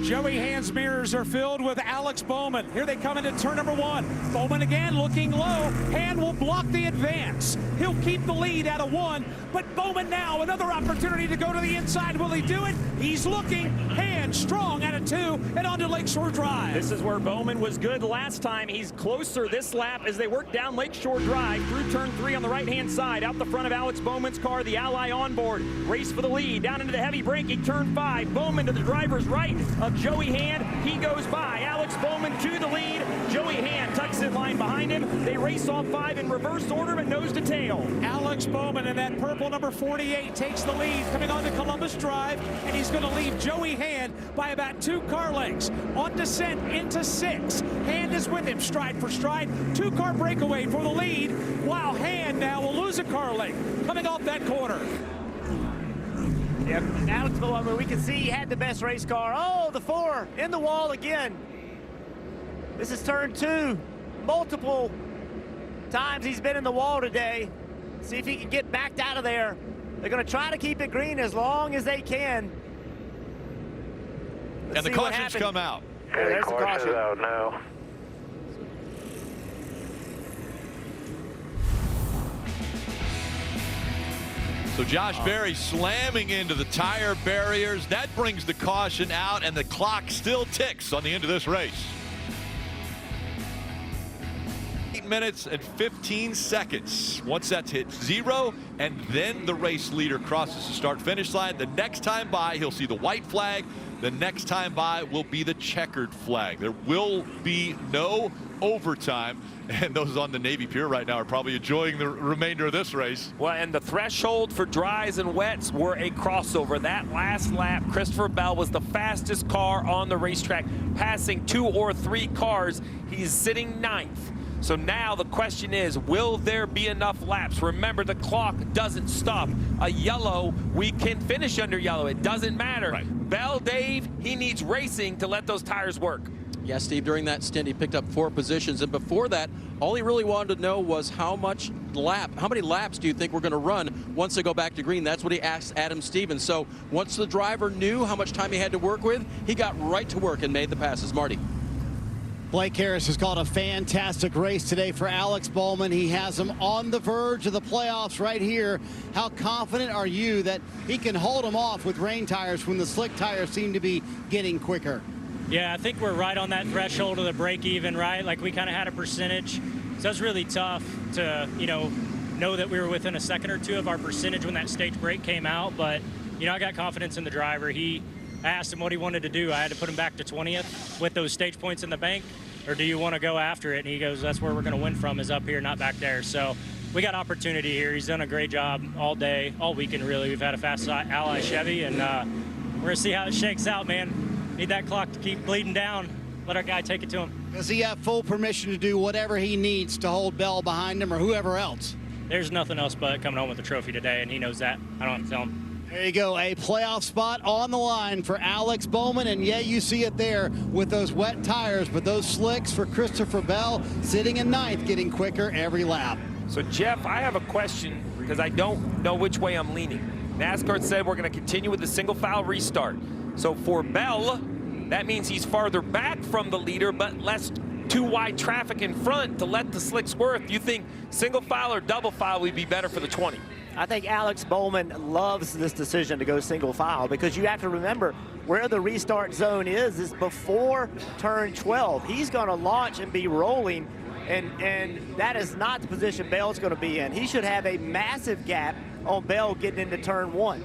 Joey Hand's mirrors are filled with Alex Bowman. Here they come into turn number 1. Bowman again looking low. Hand will block the advance. He'll keep the lead out of 1, but Bowman now another opportunity to go to the inside. Will he do it? He's looking. Hand strong out of 2 and onto Lakeshore Drive. This is where Bowman was good last time. He's closer this lap as they work down Lakeshore Drive through turn 3 on the right-hand side. Out the front of Alex Bowman's car, the Ally on board. Race for the lead. Down into the heavy braking turn 5. Bowman to the driver's right of Joey Hand. He goes by. Alex Bowman to the lead. Joey Hand tucks in line behind him. They race all 5 in reverse order, but nose to tail. Alex Bowman in that purple number 48 takes the lead coming onto Columbus Drive, and he's going to leave Joey Hand by about 2 car lengths. On descent into 6. Hand is with him stride for stride. 2-car breakaway for the lead, while Hand now will lose a car length coming off that corner. Yep, Alex Bowman, we can see he had the best race car. Oh, the 4 in the wall again. This is turn 2. Multiple times he's been in the wall today. See if he can get backed out of there. They're going to try to keep it green as long as they can. And the cautions come out. Yeah, there's the caution. Out now. So Josh Berry slamming into the tire barriers. That brings the caution out, and the clock still ticks on the end of this race. 8 minutes and 15 seconds. Once that's hit 0, and then the race leader crosses the start-finish line. The next time by, he'll see the white flag. The next time by will be the checkered flag. There will be no overtime, and those on the Navy Pier right now are probably enjoying the remainder of this race. Well, and the threshold for dries and wets were a crossover. That last lap, Christopher Bell was the fastest car on the racetrack, passing 2 or 3 cars. He's sitting 9th. So now the question is, will there be enough laps? Remember, the clock doesn't stop. A yellow, we can finish under yellow. It doesn't matter. Right. Bell, Dave, he needs racing to let those tires work. Yeah, Steve, during that stint, he picked up 4 positions. And before that, all he really wanted to know was how many laps do you think we're going to run once they go back to green? That's what he asked Adam Stevens. So once the driver knew how much time he had to work with, he got right to work and made the passes. Marty. Blake Harris has called a fantastic race today for Alex Bowman. He has him on the verge of the playoffs right here. How confident are you that he can hold him off with rain tires when the slick tires seem to be getting quicker? Yeah, I think we're right on that threshold of the break even, right? Like we kind of had a percentage. So it's really tough to, know that we were within a second or 2 of our percentage when that stage break came out. But You know, I got confidence in the driver. I asked him what he wanted to do. I had to put him back to 20th with those stage points in the bank, or do you want to go after it? And he goes, that's where we're going to win from, is up here, not back there. So we got opportunity here. He's done a great job all day, all weekend, really. We've had a fast Ally Chevy, and we're going to see how it shakes out, man. Need that clock to keep bleeding down. Let our guy take it to him. Does he have full permission to do whatever he needs to hold Bell behind him or whoever else? There's nothing else but coming home with the trophy today, and he knows that. I don't have to tell him. There you go, a playoff spot on the line for Alex Bowman, and yeah, you see it there with those wet tires, but those slicks for Christopher Bell sitting in ninth, getting quicker every lap. So, Jeff, I have a question because I don't know which way I'm leaning. NASCAR said we're going to continue with the single file restart. So for Bell, that means he's farther back from the leader, but less too wide traffic in front to let the slicks work. Do you think single file or double file would be better for the 20? I think Alex Bowman loves this decision to go single file, because you have to remember where the restart zone is before turn 12. He's going to launch and be rolling, and that is not the position Bell's going to be in. He should have a massive gap on Bell getting into turn 1.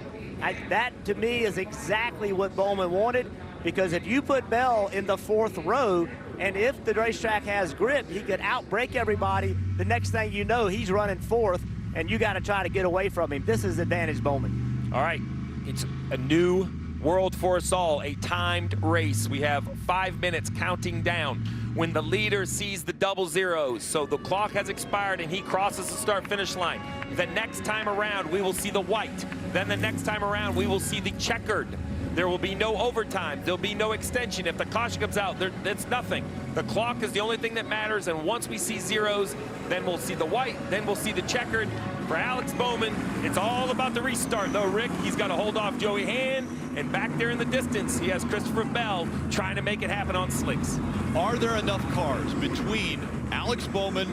That, to me, is exactly what Bowman wanted, because if you put Bell in the 4th row, and if the racetrack has grip, he could outbrake everybody. The next thing you know, he's running 4th, and you got to try to get away from him. This is advantage Bowman. All right, it's a new world for us all, a timed race. We have 5 minutes counting down when the leader sees the double zeros. So the clock has expired and he crosses the start-finish line. The next time around, we will see the white. Then the next time around, we will see the checkered. There will be no overtime. There'll be no extension. If the caution comes out, it's nothing. The clock is the only thing that matters, and once we see zeros, then we'll see the white, then we'll see the checkered. For Alex Bowman, it's all about the restart, though, Rick. He's got to hold off Joey Hand, and back there in the distance, he has Christopher Bell trying to make it happen on slicks. Are there enough cars between Alex Bowman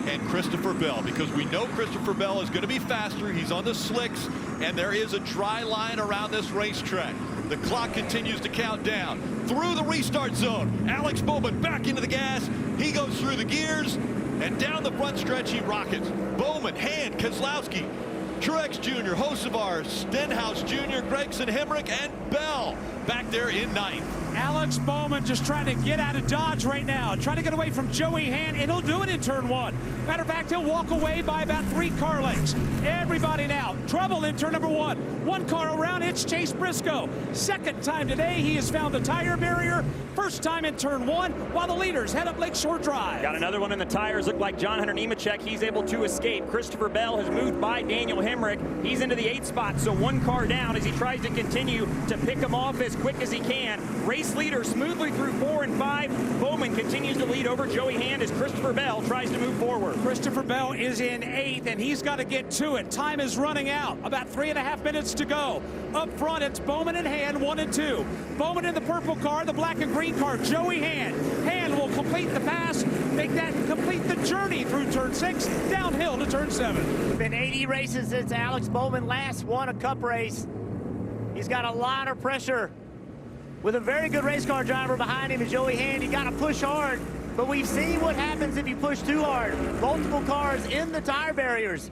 and Christopher Bell? Because we know Christopher Bell is going to be faster. He's on the slicks, and there is a dry line around this racetrack. The clock continues to count down through the restart zone. Alex Bowman back into the gas. He goes through the gears, and down the front stretch he rockets. Bowman, Hand, Keselowski, Truex Jr., Hocevar, Stenhouse Jr., Gregson, Hemrick, and Bell back there in ninth. Alex Bowman just trying to get out of Dodge right now, trying to get away from Joey Hand, and he'll do it in turn 1. Matter of fact, he'll walk away by about 3 car lengths. Everybody now, trouble in turn number 1. 1 car around, it's Chase Briscoe. Second time today, he has found the tire barrier. First time in turn 1, while the leaders head up Lakeshore Drive. Got another one in the tires. Look like John Hunter Nemechek. He's able to escape. Christopher Bell has moved by Daniel Hemrick. He's into the 8th spot, so 1 car down as he tries to continue to pick him off as quick as he can. Race leader smoothly through 4 and 5. Bowman continues to lead over Joey Hand as Christopher Bell tries to move forward. Christopher Bell is in 8th, and he's got to get to it. Time is running out. About 3.5 minutes to go. Up front, it's Bowman and Hand, 1 and 2. Bowman in the purple car, the black and green car, Joey Hand. Hand will complete the pass, complete the journey through turn 6, downhill to turn 7. It's been 80 races since Alex Bowman last won a cup race. He's got a lot of pressure. With a very good race car driver behind him, Joey Hand, you got to push hard. But we've seen what happens if you push too hard. Multiple cars in the tire barriers.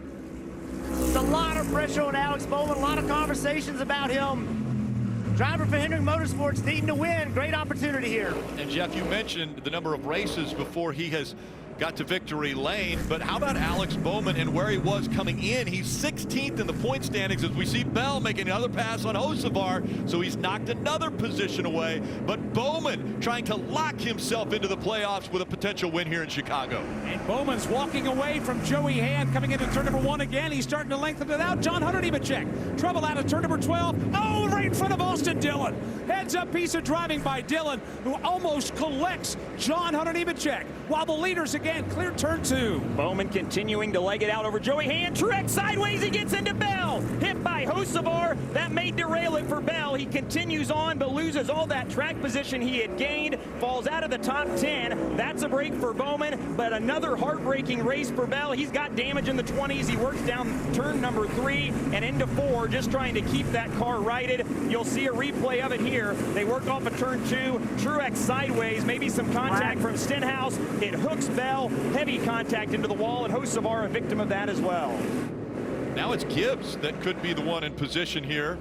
It's a lot of pressure on Alex Bowman, a lot of conversations about him. Driver for Hendrick Motorsports needing to win. Great opportunity here. And Jeff, you mentioned the number of races before he has got to victory lane, but how about Alex Bowman and where he was coming in? He's 16th in the point standings as we see Bell making another pass on Hocevar, so he's knocked another position away. But Bowman trying to lock himself into the playoffs with a potential win here in Chicago. And Bowman's walking away from Joey Hand coming into turn number 1 again. He's starting to lengthen it out. John Hunter Nemechek. Trouble out of turn number 12. Oh, right in front of Austin Dillon. Heads up piece of driving by Dillon, who almost collects John Hunter Nemechek, while the leaders again clear turn 2. Bowman continuing to leg it out over Joey Hand. Truex sideways, he gets into Bell. Hit by Hocevar. That may derail it for Bell. He continues on, but loses all that track position he had gained. Falls out of the top 10. That's a break for Bowman, but another heartbreaking race for Bell. He's got damage in the 20s. He works down turn number 3 and into 4, just trying to keep that car righted. You'll see a replay of it here. They work off of turn 2. Truex sideways, maybe some contact from Stenhouse. It hooks Bell. Heavy contact into the wall, and Hocevar a victim of that as well. Now it's Gibbs that could be the one in position here.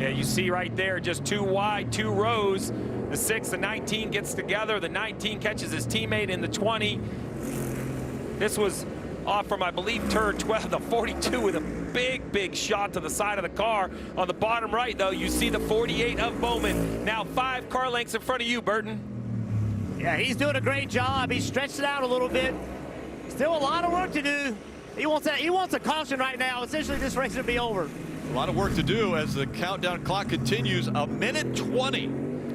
Yeah, you see right there, just 2 wide, 2 rows. The 6, the 19 gets together. The 19 catches his teammate in the 20. This was off from, I believe, turn 12, the 42 with a big shot to the side of the car. On the bottom right, though, you see the 48 of Bowman. Now 5 car lengths in front of you, Burton. Yeah, he's doing a great job. He stretched it out a little bit. Still a lot of work to do. He wants a caution right now. Essentially, this race will be over. A lot of work to do as the countdown clock continues. 1:20.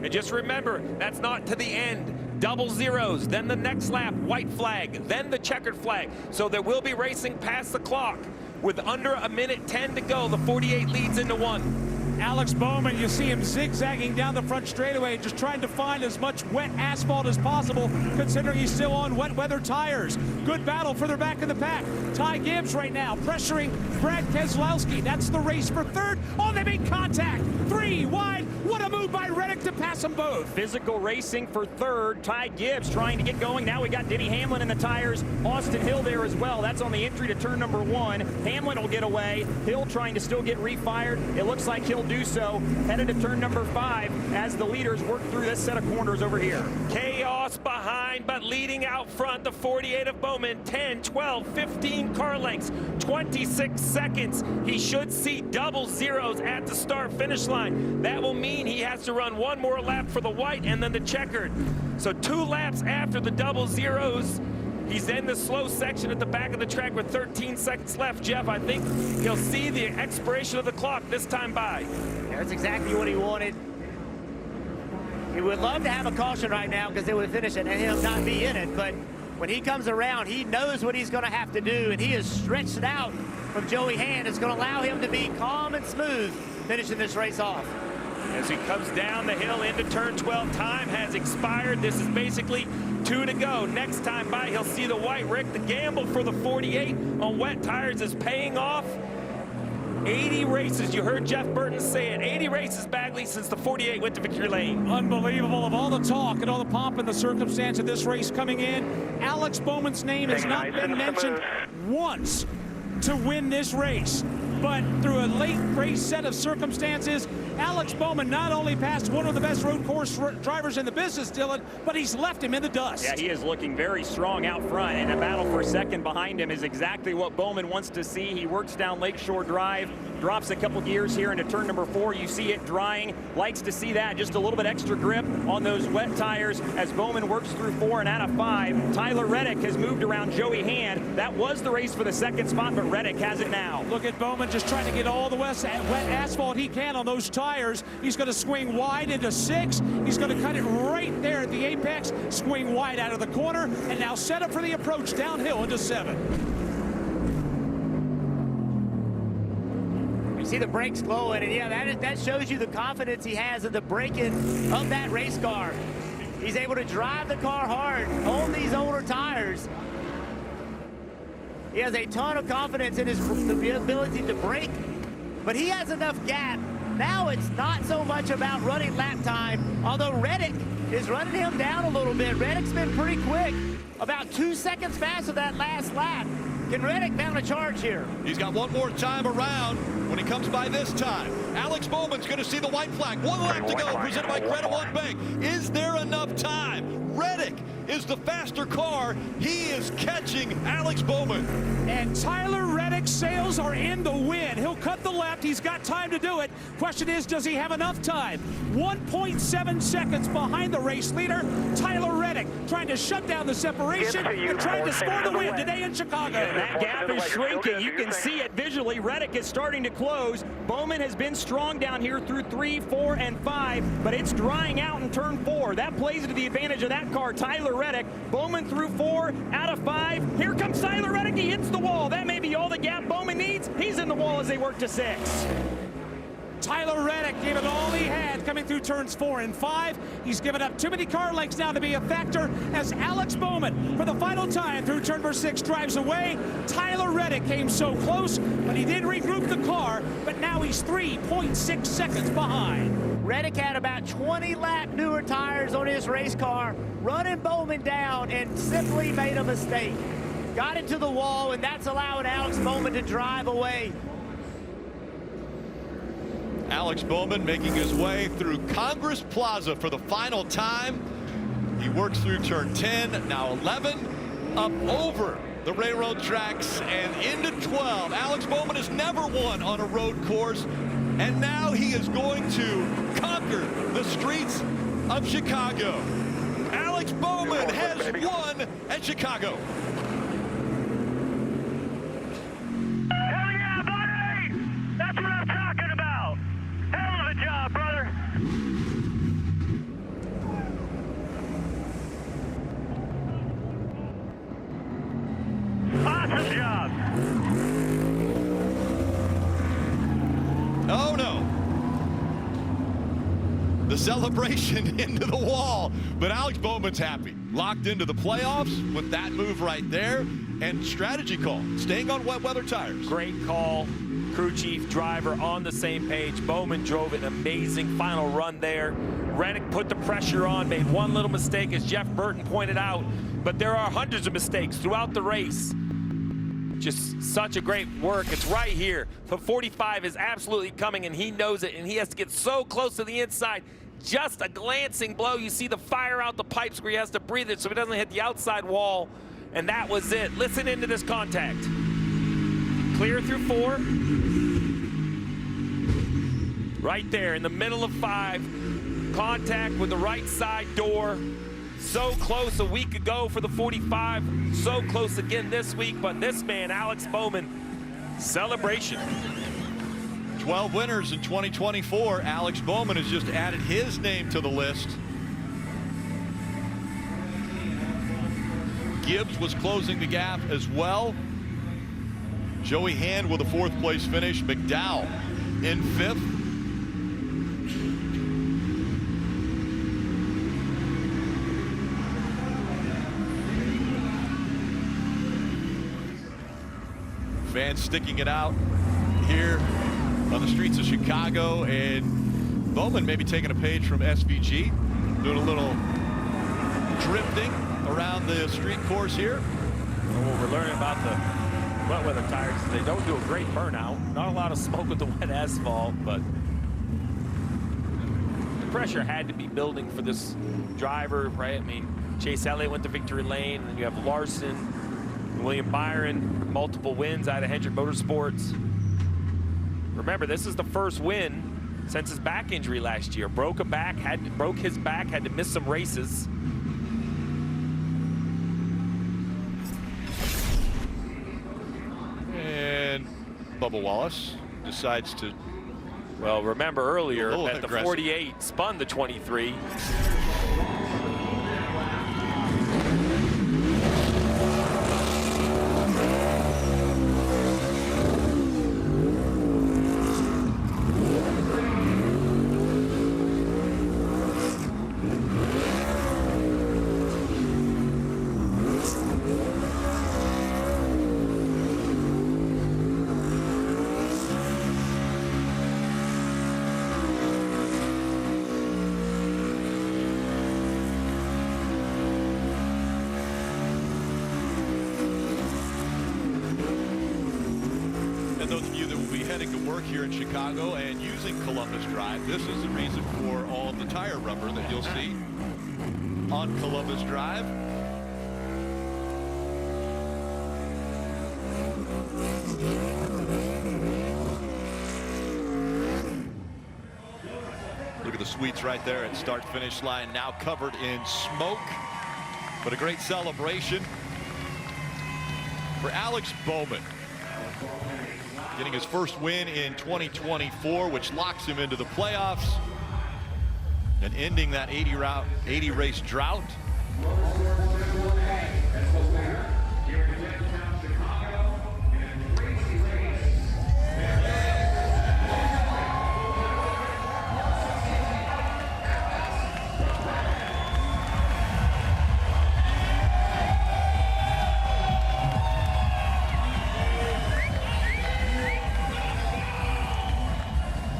And just remember, that's not to the end. Double zeros, then the next lap, white flag, then the checkered flag. So there will be racing past the clock. With under 1:10 to go, the 48 leads into 1. Alex Bowman, you see him zigzagging down the front straightaway, just trying to find as much wet asphalt as possible, considering he's still on wet weather tires. Good battle further back in the pack. Ty Gibbs right now pressuring Brad Keselowski. That's the race for third. Oh, they made contact. 3 wide. What a move by Reddick to pass them both. Physical racing for third. Ty Gibbs trying to get going. Now we got Denny Hamlin in the tires. Austin Hill there as well. That's on the entry to turn number 1. Hamlin will get away. Hill trying to still get refired. It looks like he'll do so. Headed to turn number 5 as the leaders work through this set of corners over here. Chaos behind, but leading out front, the 48 of Bowman. 10, 12, 15 car lengths, 26 seconds. He should see double zeros at the start-finish line. That will mean he has to run 1 more lap for the white and then the checkered. So 2 laps after the double zeros. He's in the slow section at the back of the track with 13 seconds left. Jeff, I think he'll see the expiration of the clock this time by. Yeah, that's exactly what he wanted. He would love to have a caution right now because it would finish it and him not be in it. But when he comes around, he knows what he's going to have to do, and he has stretched it out from Joey Hand. It's going to allow him to be calm and smooth finishing this race off. As he comes down the hill into turn 12, time has expired. This is basically 2 to go. Next time by, he'll see the white. Rick, the gamble for the 48 on wet tires is paying off. 80 races, you heard Jeff Burton say it, 80 races, Bagley, since the 48 went to victory lane. Unbelievable. Of all the talk and all the pomp and the circumstance of this race coming in, Alex Bowman's name has not been mentioned once to win this race. But through a late race set of circumstances, Alex Bowman not only passed one of the best road course drivers in the business, Dylan, but he's left him in the dust. Yeah, he is looking very strong out front, and the battle for second behind him is exactly what Bowman wants to see. He works down Lakeshore Drive, drops a couple gears here into turn number 4. You see it drying, likes to see that, just a little bit extra grip on those wet tires as Bowman works through 4 and out of 5. Tyler Reddick has moved around Joey Hand. That was the race for the second spot, but Reddick has it now. Look at Bowman just trying to get all the wet asphalt he can on those tires. He's going to swing wide into 6. He's going to cut it right there at the apex, swing wide out of the corner, and now set up for the approach downhill into 7. You see the brakes glowing, and yeah, that shows you the confidence he has in the braking of that race car. He's able to drive the car hard on these older tires. He has a ton of confidence in his ability to brake, but he has enough gap. Now it's not so much about running lap time, although Reddick is running him down a little bit. Reddick's been pretty quick, about 2 seconds faster that last lap. Can Reddick mount a charge here? He's got 1 more time around when he comes by this time. Alex Bowman's going to see the white flag. 1 lap to go, presented by Credit One Bank. Is there enough time? Reddick is the faster car. He is catching Alex Bowman. And Tyler Reddick's sails are in the wind. He'll cut the left. He's got time to do it. Question is, does he have enough time? 1.7 seconds behind the race leader. Tyler Reddick trying to shut down the separation and trying to score the win today in Chicago. And that gap is shrinking. You can see it visually. Reddick is starting to close. Bowman has been strong down here through 3, 4, and 5, but it's drying out in turn 4. That plays to the advantage of that car, Tyler Reddick. Bowman through 4 out of 5. Here comes Tyler Reddick. He hits the wall. That may be all the gap Bowman needs. He's in the wall as they work to 6. Tyler Reddick gave it all he had coming through turns 4 and 5. He's given up too many car lengths now to be a factor as Alex Bowman, for the final time through turn number 6, drives away. Tyler Reddick came so close, but he did regroup the car, but now he's 3.6 seconds behind. Reddick had about 20 lap newer tires on his race car, running Bowman down and simply made a mistake. Got into the wall, and that's allowing Alex Bowman to drive away. Alex Bowman making his way through Congress Plaza for the final time. He works through turn 10, now 11, up over the railroad tracks and into 12. Alex Bowman has never won on a road course, and now he is going to conquer the streets of Chicago. Alex Bowman has won at Chicago. Hell yeah, buddy! That's what I'm talking about. Hell of a job, brother. Awesome job. Oh no. The celebration into the wall, but Alex Bowman's happy. Locked into the playoffs with that move right there, and strategy call, staying on wet weather tires. Great call. Crew chief, driver on the same page. Bowman drove an amazing final run there. Reddick put the pressure on, made one little mistake, as Jeff Burton pointed out, but there are hundreds of mistakes throughout the race. Just such a great work. It's right here. The 45 is absolutely coming, and he knows it, and he has to get so close to the inside. Just a glancing blow. You see the fire out the pipes where he has to breathe it so he doesn't hit the outside wall, and that was it. Listen into this contact. Clear through 4. Right there in the middle of 5. Contact with the right side door. So close a week ago for the 45. So close again this week, but this man, Alex Bowman, celebration. 12 winners in 2024. Alex Bowman has just added his name to the list. Gibbs was closing the gap as well. Joey Hand with a 4th place finish. McDowell in 5th. Fans sticking it out here on the streets of Chicago, and Bowman maybe taking a page from SVG, doing a little drifting around the street course here. Well, what we're learning about the wet weather tires is they don't do a great burnout. Not a lot of smoke with the wet asphalt, but the pressure had to be building for this driver, right? I mean, Chase Elliott went to victory lane, and you have Larson, William Byron, multiple wins out of Hendrick Motorsports. Remember, this is the first win since his back injury last year. Broke his back, had to miss some races. And Bubba Wallace decides to, well, remember earlier that the aggressive. 48 spun the 23. And those of you that will be heading to work here in Chicago and using Columbus Drive, this is the reason for all of the tire rubber that you'll see on Columbus Drive. Look at the suites right there at start-finish line, now covered in smoke. But a great celebration for Alex Bowman, getting his first win in 2024, which locks him into the playoffs and ending that 80 race drought.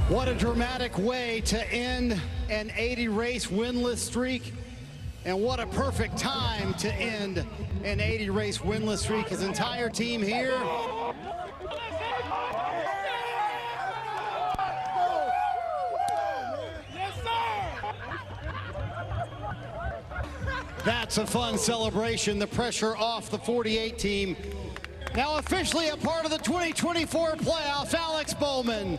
What a dramatic way to end an 80 race winless streak. And what a perfect time to end an 80 race winless streak. His entire team here. That's a fun celebration. The pressure off the 48 team. Now officially a part of the 2024 playoffs, Alex Bowman.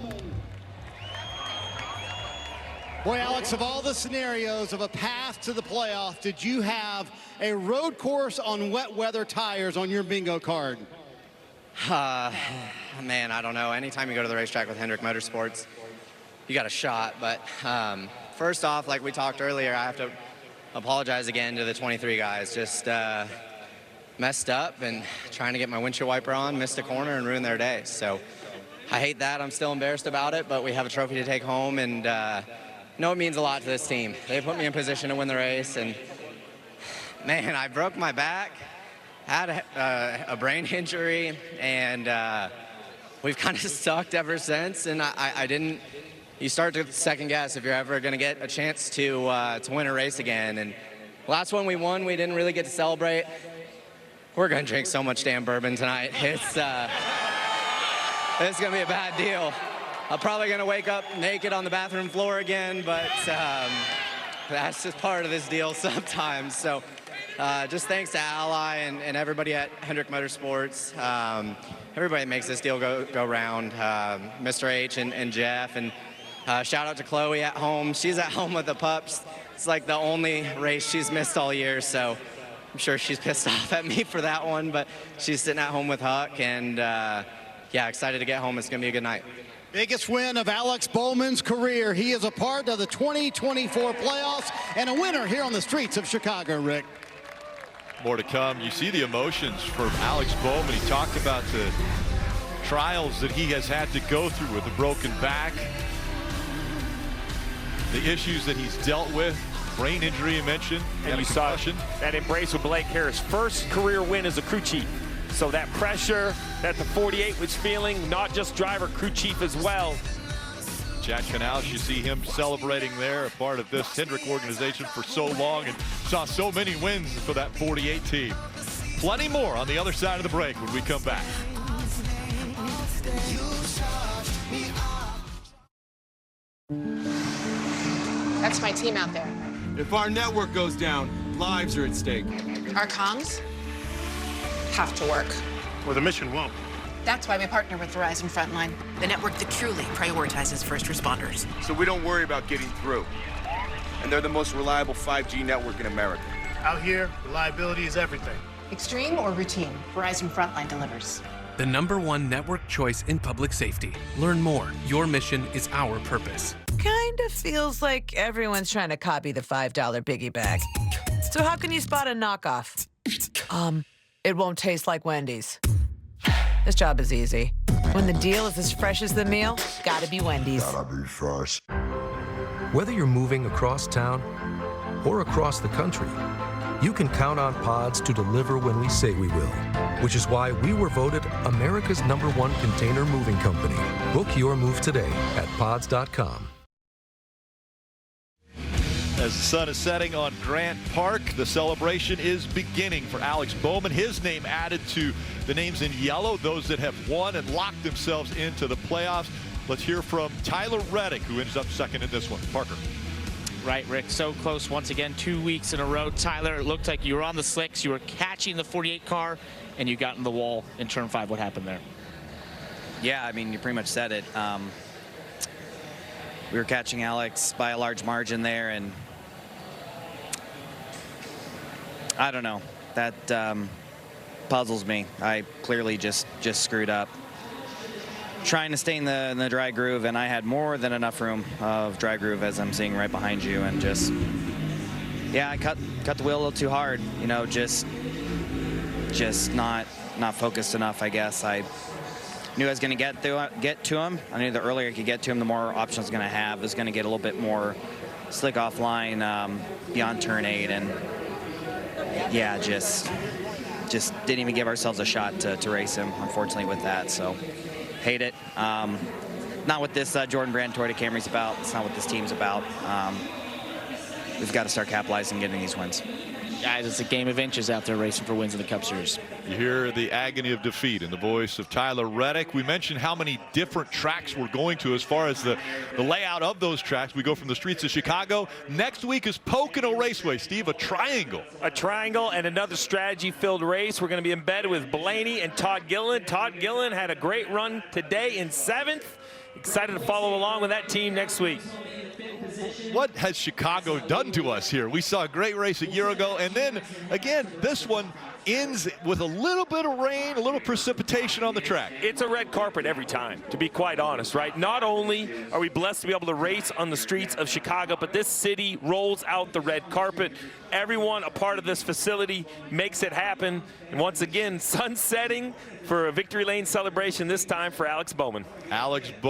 Boy, Alex, of all the scenarios of a path to the playoff, did you have a road course on wet weather tires on your bingo card? Man, I don't know. Anytime you go to the racetrack with Hendrick Motorsports, you got a shot. But first off, like we talked earlier, I have to apologize again to the 23 guys. Just messed up and trying to get my windshield wiper on, missed a corner and ruined their day. So I hate that. I'm still embarrassed about it, but we have a trophy to take home, and know it means a lot to this team. They put me in position to win the race, and man, I broke my back, had a brain injury, and we've kind of sucked ever since. And I didn't. You start to second guess if you're ever going to get a chance to win a race again. And last one we won, we didn't really get to celebrate. We're going to drink so much damn bourbon tonight. It's going to be a bad deal. I'm probably going to wake up naked on the bathroom floor again, but that's just part of this deal sometimes. So just thanks to Ally and everybody at Hendrick Motorsports. Everybody that makes this deal go round. Mr. H and Jeff, and shout out to Chloe at home. She's at home with the pups. It's like the only race she's missed all year, so I'm sure she's pissed off at me for that one, but she's sitting at home with Huck, and yeah, excited to get home. It's going to be a good night. Biggest win of Alex Bowman's career. He is a part of the 2024 playoffs and a winner here on the streets of Chicago, Rick. More to come. You see the emotions from Alex Bowman. He talked about the trials that he has had to go through with a broken back, the issues that he's dealt with, brain injury you mentioned, and you saw that embrace with Blake Harris. First career win as a crew chief. So that pressure that the 48 was feeling, not just driver, crew chief as well. Jack Canals, you see him celebrating there, a part of this Hendrick organization for so long, and saw so many wins for that 48 team. Plenty more on the other side of the break when we come back. That's my team out there. If our network goes down, lives are at stake. Our comms have to work. Or the mission won't. That's why we partner with Verizon Frontline, the network that truly prioritizes first responders. So we don't worry about getting through. And they're the most reliable 5G network in America. Out here, reliability is everything. Extreme or routine, Verizon Frontline delivers. The #1 network choice in public safety. Learn more. Your mission is our purpose. Kind of feels like everyone's trying to copy the $5 biggie bag. So how can you spot a knockoff? It won't taste like Wendy's. This job is easy. When the deal is as fresh as the meal, gotta be Wendy's. Gotta be fresh. Whether you're moving across town or across the country, you can count on Pods to deliver when we say we will, which is why we were voted America's #1 container moving company. Book your move today at pods.com. As the sun is setting on Grant Park, the celebration is beginning for Alex Bowman. His name added to the names in yellow, those that have won and locked themselves into the playoffs. Let's hear from Tyler Reddick, who ends up second in this one. Parker. Right, Rick, so close once again, 2 weeks in a row. Tyler, it looked like you were on the slicks, you were catching the 48 car, and you got in the wall in turn 5. What happened there? Yeah, I mean, you pretty much said it. We were catching Alex by a large margin there, and I don't know. That puzzles me. I clearly just screwed up. Trying to stay in the dry groove, and I had more than enough room of dry groove, as I'm seeing right behind you, and just, yeah, I cut the wheel a little too hard. You know, just not focused enough, I guess. I knew I was going to get to him. I knew the earlier I could get to him, the more options I was going to have. I was going to get a little bit more slick offline beyond turn 8, and yeah, just didn't even give ourselves a shot to race him, unfortunately, with that. So hate it. Not what this Jordan Brand Toyota Camry's about. It's not what this team's about. We've got to start capitalizing and getting these wins. Guys, it's a game of inches out there racing for wins in the Cup Series. You hear the agony of defeat in the voice of Tyler Reddick. We mentioned how many different tracks we're going to as far as the layout of those tracks. We go from the streets of Chicago. Next week is Pocono Raceway. Steve, a triangle. A triangle and another strategy-filled race. We're going to be embedded with Blaney and Todd Gilliland. Todd Gilliland had a great run today in 7th. Excited to follow along with that team next week. What has Chicago done to us here? We saw a great race a year ago, and then again, this one ends with a little bit of rain, a little precipitation on the track. It's a red carpet every time, to be quite honest, right? Not only are we blessed to be able to race on the streets of Chicago, but this city rolls out the red carpet. Everyone a part of this facility makes it happen. And once again, sun setting for a victory lane celebration, this time for Alex Bowman. Alex Bowman.